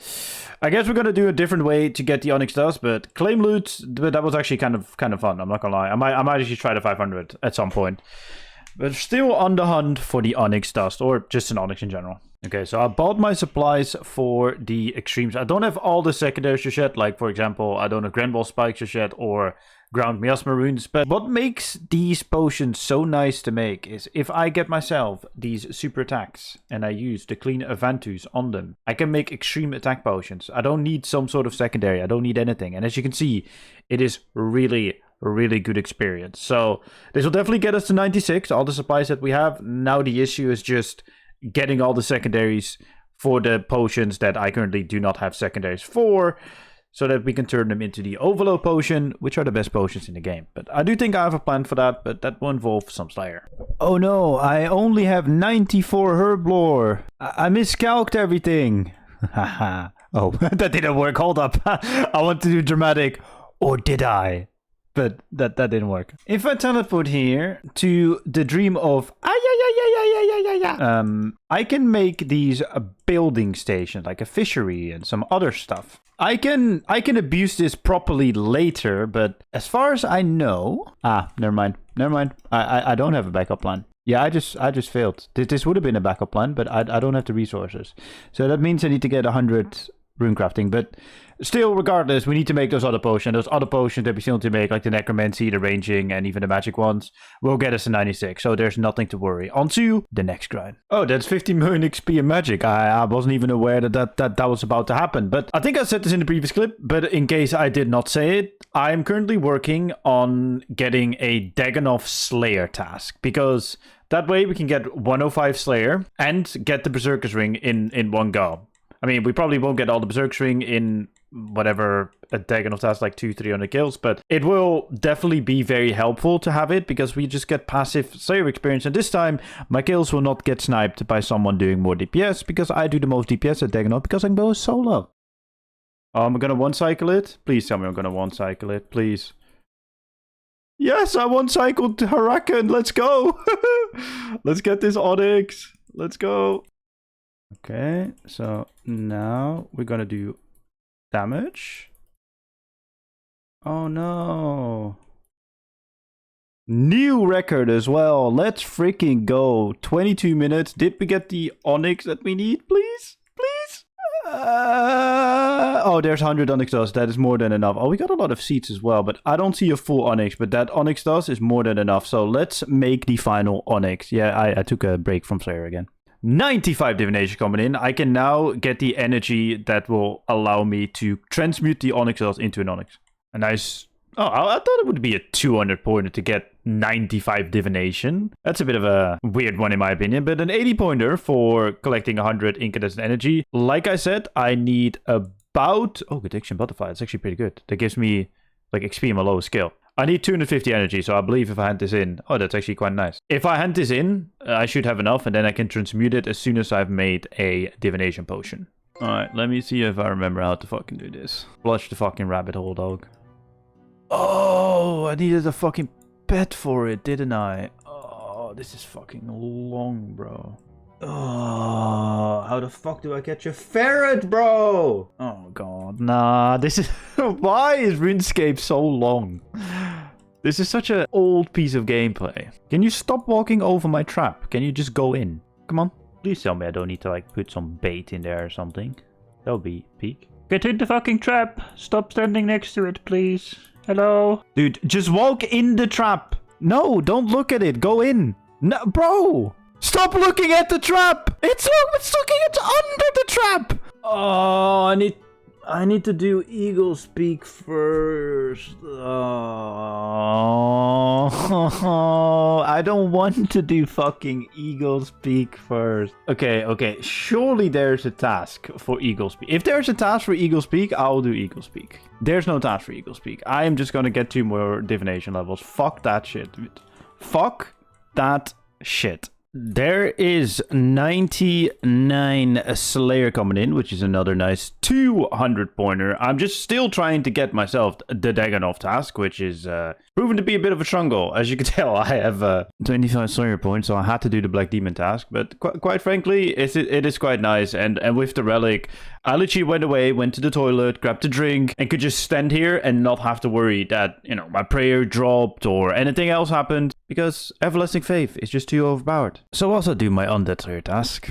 I guess we're gonna do a different way to get the onyx dust. But claim loot, but that was actually kind of fun. I'm not gonna lie. I might actually try the 500 at some point. But still on the hunt for the onyx dust, or just an onyx in general. Okay, so I bought my supplies for the extremes. I don't have all the secondaries just yet. Like, for example, I don't have Grand Ball Spikes just yet or Ground Miasma Runes. But what makes these potions so nice to make is if I get myself these super attacks and I use the Clean Avantus on them, I can make extreme attack potions. I don't need some sort of secondary. I don't need anything. And as you can see, it is really good experience. So this will definitely get us to 96, all the supplies that we have. Now the issue is just getting all the secondaries for the potions that I currently do not have secondaries for, so that we can turn them into the Overload potion, which are the best potions in the game. But I do think I have a plan for that, but that will involve some Slayer. Oh no, I only have 94 herb lore. I miscalculated everything. Haha. Oh, that didn't work. Hold up. I want to do dramatic. Or did I? But that didn't work. If I teleport here to the dream of I can make these building stations like a fishery and some other stuff. I can abuse this properly later, but as far as I know, never mind. I don't have a backup plan. Yeah, I just failed. This would have been a backup plan, but I don't have the resources. So that means I need to get 100 rune crafting, but still, regardless, we need to make those other potions. Those other potions that we still need to make, like the necromancy, the ranging, and even the magic ones, will get us to 96. So there's nothing to worry. On to the next grind. Oh, that's 50 million XP in magic. I wasn't even aware that was about to happen. But I think I said this in the previous clip, but in case I did not say it, I'm currently working on getting a Daganov Slayer task, because that way we can get 105 Slayer and get the Berserker's Ring in one go. I mean, we probably won't get all the Berserker's Ring in whatever a Daganov task, like 200-300 kills, but it will definitely be very helpful to have it, because we just get passive Slayer experience, and this time my kills will not get sniped by someone doing more DPS, because I do the most DPS at Daganov, because I'm going solo. I'm gonna one-cycle it. Please tell me I'm gonna one-cycle it, please. Yes, I one-cycled Huracan. Let's go. Let's get this Onyx. Let's go. Okay, so now we're gonna do damage. Oh no. New record as well. Let's freaking go. 22 minutes. Did we get the Onyx that we need? Please? Please? Oh, there's 100 Onyx dust. That is more than enough. Oh, we got a lot of seeds as well, but I don't see a full Onyx, but that Onyx dust is more than enough. So let's make the final Onyx. Yeah, I took a break from Slayer again. 95 divination coming in. I can now get the energy that will allow me to transmute the Onyx dust into an Onyx. A nice... Oh, I thought it would be a 200 pointer to get 95 divination. That's a bit of a weird one in my opinion, but an 80 pointer for collecting 100 incandescent energy. Like I said, I need about... Oh, good action butterfly. It's actually pretty good. That gives me like XP in my lowest skill. I need 250 energy, so I believe if I hand this in... Oh, that's actually quite nice. If I hand this in, I should have enough, and then I can transmute it as soon as I've made a divination potion. Alright, let me see if I remember how to fucking do this. Flush the fucking rabbit hole, dog. Oh, I needed a fucking pet for it, didn't I? Oh, this is fucking long, bro. Oh, how the fuck do I catch a ferret, bro? Oh god, nah, this is... Why is RuneScape so long? This is such an old piece of gameplay. Can you stop walking over my trap? Can you just go in? Come on. Please tell me I don't need to like put some bait in there or something. That would be peak. Get in the fucking trap. Stop standing next to it, please. Hello? Dude, just walk in the trap. No, don't look at it. Go in. No, bro. Stop looking at the trap! It's looking at under the trap! Oh, I need to do Eagle Speak first. Oh, I don't want to do fucking Eagle Speak first. Okay, surely there's a task for Eagle Speak. If there's a task for Eagle Speak, I'll do Eagle Speak. There's no task for Eagle Speak. I am just gonna get 2 more divination levels. Fuck that shit, dude. Fuck that shit. There is 99 Slayer coming in, which is another nice 200 pointer. I'm just still trying to get myself the Daganov task, which is proven to be a bit of a struggle. As you can tell, I have 25 Slayer points, so I had to do the Black Demon task. But quite frankly, it is quite nice. And with the Relic, I literally went away, went to the toilet, grabbed a drink, and could just stand here and not have to worry that, you know, my prayer dropped or anything else happened, because Everlasting Faith is just too overpowered. So also do my Undead Slayer task.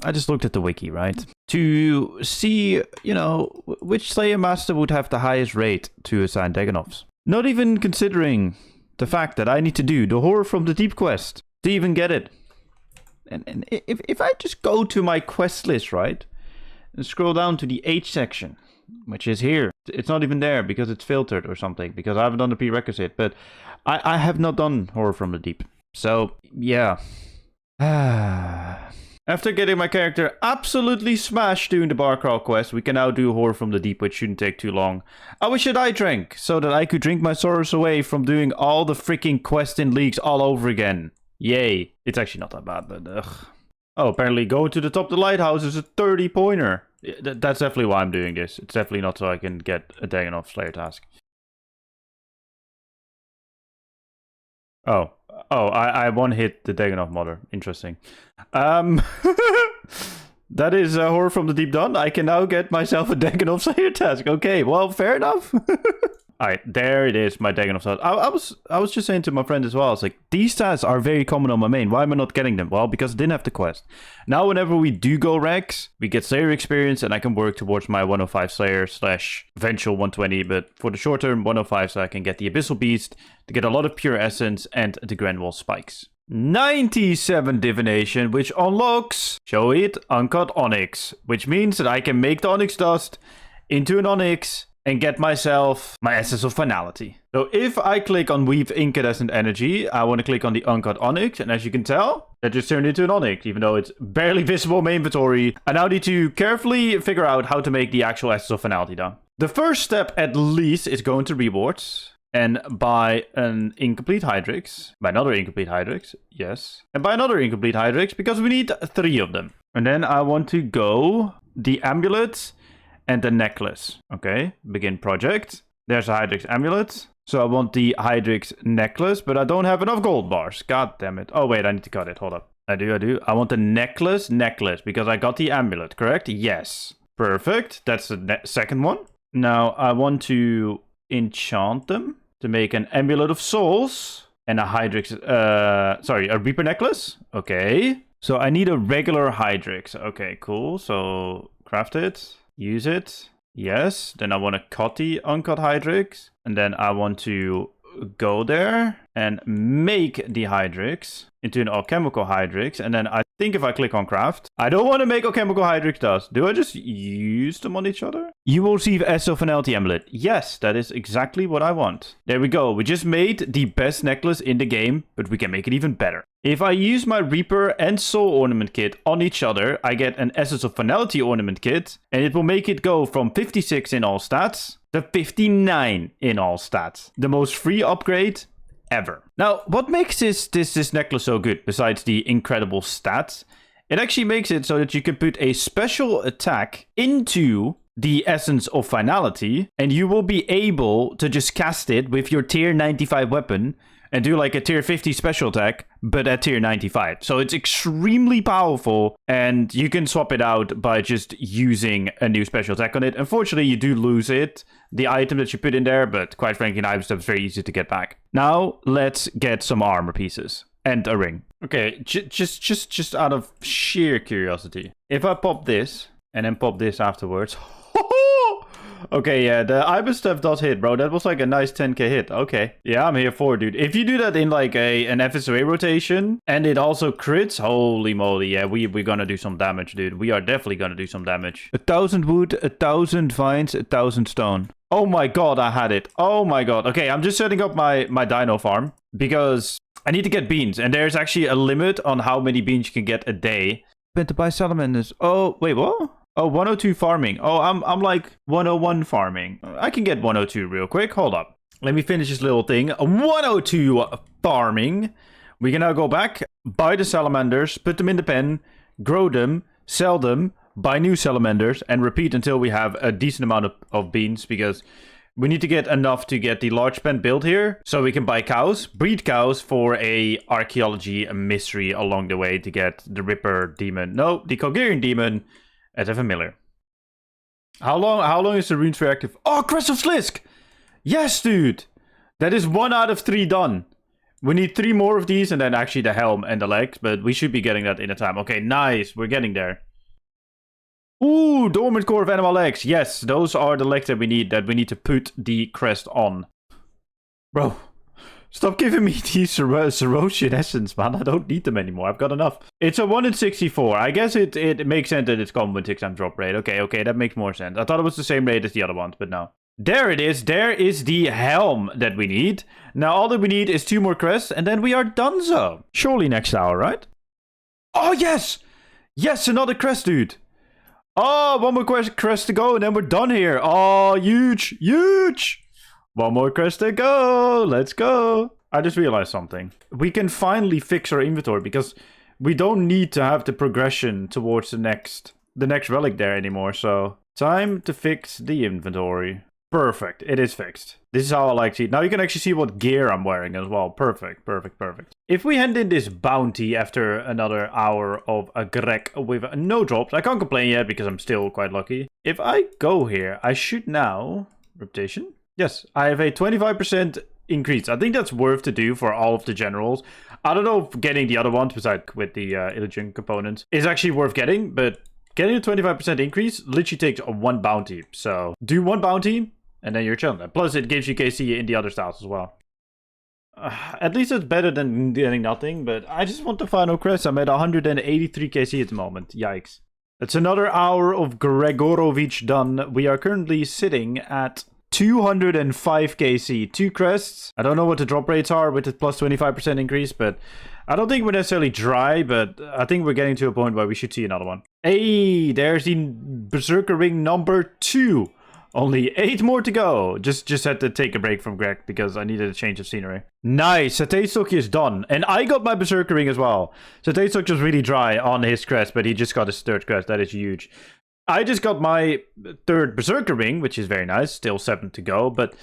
I just looked at the wiki, right? To see, you know, which Slayer Master would have the highest rate to assign Dagonoffs. Not even considering the fact that I need to do the Horror from the Deep quest to even get it. And if I just go to my quest list, right? And scroll down to the H section, which is here. It's not even there because it's filtered or something, because I haven't done the prerequisite, but I have not done Horror from the Deep. So, yeah. After getting my character absolutely smashed doing the bar crawl quest, we can now do Horror from the Deep, which shouldn't take too long. I wish that I drank, so that I could drink my sorrows away from doing all the freaking quests in leagues all over again. Yay. It's actually not that bad, but ugh. Oh, apparently going to the top of the lighthouse is a 30-pointer. That's definitely why I'm doing this. It's definitely not so I can get a Dagonoff Slayer task. Oh, I one-hit the Dagonoff Mother. Interesting. That is Horror from the Deep done. I can now get myself a Dagonoff Slayer task. Okay, well, fair enough. Alright, there it is, my Dagonoff stats. I was just saying to my friend as well, I was like, these stats are very common on my main. Why am I not getting them? Well, because I didn't have the quest. Now, whenever we do go Rex, we get Slayer experience, and I can work towards my 105 Slayer / eventual 120, but for the short term, 105, so I can get the Abyssal Beast to get a lot of pure essence and the Grand Wall Spikes. 97 divination, which unlocks, show it, uncut onyx, which means that I can make the onyx dust into an onyx and get myself my Essence of Finality. So if I click on Weave Incandescent Energy, I want to click on the Uncut Onyx, and as you can tell, that just turned into an Onyx, even though it's barely visible in my inventory. I now need to carefully figure out how to make the actual Essence of Finality done. The first step, at least, is going to rewards, and buy an Incomplete Hydrix, buy another Incomplete Hydrix, yes, and buy another Incomplete Hydrix, because we need 3 of them. And then I want to go the Amulet and the necklace. Okay, begin project. There's a Hydrix amulet. So I want the Hydrix necklace, but I don't have enough gold bars. God damn it. Oh, wait, I need to cut it. Hold up. I do. I want the necklace, because I got the amulet, correct? Yes. Perfect. That's the second one. Now, I want to enchant them to make an Amulet of Souls and a Hydrix, a Reaper necklace. Okay. So I need a regular Hydrix. Okay, cool. So craft it. Use it. Yes. Then I want to cut the uncut Hydrix. And then I want to go there and make the Hydrix into an alchemical Hydrix. And then I think if I click on craft, I don't want to make alchemical Hydrix dust. Do I just use them on each other? You will receive SO Finality Amulet. Yes, that is exactly what I want. There we go. We just made the best necklace in the game, but we can make it even better. If I use my Reaper and Soul Ornament Kit on each other, I get an Essence of Finality Ornament Kit, and it will make it go from 56 in all stats to 59 in all stats. The most free upgrade ever. Now, what makes this necklace so good, besides the incredible stats? It actually makes it so that you can put a special attack into the Essence of Finality, and you will be able to just cast it with your tier 95 weapon and do like a tier 50 special attack, but at tier 95. So it's extremely powerful, and you can swap it out by just using a new special attack on it. Unfortunately, you do lose it, the item that you put in there, but quite frankly, an item is very easy to get back. Now, let's get some armor pieces and a ring. Okay, just out of sheer curiosity, if I pop this and then pop this afterwards. Okay, yeah, the Ibis stuff does hit, bro. That was like a nice 10k hit. Okay. Yeah, I'm here for it, dude. If you do that in like an FSOA rotation and it also crits, holy moly, yeah, we're gonna do some damage, dude. We are definitely gonna do some damage. 1,000 wood, 1,000 vines, 1,000 stone. Oh my god, I had it. Oh my god. Okay, I'm just setting up my dino farm because I need to get beans, and there's actually a limit on how many beans you can get a day. But to buy salamanders. Oh, wait, what? Oh, 102 farming. Oh, I'm like 101 farming. I can get 102 real quick. Hold up. Let me finish this little thing. 102 farming. We can now go back, buy the salamanders, put them in the pen, grow them, sell them, buy new salamanders, and repeat until we have a decent amount of beans, because we need to get enough to get the large pen built here, so we can buy cows, breed cows for a archaeology mystery along the way to get the Ripper demon. No, the Kogirian demon as a familiar. How long is the rune sphere active? Oh, Crest of Slisk! Yes, dude! That is 1 out of 3 done. We need 3 more of these and then actually the helm and the legs, but we should be getting that in a time. Okay, nice. We're getting there. Ooh, dormant core of animal legs. Yes, those are the legs that we need to put the crest on. Bro, stop giving me these Cerocian essence, man. I don't need them anymore. I've got enough. It's a 1 in 64. I guess it makes sense that it's common with 6x drop rate. Okay, that makes more sense. I thought it was the same rate as the other ones, but no. There it is. There is the helm that we need. Now all that we need is 2 more crests, and then we are donezo. Surely next hour, right? Oh, yes! Yes, another crest, dude. Oh, 1 more crest to go, and then we're done here. Oh, huge, huge. 1 more crest to go. Let's go. I just realized something. We can finally fix our inventory because we don't need to have the progression towards the next relic there anymore. So time to fix the inventory. Perfect. It is fixed. This is how I like to see it. Now you can actually see what gear I'm wearing as well. Perfect. If we hand in this bounty after another hour of a Greg with no drops, I can't complain yet because I'm still quite lucky. If I go here, I should now... Reputation? Yes, I have a 25% increase. I think that's worth to do for all of the generals. I don't know if getting the other ones, besides with the Illusion components, is actually worth getting, but getting a 25% increase literally takes 1 bounty. So do 1 bounty, and then you're chilling. Plus, it gives you KC in the other styles as well. At least it's better than getting nothing, but I just want the final crest. I'm at 183 KC at the moment. Yikes. That's another hour of Gregorovich done. We are currently sitting at 205 KC. 2 crests. I don't know what the drop rates are with the plus 25% increase, but I don't think we're necessarily dry, but I think we're getting to a point where we should see another one. Hey, there's the Berserker Ring number 2. Only 8 more to go. Just had to take a break from Greg because I needed a change of scenery. Nice. Sateistock is done. And I got my Berserker Ring as well. Sateistock was really dry on his crest, but he just got his 3rd crest. That is huge. I just got my 3rd Berserker Ring, which is very nice. Still 7 to go, but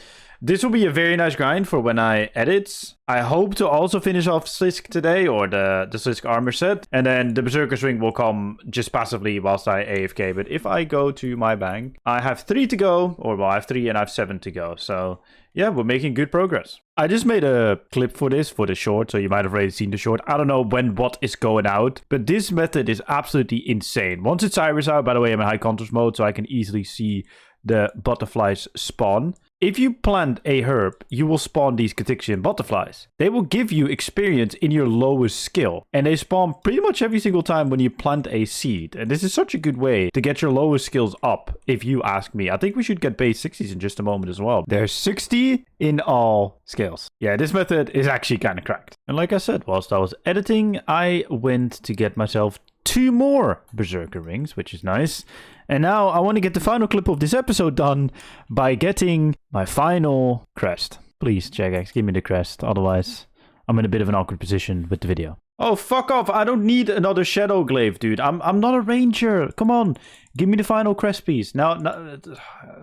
this will be a very nice grind for when I edit. I hope to also finish off Slisk today, or the Slisk armor set. And then the Berserker's Ring will come just passively whilst I AFK. But if I go to my bank, I have 3 to go. Or, well, I have 3 and I have 7 to go. So, yeah, we're making good progress. I just made a clip for this, for the short. So you might have already seen the short. I don't know when what is going out. But this method is absolutely insane. Once it's Iris out, by the way, I'm in high contrast mode. So I can easily see the butterflies spawn. If you plant a herb, you will spawn these Catixian butterflies. They will give you experience in your lowest skill. And they spawn pretty much every single time when you plant a seed. And this is such a good way to get your lowest skills up, if you ask me. I think we should get base 60s in just a moment as well. There's 60 in all skills. Yeah, this method is actually kind of cracked. And like I said, whilst I was editing, I went to get myself 2 more Berserker Rings, which is nice. And now I want to get the final clip of this episode done by getting my final crest. Please, Jagex, give me the crest. Otherwise, I'm in a bit of an awkward position with the video. Oh, fuck off. I don't need another Shadow Glaive, dude. I'm not a ranger. Come on. Give me the final crest piece. Now,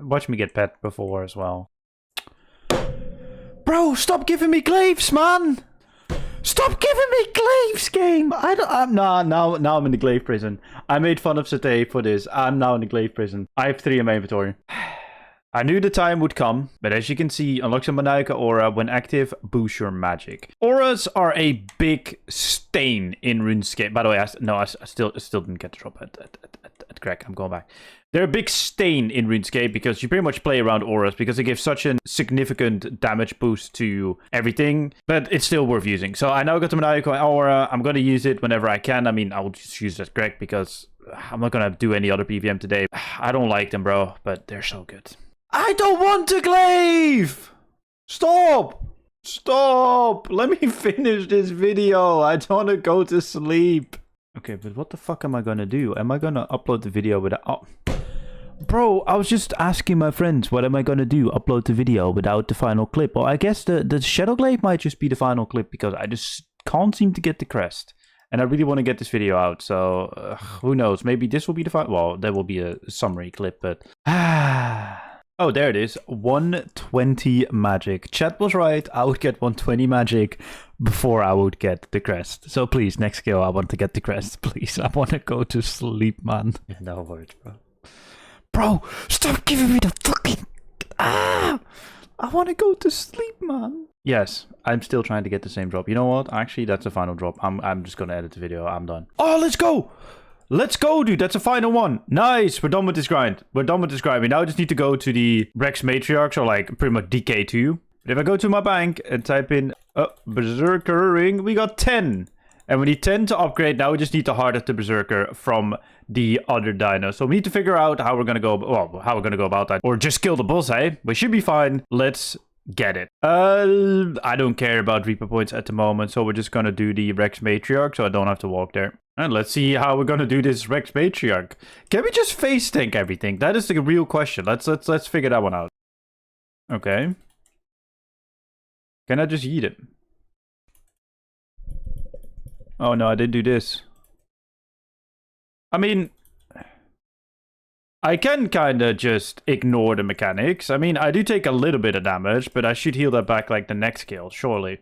watch me get pet before as well. Bro, stop giving me glaives, man. Stop giving me glaives, game! Now I'm in the glaive prison. I made fun of Satay for this. I'm now in the glaive prison. I have 3 in my inventory. I knew the time would come, but as you can see, unlocks a Maniaca aura when active, boost your magic. Auras are a big stain in RuneScape. By the way, I still didn't get the drop at Greg. I'm going back. They're a big stain in RuneScape because you pretty much play around auras because they give such a significant damage boost to everything, but it's still worth using. So I now got the Maniacal aura. I'm going to use it whenever I can. I mean, I will just use it as Greg because I'm not going to do any other PVM today. I don't like them, bro, but they're so good. I don't want to glaive! Stop! Stop! Let me finish this video. I don't want to go to sleep. Okay, but what the fuck am I gonna do? Am I gonna upload the video without... Oh. Bro, I was just asking my friends, what am I gonna do? Upload the video without the final clip? Well, I guess the Shadow Glaive might just be the final clip because I just can't seem to get the crest. And I really want to get this video out, so who knows? Maybe this will be the final... Well, there will be a summary clip, but... Oh, there it is. 120 magic. Chat was right. I would get 120 magic before I would get the crest. So please, next skill, I want to get the crest. Please, I want to go to sleep, man. No worries, bro. Bro, stop giving me the fucking... Ah! I want to go to sleep, man. Yes, I'm still trying to get the same drop. You know what? Actually, that's the final drop. I'm just going to edit the video. I'm done. Oh, let's go. Let's go, dude. That's a final one. Nice. We're done with this grind. We're done with this grind. We now just need to go to the Rex Matriarchs, or like pretty much DK2. But if I go to my bank and type in Berserker Ring, we got 10. And we need 10 to upgrade. Now we just need to heart of the Berserker from the other dino. So we need to figure out how we're going to go, well, how we're going to go about that. Or just kill the boss, eh? We should be fine. Let's get it. I don't care about Reaper points at the moment. So we're just going to do the Rex Matriarch, so I don't have to walk there. And let's see how we're going to do this Rex Matriarch. Can we just face tank everything? That is the real question. Let's figure that one out. Okay. Can I just eat it? Oh no, I didn't do this. I mean, I can kind of just ignore the mechanics. I mean, I do take a little bit of damage, but I should heal that back like the next kill, surely.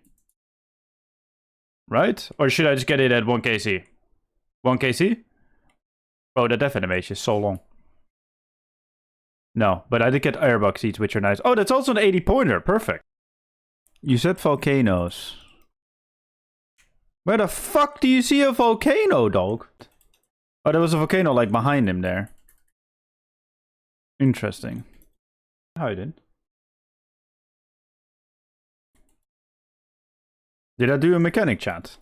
Right? Or should I just get it at 1 KC? 1 KC? Bro, the death animation is so long. No, but I did get airbox seeds, which are nice. Oh, that's also an 80 pointer. Perfect. You said volcanoes. Where the fuck do you see a volcano, dog? Oh, there was a volcano like behind him there. Interesting. Hiding. Did I do a mechanic chat?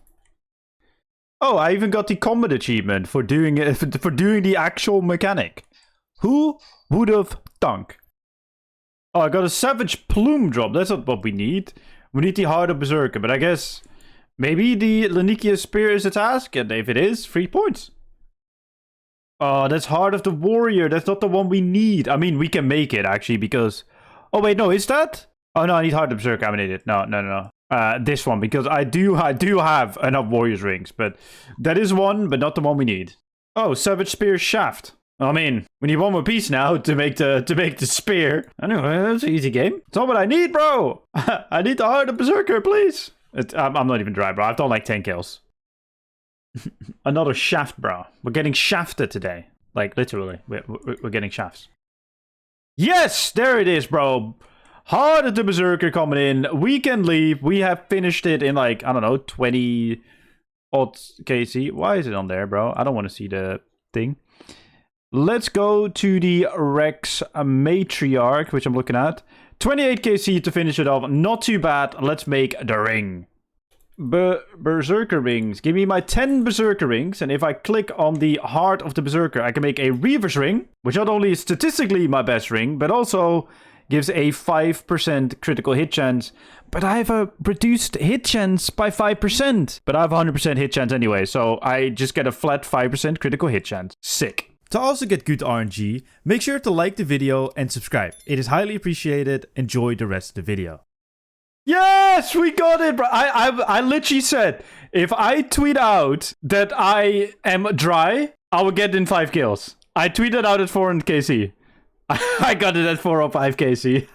Oh, I even got the combat achievement for doing it, for doing the actual mechanic. Who would have thunk? Oh, I got a savage plume drop. That's not what we need. We need the heart of Berserker, but I guess maybe the Lanikia Spear is a task, and if it is, 3 points. Oh, that's Heart of the Warrior. That's not the one we need. I mean, we can make it, actually, because... Oh, wait, no, is that? Oh, no, I need Heart of Berserker. I'm an idiot. No. This one, because I do have enough Warrior's Rings, but that is one, but not the one we need. Oh, Savage Spear Shaft. I mean, we need one more piece now to make the spear. Anyway, that's an easy game. It's not what I need, bro. I need the Heart of Berserker, please. I'm not even dry, bro. I've done like 10 kills. Another shaft, bro. We're getting shafted today. Like, literally. We're getting shafts. Yes! There it is, bro. Heart of the Berserker coming in. We can leave. We have finished it in like, I don't know, 20 odd KC. Why is it on there, bro? I don't want to see the thing. Let's go to the Rex Matriarch, which I'm looking at. 28 KC to finish it off. Not too bad. Let's make the ring. Berserker rings. Give me my 10 Berserker rings. And if I click on the Heart of the Berserker, I can make a Reaver's ring, which not only is statistically my best ring, but also gives a 5% critical hit chance. But I have a reduced hit chance by 5%. But I have 100% hit chance anyway, so I just get a flat 5% critical hit chance. Sick. To also get good RNG, make sure to like the video and subscribe. It is highly appreciated. Enjoy the rest of the video. Yes, we got it, bro. I literally said, if I tweet out that I am dry, I will get in 5 kills. I tweeted out at 400 KC. I got it at 405 KC.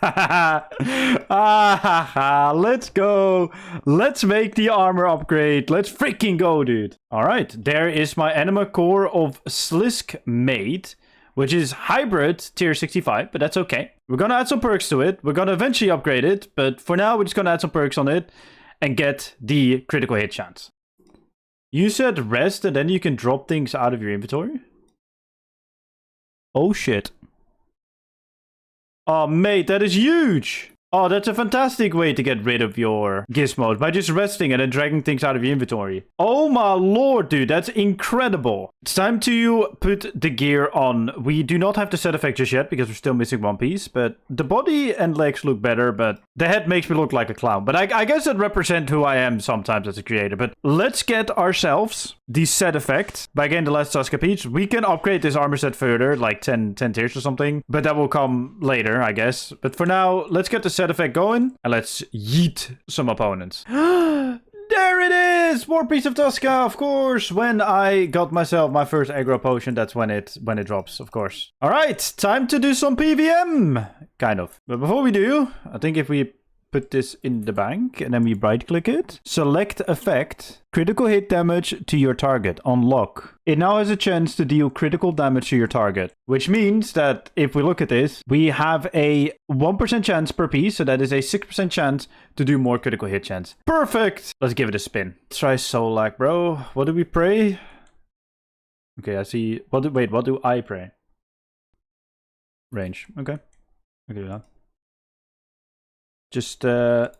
Let's go. Let's make the armor upgrade. Let's freaking go, dude. All right, there is my Anima Core of Slisk Made, which is hybrid tier 65, but that's okay. We're going to add some perks to it. We're going to eventually upgrade it, but for now, we're just going to add some perks on it and get the critical hit chance. You said rest and then you can drop things out of your inventory? Oh, shit. Oh, mate, that is huge. Oh, that's a fantastic way to get rid of your gizmos, by just resting and then dragging things out of your inventory. Oh my lord, dude, that's incredible. It's time to put the gear on. We do not have the set effect just yet because we're still missing one piece, but the body and legs look better, but the head makes me look like a clown. But I guess that represents who I am sometimes as a creator. But let's get ourselves the set effect. By getting the last task each, we can upgrade this armor set further, like 10 tiers or something, but that will come later, I guess. But for now, let's get the set effect going and let's yeet some opponents. There it is! More piece of Tuska, of course. When I got myself my first aggro potion, that's when it drops, of course. All right, time to do some PVM, kind of. But before we do, I think if we put this in the bank, and then we right-click it. Select effect, critical hit damage to your target, unlock. It now has a chance to deal critical damage to your target, which means that if we look at this, we have a 1% chance per piece, so that is a 6% chance to do more critical hit chance. Perfect! Let's give it a spin. Let's try Soulak, bro. What do we pray? Okay, I see. What do I pray? Range. Okay. I can do that. Just let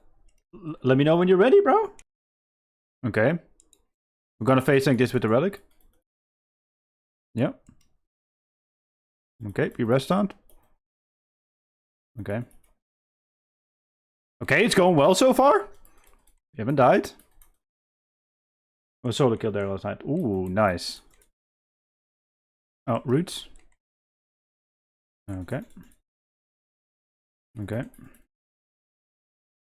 me know when you're ready, bro. Okay. We're gonna face tank this with the relic. Yeah. Okay, you rest on. Okay. Okay, it's going well so far. You haven't died. Oh, solo kill there last night. Ooh, nice. Oh, roots. Okay. Okay.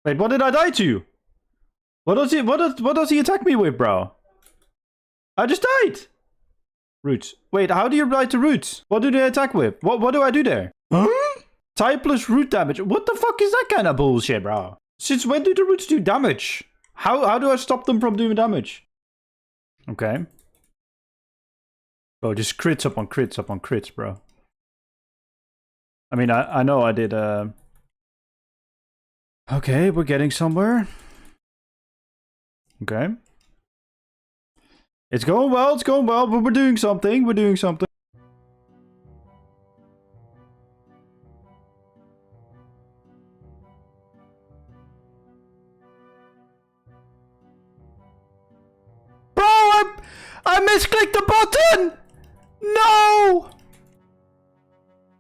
Wait, what did I die to? What does he attack me with, bro? I just died. Roots. Wait, how do you die to roots? What do they attack with? What do I do there? Huh? Type plus root damage. What the fuck is that kind of bullshit, bro? Since when do the roots do damage? How do I stop them from doing damage? Okay. Oh, just crits up on crits up on crits, bro. I mean, I know I did, Okay, we're getting somewhere. Okay. It's going well, but we're doing something, Bro, I misclicked the button! No!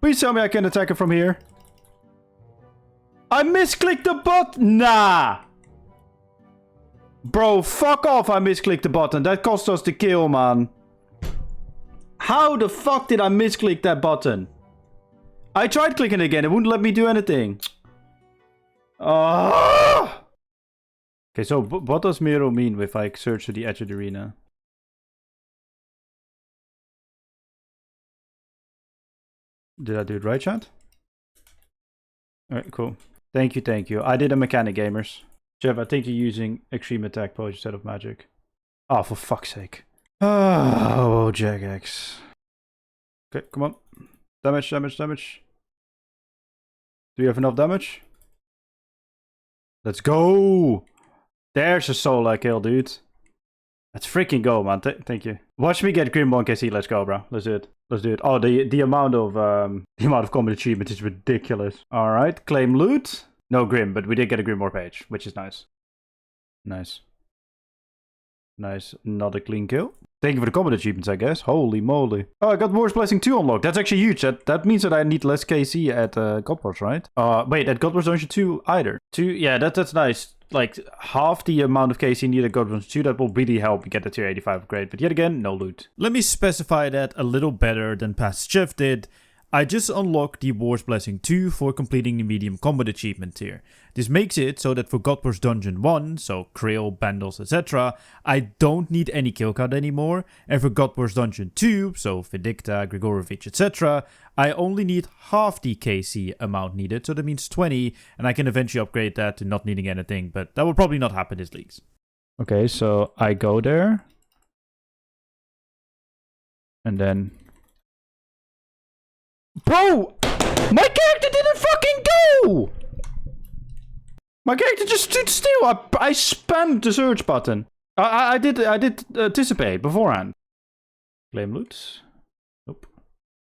Please tell me I can attack it from here. I misclicked the button. Nah. Bro, fuck off. I misclicked the button. That cost us the kill, man. How the fuck did I misclick that button? I tried clicking it again. It wouldn't let me do anything. Okay, so what does Miro mean with like search to the edge of the arena? Did I do it right, chat? Alright, cool. Thank you. I did a mechanic, gamers. Jeff, I think you're using extreme attack potion instead of magic. Oh, for fuck's sake. Oh, Jagex. Okay, come on. Damage. Do you have enough damage? Let's go! There's a solo kill, dude. Let's freaking go, man. Thank you. Watch me get Grim 1KC. Let's go, bro. Let's do it. Oh, the amount of combat achievement is ridiculous. All right, claim loot. No Grim, but we did get a Grimoire page, which is nice. Nice. Not a clean kill. Thank you for the combat achievements, I guess. Holy moly. Oh, I got War's Blessing 2 unlocked. That's actually huge. That means that I need less KC at God Wars, right? Wait, at God Wars Dungeon 2 either. 2, yeah, that's nice. Like, half the amount of KC needed at God Wars 2, that will really help get the tier 85 upgrade. But yet again, no loot. Let me specify that a little better than past Jeff did. I just unlocked the War's Blessing 2 for completing the medium combat achievement tier. This makes it so that for God Wars Dungeon 1, so Krill, Bandles, etc., I don't need any kill count anymore, and for God Wars Dungeon 2, so Vindicta, Grigorovich, etc., I only need half the KC amount needed, so that means 20, and I can eventually upgrade that to not needing anything, but that will probably not happen this leaks. Okay, so I go there, and then... Bro! My character didn't fucking go! My character just stood still. I spammed the search button. I did anticipate beforehand. Claim loot. Nope.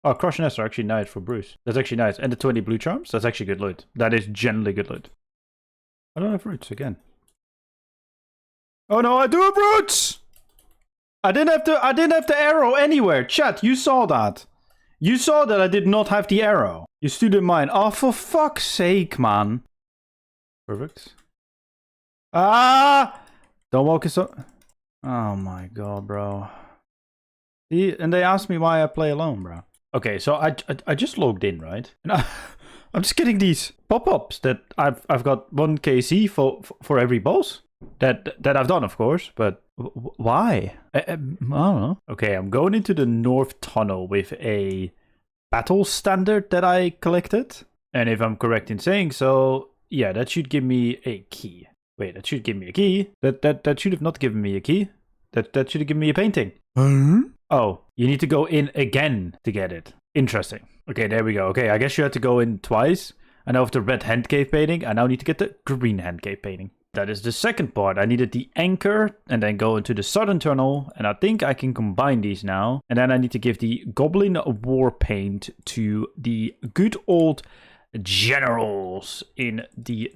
Oh, Crush and Nest are actually nice for Bruce. That's actually nice. And the 20 blue charms. That's actually good loot. That is generally good loot. I don't have roots again. Oh no, I do have roots! I didn't have the arrow anywhere. Chat, you saw that. You saw that I did not have the arrow. You stood in mine. Oh, for fuck's sake, man. Perfect. Ah! Don't walk us up. Oh my god, bro. See, and they asked me why I play alone, bro. Okay, so I just logged in, right? And I'm just getting these pop-ups that I've got 1 KC for every boss. That I've done, of course, but why? I don't know. Okay, I'm going into the North Tunnel with a battle standard that I collected. And if I'm correct in saying so, Yeah, that should give me a key. Wait, that should give me a key. That should have not given me a key. That should have given me a painting. Oh, you need to go in again to get it. Interesting. Okay, there we go. Okay, I guess you had to go in twice. I now have the red hand cave painting. I now need to get the green hand cave painting. That is the second part. I needed the anchor and then go into the southern tunnel. And I think I can combine these now. And then I need to give the goblin war paint to the good old generals in the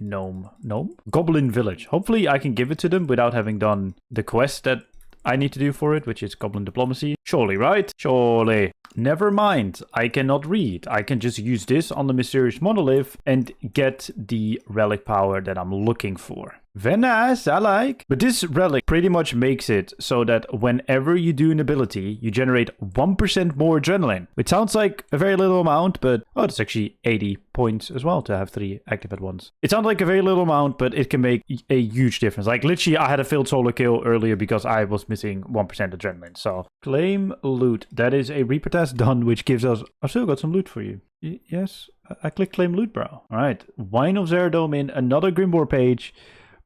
goblin village. Hopefully I can give it to them without having done the quest that I need to do for it, which is goblin diplomacy. Surely, right? Surely. Never mind, I cannot read. I can just use this on the mysterious monolith and get the relic power that I'm looking for. Very nice, I like. But this relic pretty much makes it so that whenever you do an ability, you generate 1% more adrenaline. Which sounds like a very little amount, but oh, it's actually 80 points as well to have 3 active at once. It sounds like a very little amount, but it can make a huge difference. Like literally, I had a failed solo kill earlier because I was missing 1% adrenaline. So claim loot. That is a Reaper task done, which gives us... I've still got some loot for you. Yes, I click claim loot, bro. All right, Wine of Zeradome in another Grimoire page.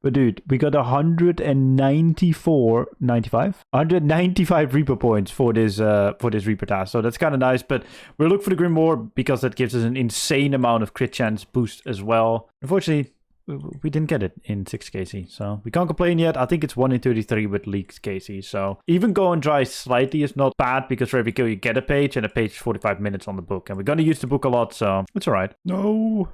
But dude, we got 195 Reaper points for this Reaper task. So that's kind of nice. But we'll look for the Grimoire because that gives us an insane amount of crit chance boost as well. Unfortunately, we didn't get it in 6 KC. So we can't complain yet. I think it's 1 in 33 with leaked KC. So even going dry slightly is not bad because for every kill you get a page. And a page is 45 minutes on the book. And we're going to use the book a lot. So it's all right. No.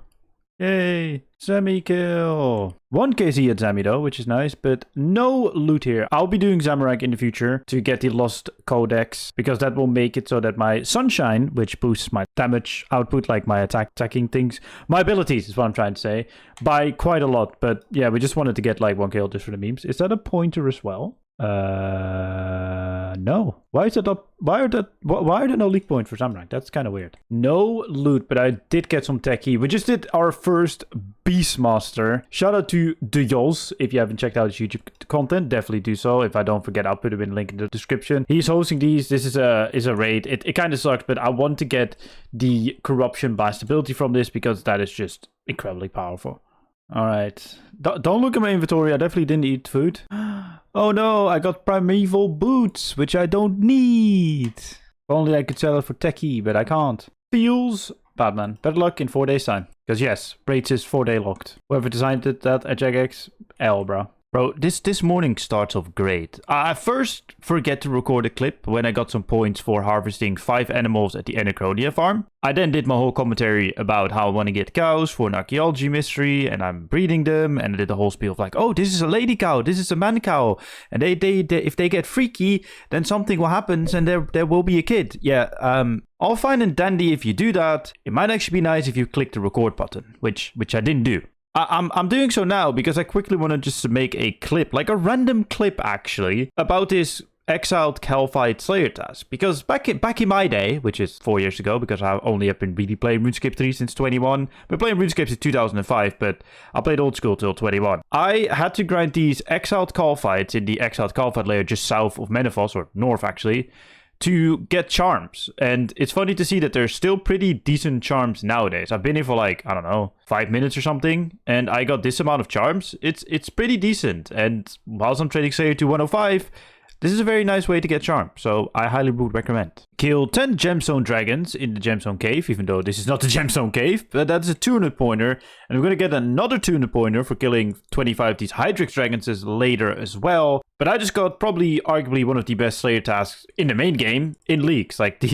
Yay, Zami kill. 1 KC at Zami though, which is nice, but no loot here. I'll be doing Chevalric in the future to get the Lost Codex, because that will make it so that my Sunshine, which boosts my damage output, like my attacking things, my abilities is what I'm trying to say, by quite a lot. But yeah, we just wanted to get like 1 kill just for the memes. Is that a pointer as well? No. Why is it up? Why are there no leak points for Samurai? That's kind of weird. No loot, but I did get some techie. We just did our first Beastmaster. Shout out to the Yols. If you haven't checked out his YouTube content, definitely do so. If I don't forget, I'll put him in a link in the description. He's hosting these. This is a raid. It kind of sucks, but I want to get the corruption blast ability from this because that is just incredibly powerful. All right. Don't look at my inventory. I definitely didn't eat food. Oh no, I got primeval boots, which I don't need. If only I could sell it for techie, but I can't. Feels Batman. Better luck in 4 days time. Because yes, Braids is 4 day locked. Whoever designed it, that at Jagex, L, bro. Bro, this morning starts off great. I first forget to record a clip when I got some points for harvesting 5 animals at the Anachronia farm. I then did my whole commentary about how I want to get cows for an archaeology mystery, and I'm breeding them, and I did the whole spiel of like, oh, this is a lady cow, this is a man cow, and they if they get freaky, then something will happen, and there will be a kid. Yeah, all fine and dandy if you do that. It might actually be nice if you click the record button, which I didn't do. I'm doing so now because I quickly want to just make a clip, like a random clip actually, about this exiled Calphite Slayer task. Because back in my day, which is 4 years ago, because I only have been really playing RuneScape 3 since 21. Been playing RuneScape since 2005, but I played old school till 21. I had to grind these exiled Calphites in the exiled Calphite layer just south of Menethos, or north actually, to get charms. And it's funny to see that there's still pretty decent charms nowadays. I've been here for like, I don't know, 5 minutes or something, and I got this amount of charms. It's pretty decent. And whilst I'm trading Slayer to 105, this is a very nice way to get charm, so I highly would recommend. Kill 10 gemstone dragons in the gemstone cave, even though this is not the gemstone cave, but that's a 200 pointer. And we're gonna get another 200 pointer for killing 25 of these Hydrix dragons later as well. But I just got probably arguably one of the best Slayer tasks in the main game in leagues. Like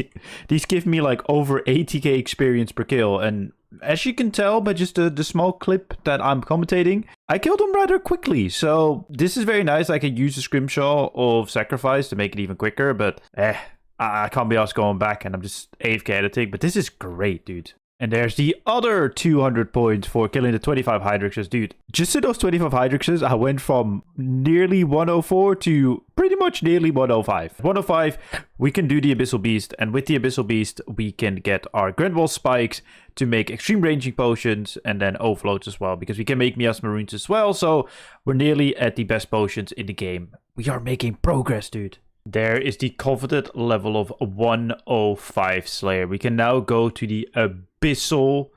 these give me like over 80k experience per kill, and as you can tell by just the small clip that I'm commentating, I killed him rather quickly. So this is very nice. I can use a scrimshaw of sacrifice to make it even quicker, but I can't be asked going back, and I'm just AFK editing. But this is great, dude. And there's the other 200 points for killing the 25 Hydrixes. Dude, just to those 25 Hydrixes, I went from nearly 104 to pretty much nearly 105. 105, we can do the Abyssal Beast. And with the Abyssal Beast, we can get our Grandwall Spikes to make extreme ranging potions and then overloads as well. Because we can make miasma runes as well. So we're nearly at the best potions in the game. We are making progress, dude. There is the coveted level of 105 Slayer. We can now go to the Abyssal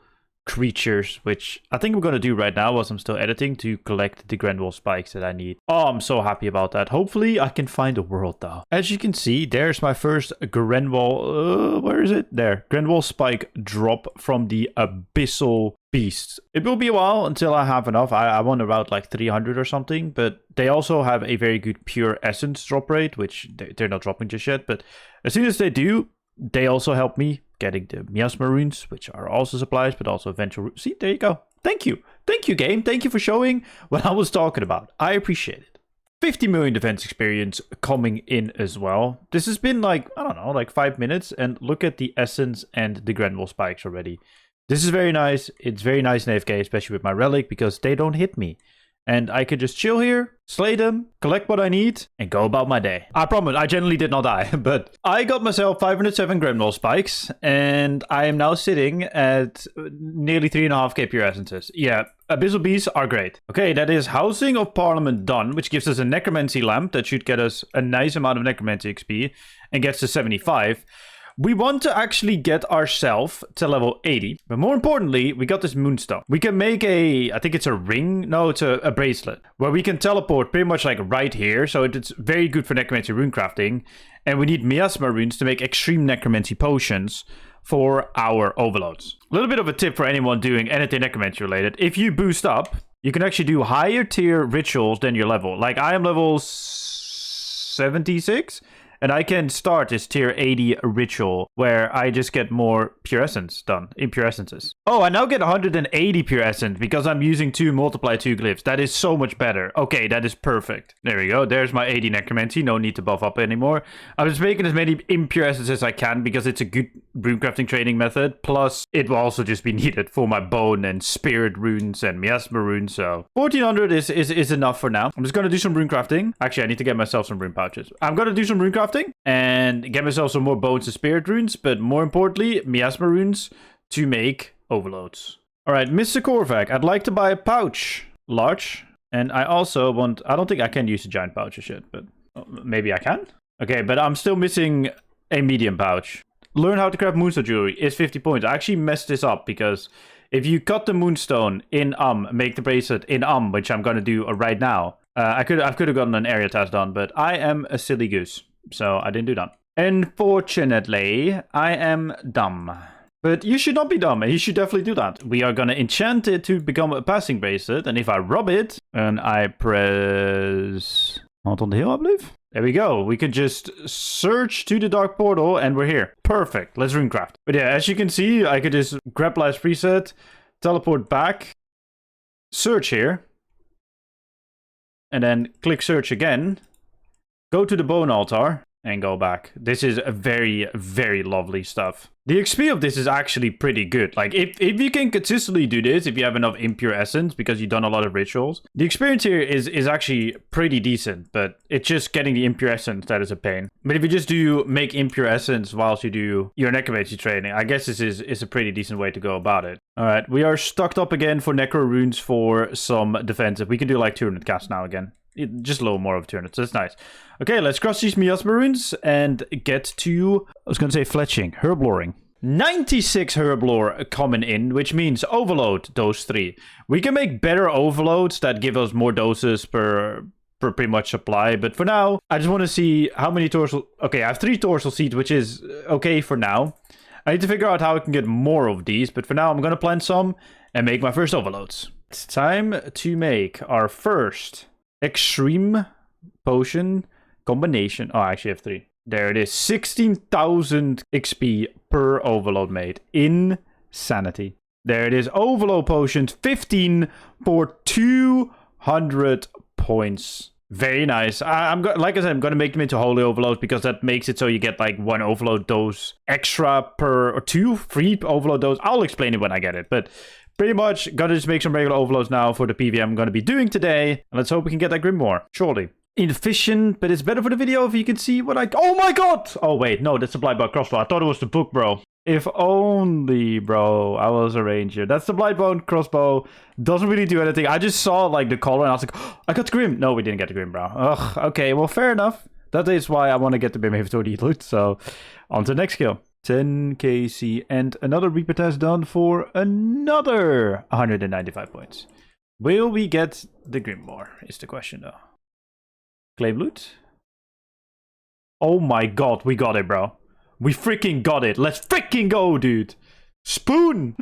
creatures, which I think I'm going to do right now whilst I'm still editing to collect the Grenwall spikes that I need. Oh, I'm so happy about that. Hopefully I can find a world though. As you can see, there's my first Grenwall, where is it? There, Grenwall spike drop from the Abyssal Beasts. It will be a while until I have enough. I want about like 300 or something, but they also have a very good pure essence drop rate, which they're not dropping just yet, but as soon as they do, they also help me getting the miasma runes, which are also supplies, but also eventual. See, there you go. Thank you. Thank you, game. Thank you for showing what I was talking about. I appreciate it. 50 million defense experience coming in as well. This has been like, I don't know, like 5 minutes. And look at the essence and the Grenwall spikes already. This is very nice. It's very nice in AFK, especially with my relic, because they don't hit me. And I could just chill here, slay them, collect what I need, and go about my day. I promise, I generally did not die, but I got myself 507 Grenwall spikes, and I am now sitting at nearly 3.5k pure essences. Yeah, Abyssal Beasts are great. Okay, that is Housing of Parliament done, which gives us a Necromancy Lamp that should get us a nice amount of Necromancy XP, and gets to 75. We want to actually get ourselves to level 80. But more importantly, we got this moonstone. We can make I think it's a ring. No, it's a bracelet. Where we can teleport pretty much like right here. So it's very good for necromancy rune crafting. And we need miasma runes to make extreme necromancy potions for our overloads. A little bit of a tip for anyone doing anything necromancy related. If you boost up, you can actually do higher tier rituals than your level. Like I am level 76. And I can start this tier 80 ritual where I just get more pure essence done, impure essences. Oh, I now get 180 pure essence because I'm using 2 multiply 2 glyphs. That is so much better. Okay, that is perfect. There we go. There's my 80 necromancy. No need to buff up anymore. I'm just making as many impure essences as I can because it's a good runecrafting training method. Plus, it will also just be needed for my bone and spirit runes and miasma runes. So 1400 is enough for now. I'm just going to do some runecrafting. Actually, I need to get myself some rune pouches. I'm going to do some runecrafting and get myself some more bones and spirit runes, but more importantly, miasma runes to make overloads. All right, Mr. Korvac, I'd like to buy a pouch, large, and I also want, I don't think I can use a giant pouch as yet, but maybe I can? Okay, but I'm still missing a medium pouch. Learn how to craft moonstone jewelry is 50 points. I actually messed this up because if you cut the moonstone in make the bracelet in which I'm going to do right now, I could have gotten an area task done, but I am a silly goose. So I didn't do that. Unfortunately, I am dumb. But you should not be dumb, and you should definitely do that. We are gonna enchant it to become a passing bracelet, and if I rub it, and I press... Out on the hill, I believe? There we go. We can just search to the dark portal, and we're here. Perfect. Let's runecraft. But yeah, as you can see, I could just grab last preset, teleport back, search here, and then click search again. Go to the bone altar and go back. This is a very, very lovely stuff. The XP of this is actually pretty good. Like, if you can consistently do this, if you have enough impure essence, because you've done a lot of rituals, the experience here is actually pretty decent, but it's just getting the impure essence that is a pain. But if you just make impure essence whilst you do your necromancy training, I guess this is a pretty decent way to go about it. All right, we are stocked up again for necro runes for some defensive. We can do like 200 casts now again. Just a little more of 200, so that's nice. Okay, let's cross these miasma runes and get to, I was going to say fletching, herbloring. 96 herblore coming in, which means overload those 3. We can make better overloads that give us more doses per pretty much supply, but for now, I just want to see how many dorsal... Okay, I have 3 dorsal seeds, which is okay for now. I need to figure out how I can get more of these, but for now, I'm going to plant some and make my first overloads. It's time to make our first... extreme potion combination. Oh, I actually have 3. There it is. 16,000 XP per overload made. Insanity. There it is. Overload potions. 15 for 200 points. Very nice. Like I said, I'm going to make them into holy overloads because that makes it so you get like 1 overload dose extra per, or 2 free overload dose. I'll explain it when I get it, but pretty much gonna just make some regular overloads now for the PvM I'm gonna be doing today. And let's hope we can get that Grimoire shortly. Inefficient, but it's better for the video if you can see what oh my god! Oh wait, no, that's the Blightbone crossbow. I thought it was the book, bro. If only, bro, I was a ranger. That's the Blightbone crossbow. Doesn't really do anything. I just saw like the color and I was like, oh, I got the Grim. No, we didn't get the Grim, bro. Ugh, okay, well, fair enough. That is why I want to get the Bim Inventory loot. So, on to the next skill. 10 KC, and another Reaper test done for another 195 points. Will we get the Grimoire, is the question though. Claim loot? Oh my god, we got it, bro. We freaking got it. Let's freaking go, dude. Spoon!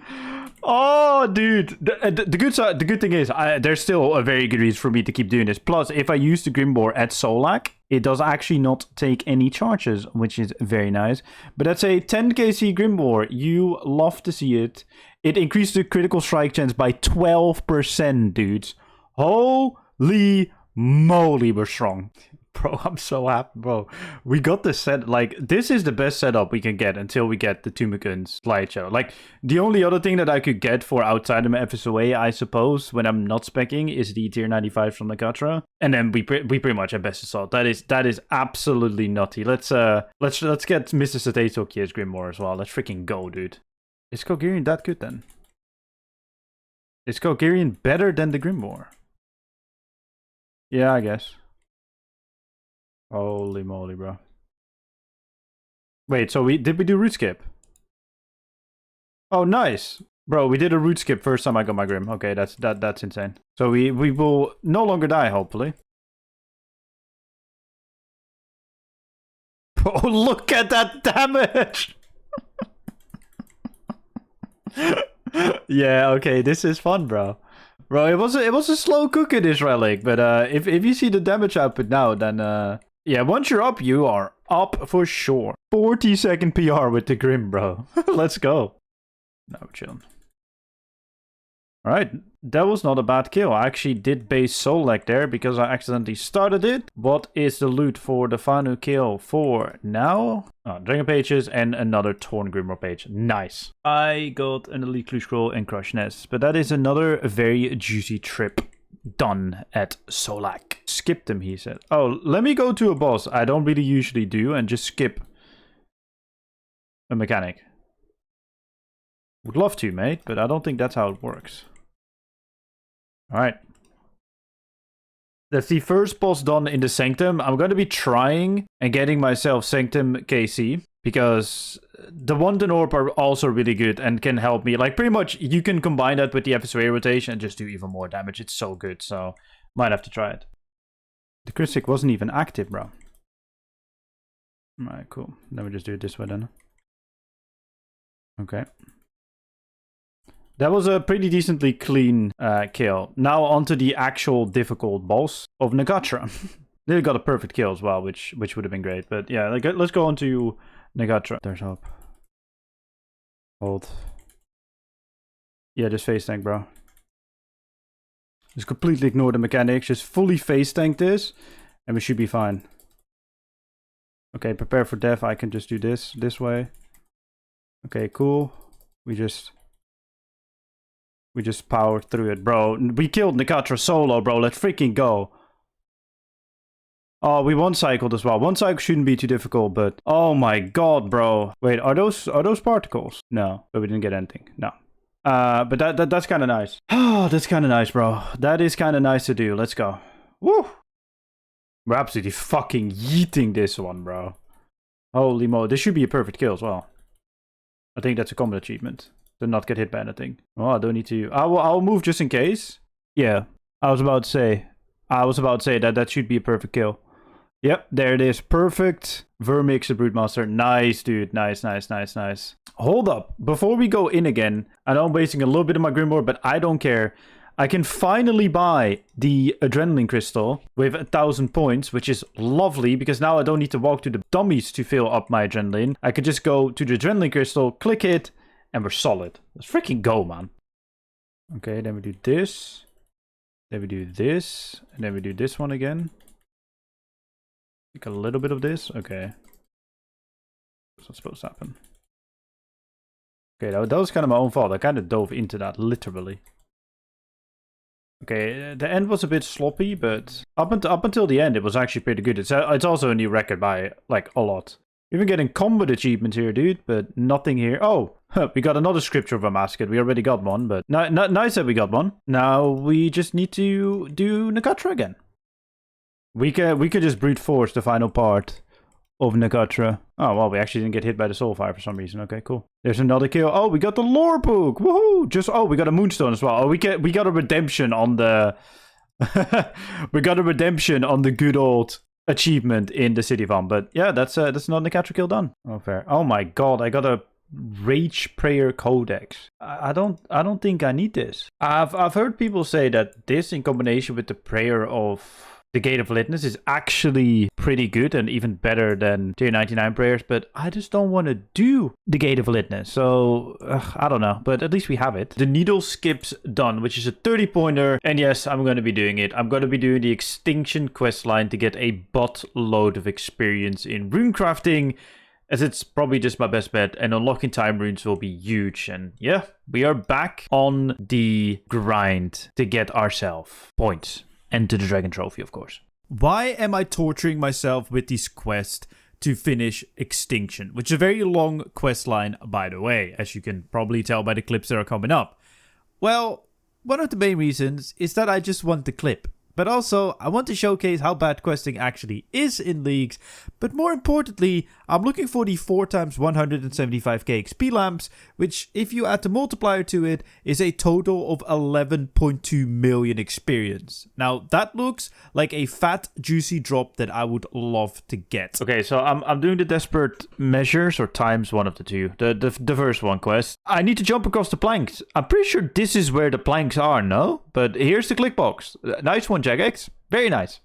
Oh, dude. The good thing is, there's still a very good reason for me to keep doing this. Plus, if I use the Grimoire at Solak, it does actually not take any charges, which is very nice. But that's a 10 KC Grimoire. You love to see it. It increased the critical strike chance by 12%, dudes. Holy moly, we're strong. Bro, I'm so happy, bro. We got this set. Like, this is the best setup we can get until we get the Tumakun's slideshow. Like, the only other thing that I could get for outside of my FSOA, I suppose, when I'm not specking, is the tier 95 from Nakatra. And then we pretty much have best assault. That is absolutely nutty. Let's get Mr. Satatoki's Grimoire as well. Let's freaking go, dude. Is Kogirian that good then? Is Kogirian better than the Grimoire? Yeah, I guess. Holy moly, bro. Wait, so did we do RuneScape? Oh, nice. Bro, we did a RuneScape first time I got my Grim. Okay, that's insane. So we will no longer die, hopefully. Oh, look at that damage! Yeah, okay, this is fun, bro. Bro, it was a slow cooker, this relic, but if you see the damage output now, then yeah, once you're up, you are up for sure. 40-second PR with the Grim, bro. Let's go. Now we're chilling. Alright, that was not a bad kill. I actually did base Solak there because I accidentally started it. What is the loot for the final kill for now? Oh, Dragon Pages and another Torn Grimoire page. Nice. I got an Elite Clue Scroll and Crush Nest, but that is another very juicy trip done at Solak. Skip them, he said. Oh, let me go to a boss I don't really usually do and just skip a mechanic. Would love to, mate, but I don't think that's how it works. Alright. That's the first boss done in the Sanctum. I'm going to be trying and getting myself Sanctum KC, because the Wanton Orb are also really good and can help me. Like, pretty much, you can combine that with the FSOA rotation and just do even more damage. It's so good, so might have to try it. The Cristic wasn't even active, bro. Alright, cool. Then we just do it this way then. Okay. That was a pretty decently clean kill. Now onto the actual difficult boss of Nagatra. They got a perfect kill as well, which would have been great. But yeah, let's go on to Nagatra. There's hope. Hold. Yeah, just face tank, bro. Just completely ignore the mechanics. Just fully face tank this, and we should be fine. Okay, prepare for death. I can just do this way. Okay, cool. We just powered through it, bro. We killed Nakatra solo, bro. Let's freaking go. Oh, we one-cycled as well. One cycle shouldn't be too difficult, but oh my god, bro. Wait, are those particles? No, but we didn't get anything. No. But that's kind of nice. Oh, that's kind of nice, bro. That is kind of nice to do. Let's go. Woo! We're absolutely fucking yeeting this one, bro. Holy mo. This should be a perfect kill as well. I think that's a combat achievement. To not get hit by anything. Oh, I don't need to. I'll move just in case. Yeah, I was about to say that should be a perfect kill. Yep, there it is. Perfect. Vermix, the Broodmaster. Nice, dude. Nice. Hold up. Before we go in again, I know I'm wasting a little bit of my Grimoire, but I don't care. I can finally buy the Adrenaline Crystal with 1,000 points, which is lovely, because now I don't need to walk to the dummies to fill up my Adrenaline. I could just go to the Adrenaline Crystal, click it, and we're solid. Let's freaking go, man. Okay, then we do this. Then we do this. And then we do this one again. Take a little bit of this. Okay. That's what's supposed to happen. Okay, that was kind of my own fault. I kind of dove into that, literally. Okay, the end was a bit sloppy, but up until the end, it was actually pretty good. It's also a new record by, like, a lot. Even getting combat achievements here, dude, but nothing here. Oh, we got another Scripture of a Mascot. We already got one, but nice that we got one. Now we just need to do Nakatra again. We could just brute force the final part of Nakatra. Oh, well, we actually didn't get hit by the Soulfire for some reason. Okay, cool. There's another kill. Oh, we got the lore book. Woohoo! We got a Moonstone as well. Oh, we got a redemption on the... we got a redemption on the good old achievement in the City Farm. But yeah, that's another Nakatra kill done. Oh, fair. Oh my god, I got a Rage Prayer Codex. I don't think I need this. I've heard people say that this in combination with the prayer of the Gate of Litness is actually pretty good and even better than tier 99 prayers, but I just don't want to do the Gate of Litness, so I don't know, but at least we have it. The needle skip's done, which is a 30-pointer, and yes, I'm going to be doing it. I'm going to be doing the Extinction quest line to get a buttload of experience in runecrafting, as it's probably just my best bet, and unlocking time runes will be huge. And yeah, we are back on the grind to get ourselves points. And to the Dragon Trophy, of course. Why am I torturing myself with this quest to finish Extinction? Which is a very long quest line, by the way, as you can probably tell by the clips that are coming up. Well, one of the main reasons is that I just want the clip. But also, I want to showcase how bad questing actually is in Leagues. But more importantly, I'm looking for the 4x 175k XP lamps, which, if you add the multiplier to it, is a total of 11.2 million experience. Now, that looks like a fat, juicy drop that I would love to get. Okay, so I'm doing the Desperate Measures, or times one of the two. The first one quest. I need to jump across the planks. I'm pretty sure this is where the planks are, no? But here's the click box. Nice one, Jagex. Very nice.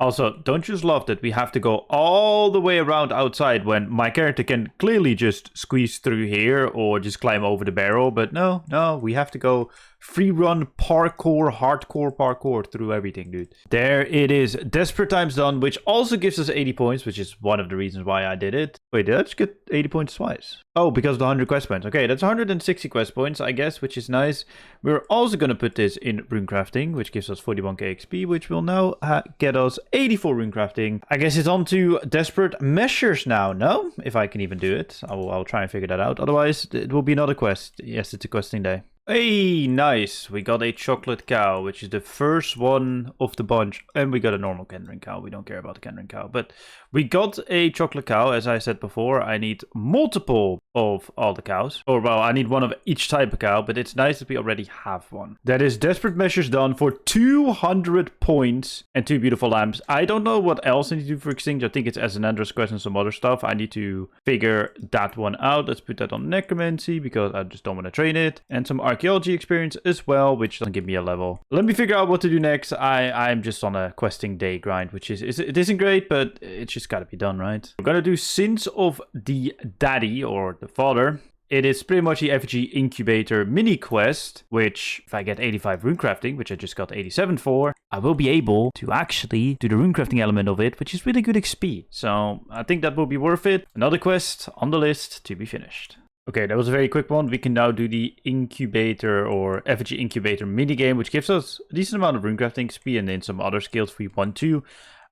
Also, don't you just love that we have to go all the way around outside when my character can clearly just squeeze through here or just climb over the barrel, but no, we have to go free run parkour, hardcore parkour through everything, dude. There it is. Desperate Times done, which also gives us 80 points, which is one of the reasons why I did it. Wait, did I just get 80 points twice? Oh, because of the 100 quest points. Okay, that's 160 quest points, I guess, which is nice. We're also going to put this in runecrafting, which gives us 41k XP, which will now get us 84 runecrafting. I guess it's on to Desperate Measures now, no? If I can even do it. I'll try and figure that out. Otherwise, it will be another quest. Yes, it's a questing day. Hey, nice. We got a chocolate cow, which is the first one of the bunch. And we got a normal Kendrin cow. We don't care about the Kendrin cow. But we got a chocolate cow. As I said before, I need multiple of all the cows. Or, well, I need one of each type of cow. But it's nice that we already have one. That is Desperate Measures done for 200 points and 2 beautiful lamps. I don't know what else I need to do for Extinct. I think it's Azanandra's quest and some other stuff. I need to figure that one out. Let's put that on Necromancy because I just don't want to train it. And some Archaeology experience as well, which doesn't give me a level. Let me figure out what to do next. I'm just on a questing day grind, which it isn't great, but it's just gotta be done, right? We're gonna do Sins of the Daddy, or the Father. It is pretty much the effigy incubator mini quest, which if I get 85 runecrafting, which I just got 87 for, I will be able to actually do the runecrafting element of it, which is really good XP. So I think that will be worth it. Another quest on the list to be finished. Okay, that was a very quick one. We can now do the incubator or effigy incubator minigame, which gives us a decent amount of runecrafting XP and then some other skills if we want to.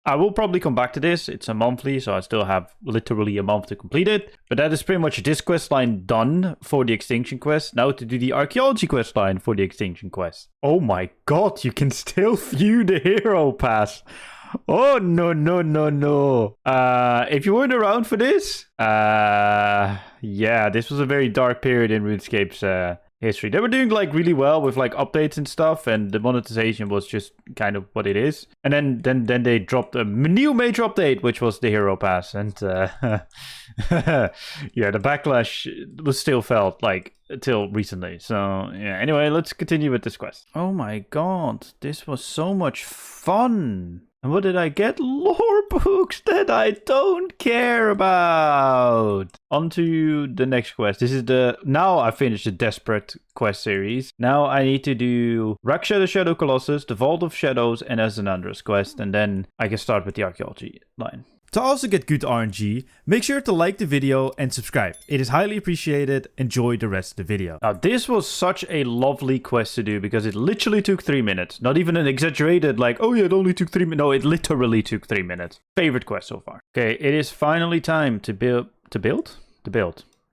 I will probably come back to this. It's a monthly, so I still have literally a month to complete it. But that is pretty much this quest line done for the Extinction quest. Now to do the Archaeology quest line for the Extinction quest. Oh my god, you can still view the hero pass. Oh, no. If you weren't around for this, yeah, this was a very dark period in RuneScape's history. They were doing like really well with like updates and stuff, and the monetization was just kind of what it is. And then they dropped a new major update, which was the hero pass, and yeah, the backlash was still felt like till recently. So yeah, anyway, let's continue with this quest. Oh my god, this was so much fun. And what did I get? Lore books that I don't care about. On to the next quest. This is now I finished the Desperate quest series. Now I need to do Rakshata Shadow Colossus, the Vault of Shadows, and Azanandra's quest. And then I can start with the Archaeology line. To also get good RNG, make sure to like the video and subscribe. It is highly appreciated. Enjoy the rest of the video. Now this was such a lovely quest to do because it literally took 3 minutes. Not even an exaggerated like, oh yeah, it only took 3 minutes. No, it literally took 3 minutes. Favorite quest so far. Okay, it is finally time to build.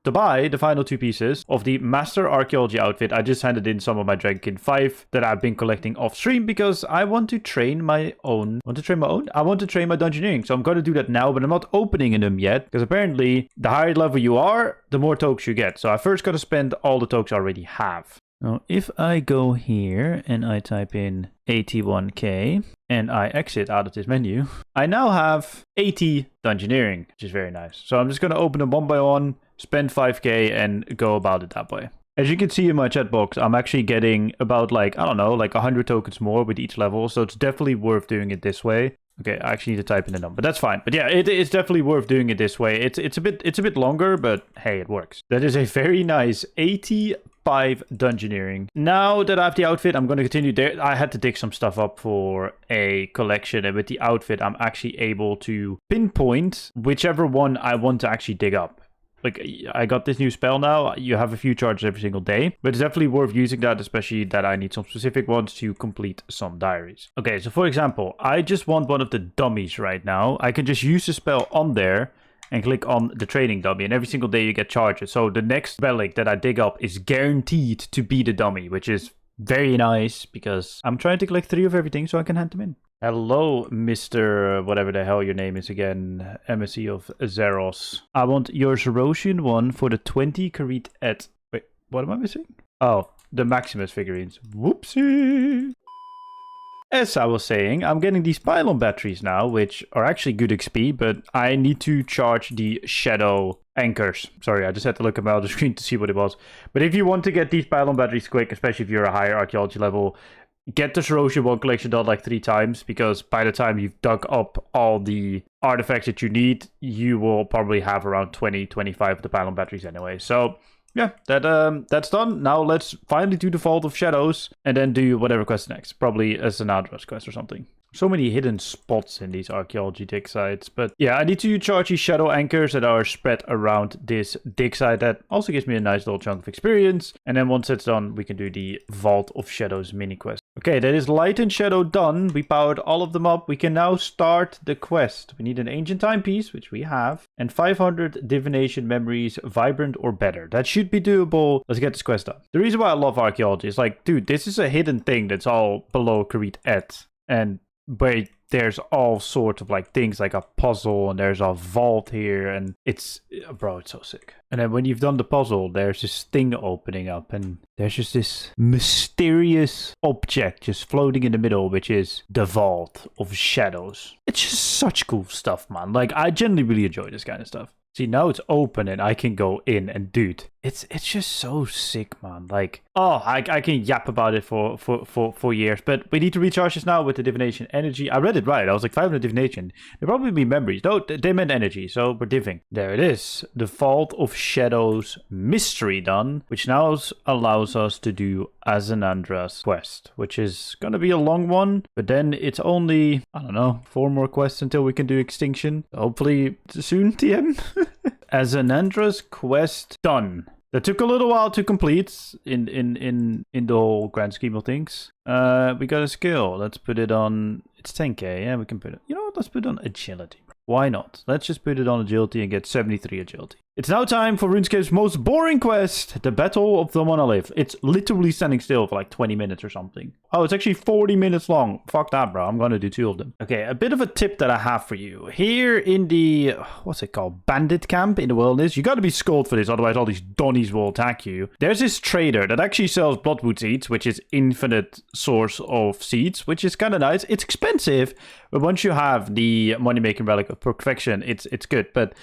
to buy the final 2 pieces of the Master Archaeology outfit. I just handed in some of my Dragonkin 5 that I've been collecting off stream because I want to train my own. I want to train my dungeoneering. So I'm going to do that now, but I'm not opening them yet because apparently the higher level you are, the more tokens you get. So I first got to spend all the tokens I already have. Now, if I go here and I type in 81k and I exit out of this menu, I now have 80 dungeoneering, which is very nice. So I'm just going to open them one by one, spend 5k and go about it that way. As you can see in my chat box, I'm actually getting about like, I don't know, like 100 tokens more with each level. So it's definitely worth doing it this way. Okay, I actually need to type in the number, but that's fine. But yeah, it's definitely worth doing it this way. It's a bit longer, but hey, it works. That is a very nice 85 dungeoneering. Now that I have the outfit, I'm going to continue there. I had to dig some stuff up for a collection, and with the outfit, I'm actually able to pinpoint whichever one I want to actually dig up. Like, I got this new spell now. You have a few charges every single day, but it's definitely worth using that, especially that I need some specific ones to complete some diaries. Okay, so for example, I just want one of the dummies right now. I can just use the spell on there and click on the training dummy, and every single day you get charges. So the next relic that I dig up is guaranteed to be the dummy, which is very nice because I'm trying to collect 3 of everything so I can hand them in. Hello, Mr. whatever the hell your name is again, MSC of Zeros. I want your Zerosian one for the 20 Karit et... Wait, what am I missing? Oh, the Maximus figurines. Whoopsie! As I was saying, I'm getting these pylon batteries now, which are actually good XP, but I need to charge the shadow anchors. Sorry, I just had to look at my other screen to see what it was. But if you want to get these pylon batteries quick, especially if you're a higher archaeology level, get the Zerosian 1 collection done like 3 times, because by the time you've dug up all the artifacts that you need, you will probably have around 20-25 of the pylon batteries anyway. So yeah, that's done. Now let's finally do the Vault of Shadows and then do whatever quest next. Probably a Sanadras quest or something. So many hidden spots in these archaeology dig sites. But yeah, I need to charge these shadow anchors that are spread around this dig site. That also gives me a nice little chunk of experience. And then once it's done, we can do the Vault of Shadows mini quest. Okay, that is Light and Shadow done. We powered all of them up. We can now start the quest. We need an Ancient Timepiece, which we have, and 500 Divination Memories, Vibrant or better. That should be doable. Let's get this quest done. The reason why I love archaeology is like, dude, this is a hidden thing that's all below Karit Et. And where there's all sorts of like things like a puzzle, and there's a vault here, and it's, bro, it's so sick. And then when you've done the puzzle, there's this thing opening up, and there's just this mysterious object just floating in the middle, which is the Vault of Shadows. It's just such cool stuff, man. Like, I genuinely really enjoy this kind of stuff. See, now it's open and I can go in, and dude, it's just so sick, man. Like, oh, I can yap about it for years, but we need to recharge this now with the divination energy. I read it right. I was like 500 divination. They probably mean memories. No, they meant energy, so we're diving. There it is. The Vault of Shadows mystery done, which now allows us to do Azanandra's quest, which is gonna be a long one, but then it's only, I don't know, 4 more quests until we can do Extinction. Hopefully soon, TM. Azanandra's quest done. That took a little while to complete in the whole grand scheme of things. We got a skill. Let's put it on. It's 10k. Yeah, we can put it. You know what? Let's put it on agility. Why not? Let's just put it on agility and get 73 agility. It's now time for RuneScape's most boring quest, the Battle of the Monolith. It's literally standing still for like 20 minutes or something. Oh, it's actually 40 minutes long. Fuck that, bro. I'm gonna do 2 of them. Okay, a bit of a tip that I have for you. Here in the, what's it called? Bandit camp in the wilderness. You gotta be skulled for this, otherwise all these Donnies will attack you. There's this trader that actually sells Bloodwood seeds, which is infinite source of seeds, which is kind of nice. It's expensive, but once you have the money-making relic of perfection, it's good. But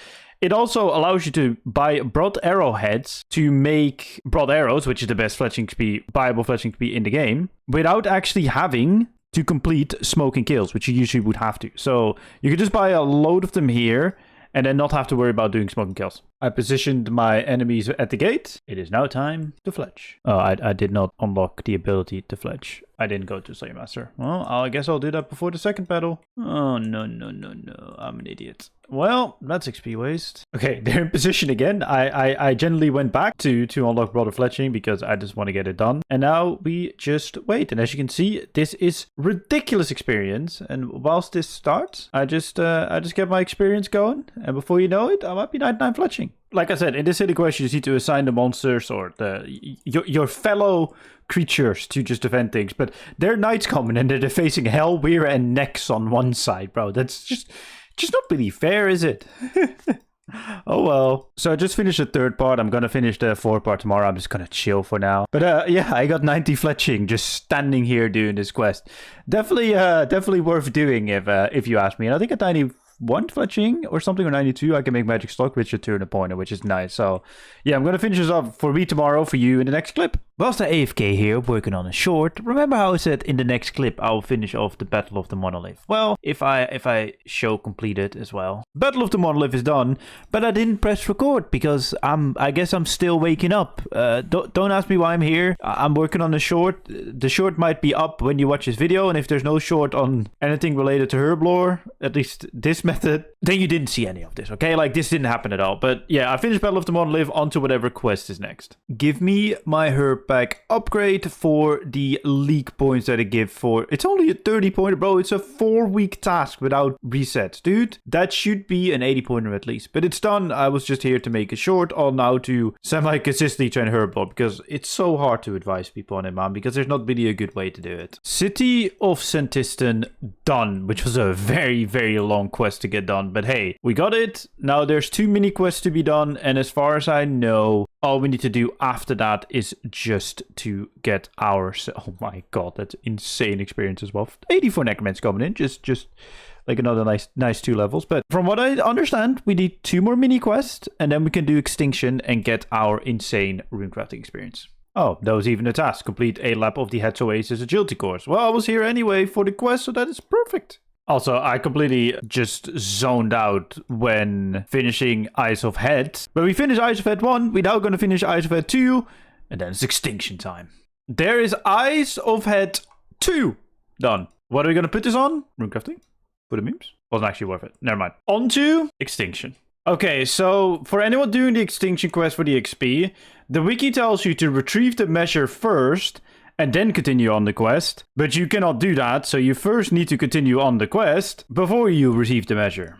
it also allows you to buy broad arrowheads to make broad arrows, which is the best fletching XP, buyable fletching XP in the game, without actually having to complete smoke and kills, which you usually would have to. So you could just buy a load of them here and then not have to worry about doing smoke and kills. I positioned my enemies at the gate. It is now time to fletch. Oh, I did not unlock the ability to fletch. I didn't go to Slaymaster. Well, I guess I'll do that before the second battle. Oh, no. I'm an idiot. Well, that's XP waste. Okay, they're in position again. I generally went back to unlock broader fletching because I just want to get it done. And now we just wait. And as you can see, this is ridiculous experience. And whilst this starts, I just get my experience going. And before you know it, I might be 99 fletching. like I said, in the city quest, you need to assign the monsters or your fellow creatures to just defend things. But they're knights coming and they're facing Hell, Weir, and Nex on one side, bro. That's just not really fair, is it? Oh well. So I just finished the third part. I'm gonna finish the fourth part tomorrow. I'm just gonna chill for now. But yeah, I got 90 fletching just standing here doing this quest. Definitely worth doing if you ask me. And I think a 91 fletching or something, or 92, I can make magic stock with your turn a pointer, which is nice. So yeah, I'm gonna finish this up for me tomorrow, for you in the next clip. Whilst the AFK here working on a short, remember how I said in the next clip I'll finish off the Battle of the Monolith? Well, if I show completed as well. Battle of the Monolith is done, but I didn't press record because I guess I'm still waking up. Don't ask me why I'm here. I'm working on a short. The short might be up when you watch this video, and if there's no short on anything related to herb lore, at least this method, then you didn't see any of this, okay? Like, this didn't happen at all. But yeah, I finished Battle of the Monolith, onto whatever quest is next. Give me my herb pack upgrade for the league points that I give for... It's only a 30 pointer, bro. It's a 4-week task without resets, dude. That should be an 80 pointer at least. But it's done. I was just here to make a short on how to semi-consistently train herb lore, because it's so hard to advise people on it, man, because there's not really a good way to do it. City of Sentiston done, which was a very, very long quest to get done. But hey, we got it. Now there's 2 mini quests to be done, and as far as I know, all we need to do after that is just to get our... Oh my god, that's insane experience as well. 84 necromancy coming in, just like another nice 2 levels. But from what I understand, we need 2 more mini quests, and then we can do extinction and get our insane runecrafting experience. Oh, that was even a task. Complete a lap of the Heads Oasis agility course. Well, I was here anyway for the quest, so that is perfect. Also, I completely just zoned out when finishing Eyes of Head. When we finish Eyes of Head 1, we're now going to finish Eyes of Head 2, and then it's extinction time. There is Eyes of Head 2 done. What are we going to put this on? Runecrafting? For the memes? Wasn't actually worth it. Never mind. On to extinction. Okay, so for anyone doing the extinction quest for the XP, the wiki tells you to retrieve the measure first and then continue on the quest. But you cannot do that, so you first need to continue on the quest before you receive the measure.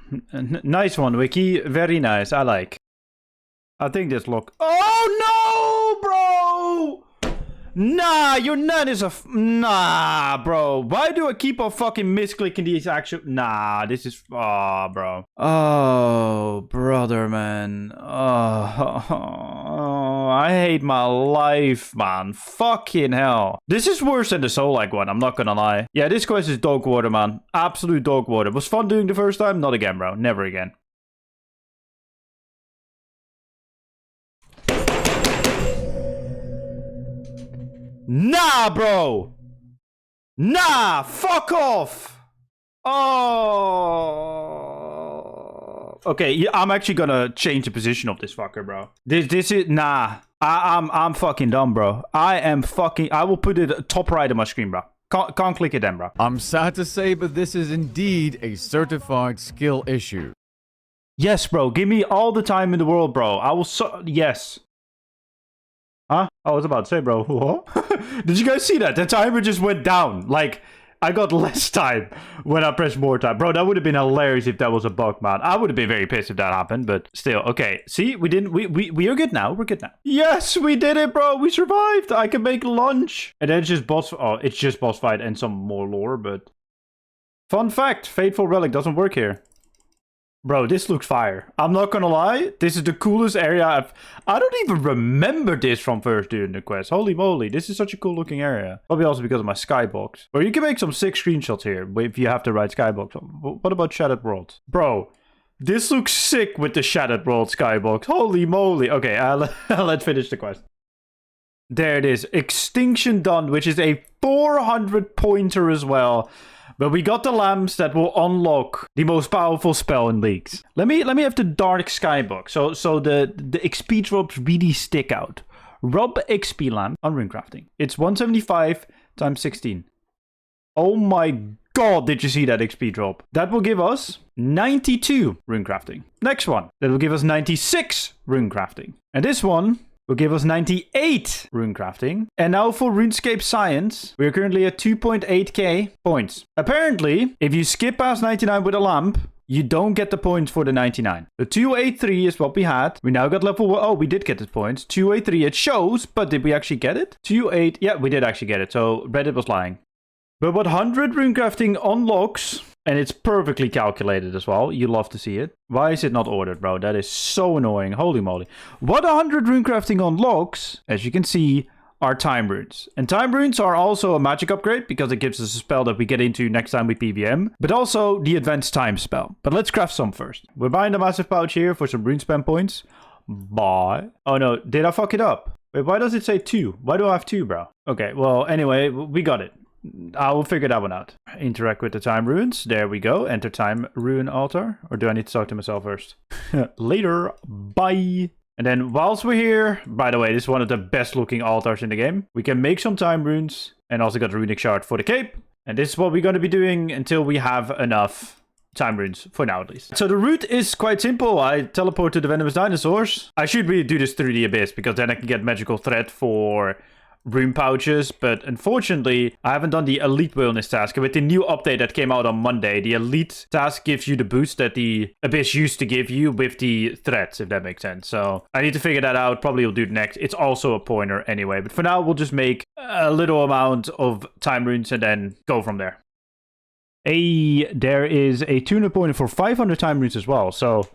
Nice one, wiki. Very nice. I like. I think this look... Oh, no, bro! Nah, your nun is a... Nah, bro. Why do I keep on fucking misclicking these actual... Nah, this is... Oh, bro. Oh, brother, man. Oh, I hate my life, man. Fucking hell. This is worse than the Soul-like one, I'm not gonna lie. Yeah, this quest is dog water, man. Absolute dog water. Was fun doing the first time? Not again, bro. Never again. Nah, bro! Nah! Fuck off! Oh... Okay, yeah, I'm actually gonna change the position of this fucker, bro. This is... Nah. I'm fucking dumb, bro. I will put it top right of my screen, bro. Can't click it then, bro. I'm sad to say, but this is indeed a certified skill issue. Yes, bro. Give me all the time in the world, bro. I will yes. Huh? I was about to say, bro. What? Did you guys see that? The timer just went down. Like, I got less time when I pressed more time. Bro, that would have been hilarious if that was a bug, man. I would have been very pissed if that happened, but still. Okay, see? We are good now. We're good now. Yes, we did it, bro. We survived. I can make lunch. And then it's just boss... Oh, it's just boss fight and some more lore, but... Fun fact, Fateful Relic doesn't work here. Bro, this looks fire. I'm not gonna lie. This is the coolest area I don't even remember this from first doing the quest. Holy moly. This is such a cool looking area. Probably also because of my skybox. Or you can make some sick screenshots here if you have the right skybox. What about Shattered World? Bro, this looks sick with the Shattered World skybox. Holy moly. Okay, let's finish the quest. There it is. Extinction done, which is a 400 pointer as well. But we got the lamps that will unlock the most powerful spell in Leagues. Let me have the Dark Skybox. So the XP drops really stick out. Rub XP lamp on runecrafting. It's 175 times 16. Oh my god, did you see that XP drop? That will give us 92 runecrafting. Next one. That will give us 96 runecrafting. And this one will give us 98 runecrafting. And now for RuneScape Science, we're currently at 2.8k points. Apparently, if you skip past 99 with a lamp, you don't get the points for the 99. The 283 is what we had. We now got level 1. Oh, we did get the points. 283, it shows, but did we actually get it? 28, yeah, we did actually get it. So Reddit was lying. But what 100 runecrafting unlocks, and it's perfectly calculated as well. You love to see it. Why is it not ordered, bro? That is so annoying. Holy moly. What 100 runecrafting unlocks, as you can see, are time runes. And time runes are also a magic upgrade because it gives us a spell that we get into next time we PVM, but also the advanced time spell. But let's craft some first. We're buying the massive pouch here for some rune spam points. Buy. Oh no, did I fuck it up? Wait, why does it say 2? Why do I have 2, bro? Okay, well, anyway, we got it. I will figure that one out. Interact with the time runes. There we go. Enter time rune altar. Or do I need to talk to myself first? Later. Bye. And then whilst we're here, by the way, this is one of the best looking altars in the game. We can make some time runes and also got a runic shard for the cape. And this is what we're going to be doing until we have enough time runes, for now at least. So the route is quite simple. I teleport to the venomous dinosaurs. I should really do this through the abyss because then I can get magical thread for rune pouches, but unfortunately I haven't done the elite wellness task. With the new update that came out on Monday, the elite task gives you the boost that the abyss used to give you with the threads, if that makes sense. So I need to figure that out. Probably will do it next. It's also a pointer anyway, but for now we'll just make a little amount of time runes and then go from there. Hey, there is a tuna pointer for 500 time runes as well. So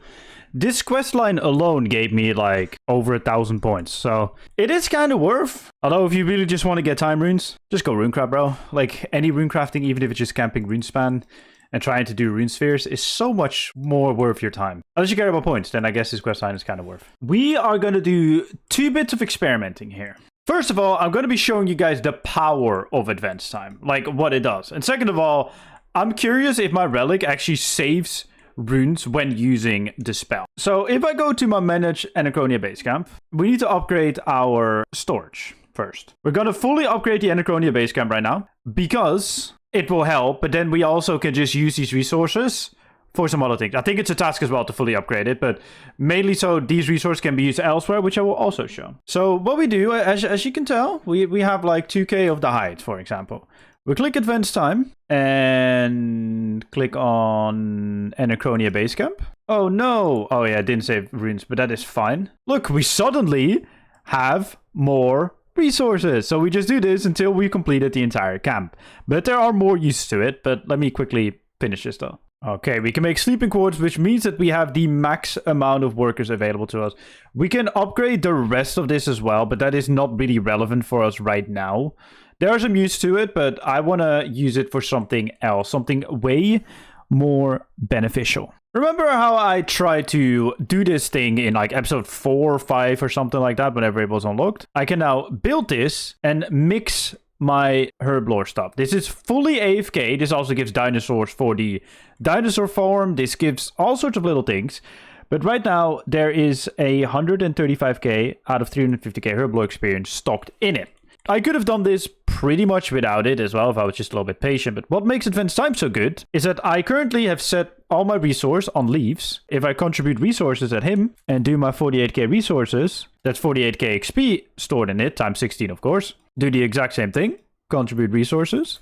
this quest line alone gave me like over 1,000 points. So it is kind of worth. Although if you really just want to get time runes, just go runecraft, bro. Like any runecrafting, even if it's just camping runespan and trying to do rune spheres, is so much more worth your time. Unless you care about points, then I guess this quest line is kind of worth. We are going to do 2 bits of experimenting here. First of all, I'm going to be showing you guys the power of advanced time, like what it does. And second of all, I'm curious if my relic actually saves runes when using the spell. So if I go to my manage Anachronia base camp, we need to upgrade our storage first. We're going to fully upgrade the Anachronia base camp right now because it will help, but then we also can just use these resources for some other things. I think it's a task as well to fully upgrade it, but mainly so these resources can be used elsewhere, which I will also show. So what we do, as you can tell, we have like 2k of the hide, for example. We click Advanced Time and click on Anachronia Base Camp. Oh no! Oh yeah, I didn't save runes, but that is fine. Look, we suddenly have more resources. So we just do this until we completed the entire camp. But there are more uses to it, but let me quickly finish this though. Okay, we can make sleeping quarters, which means that we have the max amount of workers available to us. We can upgrade the rest of this as well, but that is not really relevant for us right now. There are some use to it, but I want to use it for something else, something way more beneficial. Remember how I tried to do this thing in like episode 4 or 5 or something like that whenever it was unlocked? I can now build this and mix my herb lore stuff. This is fully AFK. This also gives dinosaurs for the dinosaur farm. This gives all sorts of little things. But right now, there is a 135k out of 350k herb lore experience stocked in it. I could have done this pretty much without it as well if I was just a little bit patient. But what makes Advanced Time so good is that I currently have set all my resource on leaves. If I contribute resources at him and do my 48k resources, that's 48k XP stored in it, times 16 of course. Do the exact same thing, contribute resources,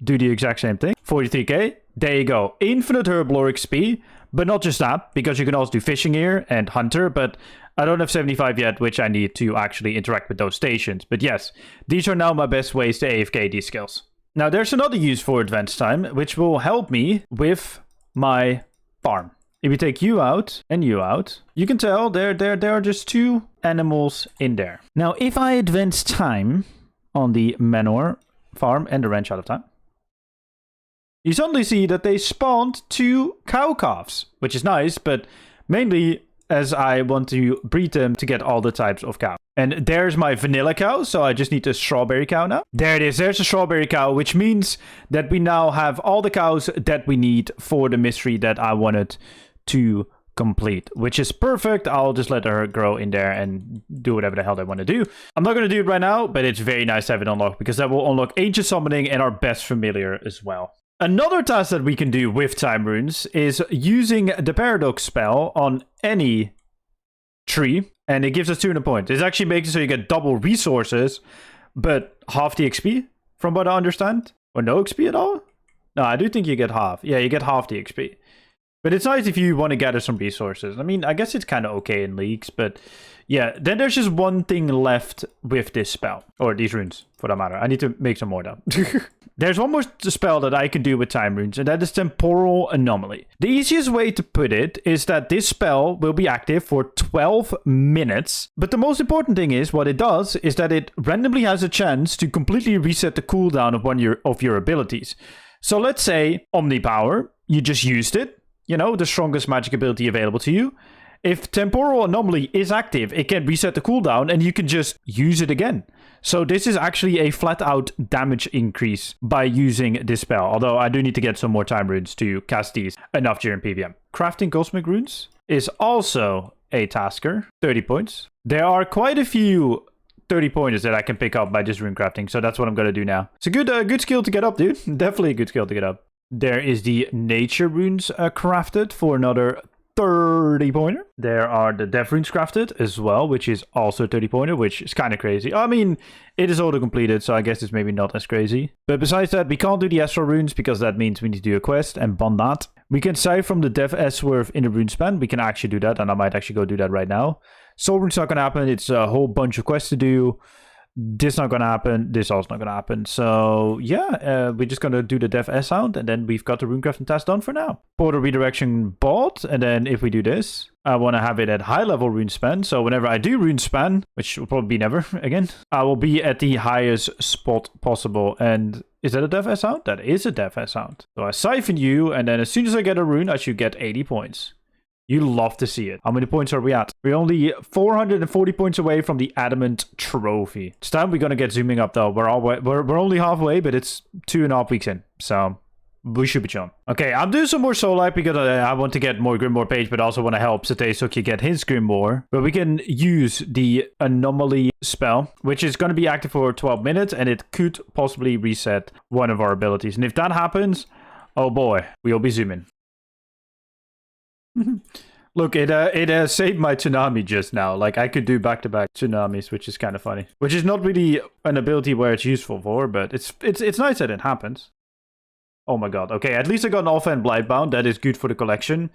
do the exact same thing, 43k, there you go. Infinite herb lore XP, but not just that, because you can also do fishing here and hunter, but I don't have 75 yet, which I need to actually interact with those stations. But yes, these are now my best ways to AFK these skills. Now there's another use for Advanced Time, which will help me with my farm. If you take you out and you out, you can tell there are just 2 animals in there. Now if I advance time on the manure farm and the ranch out of time, you suddenly see that they spawned 2 cow calves, which is nice, but mainly as I want to breed them to get all the types of cow. And there's my vanilla cow, so I just need a strawberry cow now. There it is, there's a strawberry cow, which means that we now have all the cows that we need for the mystery that I wanted to complete, which is perfect. I'll just let her grow in there and do whatever the hell they want to do. I'm not going to do it right now, but it's very nice to have it unlocked because that will unlock ancient summoning and our best familiar as well. Another task that we can do with time runes is using the paradox spell on any tree, and it gives us 200 points. This actually makes it so you get double resources, but half the XP, from what I understand. Or no XP at all? No, I do think you get half. Yeah, you get half the XP. But it's nice if you want to gather some resources. I mean, I guess it's kind of okay in leagues, but yeah. Then there's just one thing left with this spell. Or these runes, for that matter. I need to make some more though. There's one more spell that I can do with time runes, and that is Temporal Anomaly. The easiest way to put it is that this spell will be active for 12 minutes. But the most important thing is, what it does is that it randomly has a chance to completely reset the cooldown of one of your abilities. So let's say Omnipower, you just used it, you know, the strongest magic ability available to you. If Temporal Anomaly is active, it can reset the cooldown and you can just use it again. So this is actually a flat out damage increase by using this spell. Although I do need to get some more time runes to cast these enough during PvM. Crafting Cosmic Runes is also a tasker, 30 points. There are quite a few 30 pointers that I can pick up by just rune crafting. So that's what I'm going to do now. It's a good skill to get up, dude. Definitely a good skill to get up. There is the Nature Runes crafted for another 30 pointer. There are the Death Runes crafted as well, which is also 30 pointer, which is kind of crazy. I mean, it is auto completed, so I guess it's maybe not as crazy. But besides that, we can't do the Astral Runes because that means we need to do a quest and ban that. We can save from the Death S-Swerve in the rune span. We can actually do that, and I might actually go do that right now. Soul Rune's not gonna happen. It's a whole bunch of quests to do. This not gonna happen. This also not gonna happen. So yeah, we're just gonna do the Dev S sound, and then we've got the runecrafting task done for now. Portal redirection bought, and then if we do this, I want to have it at high level rune span. So whenever I do rune span, which will probably be never again, I will be at the highest spot possible. And is that a Dev S sound? That is a Dev S sound. So I siphon you, and then as soon as I get a rune, I should get 80 points. You love to see it. How many points are we at? We're only 440 points away from the Adamant Trophy. It's time we're going to get zooming up, though. We're only halfway, but it's 2.5 weeks in. So we should be chilling. Okay, I'm doing some more Soul Light because I want to get more Grimoire page, but also want to help Satei get his Grimoire. But we can use the Anomaly spell, which is going to be active for 12 minutes, and it could possibly reset one of our abilities. And if that happens, oh boy, we'll be zooming. Look, it saved my tsunami just now. Like, I could do back-to-back tsunamis, which is kind of funny. Which is not really an ability where it's useful for, but it's nice that it happens. Oh my god. Okay, at least I got an Alpha and Blightbound. That is good for the collection.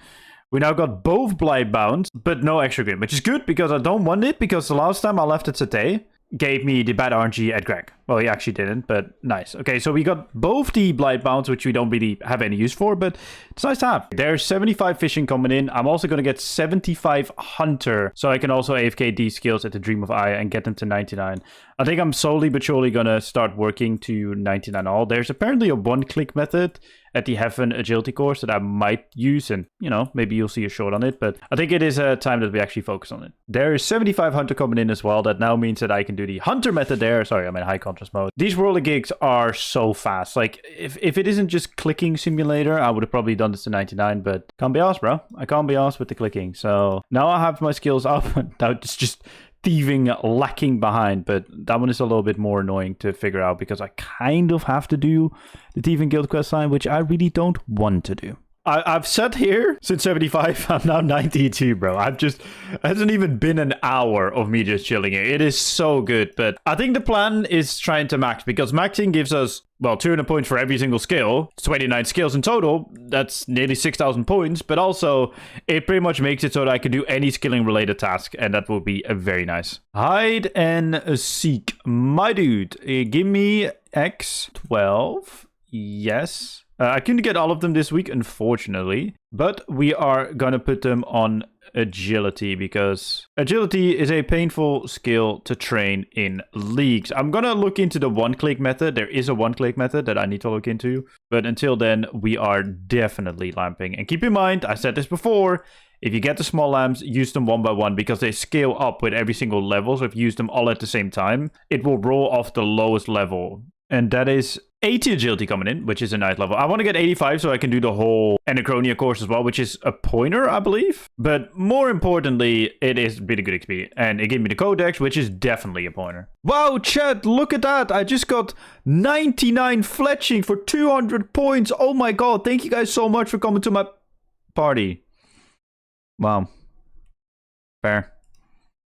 We now got both Blightbound, but no extra grim, which is good because I don't want it, because the last time I left at Satei, gave me the bad RNG at Greg. Well, he actually didn't, but nice. Okay, so we got both the Blightbounds, which we don't really have any use for, but it's nice to have. There's 75 fishing coming in. I'm also going to get 75 hunter, so I can also AFK these skills at the Dream of Aya and get them to 99. I think I'm slowly but surely going to start working to 99 all. There's apparently a one-click method at the Heaven Agility course that I might use, and, you know, maybe you'll see a short on it, but I think it is a time that we actually focus on it. There is 75 hunter coming in as well. That now means that I can do the hunter method there. Sorry, I'm in high contrast mode. These roller gigs are so fast. Like, if it isn't just clicking simulator, I would have probably done this to 99, but can't be asked, bro. I can't be asked with the clicking. So now I have my skills up. Now it's just thieving lacking behind, but that one is a little bit more annoying to figure out because I kind of have to do the thieving guild quest line, which I really don't want to do. I've sat here since 75. I'm now 92, bro. It hasn't even been an hour of me just chilling here. It is so good, but I think the plan is trying to max, because maxing gives us, well, 200 points for every single skill. It's 29 skills in total. That's nearly 6,000 points, but also it pretty much makes it so that I can do any skilling related task, and that will be very nice. Hide and seek. My dude, give me X12. Yes. I couldn't get all of them this week, unfortunately, but we are gonna put them on agility because agility is a painful skill to train in leagues. I'm gonna look into the one-click method. There is a one-click method that I need to look into, but until then, we are definitely lamping. And keep in mind, I said this before, if you get the small lamps, use them one by one because they scale up with every single level. So if you use them all at the same time, it will roll off the lowest level. And that is 80 agility coming in, which is a nice level. I want to get 85 so I can do the whole Anachronia course as well, which is a pointer, I believe. But more importantly, it is really good XP. And it gave me the Codex, which is definitely a pointer. Wow, chat, look at that. I just got 99 fletching for 200 points. Oh my god, thank you guys so much for coming to my party. Wow. Fair.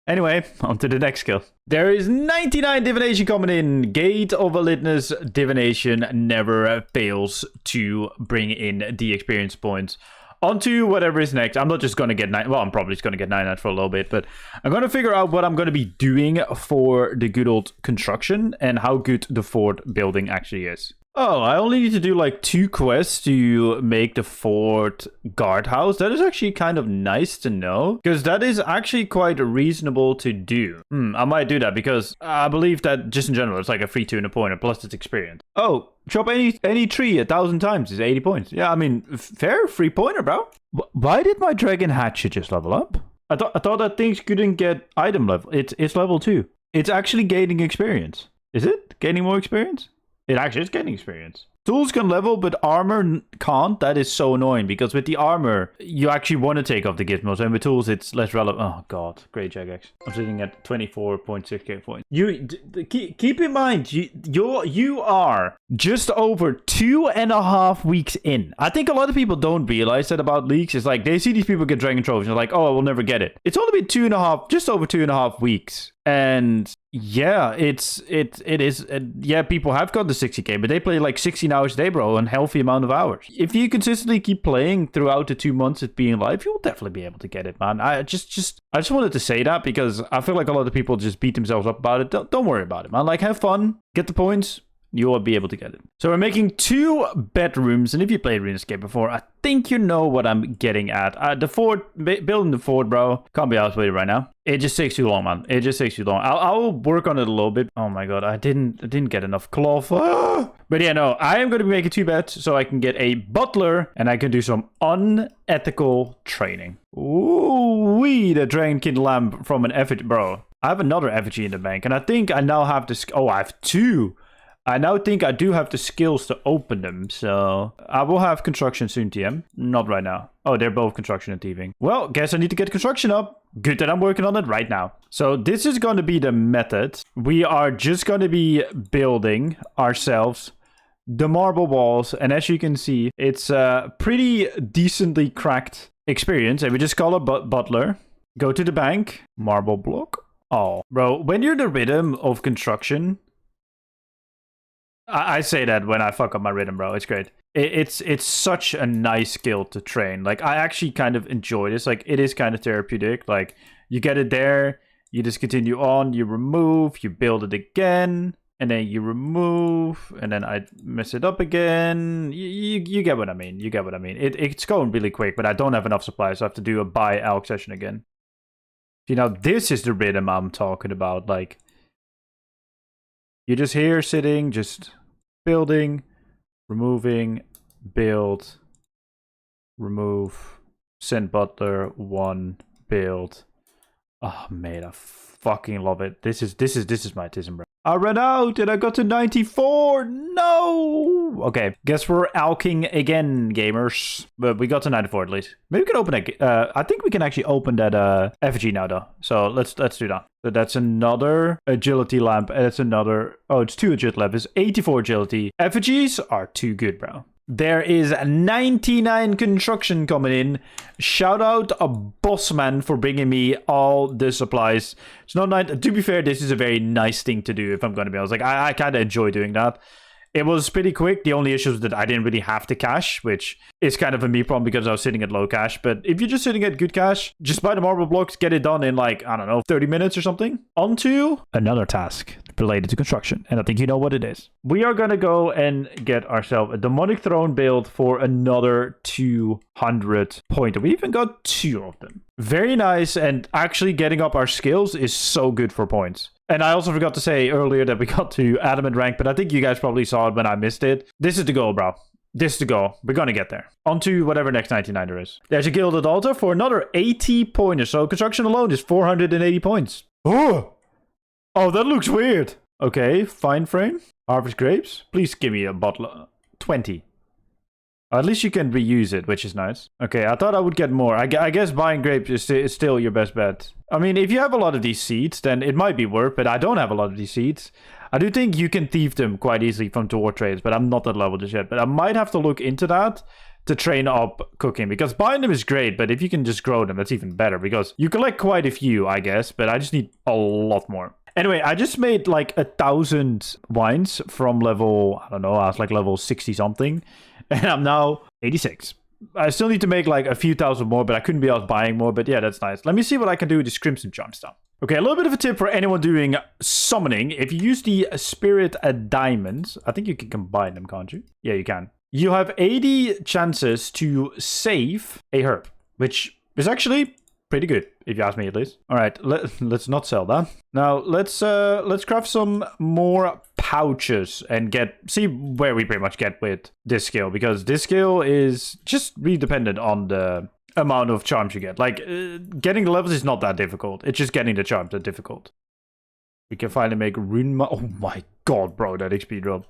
Anyway, on to the next skill. There is 99 divination coming in. Gate of Elitness divination never fails to bring in the experience points. On to whatever is next. I'm not just going to get 9. Well, I'm probably just going to get 9 for a little bit, but I'm going to figure out what I'm going to be doing for the good old construction and how good the fort building actually is. Oh, I only need to do like 2 quests to make the fort guardhouse. That is actually kind of nice to know, because that is actually quite reasonable to do. I might do that because I believe that just in general, it's like a free 2 and a pointer plus it's experience. Oh, chop any tree 1,000 times is 80 points. Yeah, I mean, fair, free pointer, bro. Why did my dragon hatchet just level up? I thought that things couldn't get item level. It's level 2. It's actually gaining experience. Is it gaining more experience? It actually is getting experience. Tools can level, but armor can't. That is so annoying, because with the armor, you actually want to take off the gizmos, and with tools, it's less relevant. Oh, God. Great, Jagex. I'm sitting at 24.6k points. Keep in mind, you are just over 2.5 weeks in. I think a lot of people don't realize that about leagues. It's like, they see these people get Dragon Trophies, and they're like, oh, I will never get it. It's only been just over 2.5 weeks. And yeah, it is. Yeah, people have got the 60k, but they play like 16 hours a day, bro, and healthy amount of hours. If you consistently keep playing throughout the 2 months it being live, you'll definitely be able to get it, man. I just wanted to say that because I feel like a lot of people just beat themselves up about it. Don't worry about it, man. Like, have fun, get the points. You will be able to get it. So we're making 2 bedrooms, and if you played RuneScape before, I think you know what I'm getting at. The fort, building the fort, bro, can't be honest with you right now. It just takes too long, man. It just takes too long. I'll work on it a little bit. Oh my god, I didn't get enough cloth. But yeah, no, I am going to be making 2 beds so I can get a butler and I can do some unethical training. Ooh, the Dragonkin lamp from an effigy, bro. I have another effigy in the bank, and I think I now have this. Oh, I have 2. I now think I do have the skills to open them, so I will have construction soon, TM. Not right now. Oh, they're both construction and thieving. Well, guess I need to get construction up. Good that I'm working on it right now. So this is going to be the method. We are just going to be building ourselves the marble walls, and as you can see, it's a pretty decently cracked experience. And we just call it butler. Go to the bank. Marble block. Oh, bro, when you're the rhythm of construction... I say that when I fuck up my rhythm, bro. It's great. It's such a nice skill to train. Like, I actually kind of enjoy this. Like, it is kind of therapeutic. Like, you get it there, you just continue on, you remove, you build it again, and then you remove, and then I mess it up again. You get what I mean. You get what I mean. It's going really quick, but I don't have enough supplies, so I have to do a buy alch session again. See, now this is the rhythm I'm talking about. Like, you're just here sitting, just building, removing, build, remove, send butler, 1, build. Oh, mate, I fucking love it. This is my tism, bro. I ran out and I got to 94. No. Okay, guess we're alking again, gamers. But we got to 94 at least. Maybe we can open it. I think we can actually open that effigy now, though. So let's do that. So that's another agility lamp, and it's another. Oh, it's 2 agility lamp. It's 84 agility. Effigies are too good, bro. There is 99 construction coming in. Shout out a bossman for bringing me all the supplies. It's not nice. To be fair, this is a very nice thing to do, if I'm going to be honest. Like, I kind of enjoy doing that. It was pretty quick. The only issue was that I didn't really have to cash, which is kind of a me problem because I was sitting at low cash. But if you're just sitting at good cash, just buy the marble blocks, get it done in like, I don't know, 30 minutes or something. On to another task related to construction. And I think you know what it is. We are going to go and get ourselves a demonic throne build for another 200 pointer. We even got 2 of them. Very nice. And actually getting up our skills is so good for points. And I also forgot to say earlier that we got to adamant rank, but I think you guys probably saw it when I missed it. This is the goal, bro. This is the goal. We're going to get there. On to whatever next 99 there is. There's a gilded altar for another 80 pointers. So construction alone is 480 points. Oh, that looks weird. Okay, fine frame. Harvest grapes. Please give me a bottle. 20. At least you can reuse it, which is nice. Okay, I thought I would get more. I guess buying grapes is still your best bet. I mean, if you have a lot of these seeds, then it might be worth, but I don't have a lot of these seeds. I do think you can thieve them quite easily from dwarf trades, but I'm not at level just yet. But I might have to look into that to train up cooking, because buying them is great, but if you can just grow them, that's even better, because you collect quite a few, I guess, but I just need a lot more. Anyway, I just made like 1,000 wines from level, I don't know, I was like level 60 something. And I'm now 86. I still need to make like a few thousand more, but I couldn't be out buying more. But yeah, that's nice. Let me see what I can do with this Crimson Charm stuff. Okay, a little bit of a tip for anyone doing summoning. If you use the Spirit Diamonds, I think you can combine them, can't you? Yeah, you can. You have 80 chances to save a herb, which is actually pretty good, if you ask me at least. All right, let's not sell that. Now let's craft some more pouches and see where we pretty much get with this skill, because this skill is just really dependent on the amount of charms you get. Like getting the levels is not that difficult. It's just getting the charms that's difficult. We can finally make oh my god, bro, that XP drop.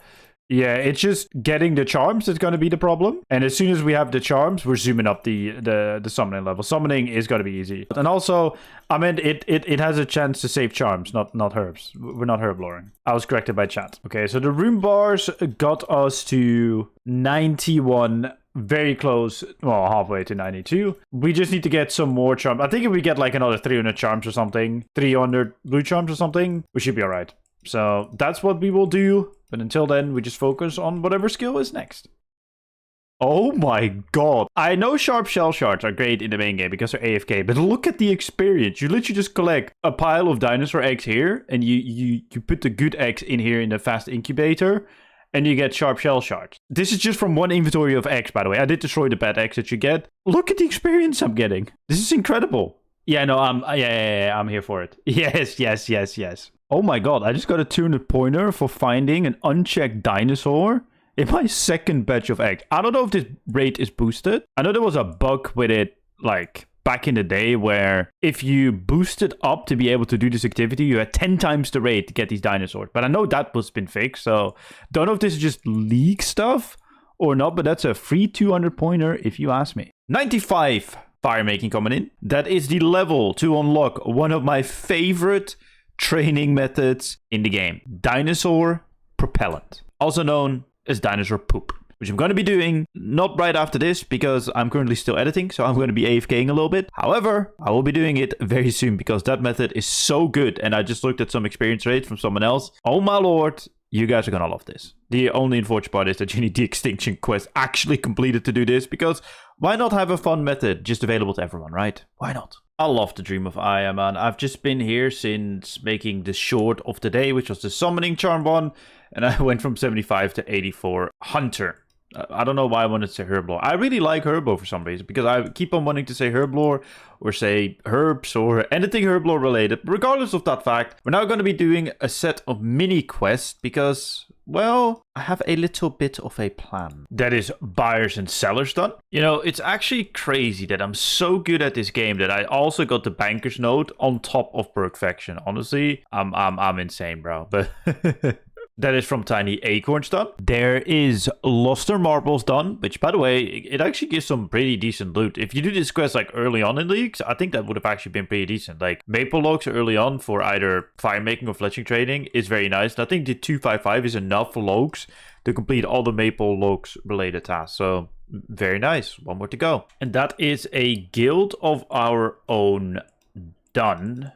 Yeah, it's just getting the charms that's going to be the problem. And as soon as we have the charms, we're zooming up the summoning level. Summoning is going to be easy. And also, I mean, it has a chance to save charms, not herbs. We're not herb loring. I was corrected by chat. Okay, so the rune bars got us to 91, very close, well, halfway to 92. We just need to get some more charms. I think if we get like another 300 charms or something, 300 blue charms or something, we should be all right. So that's what we will do. But until then, we just focus on whatever skill is next. Oh my god. I know sharp shell shards are great in the main game because they're AFK, but look at the experience. You literally just collect a pile of dinosaur eggs here, and you put the good eggs in here in the fast incubator, and you get sharp shell shards. This is just from one inventory of eggs, by the way. I did destroy the bad eggs that you get. Look at the experience I'm getting. This is incredible. Yeah, no, I'm here for it. Yes. Oh my god, I just got a 200 pointer for finding an unchecked dinosaur in my second batch of eggs. I don't know if this rate is boosted. I know there was a bug with it, like, back in the day where if you boosted up to be able to do this activity, you had 10 times the rate to get these dinosaurs. But I know that was been fixed, so don't know if this is just league stuff or not, but that's a free 200 pointer if you ask me. 95 fire making coming in. That is the level to unlock one of my favorite training methods in the game. Dinosaur propellant, also known as dinosaur poop, which I'm going to be doing not right after this because I'm currently still editing, so I'm going to be AFKing a little bit. However, I will be doing it very soon because that method is so good, and I just looked at some experience rates from someone else. Oh my lord, you guys are going to love this. The only unfortunate part is that you need the extinction quest actually completed to do this, because why not have a fun method just available to everyone, right? Why not? I love the Dream of Aya, man. I've just been here since making the short of the day, which was the summoning charm one, and I went from 75 to 84 Hunter. I don't know why I wanted to say Herblore. I really like Herbo for some reason, because I keep on wanting to say Herblore or say herbs or anything Herblore related. Regardless of that fact, we're now going to be doing a set of mini quests because, well, I have a little bit of a plan. That is buyers and sellers done. You know, it's actually crazy that I'm so good at this game that I also got the banker's note on top of perfection. Honestly, I'm insane, bro. But that is from Tiny Acorns done. There is Luster Marbles done, which, by the way, it actually gives some pretty decent loot. If you do this quest like early on in leagues, I think that would have actually been pretty decent. Like maple logs early on for either fire making or fletching trading is very nice. And I think the 255 is enough for logs to complete all the maple logs related tasks. So very nice. One more to go. And that is a guild of our own done.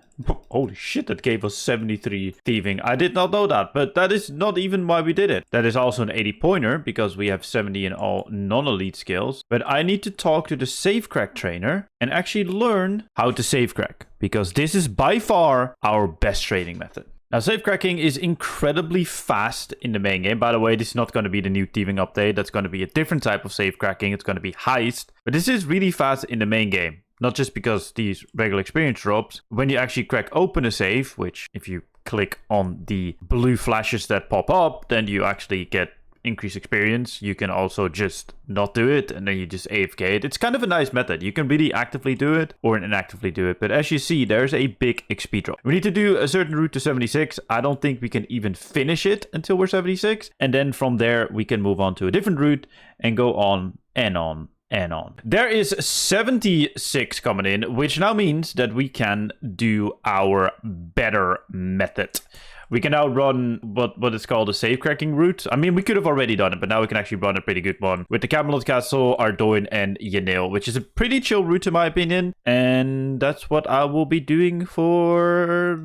Holy shit, that gave us 73 thieving. I did not know that, but that is not even why we did it. That is also an 80 pointer because we have 70 in all non-elite skills. But I need to talk to the safecrack trainer and actually learn how to safecrack, because this is by far our best trading method. Now, safecracking is incredibly fast in the main game. By the way, this is not going to be the new thieving update. That's going to be a different type of safecracking. It's going to be heist. But this is really fast in the main game. Not just because these regular experience drops. When you actually crack open a safe, which if you click on the blue flashes that pop up, then you actually get increased experience. You can also just not do it and then you just AFK it. It's kind of a nice method. You can really actively do it or inactively do it. But as you see, there's a big XP drop. We need to do a certain route to 76. I don't think we can even finish it until we're 76. And then from there, we can move on to a different route and go on and on and on. There is 76 coming in, which now means that we can do our better method, we can now run what is called a safe cracking route. I mean, we could have already done it, but now we can actually run a pretty good one with the Camelot Castle, Ardoin, and Yenil, which is a pretty chill route in my opinion. And that's what I will be doing for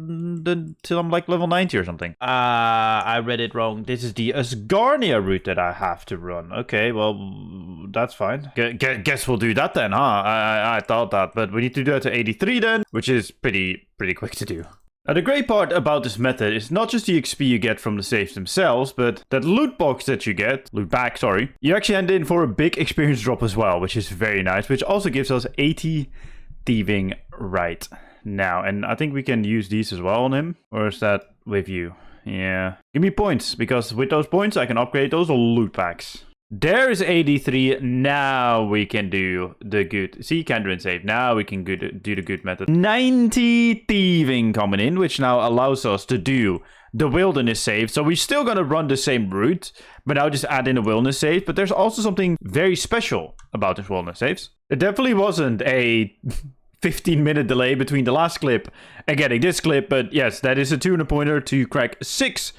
till I'm like level 90 or something. I read it wrong. This is the Asgarnia route that I have to run. Okay, well, that's fine. Guess we'll do that then, huh? I thought that, but we need to do that to 83 then, which is pretty quick to do. Now, the great part about this method is not just the XP you get from the saves themselves, but that loot box that you get, loot back, sorry, you actually end in for a big experience drop as well, which is very nice, which also gives us 80 thieving right now. And I think we can use these as well on him. Or is that with you? Yeah. Give me points, because with those points I can upgrade those loot packs. There's 83. Now we can do the good. See, Kendrin save. Now we can do the good method. 90 thieving coming in, which now allows us to do the wilderness save. So we're still going to run the same route, but now just add in a wilderness save. But there's also something very special about this wilderness saves. It definitely wasn't a 15-minute delay between the last clip and getting this clip. But yes, that is a 200 pointer to crack 6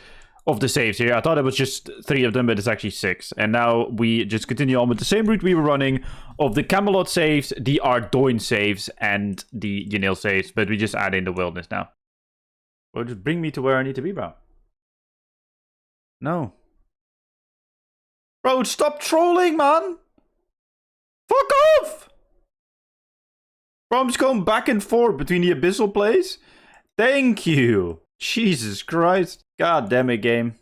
of the saves here. I thought it was just 3 of them, but it's actually 6. And now we just continue on with the same route we were running of the Camelot saves, the Ardoin saves, and the Yenil saves, but we just add in the wilderness now. Well, just bring me to where I need to be, bro. No. Bro, stop trolling, man! Fuck off! Bro, I'm just going back and forth between the abyssal plays. Thank you. Jesus Christ. God damn it, game.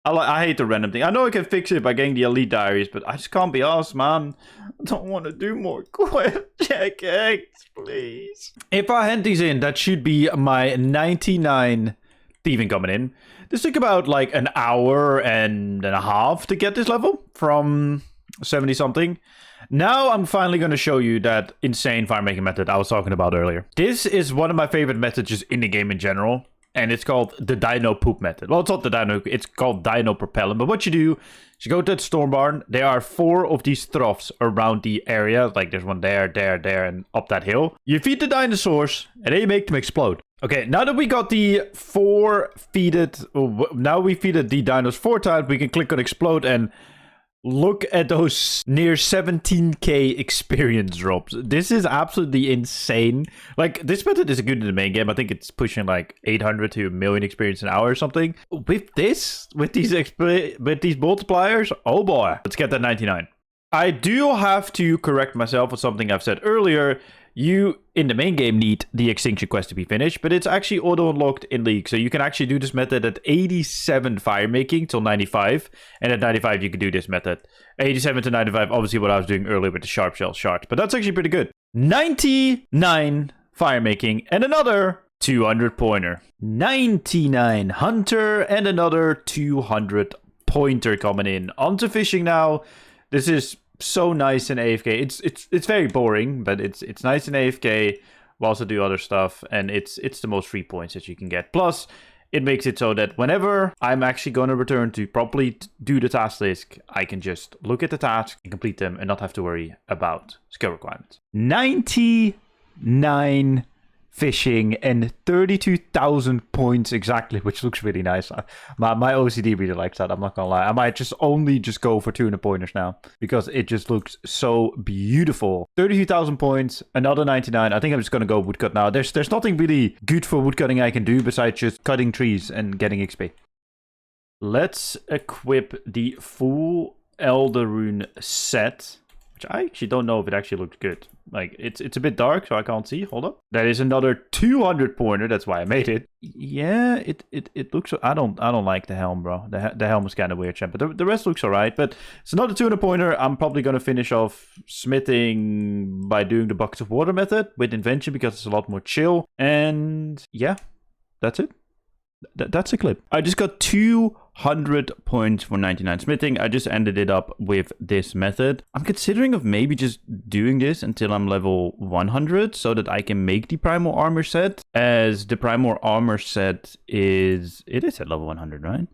I hate the random thing. I know I can fix it by getting the elite diaries, but I just can't be arsed, man. I don't want to do more quest check eggs, please. If I hand these in, that should be my 99 thieving coming in. This took about like an hour and a half to get this level from 70 something. Now I'm finally going to show you that insane fire making method I was talking about earlier. This is one of my favorite methods just in the game in general. And it's called the Dino Poop method. Well, it's not the Dino, it's called Dino Propellant. But what you do is you go to that storm barn. There are 4 of these troughs around the area. Like there's one there, and up that hill. You feed the dinosaurs, and then you make them explode. Okay, now that we got the 4 feeded, now we feeded the dinos 4 times, we can click on explode and look at those near 17k experience drops. This is absolutely insane. Like, this method is good in the main game. I think it's pushing like 800 to 1 million experience an hour or something. With this, with these multipliers, oh boy. Let's get that 99. I do have to correct myself with something I've said earlier. You, in the main game, need the extinction quest to be finished, but it's actually auto-unlocked in League. So you can actually do this method at 87 fire making till 95. And at 95, you can do this method. 87 to 95, obviously what I was doing earlier with the sharp shell sharks. But that's actually pretty good. 99 fire making and another 200 pointer. 99 hunter and another 200 pointer coming in. Onto fishing now. This is so nice in AFK. It's very boring, but it's nice in AFK. We'll also do other stuff, and it's the most free points that you can get. Plus, it makes it so that whenever I'm actually going to return to properly do the task list, I can just look at the tasks and complete them and not have to worry about skill requirements. 99 fishing and 32,000 points exactly, which looks really nice. My OCD really likes that, I'm not gonna lie. I might just go for 200 pointers now because it just looks so beautiful. 32,000 points, another 99. I think I'm just gonna go woodcut now. There's nothing really good for woodcutting I can do besides just cutting trees and getting XP. Let's equip the full Elder Rune set, which I actually don't know if it actually looks good. Like, it's a bit dark, so I can't see. Hold up. That is another 200 pointer. That's why I made it. Yeah, it looks... I don't like the helm, bro. The helm is kind of weird, champ. But the rest looks alright. But it's another 200 pointer. I'm probably going to finish off smithing by doing the buckets of water method with invention because it's a lot more chill. And yeah, that's it. That's a clip. I just got 2 100 points for 99 smithing. I just ended it up with this method. I'm considering of maybe just doing this until I'm level 100 so that I can make the primal armor set, as the primal armor set is... It is at level 100, right?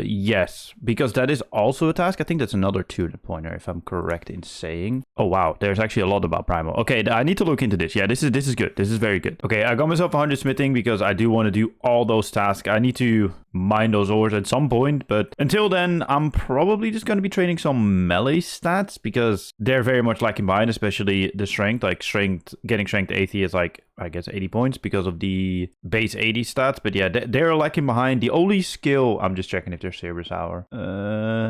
Yes, because that is also a task. I think that's another 200 pointer if I'm correct in saying. Oh wow, there's actually a lot about primal. Okay, I need to look into this. Yeah, this is good. This is very good. Okay, I got myself 100 smithing because I do want to do all those tasks. I need to mine those ores at some point, but until then, I'm probably just going to be training some melee stats because they're very much lacking behind, especially the strength. Like strength, getting strength 80 is like, I guess 80 points because of the base 80 stats. But yeah, they're lacking behind. The only skill, I'm just checking if there's service hour.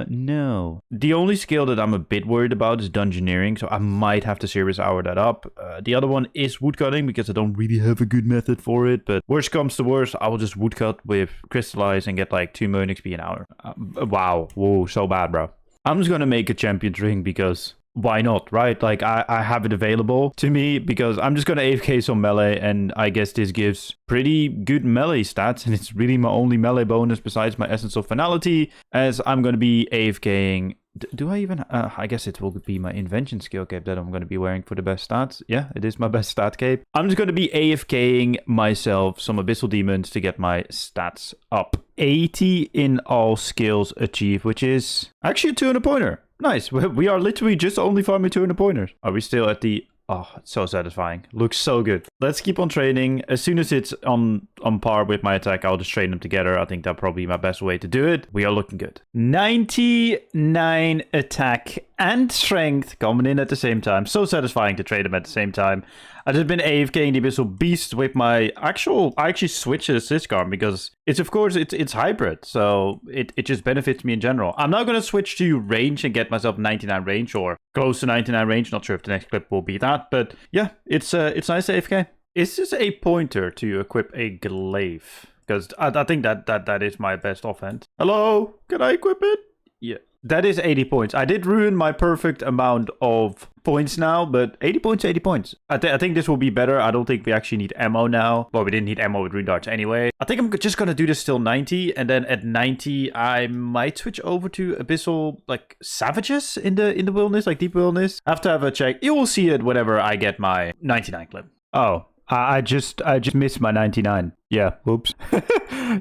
No. The only skill that I'm a bit worried about is dungeoneering, so I might have to service hour that up. The other one is woodcutting because I don't really have a good method for it. But worst comes to worst, I will just woodcut with crystallize and get like 2 million XP an hour. Wow. Whoa, so bad, bro. I'm just gonna make a champion's ring because why not, right? Like, I have it available to me because I'm just gonna AFK some melee, and I guess this gives pretty good melee stats, and it's really my only melee bonus besides my Essence of Finality, as I'm gonna be AFKing. Do I even... I guess it will be my invention skill cape that I'm going to be wearing for the best stats. Yeah, it is my best stat cape. I'm just going to be AFKing myself some Abyssal Demons to get my stats up. 80 in all skills achieved, which is actually a 200 pointer. Nice. We are literally just only farming 200 pointers. Are we still at the... Oh, it's so satisfying. Looks so good. Let's keep on training. As soon as it's on par with my attack, I'll just train them together. I think that'll probably be my best way to do it. We are looking good. 99 attack and strength coming in at the same time. So satisfying to trade them at the same time. I've just been AFKing the Abyssal Beast with my I actually switched to the Syscarm because it's, of course, it's hybrid. So it just benefits me in general. I'm now going to switch to range and get myself 99 range or close to 99 range. Not sure if the next clip will be that. But yeah, it's nice AFK. Is this a pointer to equip a glaive? Because I think that is my best offhand. Hello? Can I equip it? Yeah. That is 80 points. I did ruin my perfect amount of points now, but 80 points, 80 points. I think this will be better. I don't think we actually need ammo now. Well, we didn't need ammo with rune darts anyway. I think I'm just going to do this till 90, and then at 90, I might switch over to Abyssal, like, Savages in the wilderness, like Deep Wilderness. I have to have a check. You will see it whenever I get my 99 clip. Oh. I just missed my 99. Yeah, whoops.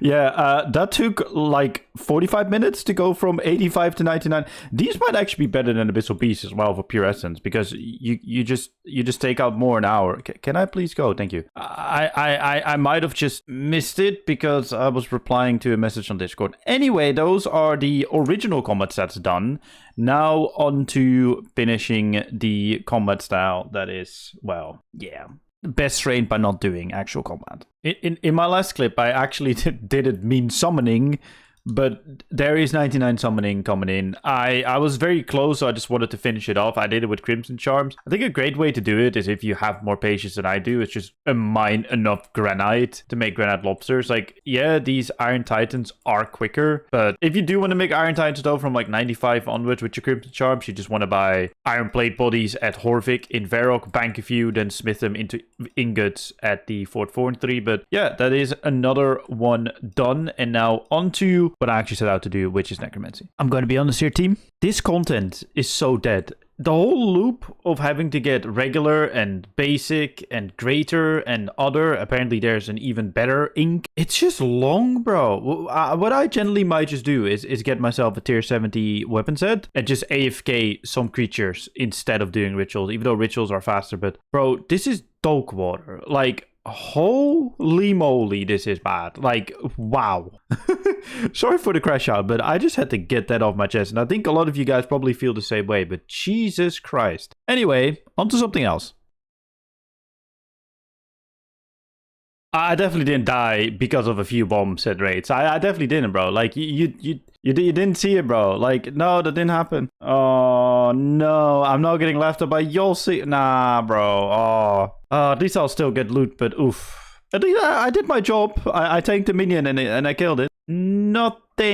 Yeah, that took like 45 minutes to go from 85 to 99. These might actually be better than Abyssal Beast as well for pure essence because you just take out more an hour. Can I please go? Thank you. I might have just missed it because I was replying to a message on Discord. Anyway, those are the original combat stats done. Now on to finishing the combat style that is, well, yeah, best trained by not doing actual combat. In my last clip, I actually didn't mean summoning, but there is 99 summoning coming in. I was very close, so I just wanted to finish it off. I did it with Crimson Charms. I think a great way to do it is if you have more patience than I do, it's just mine enough granite to make granite lobsters. Like, yeah, these Iron Titans are quicker, but if you do want to make Iron Titans though from like 95 onwards with your Crimson Charms, you just want to buy Iron Plate bodies at Horvik in Varrock, bank a few, then smith them into ingots at the Fort Thorn 3. But yeah, that is another one done. And now on to what I actually set out to do, which is necromancy. I'm going to be honest here, team. This content is so dead. The whole loop of having to get regular and basic and greater and other, apparently there's an even better ink. It's just long, bro. What I generally might just do is get myself a tier 70 weapon set and just AFK some creatures instead of doing rituals, even though rituals are faster. But bro, this is Dolk Water. Like, holy moly, this is bad. Like, wow. Sorry for the crash out, but I just had to get that off my chest. And I think a lot of you guys probably feel the same way, but Jesus Christ. Anyway, on to something else. I definitely didn't die because of a few bomb set rates. I definitely didn't, bro. Like, you didn't see it, bro. Like, no, that didn't happen. Oh, no. I'm not getting laughed at by Yossi. Nah, bro. Oh. At least I'll still get loot, but oof. At least I did my job. I tanked a minion and I killed it. Nothing.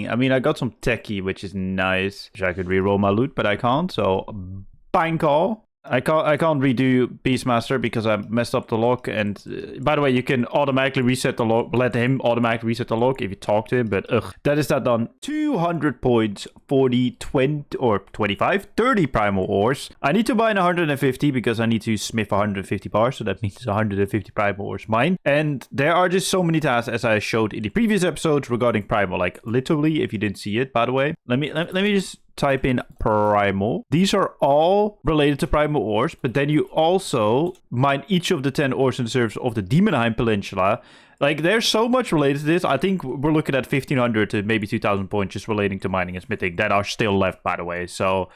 I mean, I got some techie, which is nice. Wish I could reroll my loot, but I can't. So, bang call. I can't redo Beastmaster because I messed up the lock. And by the way, you can automatically reset the lock. Let him automatically reset the lock if you talk to him. But that is that done. 200 points for the 20 or 25, 30 primal ores. I need to mine 150 because I need to smith 150 bars. So that means 150 primal ores mine. And there are just so many tasks as I showed in the previous episodes regarding primal. Like literally, if you didn't see it, by the way, let me just type in primal. These are all related to primal ores, but then you also mine each of the 10 ores in the surface of the Demonheim Peninsula. Like, there's so much related to this. I think we're looking at 1,500 to maybe 2,000 points just relating to mining and smithing that are still left, by the way. So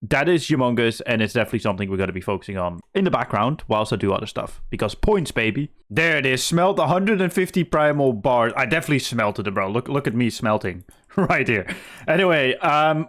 that is humongous, and it's definitely something we're going to be focusing on in the background whilst I do other stuff. Because points, baby. There it is. Smelt 150 primal bars. I definitely smelted it, bro. Look at me smelting. Right here. Anyway,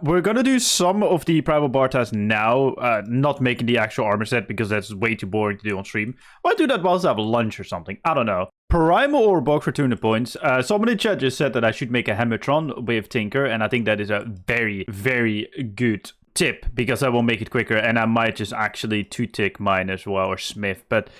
we're gonna do some of the primal bar tasks now, not making the actual armor set because that's way too boring to do on stream. Might do that whilst I have lunch or something. I don't know. Primal ore box for 200 points. Somebody in chat just said that I should make a Hammertron with Tinker, and I think that is a very, very good tip because I will make it quicker, and I might just actually 2-tick mine as well, or smith. But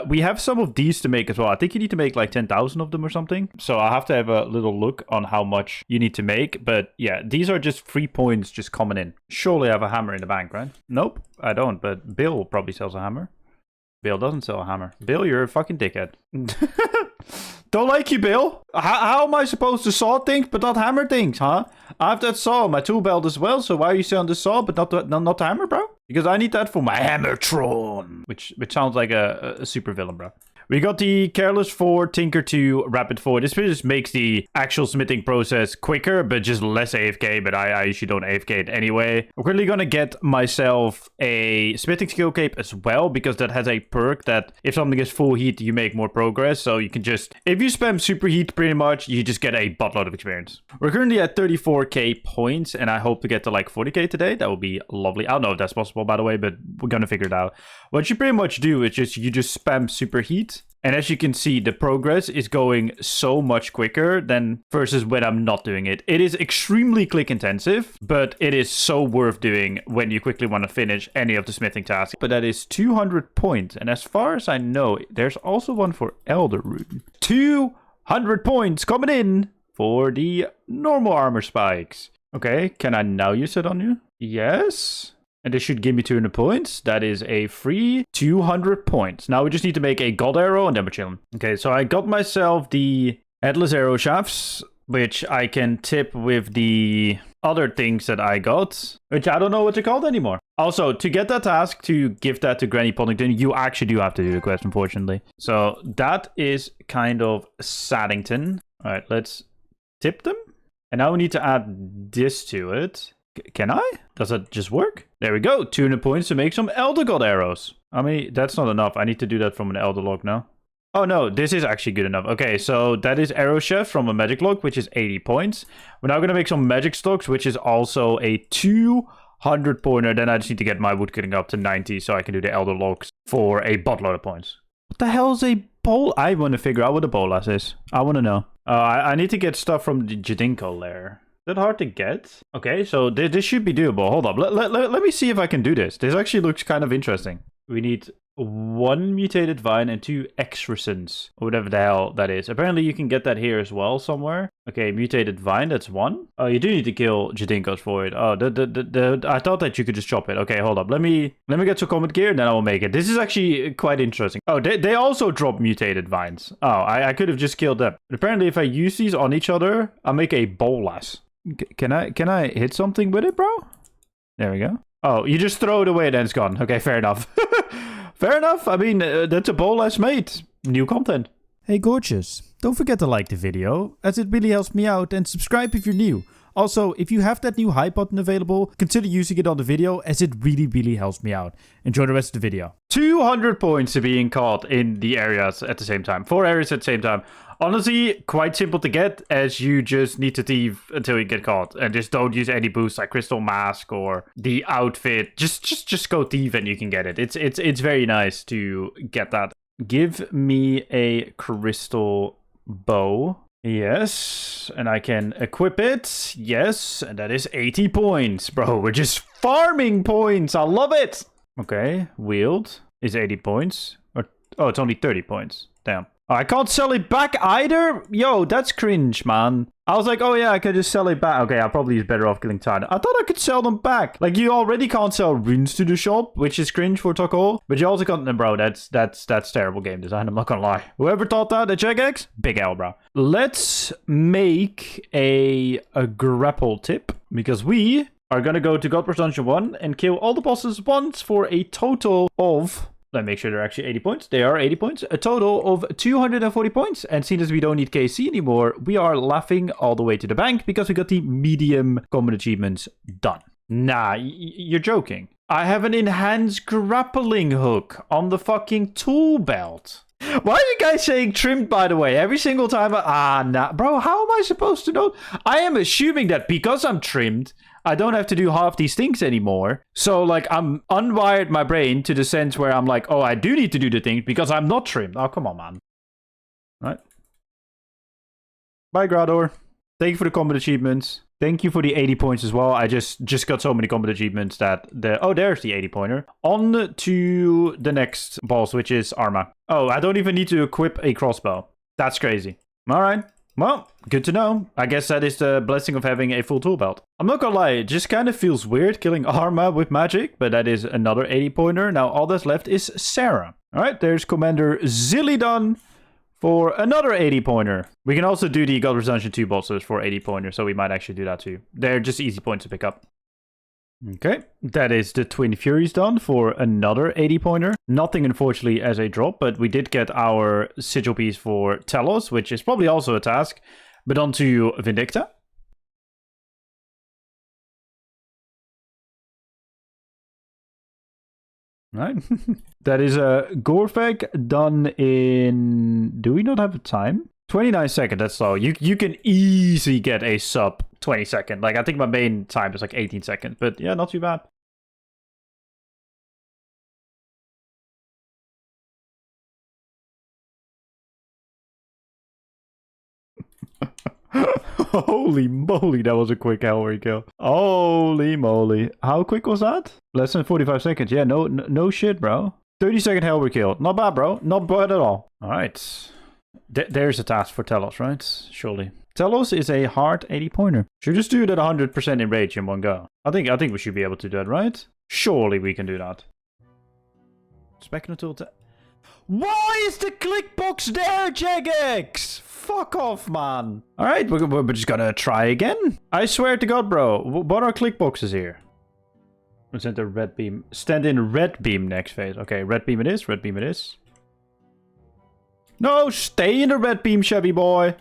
we have some of these to make as well. I think you need to make like 10,000 of them or something. So I'll have to have a little look on how much you need to make. But yeah, these are just 3 points just coming in. Surely I have a hammer in the bank, right? Nope, I don't. But Bill probably sells a hammer. Bill doesn't sell a hammer. Bill, you're a fucking dickhead. Don't like you, Bill. How am I supposed to saw things but not hammer things, huh? I have that saw on my tool belt as well, so why are you selling the saw but not the hammer, bro? Because I need that for my Hammertron. Which sounds like a super villain, bro. We got the Careless 4, Tinker 2, Rapid 4. This just makes the actual smithing process quicker, but just less AFK. But I usually don't AFK it anyway. I'm currently going to get myself a smithing skill cape as well, because that has a perk that if something is full heat, you make more progress. So you can just, if you spam super heat pretty much, you just get a buttload of experience. We're currently at 34k points, and I hope to get to like 40k today. That would be lovely. I don't know if that's possible, by the way, but we're going to figure it out. What you pretty much do is you just spam super heat. And as you can see, the progress is going so much quicker than versus when I'm not doing it. It is extremely click intensive, but it is so worth doing when you quickly want to finish any of the smithing tasks. But that is 200 points. And as far as I know, there's also one for Elder Rune. 200 points coming in for the normal armor spikes. Okay, can I now use it on you? Yes. And this should give me 200 points. That is a free 200 points. Now we just need to make a gold arrow and then we're chilling. Okay, so I got myself the headless arrow shafts, which I can tip with the other things that I got, which I don't know what they're called anymore. Also, to get that task, to give that to Granny Poddington, you actually do have to do the quest, unfortunately. So that is kind of Saddington. All right, let's tip them. And now we need to add this to it. Can I? Does that just work? There we go. 200 points to make some Elder God arrows. I mean, that's not enough. I need to do that from an Elder log now. Oh no, this is actually good enough. Okay, so that is Arrow Chef from a magic log, which is 80 points. We're now going to make some magic stocks, which is also a 200 pointer. Then I just need to get my woodcutting up to 90 so I can do the Elder logs for a buttload of points. What the hell is a bowl? I want to figure out what a bolas is. I want to know. I need to get stuff from the Jadinko lair. Is that hard to get? Okay, so this should be doable. Hold up. Let me see if I can do this. This actually looks kind of interesting. We need 1 mutated vine and 2 extrasons, or whatever the hell that is. Apparently you can get that here as well somewhere. Okay, mutated vine, that's 1. Oh, you do need to kill Jadinkos for it. Oh, I thought that you could just chop it. Okay, hold up. Let me get some combat gear and then I will make it. This is actually quite interesting. Oh, they also drop mutated vines. Oh, I could have just killed them. But apparently if I use these on each other, I'll make a bolas. Can I hit something with it, bro? There we go. Oh, you just throw it away and then it's gone. Okay, fair enough. Fair enough. I mean, that's a bolas made. New content. Hey gorgeous, don't forget to like the video, as it really helps me out, and subscribe if you're new. Also, if you have that new hype button available, consider using it on the video, as it really helps me out. Enjoy the rest of the video. 200 points to being caught in the areas at the same time. 4 areas at the same time. Honestly, quite simple to get, as you just need to thieve until you get caught. And just don't use any boosts like Crystal Mask or the outfit. Just go thieve and you can get it. It's very nice to get that. Give me a crystal bow. Yes, and I can equip it. Yes, and that is 80 points. Bro, we're just farming points. I love it. Okay, wield is 80 points. Oh, it's only 30 points. Damn. I can't sell it back either? Yo, that's cringe, man. I was like, oh yeah, I could just sell it back. Okay, I probably is better off killing Titan. I thought I could sell them back. Like, you already can't sell runes to the shop, which is cringe for Toko. But you also can't... Bro, that's terrible game design. I'm not gonna lie. Whoever thought that at Jagex? Big L, bro. Let's make a grapple tip. Because we are gonna go to God Dungeon 1 and kill all the bosses once for a total of... Let me make sure they're actually 80 points. They are 80 points. A total of 240 points. And seeing as we don't need KC anymore, we are laughing all the way to the bank because we got the medium common achievements done. Nah, you're joking. I have an enhanced grappling hook on the fucking tool belt. Why are you guys saying trimmed, by the way? Every single time nah. Bro, how am I supposed to know? I am assuming that because I'm trimmed... I don't have to do half these things anymore. So, like, I'm unwired my brain to the sense where I'm like, oh, I do need to do the things because I'm not trimmed. Oh, come on, man. All right. Bye, Grador. Thank you for the combat achievements. Thank you for the 80 points as well. I just got so many combat achievements that... Oh, there's the 80 pointer. On to the next boss, which is Arma. Oh, I don't even need to equip a crossbow. That's crazy. All right. Well, good to know. I guess that is the blessing of having a full tool belt. I'm not gonna lie, it just kind of feels weird killing Arma with magic, but that is another 80 pointer. Now all that's left is Sarah. Alright, there's Commander Zillidan for another 80 pointer. We can also do the God Dungeon 2 bosses for 80 pointer, so we might actually do that too. They're just easy points to pick up. Okay, that is the Twin Furies done for another 80 pointer. Nothing, unfortunately, as a drop, but we did get our sigil piece for Telos, which is probably also a task. But on to Vindicta. Right. That is a Gorfeg done in... Do we not have a time? 29 seconds, that's slow. You can easily get a sub 20 second. Like, I think my main time is like 18 seconds. But yeah, not too bad. Holy moly, that was a quick Hellray kill. Holy moly. How quick was that? Less than 45 seconds. Yeah, no shit, bro. 30-second Hellray kill. Not bad, bro. Not bad at all. Alright. There's a task for Telos, right? Surely. Telos is a hard 80 pointer. Should just do it at 100% in rage in one go. I think we should be able to do that, right? Surely we can do that. Spectre tool. Why is the click box there, Jagex? Fuck off, man. Alright, we're just gonna try again. I swear to God, bro. What are click boxes here? Let's enter red beam. Stand in red beam next phase. Okay, red beam it is. Red beam it is. No, stay in the red beam, Chevy boy.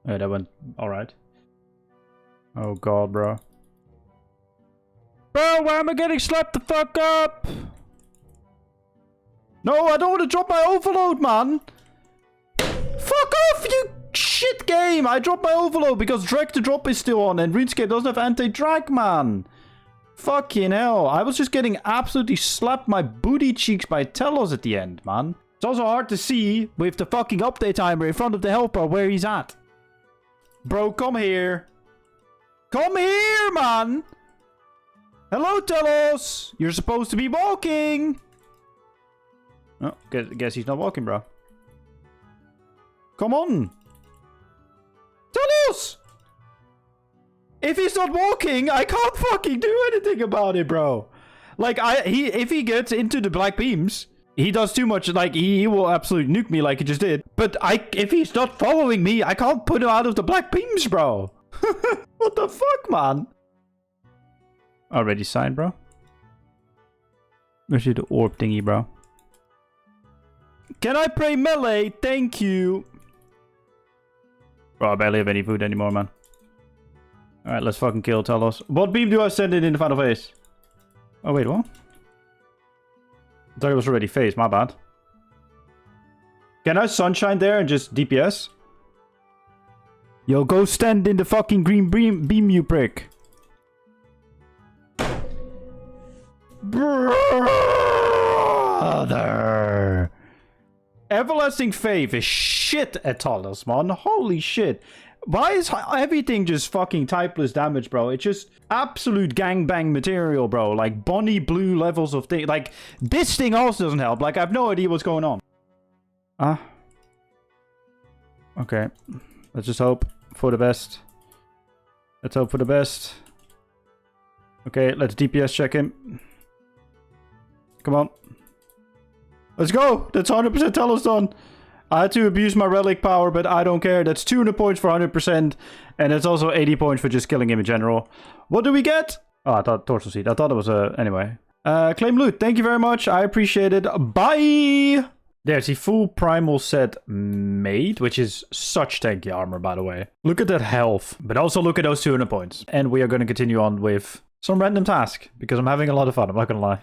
That went alright. Oh god, bro. Bro, why am I getting slapped the fuck up? No, I don't want to drop my overload, man. Fuck off, you shit game. I dropped my overload because drag to drop is still on and RuneScape doesn't have anti-drag, man. Fucking hell. I was just getting absolutely slapped my booty cheeks by Telos at the end, man. It's also hard to see with the fucking update timer in front of the helper where he's at. Bro, come here. Come here, man. Hello, Telos. You're supposed to be walking. Oh, guess he's not walking, bro. Come on. Telos! If he's not walking, I can't fucking do anything about it, bro. Like, if he gets into the black beams... He does too much, like, he will absolutely nuke me like he just did. But if he's not following me, I can't put him out of the black beams, bro. What the fuck, man? Already signed, bro. Where's the orb thingy, bro? Can I pray melee? Thank you. Bro, I barely have any food anymore, man. Alright, let's fucking kill Telos. What beam do I send in the final phase? Oh, wait, what? I thought it was already phased, my bad. Can I sunshine there and just DPS? Yo, go stand in the fucking green beam, you prick. Brother. Everlasting Faith is shit at Talos, man. Holy shit. Why is everything just fucking typeless damage, bro? It's just absolute gangbang material, bro. Like Bonnie Blue levels of thing. Like, this thing also doesn't help. Like, I have no idea what's going on. Okay. Let's just hope for the best. Let's hope for the best. Okay, let's DPS check him. Come on. Let's go! That's 100% Teleston. I had to abuse my relic power, but I don't care. That's 200 points for 100%. And it's also 80 points for just killing him in general. What do we get? Oh, I thought Torso Seed. I thought it was a... Anyway. Claim loot. Thank you very much. I appreciate it. Bye! There's the full primal set made, which is such tanky armor, by the way. Look at that health. But also look at those 200 points. And we are going to continue on with some random task, because I'm having a lot of fun, I'm not gonna lie.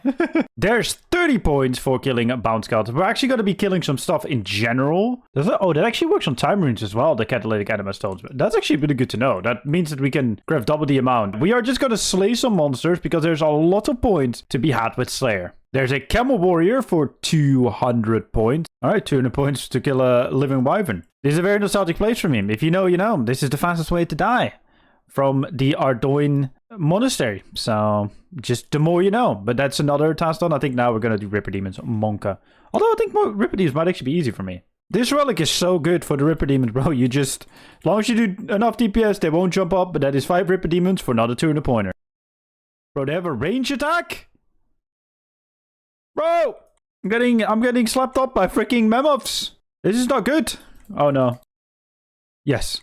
There's 30 points for killing bounce scouts. We're actually going to be killing some stuff in general. Oh, that actually works on time runes as well, the catalytic anima stones. That's actually really good to know. That means that we can craft double the amount. We are just going to slay some monsters, because there's a lot of points to be had with Slayer. There's a camel warrior for 200 points. Alright, 200 points to kill a living wyvern. This is a very nostalgic place for me. If you know, you know. This is the fastest way to die from the Ardoin monastery. So, just the more you know. But that's another task done. I think now we're going to do Ripper Demons, Monka. Although I think Ripper Demons might actually be easy for me. This relic is so good for the Ripper Demons, bro. You just, as long as you do enough DPS, they won't jump up. But that is 5 Ripper Demons for another 200 pointer. Bro, they have a range attack? Bro! I'm getting slapped up by freaking mammoths. This is not good. Oh no. Yes.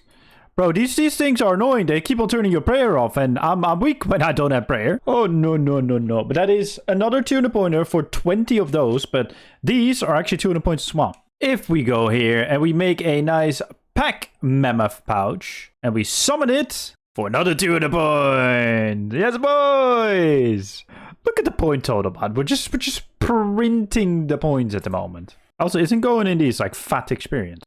Bro, these things are annoying. They keep on turning your prayer off, and I'm weak when I don't have prayer. Oh, no. But that is another 200 pointer for 20 of those, but these are actually 200 points as well. If we go here and we make a nice pack mammoth pouch, and we summon it for another 200 points. Yes, boys! Look at the point total, man. We're just printing the points at the moment. Also, isn't going in these like fat experience?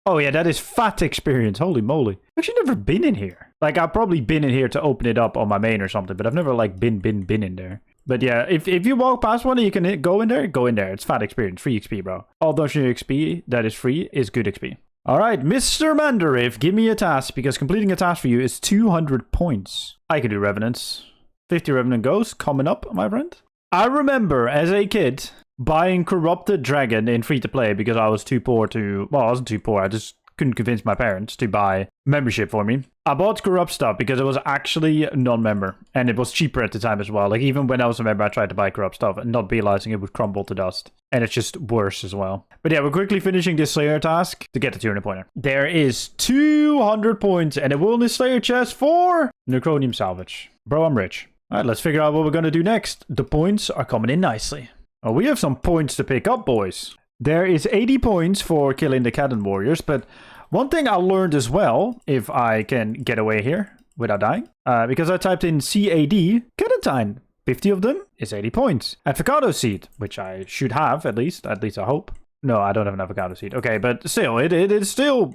Oh yeah, that is fat experience. Holy moly. I've actually never been in here. Like, I've probably been in here to open it up on my main or something, but I've never like been in there. But yeah, if you walk past one and you can go in there, go in there. It's fat experience. Free XP, bro. All Dungeon XP that is free is good XP. Alright, Mr. Mandarif, give me a task, because completing a task for you is 200 points. I can do Revenants. 50 Revenant Ghosts coming up, my friend. I remember as a kid buying Corrupted Dragon in free-to-play because I was too poor to... Well, I wasn't too poor. I just couldn't convince my parents to buy membership for me. I bought Corrupt stuff because it was actually non-member. And it was cheaper at the time as well. Like, even when I was a member, I tried to buy Corrupt stuff and not realizing it would crumble to dust. And it's just worse as well. But yeah, we're quickly finishing this Slayer task to get the 200 pointer. There is 200 points and a Wilderness Slayer chest for Necronium Salvage. Bro, I'm rich. Alright, let's figure out what we're going to do next. The points are coming in nicely. Oh, we have some points to pick up, boys. There is 80 points for killing the Cannon Warriors, but one thing I learned as well, if I can get away here without dying, because I typed in CAD, Cadentine, 50 of them is 80 points. Avocado Seed, which I should have at least I hope. No, I don't have an Avocado Seed. Okay, but still, it is still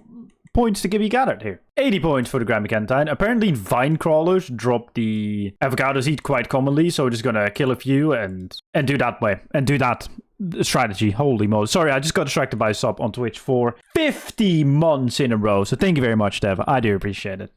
points to be gathered here. 80 points for the Grand Cadentine. Apparently, Vine Crawlers drop the Avocado Seed quite commonly, so we're just gonna kill a few and do that way. And do that strategy. Holy moly. Sorry, I just got distracted by a sub on Twitch for 50 months in a row. So thank you very much, Dev. I do appreciate it.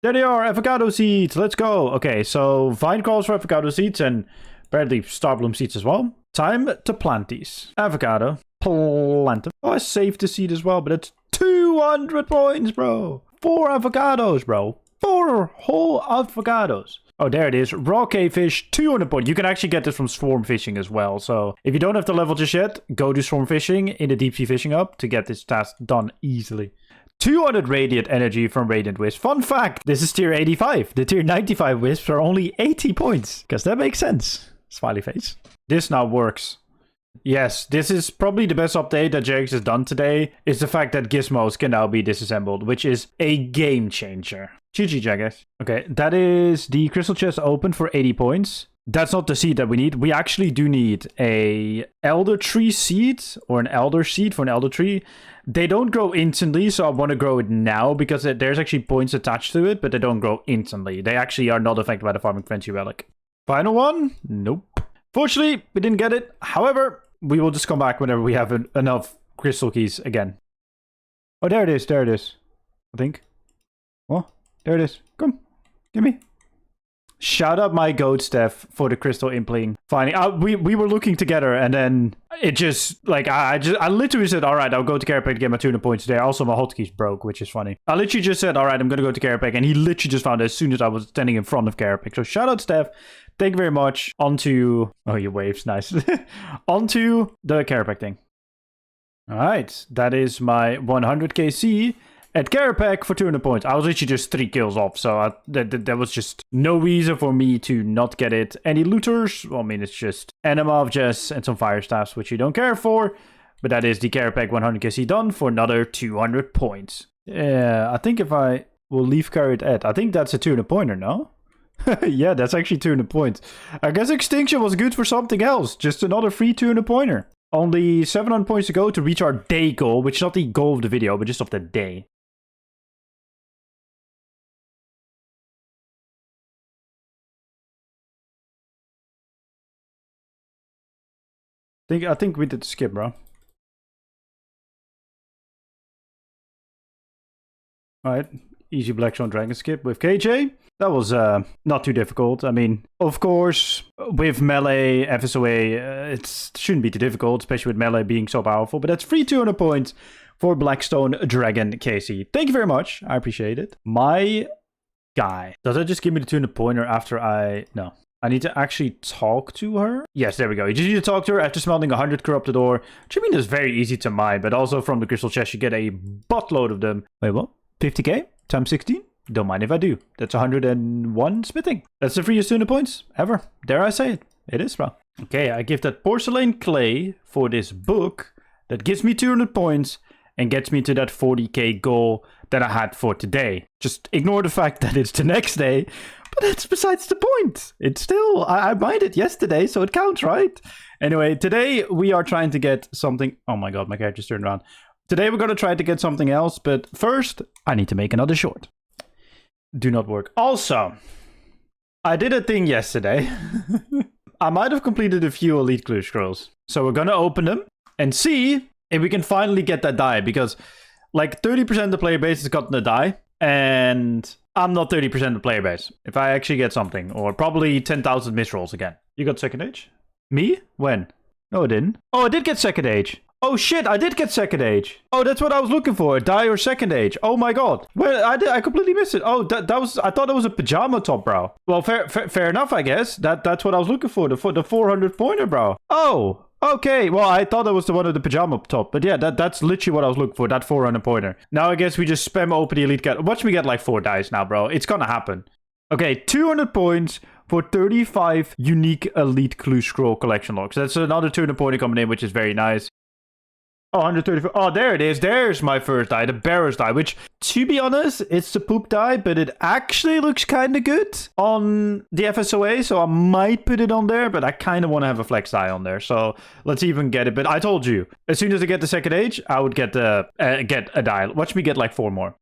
There they are, Avocado Seeds. Let's go. Okay, so Vine Crawlers for Avocado Seeds and apparently Starbloom Seeds as well. Time to plant these. Avocado. Plant them. Oh, I saved the seed as well, but it's 200 points, bro. 4 avocados, bro. 4 whole avocados. Oh, there it is. Raw cavefish, 200 points. You can actually get this from swarm fishing as well. So if you don't have the level just yet, go do swarm fishing in the deep sea fishing hub to get this task done easily. 200 radiant energy from Radiant Wisp. Fun fact, this is tier 85. The tier 95 wisps are only 80 points. Because that makes sense. Smiley face. This now works. Yes, this is probably the best update that JX has done today, is the fact that gizmos can now be disassembled, which is a game changer. GG, JX. Okay, that is the crystal chest open for 80 points. That's not the seed that we need. We actually do need a elder tree seed or an elder seed for an elder tree. They don't grow instantly, so I want to grow it now because there's actually points attached to it, but they don't grow instantly. They actually are not affected by the farming frenzy relic. Final one? Nope. Fortunately, we didn't get it. However, we will just come back whenever we have enough crystal keys again. Oh, there it is. There it is. I think. Oh, there it is. Come, gimme. Shout out my goat, Steph, for the crystal impling. Finding, we were looking together, and then it just, like, I literally said, all right, I'll go to Carapac to get my 200 points today. Also, my hotkeys broke, which is funny. I literally just said, all right, I'm going to go to Carapac, and he literally just found it as soon as I was standing in front of Carapac. So shout out, Steph. Thank you very much. Onto, oh, your waves, nice. Onto the Carapac thing. All right, that is my 100 KC. At Carapac for 200 points. I was literally just 3 kills off, so there was just no reason for me to not get it. Any looters? Well, I mean, it's just Enema of Jess and some fire staffs, which you don't care for. But that is the Carapac 100 KC done for another 200 points. Yeah, I think if I will leave carried at, I think that's a 200 pointer, no? Yeah, that's actually 200 points. I guess Extinction was good for something else. Just another free 200 pointer. Only 700 points to go to reach our day goal, which is not the goal of the video, but just of the day. I think we did skip, bro. Alright, easy Blackstone Dragon skip with KJ. That was not too difficult. I mean, of course, with melee, FSOA, it shouldn't be too difficult, especially with melee being so powerful. But that's free 200 points for Blackstone Dragon KC. Thank you very much. I appreciate it. My guy. Does that just give me the 200 pointer after I... No. I need to actually talk to her. Yes, there we go. You just need to talk to her after smelting 100 corrupted ore. Which I mean is very easy to mine, but also from the crystal chest you get a buttload of them. Wait, what? 50k times 16? Don't mind if I do. That's 101 smithing. That's the freest 200 points ever. Dare I say it? It is, bro. Okay, I give that porcelain clay for this book that gives me 200 points and gets me to that 40k goal that I had for today. Just ignore the fact that it's the next day. But that's besides the point. It's still, I mined it yesterday, so it counts, right? Anyway, today we are trying to get something. Oh my god, my character just turned around. Today we're going to try to get something else, but first, I need to make another short. Do not work. Also, I did a thing yesterday. I might have completed a few elite clue scrolls. So we're going to open them and see if we can finally get that die, because like 30% of the player base has gotten a die, and I'm not 30% of the player base. If I actually get something, or probably 10,000 misrolls again. You got second age? Me? When? No, I didn't. Oh, I did get second age. Oh shit, I did get second age. Oh, that's what I was looking for. A die or second age. Oh my god. Well, I completely missed it. Oh, that was, I thought it was a pajama top, bro. Well, fair enough, I guess. That's what I was looking for. The 400 pointer, bro. Oh. Okay, well, I thought that was the one with the pajama top. But yeah, that's literally what I was looking for, that 400 pointer. Now I guess we just spam open the elite cat. Watch me get like 4 dice now, bro. It's gonna happen. Okay, 200 points for 35 unique elite clue scroll collection logs. That's another 200 pointer coming in, which is very nice. Oh, 134. Oh, there it is. There's my first die, the Bearer's die, which, to be honest, it's the poop die, but it actually looks kind of good on the FSOA, so I might put it on there, but I kind of want to have a flex die on there, so let's even get it. But I told you, as soon as I get the second age, I would get a die. Watch me get like 4 more.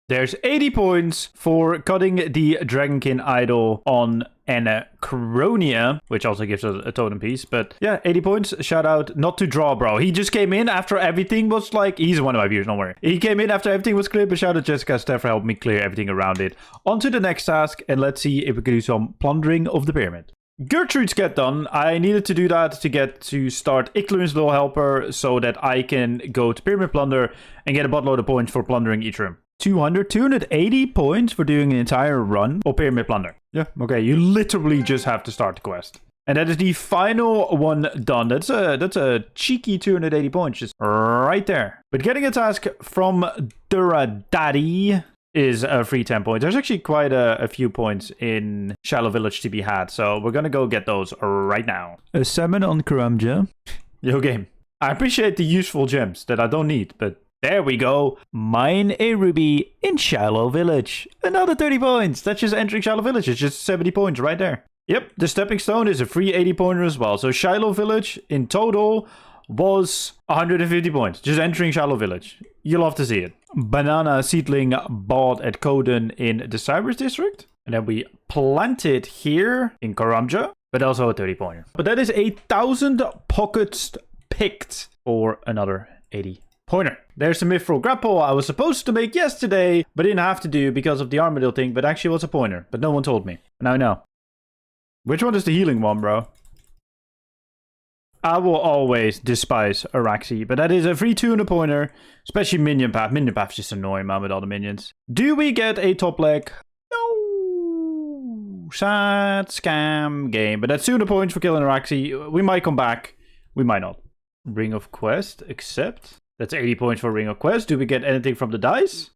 There's 80 points for cutting the Dragonkin idol on Anachronia, which also gives us a totem piece. But yeah, 80 points. Shout out not to draw, bro. He just came in after everything was like... He's one of my viewers, don't worry. He came in after everything was clear, but shout out Jessica and Steph for helping me clear everything around it. On to the next task, and let's see if we can do some plundering of the pyramid. Gertrude's get done. I needed to do that to get to start Icluin's Little Helper so that I can go to Pyramid Plunder and get a buttload of points for plundering each room. 280 points for doing an entire run of Pyramid Plunder. Yeah, okay, you literally just have to start the quest. And that is the final one done. That's a cheeky 280 points just right there. But getting a task from Duradaddy is a free 10 points. There's actually quite a few points in Shallow Village to be had, so we're gonna go get those right now. A salmon on Karamja. Yo, game. I appreciate the useful gems that I don't need, but there we go. Mine a ruby in Shallow Village. Another 30 points. That's just entering Shallow Village. It's just 70 points right there. Yep, the stepping stone is a free 80 pointer as well. So Shallow Village in total was 150 points. Just entering Shallow Village. You'll love to see it. Banana seedling bought at Koden in the Cybers district. And then we planted here in Karamja, but also a 30 pointer. But that is 1,000 pockets picked for another 80 Pointer. There's the mithril grapple I was supposed to make yesterday, but didn't have to do because of the armadillo thing, but actually was a pointer. But no one told me. Now I know. Which one is the healing one, bro? I will always despise Araxi, but that is a free 2 and a pointer, especially minion path. Minion path is just annoying, man, with all the minions. Do we get a top leg? No. Sad scam game, but that's 200 points for killing Araxi. We might come back. We might not. Ring of Quest, accept. That's 80 points for Ring of Quest. Do we get anything from the dice?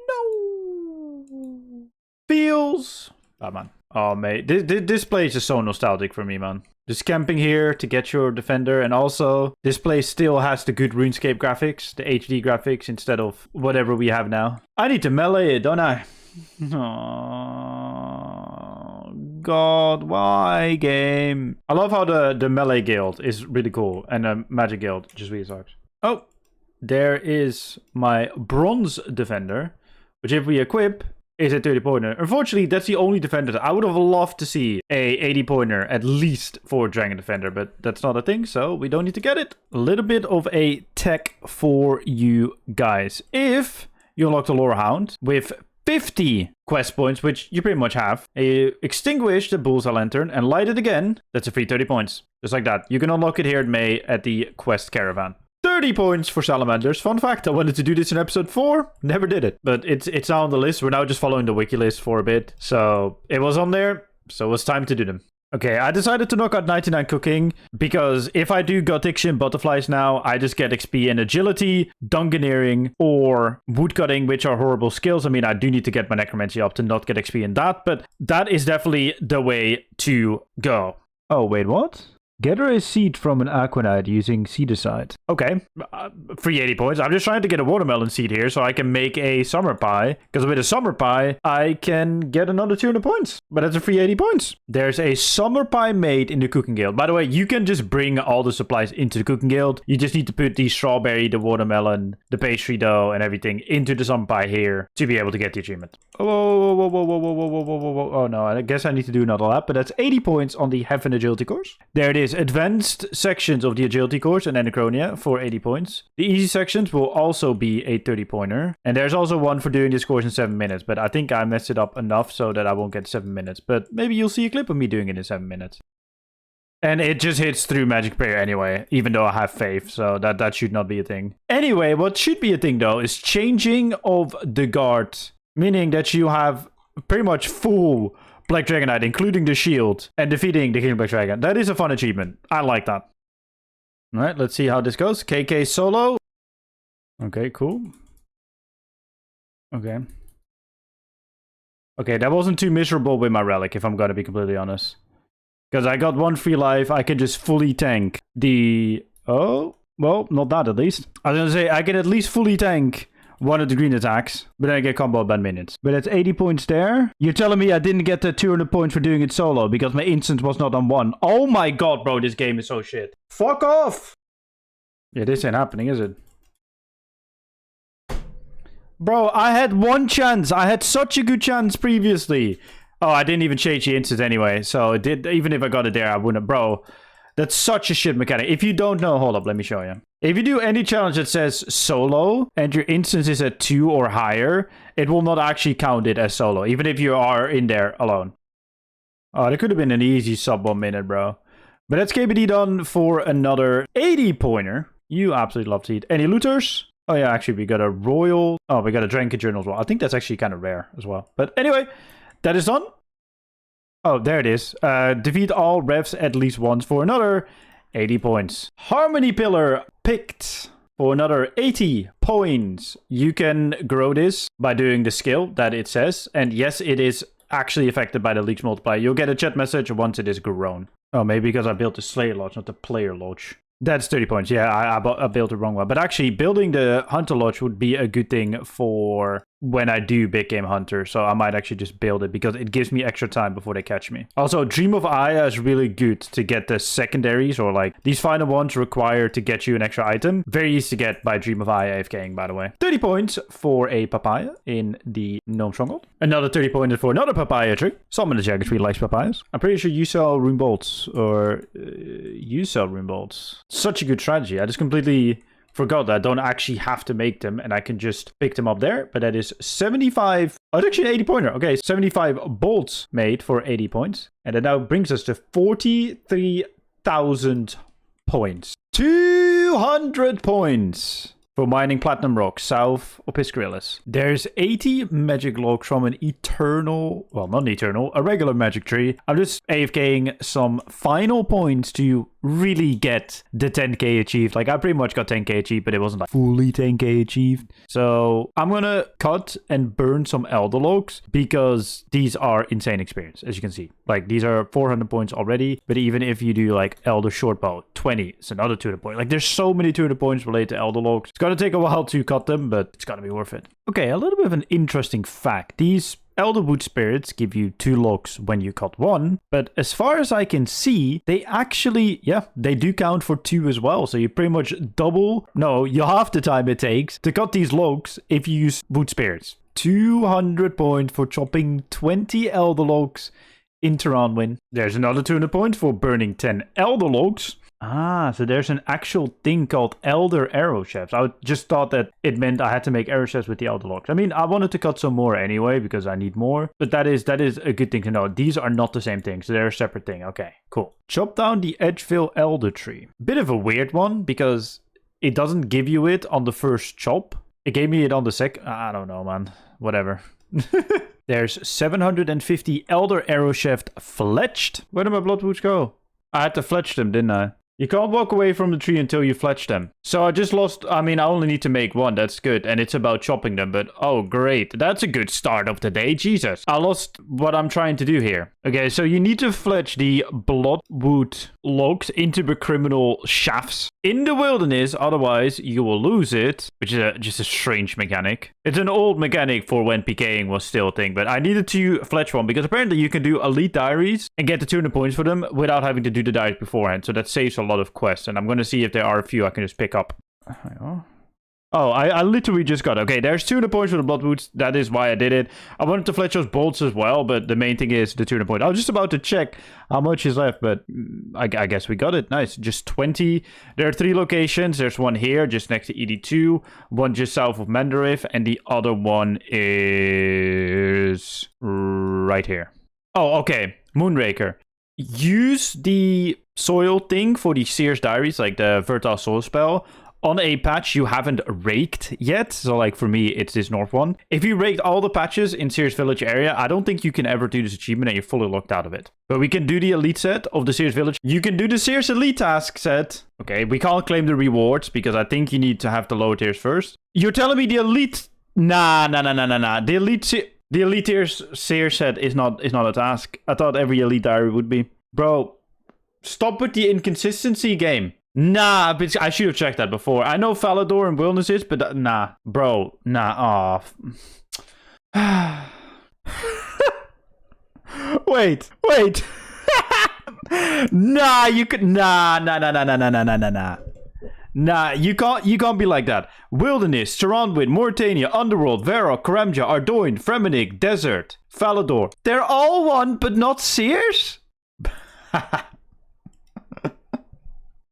No. Feels. Oh, man. Oh, mate. This place is so nostalgic for me, man. Just camping here to get your defender. And also, this place still has the good RuneScape graphics. The HD graphics instead of whatever we have now. I need to melee it, don't I? Oh, God. Why, game? I love how the melee guild is really cool. And the magic guild just really sucks. Oh, there is my bronze defender, which if we equip is a 30 pointer. Unfortunately, that's the only defender. I would have loved to see a 80 pointer at least for dragon defender, but that's not a thing, so we don't need to get it. A little bit of a tech for you guys. If you unlock the lore hound with 50 quest points, which you pretty much have, extinguish the bullseye lantern and light it again, that's a free 30 points. Just like that. You can unlock it here in May at the quest caravan. 30 points for salamanders. Fun fact, I wanted to do this in episode 4. Never did it. But it's now on the list. We're now just following the wiki list for a bit. So it was on there. So it was time to do them. Okay, I decided to knock out 99 cooking because if I do Gothiction butterflies now, I just get XP in agility, dungeoneering, or woodcutting, which are horrible skills. I mean, I do need to get my necromancy up to not get XP in that, but that is definitely the way to go. Oh, wait, what? Gather a seed from an aquanite using seedicide. Okay, free 80 points. I'm just trying to get a watermelon seed here so I can make a summer pie. Because with a summer pie, I can get another 200 points. But that's a free 80 points. There's a summer pie made in the cooking guild. By the way, you can just bring all the supplies into the cooking guild. You just need to put the strawberry, the watermelon, the pastry dough, and everything into the summer pie here to be able to get the achievement. Oh no, I guess I need to do another lap. But that's 80 points on the Heaven Agility course. There it is. Advanced sections of the agility course and Anachronia for 80 points. The easy sections will also be a 30 pointer. And there's also one for doing this course in 7 minutes. But I think I messed it up enough so that I won't get 7 minutes. But maybe you'll see a clip of me doing it in 7 minutes. And it just hits through magic prayer anyway, even though I have faith, so that should not be a thing. Anyway, what should be a thing though is changing of the guard, meaning that you have pretty much full Black Dragonite, including the shield, and defeating the King Black Dragon. That is a fun achievement. I like that. Alright, let's see how this goes. KK solo. Okay, cool. Okay. Okay, that wasn't too miserable with my relic, if I'm gonna be completely honest. Because I got 1 free life, I can just fully tank the... Oh, well, not that at least. I was gonna say, I can at least fully tank one of the green attacks, but then I get comboed by minions. But that's 80 points there. You're telling me I didn't get the 200 points for doing it solo because my instance was not on 1. Oh my god, bro, this game is so shit. Fuck off! Yeah, this ain't happening, is it? Bro, I had 1 chance. I had such a good chance previously. Oh, I didn't even change the instance anyway, so it did. Even if I got it there, I wouldn't. Bro, that's such a shit mechanic. If you don't know, hold up, let me show you. If you do any challenge that says solo and your instance is at 2 or higher, it will not actually count it as solo, even if you are in there alone. Oh, that could have been an easy sub 1 minute, bro. But that's KBD done for another 80 pointer. You absolutely love to eat. Any looters? Oh yeah, actually we got a royal. Oh, we got a Dranken journal as well. I think that's actually kind of rare as well. But anyway, that is done. Oh, there it is. Defeat all revs at least once for another 80 points. Harmony Pillar picked for another 80 points. You can grow this by doing the skill that it says. And yes, it is actually affected by the leaks multiplier. You'll get a chat message once it is grown. Oh, maybe because I built the Slayer Lodge, not the Player Lodge. That's 30 points. Yeah, I built the wrong one. But actually, building the Hunter Lodge would be a good thing for when I do big game hunter. So I might actually just build it because it gives me extra time before they catch me. Also, Dream of Aya is really good to get the secondaries, or like these final ones require to get you an extra item. Very easy to get by Dream of Aya AFKing, by the way. 30 points for a papaya in the Gnome Stronghold. Another 30 points for another papaya tree. Someone in the Jaggers really likes papayas. I'm pretty sure you sell rune bolts, or you sell rune bolts. Such a good strategy. I just completely forgot that I don't actually have to make them and I can just pick them up there. But that is 75. Oh, it's actually an 80 pointer. Okay, 75 bolts made for 80 points. And that now brings us to 43,000 points. 200 points for mining platinum rocks south of Piscarillis. There's 80 magic logs from an eternal, well, not an eternal, a regular magic tree. I'm just AFKing some final points to really get the 10k achieved. Like, I pretty much got 10k achieved, but it wasn't like fully 10k achieved. So I'm gonna cut and burn some elder logs because these are insane experience, as you can see. Like, these are 400 points already, but even if you do like elder shortbow 20, it's another 200 points. Like, there's so many 200 points related to elder logs. It's gonna take a while to cut them, but it's gonna be worth it. Okay, a little bit of an interesting fact. These Elderwood spirits give you 2 logs when you cut 1, but as far as I can see, they actually, yeah, they do count for 2 as well. So you pretty much you half the time it takes to cut these logs if you use wood spirits. 200 points for chopping 20 elder logs in Taranwin. There's another 200 points for burning 10 elder logs. Ah, so there's an actual thing called Elder Arrow Shafts. I just thought that it meant I had to make arrow shafts with the Elder Logs. I mean, I wanted to cut some more anyway because I need more. But that is a good thing to know. These are not the same thing, so they're a separate thing. Okay, cool. Chop down the Edgeville Elder Tree. Bit of a weird one because it doesn't give you it on the first chop. It gave me it on the second. I don't know, man. Whatever. There's 750 Elder Arrow Shaft fletched. Where did my bloodwoods go? I had to fletch them, didn't I? You can't walk away from the tree until you fletch them. So I just lost, I mean, I only need to make 1, that's good. And it's about chopping them, but oh great. That's a good start of the day, Jesus. I lost what I'm trying to do here. Okay, so you need to fletch the bloodwood logs into the criminal shafts in the wilderness, otherwise you will lose it. Which is just a strange mechanic. It's an old mechanic for when PKing was still a thing, but I needed to fletch one because apparently you can do elite diaries and get the 200 points for them without having to do the diaries beforehand. So that saves a lot of quests, and I'm going to see if there are a few I can just pick up. Oh, I literally just got... Okay, there's 200 points for the Bloodwoods. That is why I did it. I wanted to fletch those bolts as well, but the main thing is the 200 points. I was just about to check how much is left, but I guess we got it. Nice. Just 20. There are 3 locations. There's one here, just next to ED2. One just south of Mandarif, and the other one is right here. Oh, okay. Moonraker. Use the soil thing for the Seer's Diaries, like the Fertile Soil spell, on a patch you haven't raked yet. So like for me, it's this north one. If you raked all the patches in Seer's Village area, I don't think you can ever do this achievement and you're fully locked out of it. But we can do the elite set of the Seer's Village. You can do the Seer's elite task set. Okay, we can't claim the rewards because I think you need to have the lower tiers first. You're telling me the elite... Nah. The elite tiers Seer's set is not a task. I thought every elite diary would be. Bro, stop with the inconsistency game. Nah, but I should have checked that before. I know Falador and Wilderness is, but nah. Bro, nah. Oh. Wait. Nah, you could... Nah. Nah, you can't be like that. Wilderness, Taranwin, Mauritania, Underworld, Varrock, Karamja, Ardoin, Fremennik, Desert, Falador. They're all one, but not Seers?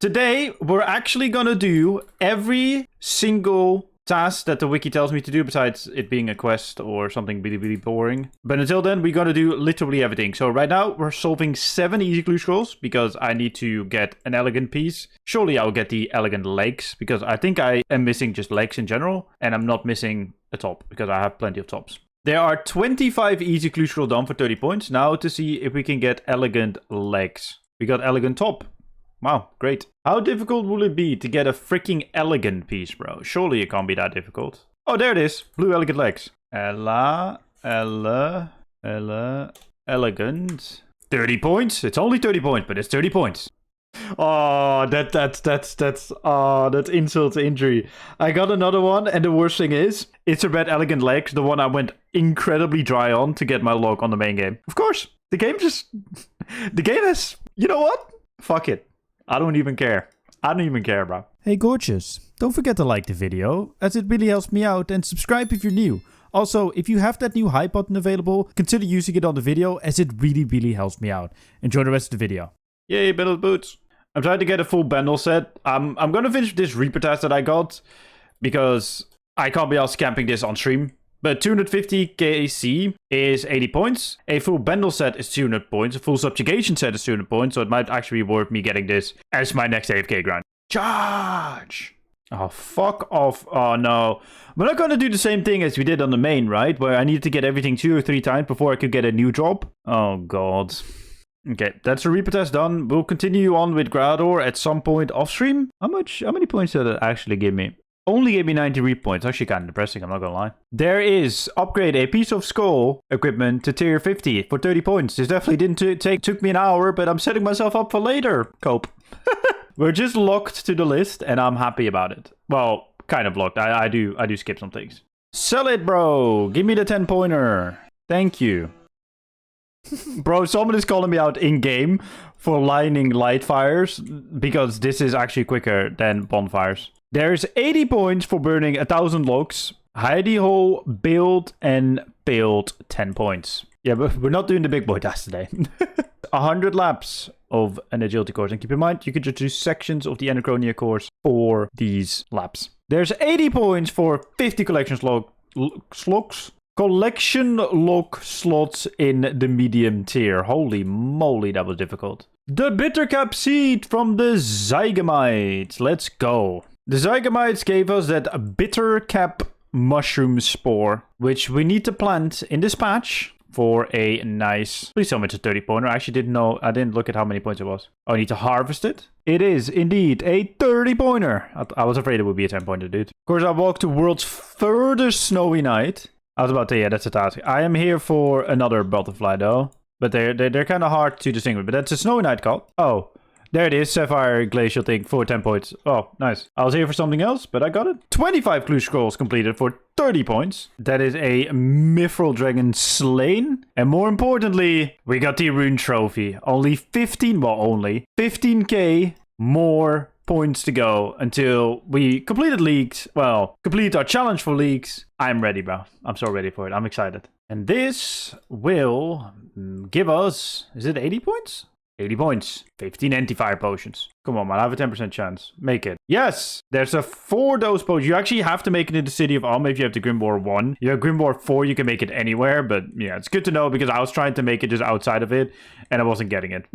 Today, we're actually gonna do every single task that the wiki tells me to do, besides it being a quest or something really, really boring. But until then, we're gonna do literally everything. So right now, we're solving 7 easy clue scrolls, because I need to get an elegant piece. Surely I'll get the elegant legs, because I think I am missing just legs in general, and I'm not missing a top, because I have plenty of tops. There are 25 easy clue scrolls done for 30 points. Now to see if we can get elegant legs. We got elegant top. Wow, great. How difficult will it be to get a freaking elegant piece, bro? Surely it can't be that difficult. Oh, there it is. Blue elegant legs. Elegant. 30 points. It's only 30 points, but it's 30 points. Oh, that's insult to injury. I got another one, and the worst thing is, it's a red elegant legs, the one I went incredibly dry on to get my log on the main game. Of course, the game has, you know what? Fuck it. I don't even care. Bro. Hey gorgeous, don't forget to like the video, as it really helps me out, and subscribe if you're new. Also, if you have that new hype button available, consider using it on the video, as it really, really helps me out. Enjoy the rest of the video. Yay, Battle Boots. I'm trying to get a full bundle set. I'm gonna finish this Reaper task that I got because I can't be out camping this on stream. But 250 KC is 80 points. A full bundle set is 200 points. A full subjugation set is 200 points. So it might actually be worth me getting this as my next AFK grind. Charge! Oh, fuck off. Oh, no. We're not going to do the same thing as we did on the main, right? Where I needed to get everything 2 or 3 times before I could get a new drop. Oh, God. Okay, that's the Reaper test done. We'll continue on with Grador at some point off stream. How many points did it actually give me? Only gave me 93 points. Actually kind of depressing, I'm not gonna lie. There is upgrade a piece of skull equipment to tier 50 for 30 points. This definitely didn't took me an hour, but I'm setting myself up for later. Cope. We're just locked to the list, and I'm happy about it. Well, kind of locked. I do skip some things. Sell it, bro. Give me the 10-pointer. Thank you. Bro, someone is calling me out in-game for lining light fires because this is actually quicker than bonfires. There's 80 points for burning 1,000 logs. Hidey hole, build, and build 10 points. Yeah, but we're not doing the big boy task today. 100 laps of an agility course. And keep in mind, you can just do sections of the Anachronia course for these laps. There's 80 points for 50 collection slots. Collection log slots in the medium tier. Holy moly, that was difficult. The Bittercap seed from the Zygamites. Let's go. The Zygamites gave us that Bittercap mushroom spore, which we need to plant in this patch for a nice... Please tell me it's a 30-pointer. I actually didn't know. I didn't look at how many points it was. Oh, I need to harvest it? It is indeed a 30-pointer. I was afraid it would be a 10-pointer, dude. Of course, I walked to world's furthest snowy night. I was about to, yeah, that's a task. I am here for another butterfly, though. But they're kind of hard to distinguish. But that's a snowy night call. Oh, there it is. Sapphire glacial thing for 10 points. Oh, nice. I was here for something else, but I got it. 25 clue scrolls completed for 30 points. That is a Mithril Dragon slain. And more importantly, we got the rune trophy. Only 15k more points to go until we completed leagues. Well, complete our challenge for leagues. I'm ready, bro. I'm so ready for it. I'm excited. And this will give us, is it 80 points? 80 points. 15 anti-fire potions. Come on, man. I have a 10% chance. Make it. Yes! There's a 4-dose potion. You actually have to make it in the City of Alm if you have the Grimoire 1. You have Grimoire 4, you can make it anywhere. But yeah, it's good to know because I was trying to make it just outside of it. And I wasn't getting it.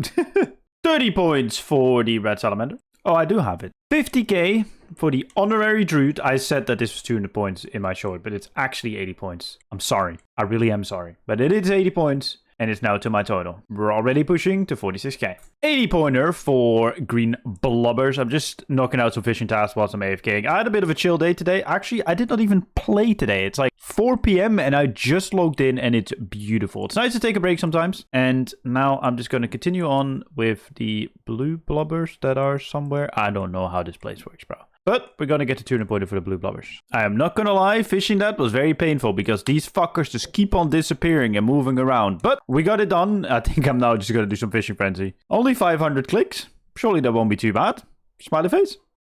30 points for the Red Salamander. Oh, I do have it. 50k for the Honorary Druid. I said that this was 200 points in my short, but it's actually 80 points. I'm sorry. I really am sorry. But it is 80 points. And it's now to my total. We're already pushing to 46k. 80-pointer for green blubbers. I'm just knocking out some fishing tasks whilst I'm AFKing. I had a bit of a chill day today. Actually, I did not even play today. It's like 4 p.m. and I just logged in and it's beautiful. It's nice to take a break sometimes. And now I'm just going to continue on with the blue blubbers that are somewhere. I don't know how this place works, bro. But we're going to get to 200 pointer for the blue blubbers. I am not going to lie, fishing that was very painful because these fuckers just keep on disappearing and moving around. But we got it done. I think I'm now just going to do some fishing frenzy. Only 500 clicks. Surely that won't be too bad. Smiley face.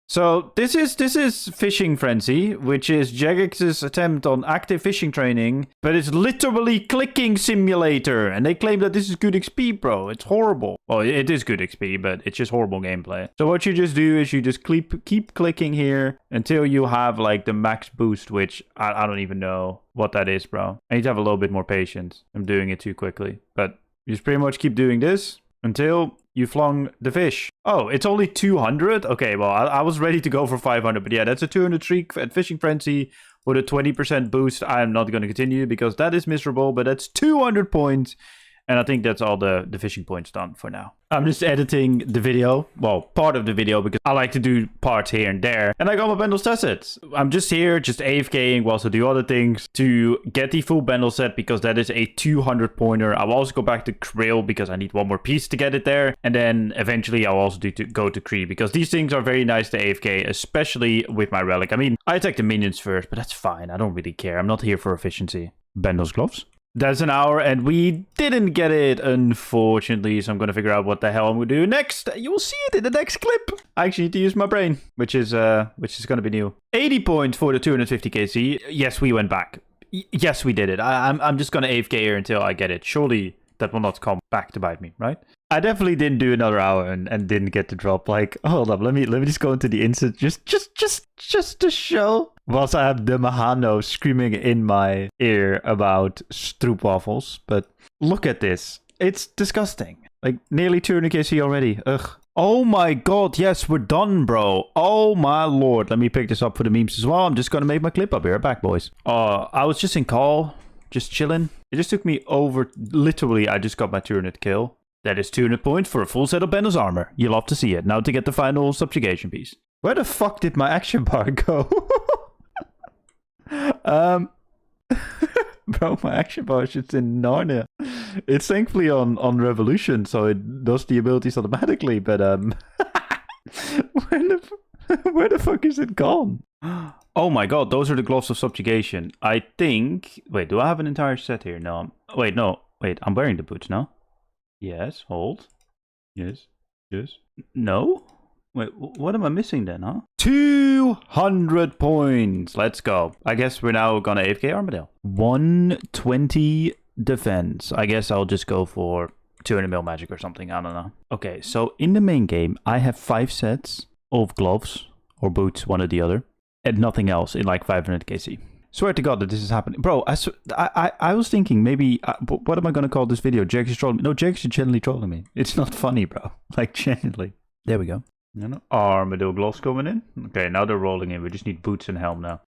So this is Fishing Frenzy, which is Jagex's attempt on active fishing training, but it's literally clicking simulator, and they claim that this is good XP, bro. It's horrible. Well, it is good XP, but it's just horrible gameplay. So what you just do is you just keep clicking here until you have like the max boost, which I don't even know what that is, bro. I need to have a little bit more patience. I'm doing it too quickly, but you just pretty much keep doing this until you flung the fish. Oh, it's only 200? Okay, well, I was ready to go for 500. But yeah, that's a 200 streak at Fishing Frenzy with a 20% boost. I'm not going to continue because that is miserable. But that's 200 points. And I think that's all the fishing points done for now. I'm just editing the video. Well, part of the video because I like to do parts here and there. And I got my bundle set. I'm just here, just AFKing whilst I do other things to get the full bundle set because that is a 200 pointer. I'll also go back to Krill because I need one more piece to get it there. And then eventually I'll also go to Kree because these things are very nice to AFK, especially with my relic. I mean, I attack the minions first, but that's fine. I don't really care. I'm not here for efficiency. Bundle's gloves. That's an hour, and we didn't get it, unfortunately, so I'm going to figure out what the hell I'm going to do next. You will see it in the next clip. I actually need to use my brain, which is going to be new. 80 points for the 250 KC. Yes, we went back. Yes, we did it. I'm just going to AFK here until I get it. Surely that will not come back to bite me, right? I definitely didn't do another hour and didn't get the drop. Like, hold up, let me just go into the instant just to show. Whilst I have the Mahano screaming in my ear about stroopwafels, but look at this. It's disgusting. Like, nearly 200 KC already. Ugh. Oh my god, yes, we're done, bro. Oh my lord. Let me pick this up for the memes as well. I'm just gonna make my clip up here. Back, boys. I was just in call, just chilling. It just took me over, literally, I just got my 200 kill. That is 200 points for a full set of Benno's armor. You'll love to see it. Now to get the final subjugation piece. Where the fuck did my action bar go? Bro, my action bar is just in Narnia. It's thankfully on Revolution, so it does the abilities automatically, but where the fuck is it gone? Oh my god, those are the gloves of subjugation. I think... Wait, do I have an entire set here? No. Wait, no. Wait, I'm wearing the boots now. Yes, hold. Yes. No? Wait, what am I missing then, huh? 200 points. Let's go. I guess we're now gonna AFK Armadale. 120 defense. I guess I'll just go for 200 mil magic or something. I don't know. Okay, so in the main game, I have 5 sets of gloves or boots, one or the other, and nothing else in like 500 KC. Swear to God that this is happening. Bro, I was thinking maybe, what am I gonna call this video? Jax is trolling me. No, Jax is genuinely trolling me. It's not funny, bro. Like, genuinely. There we go. No. Armadillo gloves coming in. Okay, now they're rolling in. We just need boots and helm now.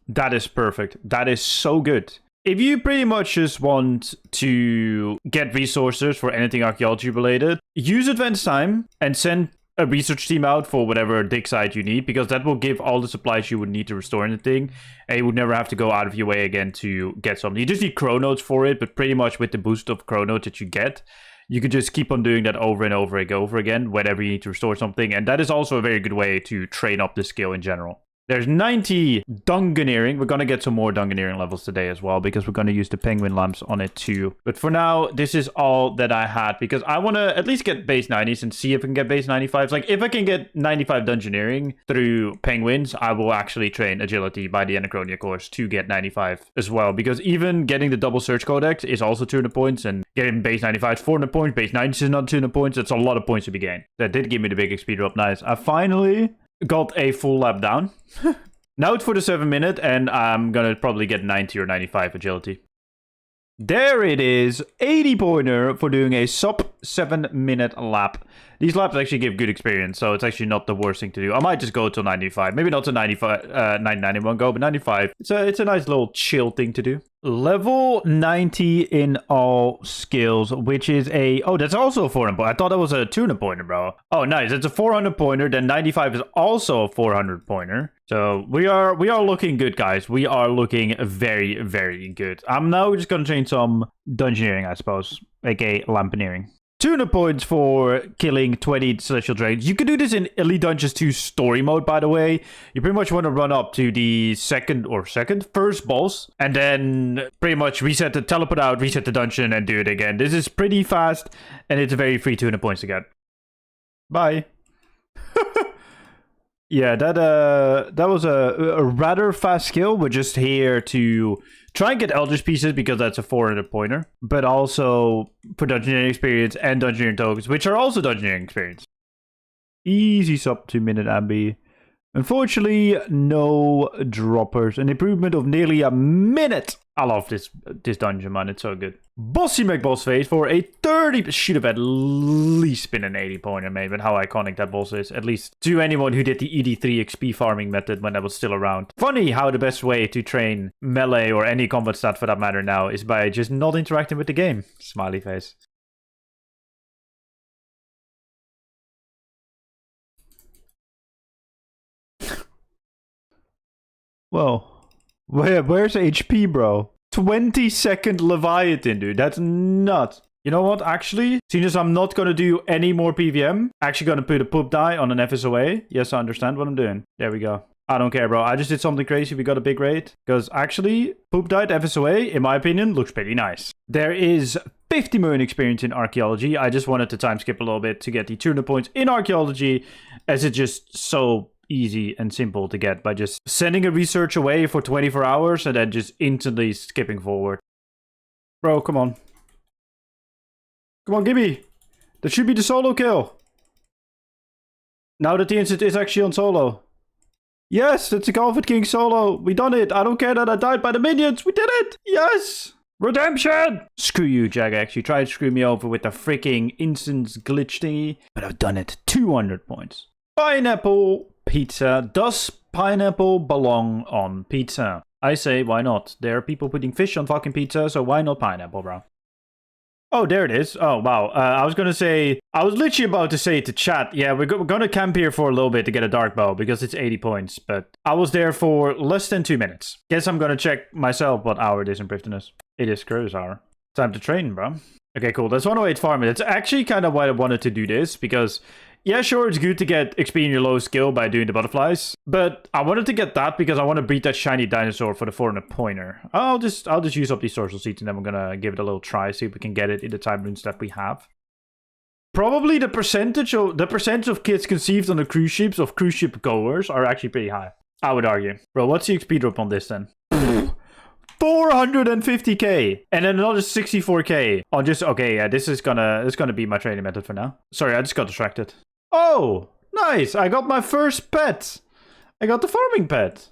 That is perfect. That is so good. If you pretty much just want to get resources for anything archaeology related, use advanced time and send a research team out for whatever dig site you need, because that will give all the supplies you would need to restore anything, and you would never have to go out of your way again to get something. You just need chronodes for it, but pretty much with the boost of chronodes that you get, you could just keep on doing that over and over again whenever you need to restore something, and that is also a very good way to train up the skill in general. There's 90 Dungeoneering. We're going to get some more Dungeoneering levels today as well, because we're going to use the penguin lamps on it too. But for now, this is all that I had, because I want to at least get base 90s and see if I can get base 95s. Like, if I can get 95 Dungeoneering through penguins, I will actually train agility by the Anachronia course to get 95 as well, because even getting the double search codex is also 200 points, and getting base 95 is 400 points, base 90s is another 200 points. It's a lot of points to be gained. That did give me the big XP drop. Nice. I finally got a full lap down. Now it's for the 7-minute, and I'm gonna probably get 90 or 95 agility. There it is, 80 pointer for doing a sub 7-minute lap. These laps actually give good experience, so it's actually not the worst thing to do. I might just go to 95, maybe not to 95, 99 in one go, but 95. It's a nice little chill thing to do. Level 90 in all skills, which is a... Oh, that's also a 400 pointer. I thought that was a 200 pointer, bro. Oh, nice. It's a 400 pointer. Then 95 is also a 400 pointer. So we are looking good, guys. We are looking very, very good. I'm now just going to change some Dungeoneering, I suppose, aka Lampineering. 200 points for killing 20 Celestial Dragons. You can do this in Elite Dungeons 2 story mode, by the way. You pretty much want to run up to the first boss, and then pretty much teleport out, reset the dungeon, and do it again. This is pretty fast, and it's a very free 200 points to get. Bye. Yeah, that was a rather fast skill. We're just here to try and get Eldritch Pieces, because that's a 400 pointer, but also for Dungeoneering experience and Dungeoneering tokens, which are also Dungeoneering experience. Easy sub 2-minute Ambi. Unfortunately, no droppers. An improvement of nearly a minute. I love this dungeon, man. It's so good. Bossy McBoss face for a 30... Should have at least been an 80 pointer, mate, but how iconic that boss is. At least to anyone who did the ED3 XP farming method when that was still around. Funny how the best way to train melee or any combat stat for that matter now is by just not interacting with the game. Smiley face. Whoa. Where's HP, bro? 22nd Leviathan, dude. That's nuts. You know what, actually? Seeing as I'm not going to do any more PVM, actually going to put a poop die on an FSOA. Yes, I understand what I'm doing. There we go. I don't care, bro. I just did something crazy. We got a big raid. Because actually, poop died FSOA, in my opinion, looks pretty nice. There is 50 million experience in archaeology. I just wanted to time skip a little bit to get the 200 points in archaeology, as it's just so easy and simple to get by just sending a research away for 24 hours and then just instantly skipping forward. Bro, come on. Come on, gimme. That should be the solo kill. Now that the instant is actually on solo. Yes, that's a Golfit King solo. We done it. I don't care that I died by the minions. We did it. Yes. Redemption. Screw you, Jagex. You tried to screw me over with the freaking instance glitch thingy. But I've done it. 200 points. Pineapple pizza. Does pineapple belong on pizza? I say, why not? There are people putting fish on fucking pizza, so why not pineapple, bro? Oh, there it is. Oh, wow. I was going to say... I was literally about to say to chat, yeah, we're going to camp here for a little bit to get a dark bow, because it's 80 points. But I was there for less than 2 minutes. Guess I'm going to check myself what hour it is in Prifton is. It is Cruise hour. Time to train, bro. Okay, cool. That's 108 farming. That's actually kind of why I wanted to do this, because... yeah, sure, it's good to get XP in your low skill by doing the butterflies. But I wanted to get that because I want to breed that shiny dinosaur for the 400 pointer. I'll just use up these social seeds and then we're gonna give it a little try, see if we can get it in the time runes that we have. Probably the percentage of kids conceived on the cruise ships of cruise ship goers are actually pretty high. I would argue. Bro, what's the XP drop on this then? 450k and then another 64k on just okay, yeah, this is gonna be my training method for now. Sorry, I just got distracted. Oh, nice. I got my first pet. I got the farming pet.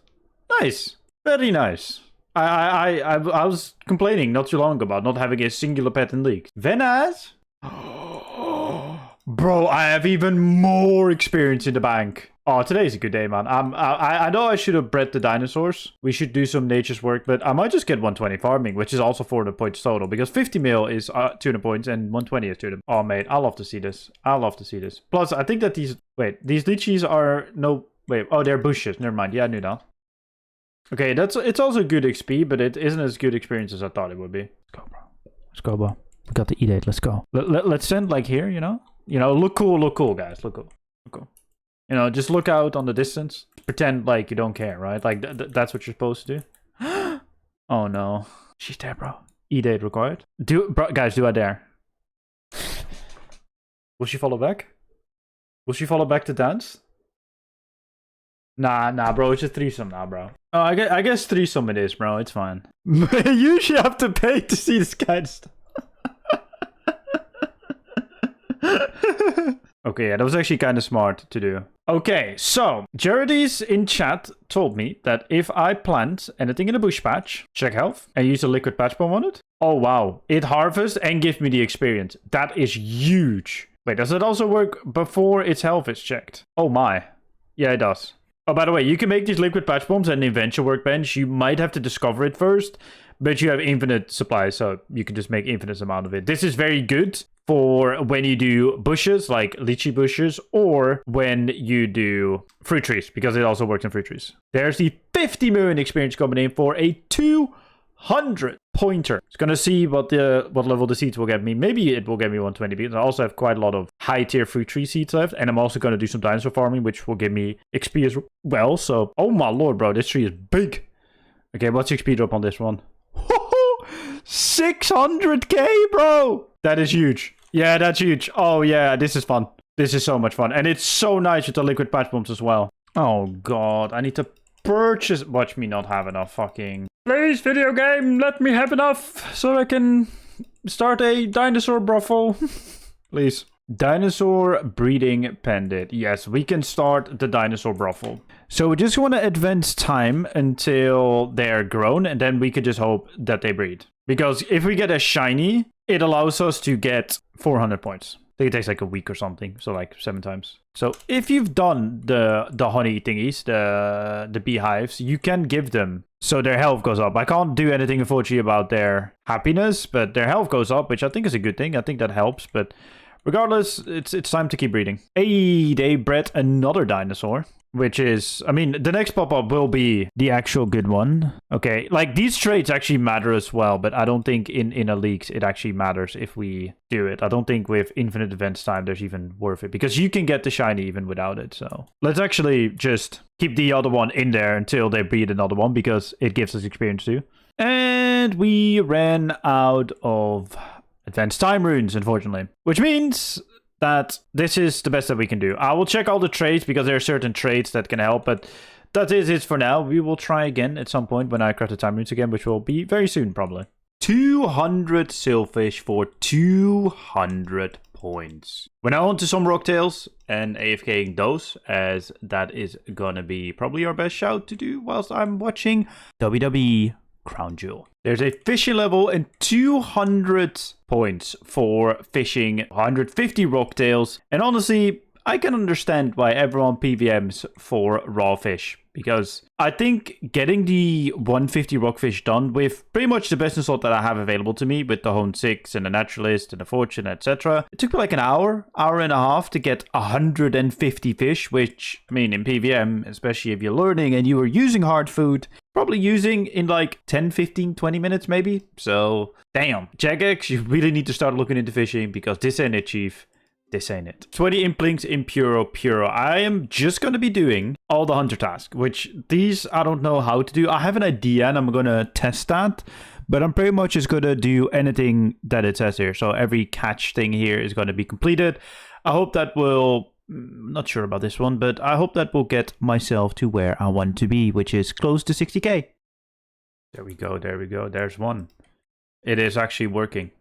Nice. Very nice. I was complaining not too long ago about not having a singular pet in League. Venaz? Bro, I have even more experience in the bank. Oh, today's a good day, man. I know I should have bred the dinosaurs. We should do some nature's work, but I might just get 120 farming, which is also 400 points total, because 50 mil is 200 points and 120 is 200. Oh, mate, I love to see this. I love to see this. Plus, I think that these lychees are no... wait, oh, they're bushes. Never mind. Yeah, I knew that. Okay, it's also good XP, but it isn't as good experience as I thought it would be. Let's go, bro. Let's go, bro. We got the E-date. Let's go. Let's send, like, here, you know? You know, look cool, guys. Look cool. Look cool. You know, just look out on the distance. Pretend like you don't care, right? Like, that's what you're supposed to do. Oh, no. She's there, bro. E-date required. Guys, do I dare? Will she follow back? Will she follow back to dance? Nah, bro. It's just threesome now, bro. Oh, I guess threesome it is, bro. It's fine. You should have to pay to see this kind of stuff. Okay, yeah, that was actually kind of smart to do. Okay, so Jaredys in chat told me that if I plant anything in a bush patch, check health, and use a liquid patch bomb on it. Oh, wow. It harvests and gives me the experience. That is huge. Wait, does it also work before its health is checked? Oh, my. Yeah, it does. Oh, by the way, you can make these liquid patch bombs and invent your workbench. You might have to discover it first, but you have infinite supply, so you can just make infinite amount of it. This is very good for when you do bushes, like lychee bushes, or when you do fruit trees, because it also works in fruit trees. There's the 50 million experience coming in for a 200 pointer. It's gonna see what level the seeds will get me. Maybe it will get me 120, because I also have quite a lot of high tier fruit tree seeds left, and I'm also gonna do some dinosaur farming, which will give me XP as well. So, oh my lord, bro, this tree is big. Okay, what's the XP drop on this one? 600k, bro! That is huge. Yeah, that's huge. Oh, yeah, this is fun. This is so much fun. And it's so nice with the liquid patch bombs as well. Oh, God. I need to purchase... watch me not have enough fucking... please, video game, let me have enough so I can start a dinosaur brothel. Please. Dinosaur breeding pendant. Yes, we can start the dinosaur brothel. So we just want to advance time until they're grown, and then we could just hope that they breed. Because if we get a shiny, it allows us to get 400 points. I think it takes like a week or something, so like 7 times. So if you've done the honey thingies, the beehives, you can give them so their health goes up. I can't do anything unfortunately about their happiness, but their health goes up, which I think is a good thing. I think that helps, but regardless, it's time to keep breeding. Hey, they bred another dinosaur, which is, I mean, the next pop-up will be the actual good one. Okay, like these traits actually matter as well, but I don't think in a league it actually matters if we do it. I don't think with infinite advance time there's even worth it, because you can get the shiny even without it. So let's actually just keep the other one in there until they breed another one, because it gives us experience too. And we ran out of advanced time runes, unfortunately, which means that this is the best that we can do. I will check all the traits, because there are certain traits that can help, but that is it for now. We will try again at some point when I craft the time runes again, which will be very soon, probably. 200 silverfish for 200 points. We're now on to some rocktails and AFKing those, as that is gonna be probably our best shout to do whilst I'm watching WWE Crown Jewel. There's a fishing level and 200 points for fishing 150 rocktails. And honestly, I can understand why everyone PVMs for raw fish, because I think getting the 150 rockfish done with pretty much the business slot that I have available to me with the Hone 6 and the Naturalist and the Fortune, etc. It took me like an hour and a half to get 150 fish, which, I mean, in PVM, especially if you're learning and you are using hard food, probably using in like 10, 15, 20 minutes maybe. So, damn. Jagex, you really need to start looking into fishing, because this ain't it, chief. This ain't it. 20 implinks in Puro. I am just going to be doing all the hunter tasks, which these I don't know how to do. I have an idea and I'm going to test that, but I'm pretty much just going to do anything that it says here. So every catch thing here is going to be completed. I hope that will, not sure about this one, but I hope that will get myself to where I want to be, which is close to 60k. There we go. There's one. It is actually working.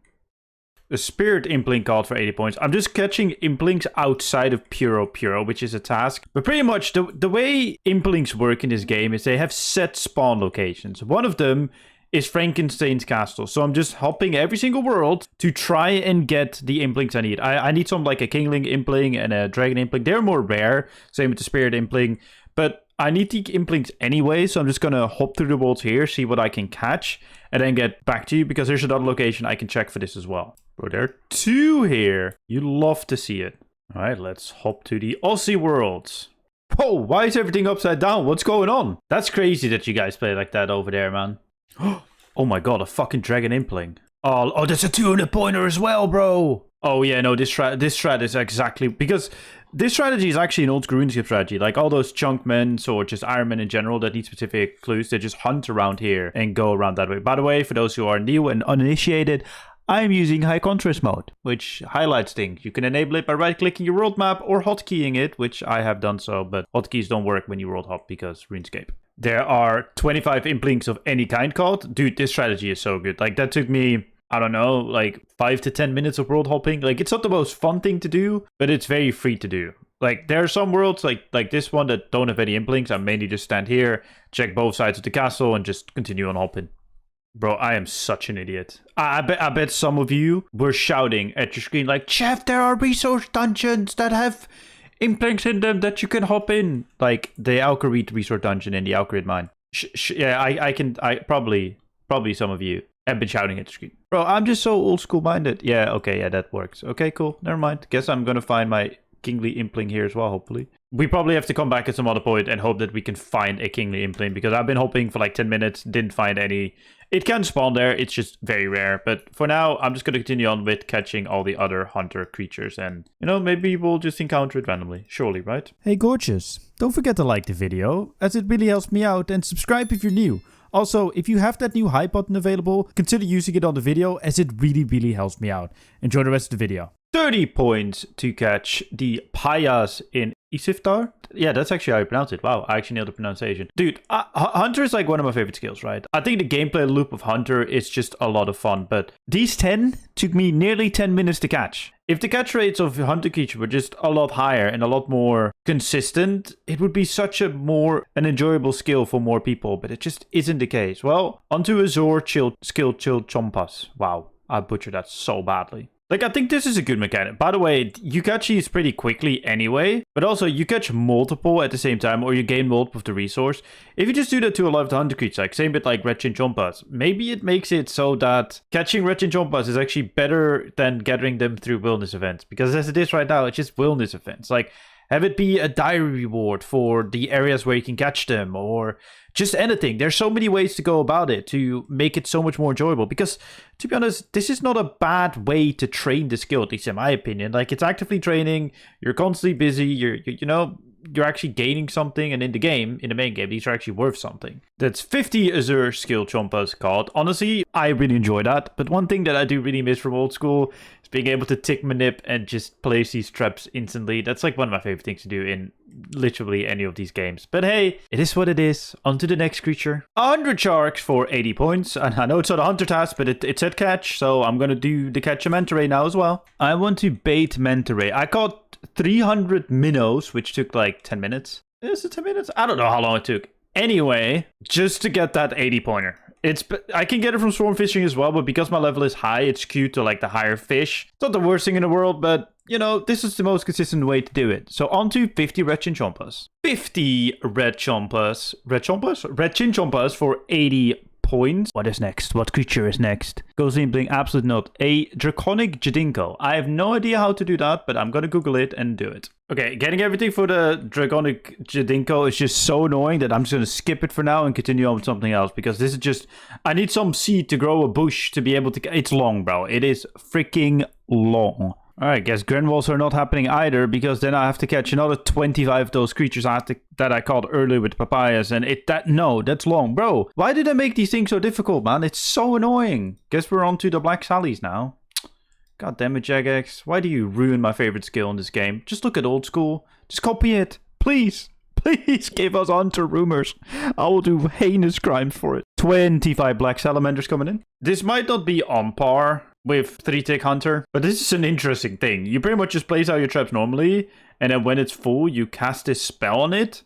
The Spirit Implink called for 80 points. I'm just catching Implinks outside of Puro, which is a task. But pretty much the way Implinks work in this game is they have set spawn locations. One of them is Frankenstein's castle. So I'm just hopping every single world to try and get the Implinks I need. I need some like a Kingling Implink and a Dragon Implink. They're more rare. Same with the Spirit Implink. But I need the Implinks anyway, so I'm just going to hop through the worlds here, see what I can catch, and then get back to you, because there's another location I can check for this as well. Bro, there are 2 here. You love to see it. All right, let's hop to the Aussie worlds. Whoa, why is everything upside down? What's going on? That's crazy that you guys play like that over there, man. Oh my god, a fucking Dragon Impling. Oh, there's a 200 pointer as well, bro. Oh yeah, no, this strat is exactly, because this strategy is actually an old school RuneScape strategy. Like all those chunk men or just Iron Men in general that need specific clues, they just hunt around here and go around that way. By the way, for those who are new and uninitiated, I'm using high contrast mode, which highlights things. You can enable it by right-clicking your world map or hotkeying it, which I have done so, but hotkeys don't work when you world hop because RuneScape. There are 25 implinks of any kind called. Dude, this strategy is so good. Like that took me, I don't know, like 5 to 10 minutes of world hopping. Like it's not the most fun thing to do, but it's very free to do. Like there are some worlds like this one that don't have any implinks. I mainly just stand here, check both sides of the castle, and just continue on hopping. Bro, I am such an idiot. I bet some of you were shouting at your screen like, Chef, there are resource dungeons that have implinks in them that you can hop in. Like the Alcarid resource dungeon in the Alcarid mine. Yeah, I probably some of you have been shouting at the screen. Bro, I'm just so old school minded. Yeah, okay, yeah, that works. Okay, cool. Never mind. Guess I'm gonna find my Kingly Impling here as well, hopefully. We probably have to come back at some other point and hope that we can find a Kingly Impling, because I've been hoping for like 10 minutes, didn't find any. It can spawn there, it's just very rare. But for now, I'm just going to continue on with catching all the other hunter creatures. And, you know, maybe we'll just encounter it randomly. Surely, right? Hey gorgeous, don't forget to like the video, as it really helps me out, and subscribe if you're new. Also, if you have that new hype button available, consider using it on the video, as it really helps me out. Enjoy the rest of the video. 30 points to catch the Payas in Isiftar. Yeah, that's actually how you pronounce it. Wow, I actually nailed the pronunciation. Dude, Hunter is like one of my favorite skills, right? I think the gameplay loop of Hunter is just a lot of fun, but these 10 took me nearly 10 minutes to catch. If the catch rates of Hunter creature were just a lot higher and a lot more consistent, it would be such an enjoyable skill for more people, but it just isn't the case. Well, onto Azor Chill Chompas. Wow, I butchered that so badly. Like, I think this is a good mechanic. By the way, you catch these pretty quickly anyway, but also you catch multiple at the same time, or you gain multiple of the resource. If you just do that to a lot of the hunter creatures, like same bit like Wretched Chompas, maybe it makes it so that catching Wretched Chompas is actually better than gathering them through wilderness events. Because as it is right now, it's just wilderness events. Like, have it be a diary reward for the areas where you can catch them, or just anything. There's so many ways to go about it to make it so much more enjoyable. Because, to be honest, this is not a bad way to train the skill, at least in my opinion. Like, it's actively training, you're constantly busy, you know, you're actually gaining something, and in the main game, these are actually worth something. That's 50 Azure skill chompas called. Honestly, I really enjoy that, but one thing that I do really miss from old school is being able to tick manip and just place these traps instantly. That's like one of my favorite things to do in literally any of these games. But hey, it is what it is. On to the next creature. 100 sharks for 80 points. And I know it's not a hunter task, but it said catch, so I'm gonna do the catch a manta ray now as well. I want to bait manta ray. I caught 300 minnows, which took like 10 minutes. Is it 10 minutes? I don't know how long it took. Anyway, just to get that 80 pointer. I can get it from swarm fishing as well, but because my level is high, it's skewed to like the higher fish. It's not the worst thing in the world, but you know, this is the most consistent way to do it. So on to 50 red chin chompas. 50 red chompas. Red chompas? Red chin chompas for 80 points. What is next? What creature is next? Goes in bling, absolute not. A draconic Jadinko. I have no idea how to do that, but I'm gonna Google it and do it. Okay, getting everything for the draconic Jadinko is just so annoying that I'm just gonna skip it for now and continue on with something else, because this is just, I need some seed to grow a bush to be able to, it's long, bro. It is freaking long. Alright, guess Grenwalls are not happening either, because then I have to catch another 25 of those creatures that I caught earlier with papayas, and that's long. Bro, why did I make these things so difficult, man? It's so annoying. Guess we're on to the Black Sallies now. God damn it, Jagex. Why do you ruin my favorite skill in this game? Just look at old school. Just copy it. Please. Please give us Hunter rumors. I will do heinous crimes for it. 25 Black Salamanders coming in. This might not be on par with 3-tick Hunter, but this is an interesting thing. You pretty much just place out your traps normally, and then when it's full, you cast this spell on it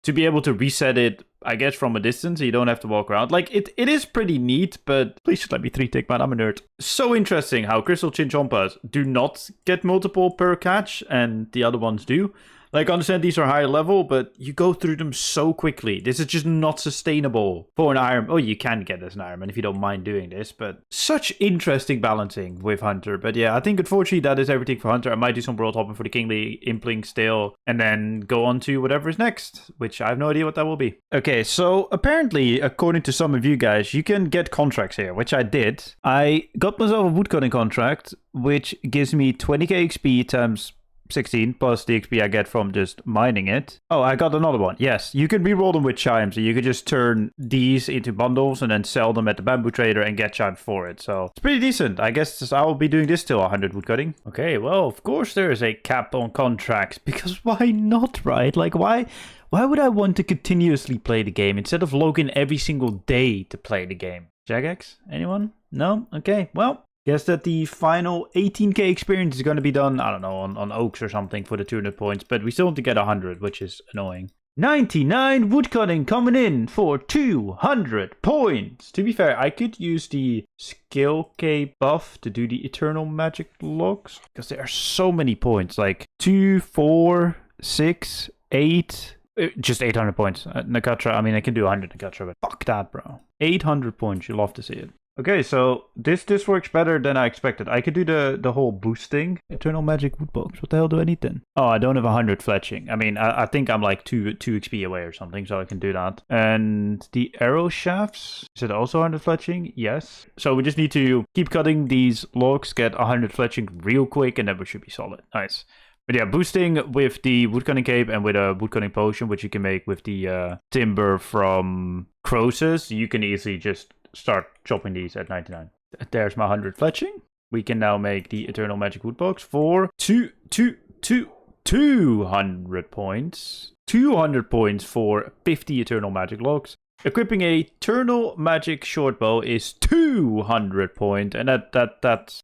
to be able to reset it, I guess, from a distance, so you don't have to walk around. Like, it is pretty neat, but please just let me 3-tick, man. I'm a nerd. So interesting how Crystal Chinchompas do not get multiple per catch, and the other ones do. Like, I understand these are higher level, but you go through them so quickly. This is just not sustainable for an Iron... Oh, you can get as an Ironman if you don't mind doing this, but such interesting balancing with Hunter. But yeah, I think unfortunately that is everything for Hunter. I might do some world hopping for the Kingly Impling still, and then go on to whatever is next, which I have no idea what that will be. Okay, so apparently, according to some of you guys, you can get contracts here, which I did. I got myself a woodcutting contract, which gives me 20k XP times 16 plus the XP I get from just mining it. Oh, I got another one. Yes, you can reroll them with chimes. So you could just turn these into bundles and then sell them at the bamboo trader and get chimes for it. So it's pretty decent. I guess I will be doing this till 100 woodcutting. Okay, well, of course there is a cap on contracts, because why not, right? Like, why would I want to continuously play the game instead of log in every single day to play the game? Jagex? Anyone? No? Okay, well, guess that the final 18k experience is going to be done, I don't know, on Oaks or something for the 200 points, but we still want to get 100, which is annoying. 99 woodcutting coming in for 200 points. To be fair, I could use the skill K buff to do the eternal magic logs, because there are so many points, like 2, 4, 6, 8... Just 800 points. Nakatra, I mean, I can do 100 Nakatra, but fuck that, bro. 800 points, you love to see it. Okay, so this works better than I expected. I could do the whole boosting. Eternal Magic Woodbox. What the hell do I need then? Oh, I don't have 100 fletching. I mean, I think I'm like 2 XP away or something, so I can do that. And the arrow shafts, is it also 100 fletching? Yes. So we just need to keep cutting these logs, get 100 fletching real quick, and then we should be solid. Nice. But yeah, boosting with the woodcutting cape and with a woodcutting potion, which you can make with the timber from Croesus, you can easily just start chopping these at 99. There's my 100 fletching. We can now make the Eternal Magic Woodbox for 200 points. 200 points for 50 Eternal Magic Logs. Equipping a Eternal Magic Shortbow is 200 points, and that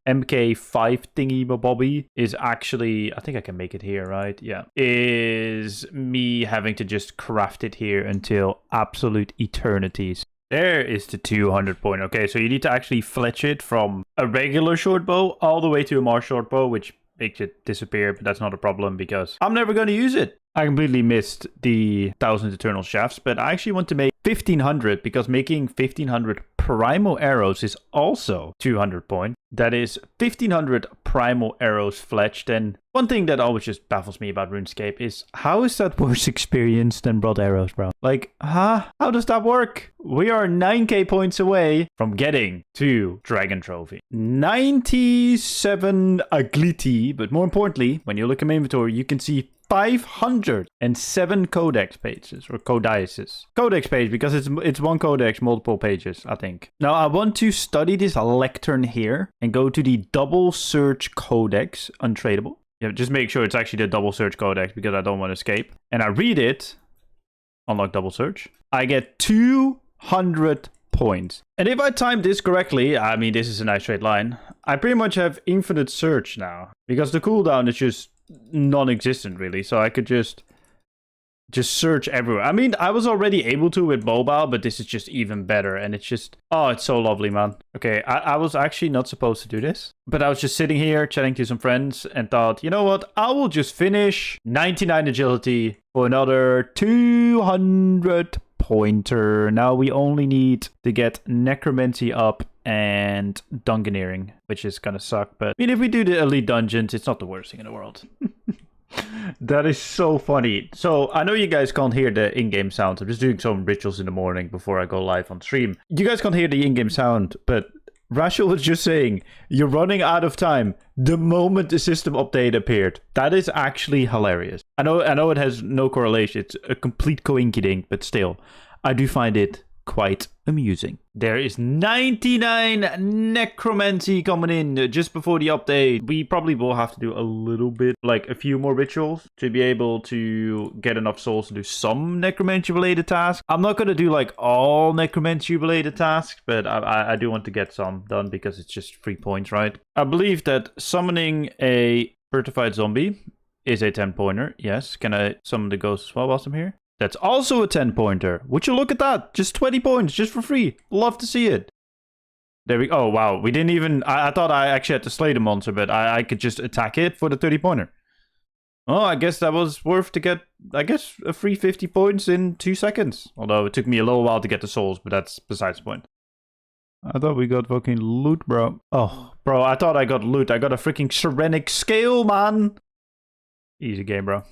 MK5 thingy bobby is actually, I think I can make it here, right? Yeah. Is me having to just craft it here until absolute eternities. There is the 200 point. Okay, so you need to actually fletch it from a regular shortbow all the way to a Mars shortbow, which makes it disappear, but that's not a problem because I'm never going to use it. I completely missed the 1000 Eternal Shafts, but I actually want to make 1500 because making 1500 Primal Arrows is also 200 points. That is 1500 Primal Arrows fletched. And one thing that always just baffles me about RuneScape is how is that worse experience than Blood Arrows, bro? Like, how does that work? We are 9k points away from getting to Dragon Trophy. 97 Agliti, but more importantly, when you look at my inventory, you can see 507 codex pages or codices. Codex page because it's one codex, multiple pages, I think. Now I want to study this lectern here and go to the double search codex, untradeable. Yeah, just make sure it's actually the double search codex because I don't want to escape. And I read it, unlock double search. I get 200 points. And if I timed this correctly, I mean, this is a nice straight line. I pretty much have infinite search now because the cooldown is just non-existent really. So I could just search everywhere. I mean, I was already able to with mobile, but this is just even better. And it's just, oh, it's so lovely, man. Okay, I was actually not supposed to do this, but I was just sitting here chatting to some friends and thought, you know what? I will just finish 99 agility for another 200 pointer. Now we only need to get necromancy up and dungeoneering, which is gonna suck. But I mean, if we do the elite dungeons, it's not the worst thing in the world. That is so funny. So I know you guys can't hear the in-game sounds. I'm just doing some rituals in the morning before I go live on stream. You guys can't hear the in-game sound, but Rachel was just saying you're running out of time the moment the system update appeared. That is actually hilarious. I know it has no correlation. It's a complete coincidence, but still, I do find it quite amusing. There is 99 necromancy coming in just before the update. We probably will have to do a little bit, like a few more rituals to be able to get enough souls to do some necromancy related tasks. I'm not going to do like all necromancy related tasks, but I do want to get some done because it's just 3 points, right? I believe that summoning a certified zombie is a 10 pointer. Yes. Can I summon the ghost as well whilst I'm here? That's also a 10 pointer. Would you look at that? Just 20 points, just for free. Love to see it. There we go. Oh, wow. We didn't even... I thought I actually had to slay the monster, but I could just attack it for the 30 pointer. Oh, I guess that was worth to get, I guess, a free 50 points in 2 seconds. Although it took me a little while to get the souls, but that's besides the point. I thought we got fucking loot, bro. Oh, bro, I thought I got loot. I got a freaking Serenic scale, man. Easy game, bro.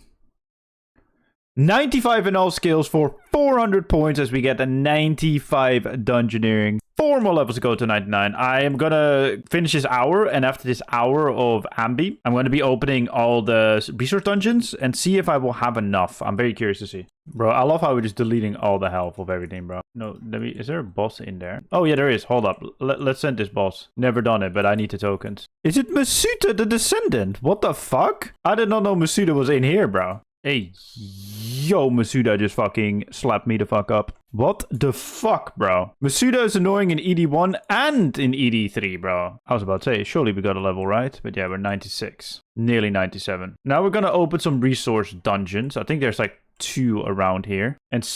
95 in all skills for 400 points as we get a 95 dungeoneering. 4 more levels to go to 99. I am gonna finish this hour, and after this hour of Ambi, I'm gonna be opening all the resource dungeons and see if I will have enough. I'm very curious to see. Bro, I love how we're just deleting all the health of everything, bro. No, is there a boss in there? Oh yeah, there is. Hold up. Let's send this boss. Never done it, but I need the tokens. Is it Masuda the Descendant? What the fuck? I did not know Masuda was in here, bro. Hey, yo, Masuda just fucking slapped me the fuck up. What the fuck, bro? Masuda is annoying in ED1 and in ED3, bro. I was about to say, surely we got a level, right? But yeah, we're 96. Nearly 97. Now we're gonna open some resource dungeons. I think there's like 2 around here. And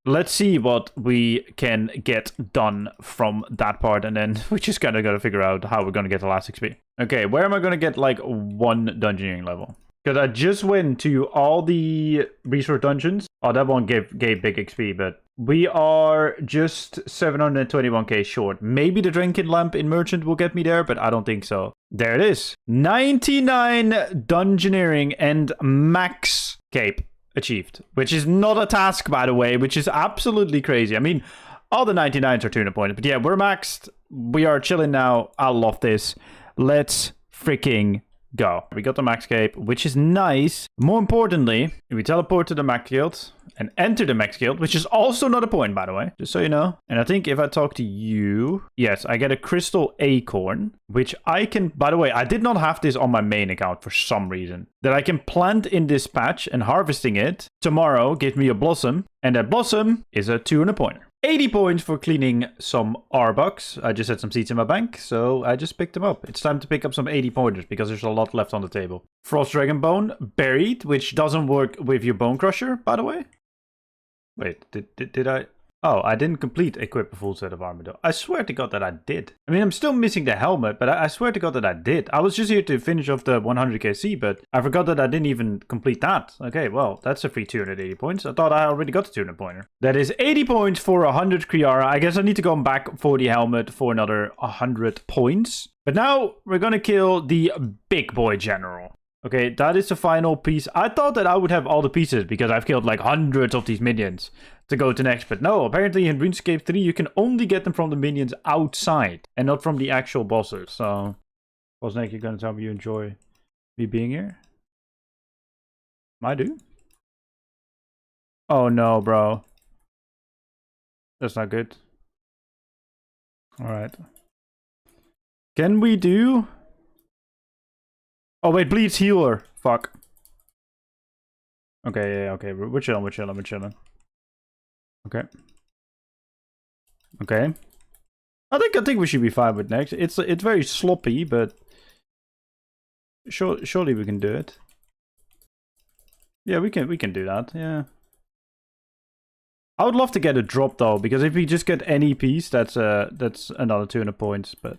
let's see what we can get done from that part. And then we just kind of gotta figure out how we're gonna get the last XP. Okay, where am I gonna get like 1 dungeoneering level? Because I just went to all the resource dungeons. Oh, that one gave big XP, but we are just 721k short. Maybe the drinking lamp in Merchant will get me there, but I don't think so. There it is. 99 dungeoneering and max cape achieved. Which is not a task, by the way, which is absolutely crazy. I mean, all the 99s are 200 points. But yeah, we're maxed. We are chilling now. I love this. Let's freaking go. We got the max cape, which is nice. More importantly, we teleport to the max guild and enter the max guild, which is also not a point, by the way, just so you know. And I think if I talk to you, yes, I get a crystal acorn, which I can, by the way, I did not have this on my main account for some reason, that I can plant in this patch, and harvesting it tomorrow gives me a blossom, and that blossom is a 200 pointer. 80 points for cleaning some R-Bucks. I just had some seeds in my bank, so I just picked them up. It's time to pick up some 80 pointers because there's a lot left on the table. Frost Dragon Bone, buried, which doesn't work with your Bone Crusher, by the way. Wait, did I? Oh, I didn't complete equip a full set of armor though. I swear to God that I did. I mean, I'm still missing the helmet, but I swear to God that I did. I was just here to finish off the 100kc, but I forgot that I didn't even complete that. Okay, well, that's a free 280 points. I thought I already got the 200 pointer. That is 80 points for 100 Kriara. I guess I need to go back for the helmet for another 100 points. But now we're gonna kill the big boy general. Okay, that is the final piece. I thought that I would have all the pieces because I've killed like hundreds of these minions to go to next. But no, apparently in RuneScape 3, you can only get them from the minions outside and not from the actual bosses. So, Bosnek, you're going to tell me you enjoy me being here? I do. Oh no, bro. That's not good. Alright. Can we do... Oh wait, bleeds healer. Fuck. Okay, yeah, okay. We're chilling, we're chilling, we're chilling. Okay. Okay. I think we should be fine with next. It's very sloppy, but surely we can do it. Yeah, we can do that. Yeah. I would love to get a drop though, because if we just get any piece, that's another 200 points, but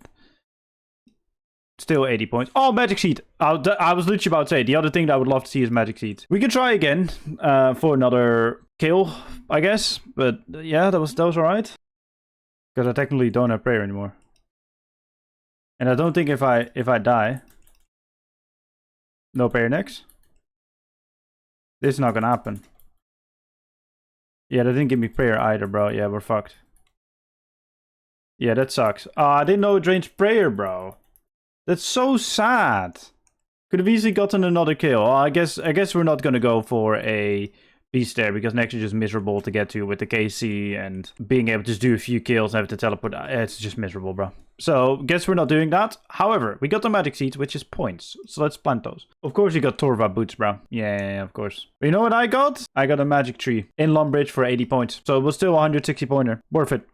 still 80 points. Oh, magic seed. I was literally about to say the other thing that I would love to see is magic seeds. We can try again for another kill, I guess. But yeah, that was alright. Because I technically don't have prayer anymore. And I don't think if I die, no prayer next. This is not gonna happen. Yeah, they didn't give me prayer either, bro. Yeah, we're fucked. Yeah, that sucks. I didn't know it drains prayer, bro. That's so sad. Could have easily gotten another kill. I guess we're not gonna go for a piece there because next is just miserable to get to with the KC and being able to just do a few kills and have to teleport. It's just miserable, bro. So guess we're not doing that. However, we got the magic seeds, which is points. So let's plant those. Of course, you got Torva boots, bro. Yeah, of course. But you know what I got? I got a magic tree in Lumbridge for 80 points. So it was still a 160 pointer. Worth it.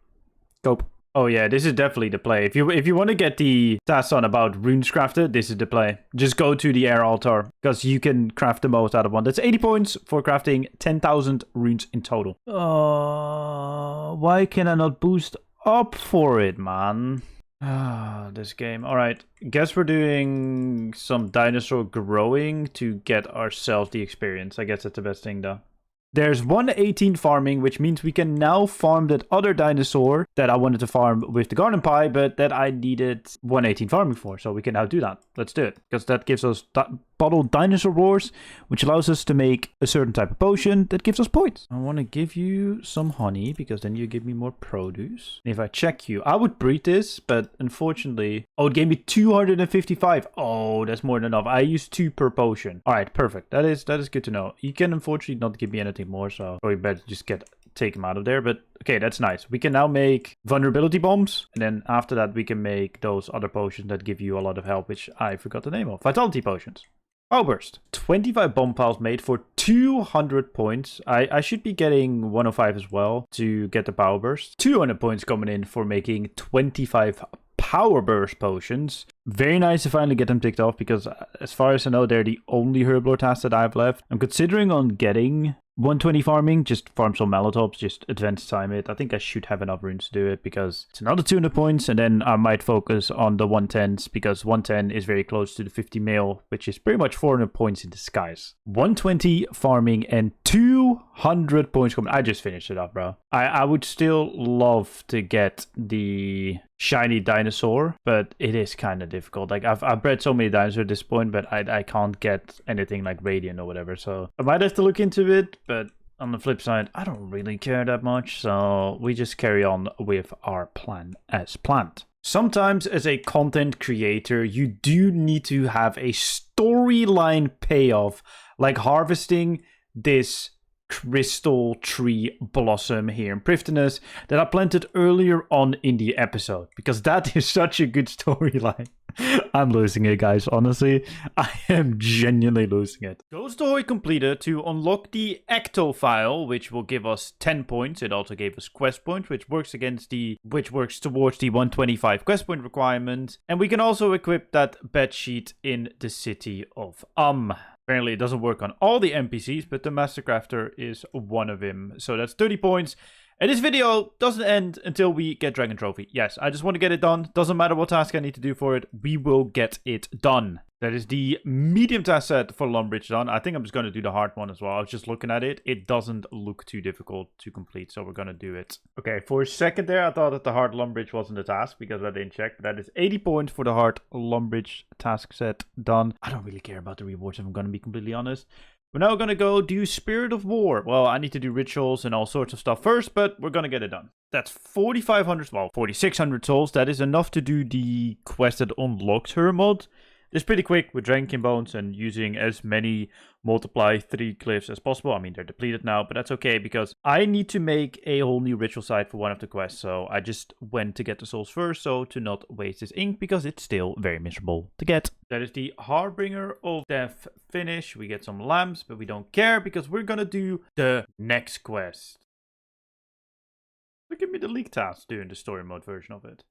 Cope. Oh yeah, this is definitely the play. If you want to get the tasks on about runes crafted, this is the play. Just go to the air altar, because you can craft the most out of one. That's 80 points for crafting 10,000 runes in total. Why can I not boost up for it, man? This game. Alright, guess we're doing some dinosaur growing to get ourselves the experience. I guess that's the best thing though. There's 118 farming, which means we can now farm that other dinosaur that I wanted to farm with the garden pie, but that I needed 118 farming for. So we can now do that. Let's do it. Because that gives us bottled dinosaur roars, which allows us to make a certain type of potion that gives us points. I want to give you some honey, because then you give me more produce. And if I check you, I would breed this, but unfortunately... Oh, it gave me 255. Oh, that's more than enough. I used 2 per potion. All right, perfect. That is good to know. You can unfortunately not give me anything more, so probably better just take him out of there. But okay, that's nice. We can now make vulnerability bombs, and then after that we can make those other potions that give you a lot of health, which I forgot the name of. Vitality potions. Power burst. 25 bomb piles made for 200 points. I should be getting 105 as well to get the power burst. 200 points coming in for making 25 power burst potions. Very nice to finally get them ticked off, because as far as I know, they're the only herblore tasks that I've left. I'm considering on getting 120 farming, just farm some Malatops, just advanced time it. I think I should have enough runes to do it, because it's another 200 points, and then I might focus on the 110s, because 110 is very close to the 50 mil, which is pretty much 400 points in disguise. 120 farming and 200 points coming. I just finished it up, bro. I would still love to get the shiny dinosaur, but it is kind of difficult. Like I've bred so many dinosaurs at this point, but I can't get anything like radiant or whatever, so I might have to look into it. But on the flip side, I don't really care that much, so we just carry on with our plan as planned. Sometimes as a content creator, you do need to have a storyline payoff, like harvesting this crystal tree blossom here in Prifddinas that I planted earlier on in the episode, because that is such a good storyline. I'm losing it, guys. Honestly, I am genuinely losing it. Go story completed to unlock the Ecto file, which will give us 10 points. It also gave us quest points, which works towards the 125 quest point requirement. And we can also equip that bed sheet in the city of Apparently it doesn't work on all the NPCs, but the Master Crafter is one of them. So that's 30 points. And this video doesn't end until we get Dragon Trophy. Yes, I just want to get it done. Doesn't matter what task I need to do for it. We will get it done. That is the medium task set for Lumbridge done. I think I'm just going to do the hard one as well. I was just looking at it. It doesn't look too difficult to complete, so we're going to do it. Okay, for a second there, I thought that the hard Lumbridge wasn't a task because I didn't check. But that is 80 points for the hard Lumbridge task set done. I don't really care about the rewards, if I'm going to be completely honest. We're now going to go do Spirit of War. Well, I need to do rituals and all sorts of stuff first, but we're going to get it done. That's 4,500, well, 4,600 souls. That is enough to do the quest that unlocked her mod. It's pretty quick with Drinking Bones and using as many multiply 3 glyphs as possible. I mean, they're depleted now, but that's okay because I need to make a whole new ritual site for one of the quests. So I just went to get the souls first, so to not waste this ink because it's still very miserable to get. That is the Harbinger of Death finish. We get some lamps, but we don't care because we're gonna do the next quest. Give me the leak task doing the story mode version of it.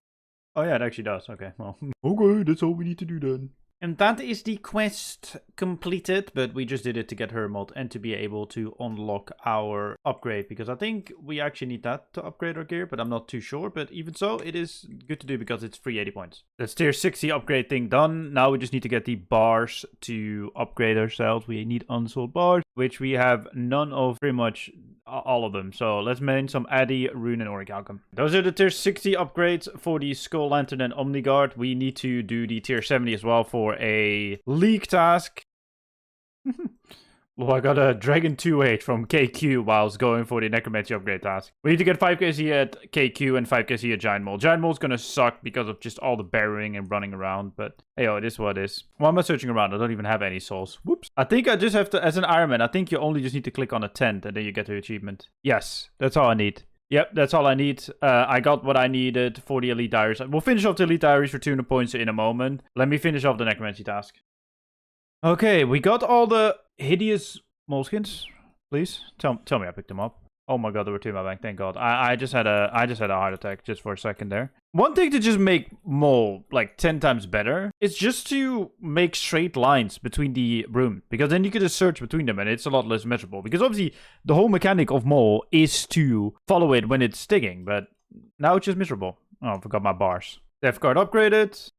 Oh yeah, it actually does. Okay, well. Okay, that's all we need to do then. And that is the quest completed, but we just did it to get her mod and to be able to unlock our upgrade, because I think we actually need that to upgrade our gear, but I'm not too sure. But even so, it is good to do because it's free 80 points. That's tier 60 upgrade thing done. Now we just need to get the bars to upgrade ourselves. We need unsold bars, which we have none of, pretty much all of them. So let's mine some Addy, Rune, and Orichalcum. Those are the tier 60 upgrades for the Skull Lantern and Omniguard. We need to do the tier 70 as well for a leak task. Well, I got a Dragon 2-8 from KQ whilst going for the Necromancy upgrade task. We need to get 5 KC at KQ and 5 KC at Giant Mole. Giant Mole's gonna suck because of just all the burying and running around, but hey, oh, it is what it is. Why am I searching around? I don't even have any souls. Whoops. I think I just have to, as an Iron Man, I think you only just need to click on a tent and then you get the achievement. Yes, that's all I need. Yep, that's all I need. I got what I needed for the Elite Diaries. We'll finish off the Elite Diaries for 200 points in a moment. Let me finish off the Necromancy task. Okay, we got all the hideous moleskins. Please tell me I picked them up. Oh my god, there were 2 in my bank. Thank god. I just had a heart attack just for a second there. One thing to just make mole like 10 times better is just to make straight lines between the room, because then you can just search between them and it's a lot less miserable. Because obviously the whole mechanic of mole is to follow it when it's digging, but now it's just miserable. Oh, I forgot my bars. Death card upgraded.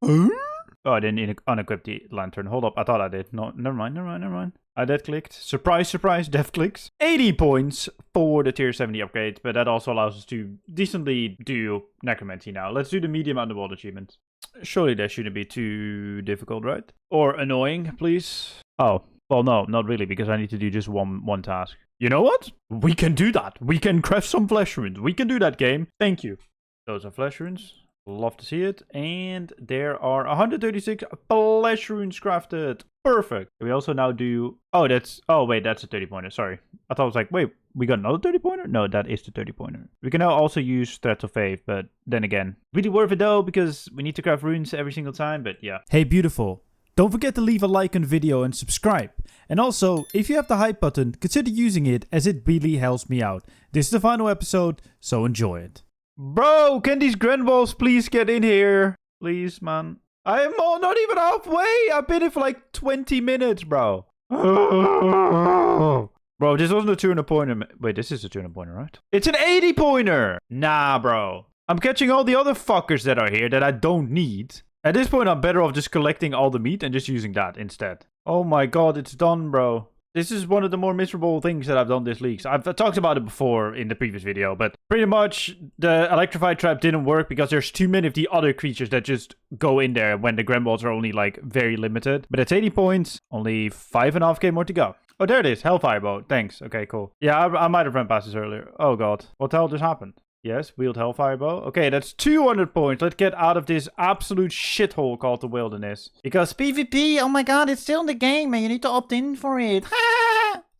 Oh, I didn't unequip the lantern. Hold up, I thought I did. No, never mind. I dead clicked. Surprise, surprise, death clicks. 80 points for the tier 70 upgrade, but that also allows us to decently do Necromancy now. Let's do the medium underworld achievement. Surely that shouldn't be too difficult, right? Or annoying, please. Oh, well, no, not really, because I need to do just one task. You know what? We can do that. We can craft some flesh runes. We can do that, game. Thank you. Those are flesh runes. Love to see it. And there are 136 flesh runes crafted. Perfect. We also now do... Oh, wait, that's a 30-pointer. Sorry. I thought I was like, wait, we got another 30-pointer? No, that is the 30-pointer. We can now also use Threats of Faith, but then again, really worth it though, because we need to craft runes every single time, but yeah. Hey, beautiful. Don't forget to leave a like on the video and subscribe. And also, if you have the hype button, consider using it, as it really helps me out. This is the final episode, so enjoy it. Bro, can these Grand Balls please get in here? Please, man. I am not even halfway. I've been here for like 20 minutes, bro. Bro, this wasn't a 200-pointer. Wait, this is a 200-pointer, right? It's an 80-pointer. Nah, bro. I'm catching all the other fuckers that are here that I don't need. At this point, I'm better off just collecting all the meat and just using that instead. Oh my god, it's done, bro. This is one of the more miserable things that I've done this league. So I've talked about it before in the previous video, but pretty much the electrified trap didn't work because there's too many of the other creatures that just go in there when the Grand Balls are only like very limited. But it's 80 points, only 5.5k more to go. Oh, there it is. Hellfire bow. Thanks. Okay, cool. Yeah, I might have run past this earlier. Oh god. What the hell just happened? Yes, wield Hellfire bow. Okay, that's 200 points. Let's get out of this absolute shithole called the wilderness. Because PvP, oh my god, it's still in the game, man. You need to opt in for it.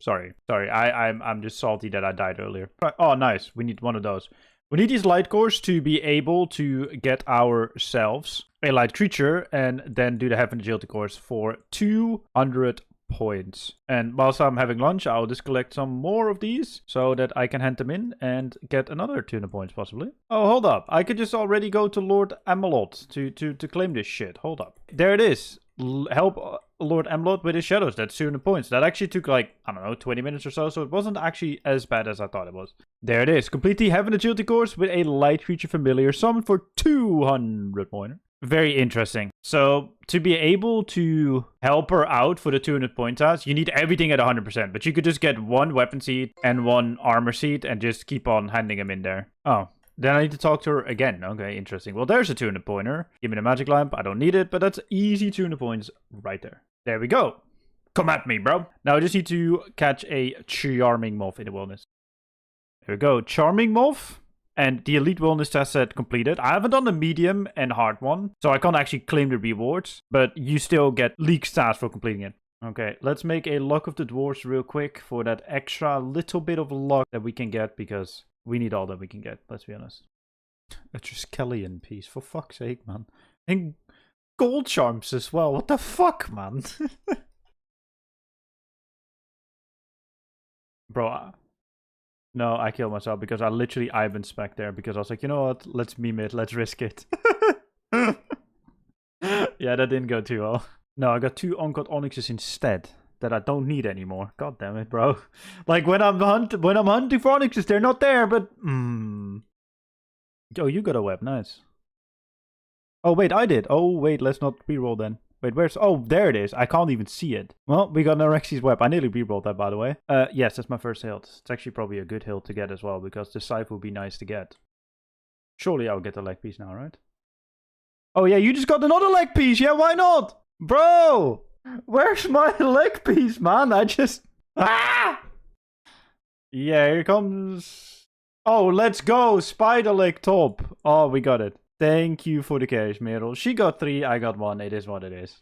Sorry. I'm just salty that I died earlier. Right. Oh, nice. We need one of those. We need these light cores to be able to get ourselves a light creature and then do the Heaven Agility cores for 200 points. And whilst I'm having lunch, I'll just collect some more of these so that I can hand them in and get another 200 points possibly. Oh, hold up. I could just already go to Lord Amelot to claim this shit. Hold up. There it is. Help Lord Amelot with his shadows. That's 200 points. That actually took like, I don't know, 20 minutes or so. So it wasn't actually as bad as I thought it was. There it is. Complete the Heaven Agility course with a light creature familiar summoned for 200 pointer. Very interesting. So to be able to help her out for the 200 point task, you need everything at 100%. But you could just get one weapon seed and one armor seed and just keep on handing them in there. Oh, then I need to talk to her again. Okay, interesting. Well, there's a 200 pointer. Give me the magic lamp. I don't need it, but that's easy 200 points right there. There we go. Come at me, bro. Now I just need to catch a charming moth in the wilderness. There we go. Charming moth. And the Elite Wellness test set completed. I haven't done the medium and hard one, so I can't actually claim the rewards, but you still get league stats for completing it. Okay, let's make a Luck of the Dwarves real quick for that extra little bit of luck that we can get, because we need all that we can get, let's be honest. A Triskelion piece, for fuck's sake, man. And gold charms as well, what the fuck, man? Bro, no, I killed myself because I literally Ivan spec there because I was like, you know what, let's meme it, let's risk it. Yeah, that didn't go too well. No, I got 2 Uncut Onyxes instead that I don't need anymore. God damn it, bro. Like when I'm hunting for Onyxes, they're not there, but Oh, you got a web, nice. Oh wait, I did. Oh wait, let's not reroll then. Wait, where's... Oh, there it is. I can't even see it. Well, we got an Orexy's web. I nearly rerolled that, by the way. Yes, that's my first hilt. It's actually probably a good hilt to get as well, because the scythe would be nice to get. Surely I'll get the leg piece now, right? Oh yeah, you just got another leg piece. Yeah, why not? Bro! Where's my leg piece, man? I just... Ah! Yeah, here comes... Oh, let's go! Spider leg top. Oh, we got it. Thank you for the cash, Meryl. She got 3, I got 1. It is what it is.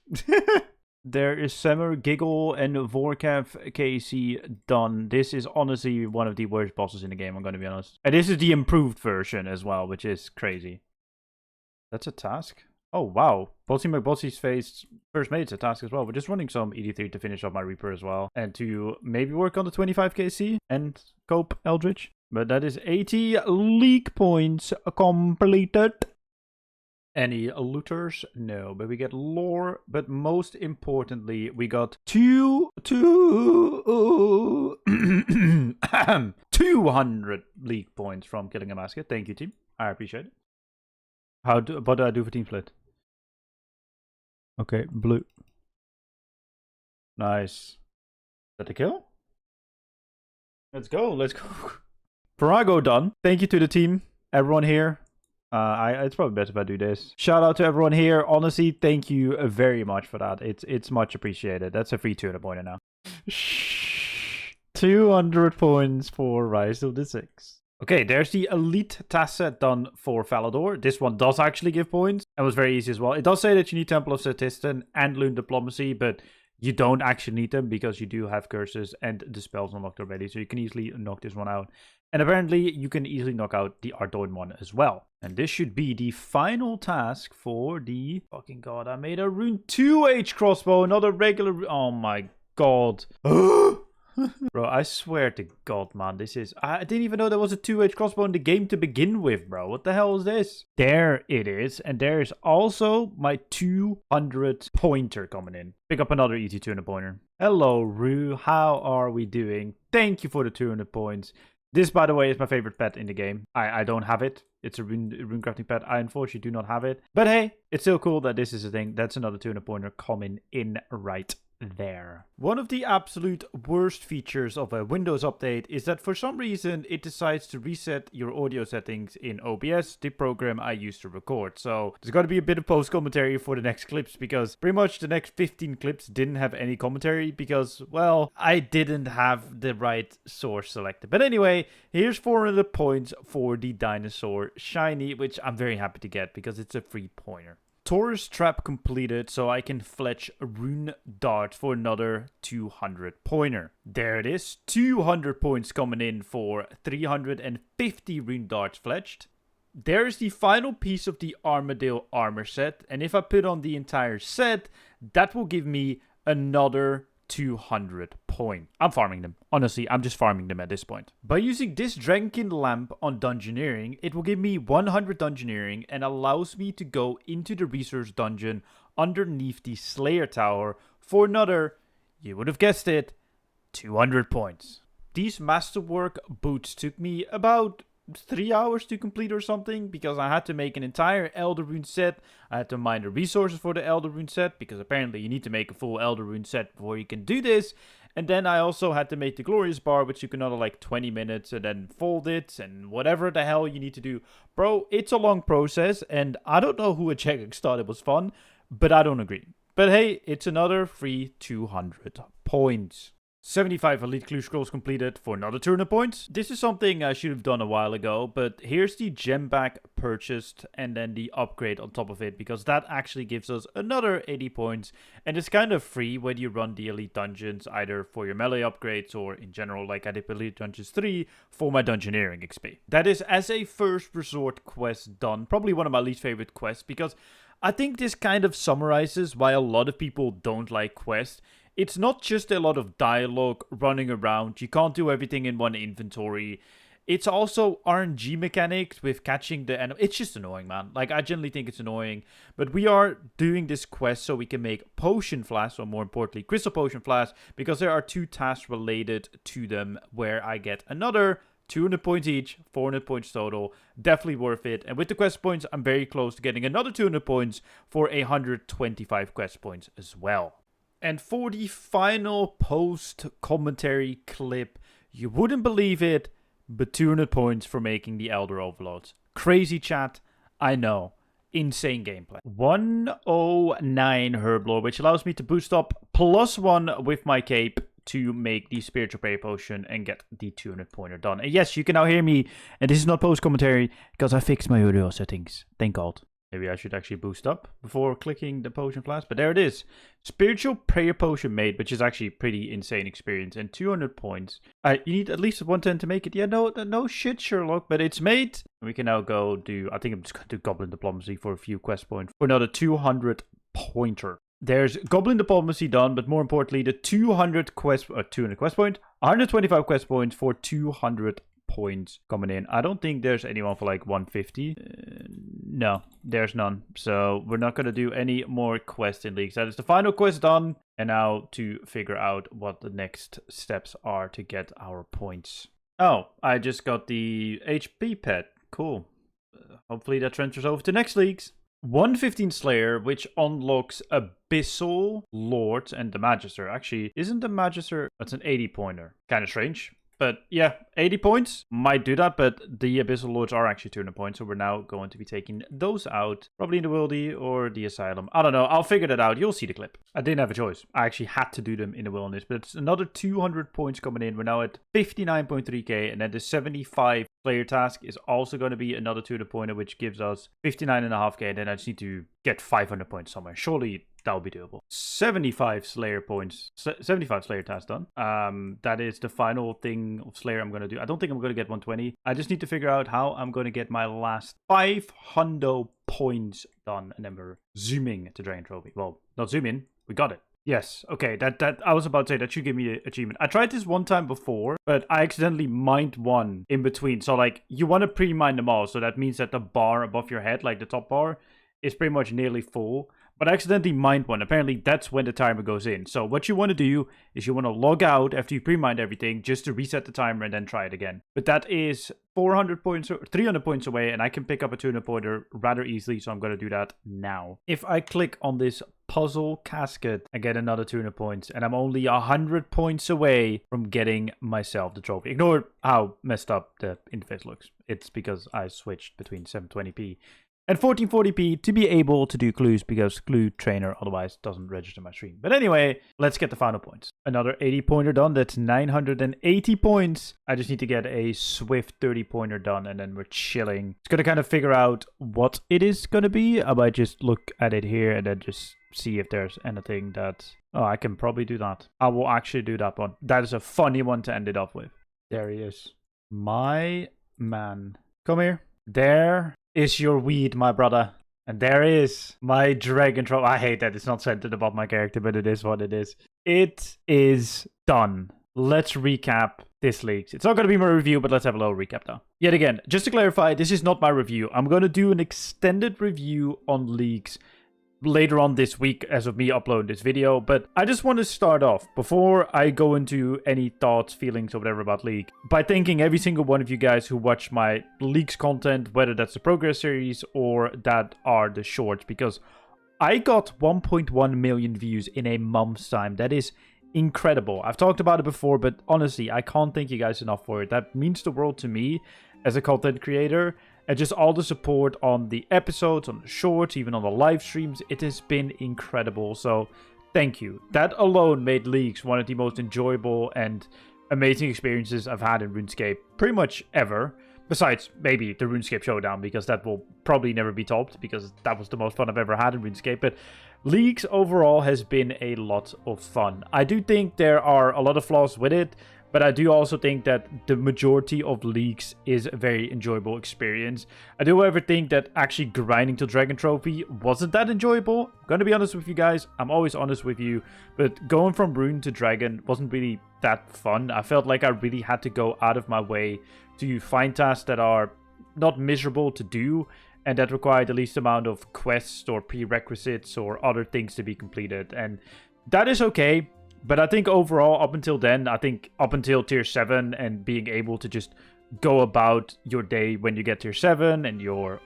There is Summer, Giggle, and Vorkav Casey done. This is honestly one of the worst bosses in the game, I'm going to be honest. And this is the improved version as well, which is crazy. That's a task? Oh, wow. Botsy McBotsy's face first made it a task as well. We're just running some ED3 to finish off my Reaper as well. And to maybe work on the 25kc and cope Eldritch. But that is 80 league points completed. Any looters? No, but we get lore. But most importantly, we got 200 league points from killing a basket. Thank you, team. I appreciate it. What do I do for team split? Okay, blue. Nice. Is that the kill? Let's go, let's go. Parago done. Thank you to the team, everyone here. It's probably best if I do this. Shout out to everyone here. Honestly, thank you very much for that. It's much appreciated. That's a free 200 pointer now. 200 points for Rise of the Six. Okay, there's the Elite task set done for Falador. This one does actually give points. It was very easy as well. It does say that you need Temple of Statistician and Loon Diplomacy, but you don't actually need them because you do have curses and the spells unlocked already. So you can easily knock this one out. And apparently you can easily knock out the Ardoin one as well. And this should be the final task for the... Fucking god, I made a Rune 2H crossbow, not a regular... Oh my god. Bro, I swear to god, man, this is... I didn't even know there was a 2H crossbow in the game to begin with, bro. What the hell is this? There it is. And there's also my 200 pointer coming in. Pick up another ET 200 pointer. Hello, Rue. How are we doing? Thank you for the 200 points. This, by the way, is my favorite pet in the game. I don't have it. It's a rune crafting pet. I unfortunately do not have it. But hey, it's still cool that this is a thing. That's another 200 pointer coming in right there. One of the absolute worst features of a Windows update is that for some reason it decides to reset your audio settings in OBS, the program I use to record. So there's got to be a bit of post commentary for the next clips because pretty much the next 15 clips didn't have any commentary because, well, I didn't have the right source selected. But anyway, here's 400 points for the dinosaur shiny, which I'm very happy to get because it's a free pointer. Taurus trap completed, so I can fletch rune dart for another 200 pointer. There it is, 200 points coming in for 350 rune darts fletched. There's the final piece of the Armadale armor set, and if I put on the entire set, that will give me another 200 points. I'm farming them. Honestly, I'm just farming them at this point. By using this Dragonkin lamp on Dungeoneering, it will give me 100 Dungeoneering and allows me to go into the resource dungeon underneath the Slayer Tower for another, you would have guessed it, 200 points. These Masterwork boots took me about 3 hours to complete or something because I had to make an entire Elder Rune set. I had to mine the resources for the Elder Rune set because apparently you need to make a full Elder Rune set before you can do this. And then I also had to make the Glorious Bar, which you can another like 20 minutes and then fold it and whatever the hell you need to do. Bro, it's a long process and I don't know who at Chevalric thought it was fun, but I don't agree. But hey, it's another free 200 points. 75 elite clue scrolls completed for another 200 points. This is something I should have done a while ago, but here's the gem pack purchased and then the upgrade on top of it, because that actually gives us another 80 points, and it's kind of free when you run the elite dungeons, either for your melee upgrades or in general, like I did with Elite Dungeons 3 for my dungeoneering XP. That is as a first resort quest done, probably one of my least favorite quests, because I think this kind of summarizes why a lot of people don't like quests. It's not just a lot of dialogue running around. You can't do everything in one inventory. It's also RNG mechanics with catching the enemy. It's just annoying, man. Like, I generally think it's annoying. But we are doing this quest so we can make potion flasks, or more importantly, crystal potion flasks, because there are 2 tasks related to them where I get another 200 points each, 400 points total. Definitely worth it. And with the quest points, I'm very close to getting another 200 points for 125 quest points as well. And for the final post-commentary clip, you wouldn't believe it, but 200 points for making the Elder Overlords. Crazy chat, I know. Insane gameplay. 109 Herblore, which allows me to boost up +1 with my cape to make the Spiritual Prayer Potion and get the 200 pointer done. And yes, you can now hear me, and this is not post-commentary, because I fixed my audio settings. Thank God. Maybe I should actually boost up before clicking the potion flask. But there it is. Spiritual Prayer Potion made, which is actually pretty insane experience. And 200 points. You need at least 110 to make it. Yeah, no shit, Sherlock. But it's made. And we can now go do... I think I'm just going to do Goblin Diplomacy for a few quest points. For another 200 pointer. There's Goblin Diplomacy done. But more importantly, the 200 quest point. 125 quest points for 200 points coming in. I don't think there's anyone for like 150. No, there's none. So we're not going to do any more quests in leagues. That is the final quest done. And now to figure out what the next steps are to get our points. Oh, I just got the HP pet. Cool. Hopefully that transfers over to next leagues. 115 Slayer, which unlocks Abyssal Lord and the Magister. Actually, isn't the Magister... That's an 80 pointer. Kind of strange. But yeah, 80 points might do that, but the Abyssal Lords are actually 200 points, so we're now going to be taking those out. Probably in the Wildy or the Asylum. I don't know, I'll figure that out. You'll see the clip. I didn't have a choice. I actually had to do them in the Wilderness, but it's another 200 points coming in. We're now at 59.3k, and then the 75 Slayer task is also going to be another 200 pointer, which gives us 59.5k, and then I just need to get 500 points somewhere. Surely that will be doable. 75 Slayer points. 75 Slayer tasks done. That is the final thing of Slayer I'm going to do. I don't think I'm going to get 120. I just need to figure out how I'm going to get my last 500 points done. And then we're zooming to Dragon Trophy. Well, not zoom in. We got it. Yes, okay, that I was about to say that should give me an achievement. I tried this one time before, but I accidentally mined one in between. So like, you want to pre-mine them all. So that means that the bar above your head, like the top bar, is pretty much nearly full. But I accidentally mined one. Apparently, that's when the timer goes in. So what you want to do is you want to log out after you pre-mined everything just to reset the timer and then try it again. But that is 400 points, 300 points away, and I can pick up a 200 pointer rather easily, so I'm going to do that now. If I click on this puzzle casket, I get another 200 points, and I'm only 100 points away from getting myself the trophy. Ignore how messed up the interface looks. It's because I switched between 720p and 1440p to be able to do clues, because Clue Trainer otherwise doesn't register my stream. But anyway, let's get the final points. Another 80 pointer done. That's 980 points. I just need to get a swift 30 pointer done, and then we're chilling. It's going to kind of figure out what it is going to be. I might just look at it here and then just see if there's anything that... Oh, I can probably do that. I will actually do that one. That is a funny one to end it off with. There he is. My man. Come here. There is your weed, my brother. And there is my dragon trophy. I hate that it's not centered above my character, but it is what it is. It is done. Let's recap this league. It's not going to be my review, but let's have a little recap though. Yet again, just to clarify, this is not my review. I'm going to do an extended review on leagues later on this week as of me uploading this video, but I just want to start off before I go into any thoughts, feelings, or whatever about League by thanking every single one of you guys who watch my Leagues content, whether that's the progress series or that are the shorts, because I got 1.1 million views in a month's time. That is incredible. I've talked about it before, but honestly, I can't thank you guys enough for it. That means the world to me as a content creator. And just all the support on the episodes, on the shorts, even on the live streams. It has been incredible. So thank you. That alone made Leagues one of the most enjoyable and amazing experiences I've had in RuneScape pretty much ever. Besides, maybe the RuneScape Showdown, because that will probably never be topped, because that was the most fun I've ever had in RuneScape. But Leagues overall has been a lot of fun. I do think there are a lot of flaws with it, but I do also think that the majority of Leagues is a very enjoyable experience. I do, however, think that actually grinding to Dragon Trophy wasn't that enjoyable. I'm going to be honest with you guys. I'm always honest with you. But going from Rune to Dragon wasn't really that fun. I felt like I really had to go out of my way to find tasks that are not miserable to do and that require the least amount of quests or prerequisites or other things to be completed. And that is okay. But I think overall, up until then, I think up until tier 7 and being able to just go about your day when you get tier 7 and your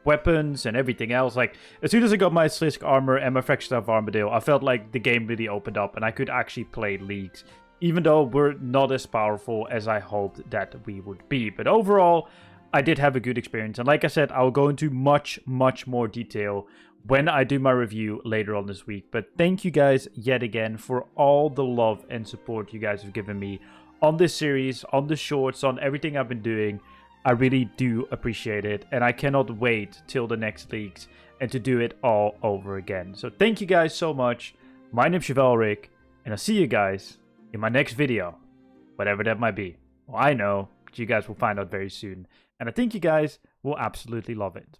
weapons and everything else, like as soon as I got my Slisk armor and my Fractured Staff Armadale, I felt like the game really opened up and I could actually play Leagues, even though we're not as powerful as I hoped that we would be. But overall, I did have a good experience. And like I said, I'll go into much, much more detail when I do my review later on this week. But thank you guys yet again for all the love and support you guys have given me on this series, on the shorts, on everything I've been doing. I really do appreciate it. And I cannot wait till the next Leagues and to do it all over again. So thank you guys so much. My name's Chevalric, and I'll see you guys in my next video, whatever that might be. Well, I know, but you guys will find out very soon. And I think you guys will absolutely love it.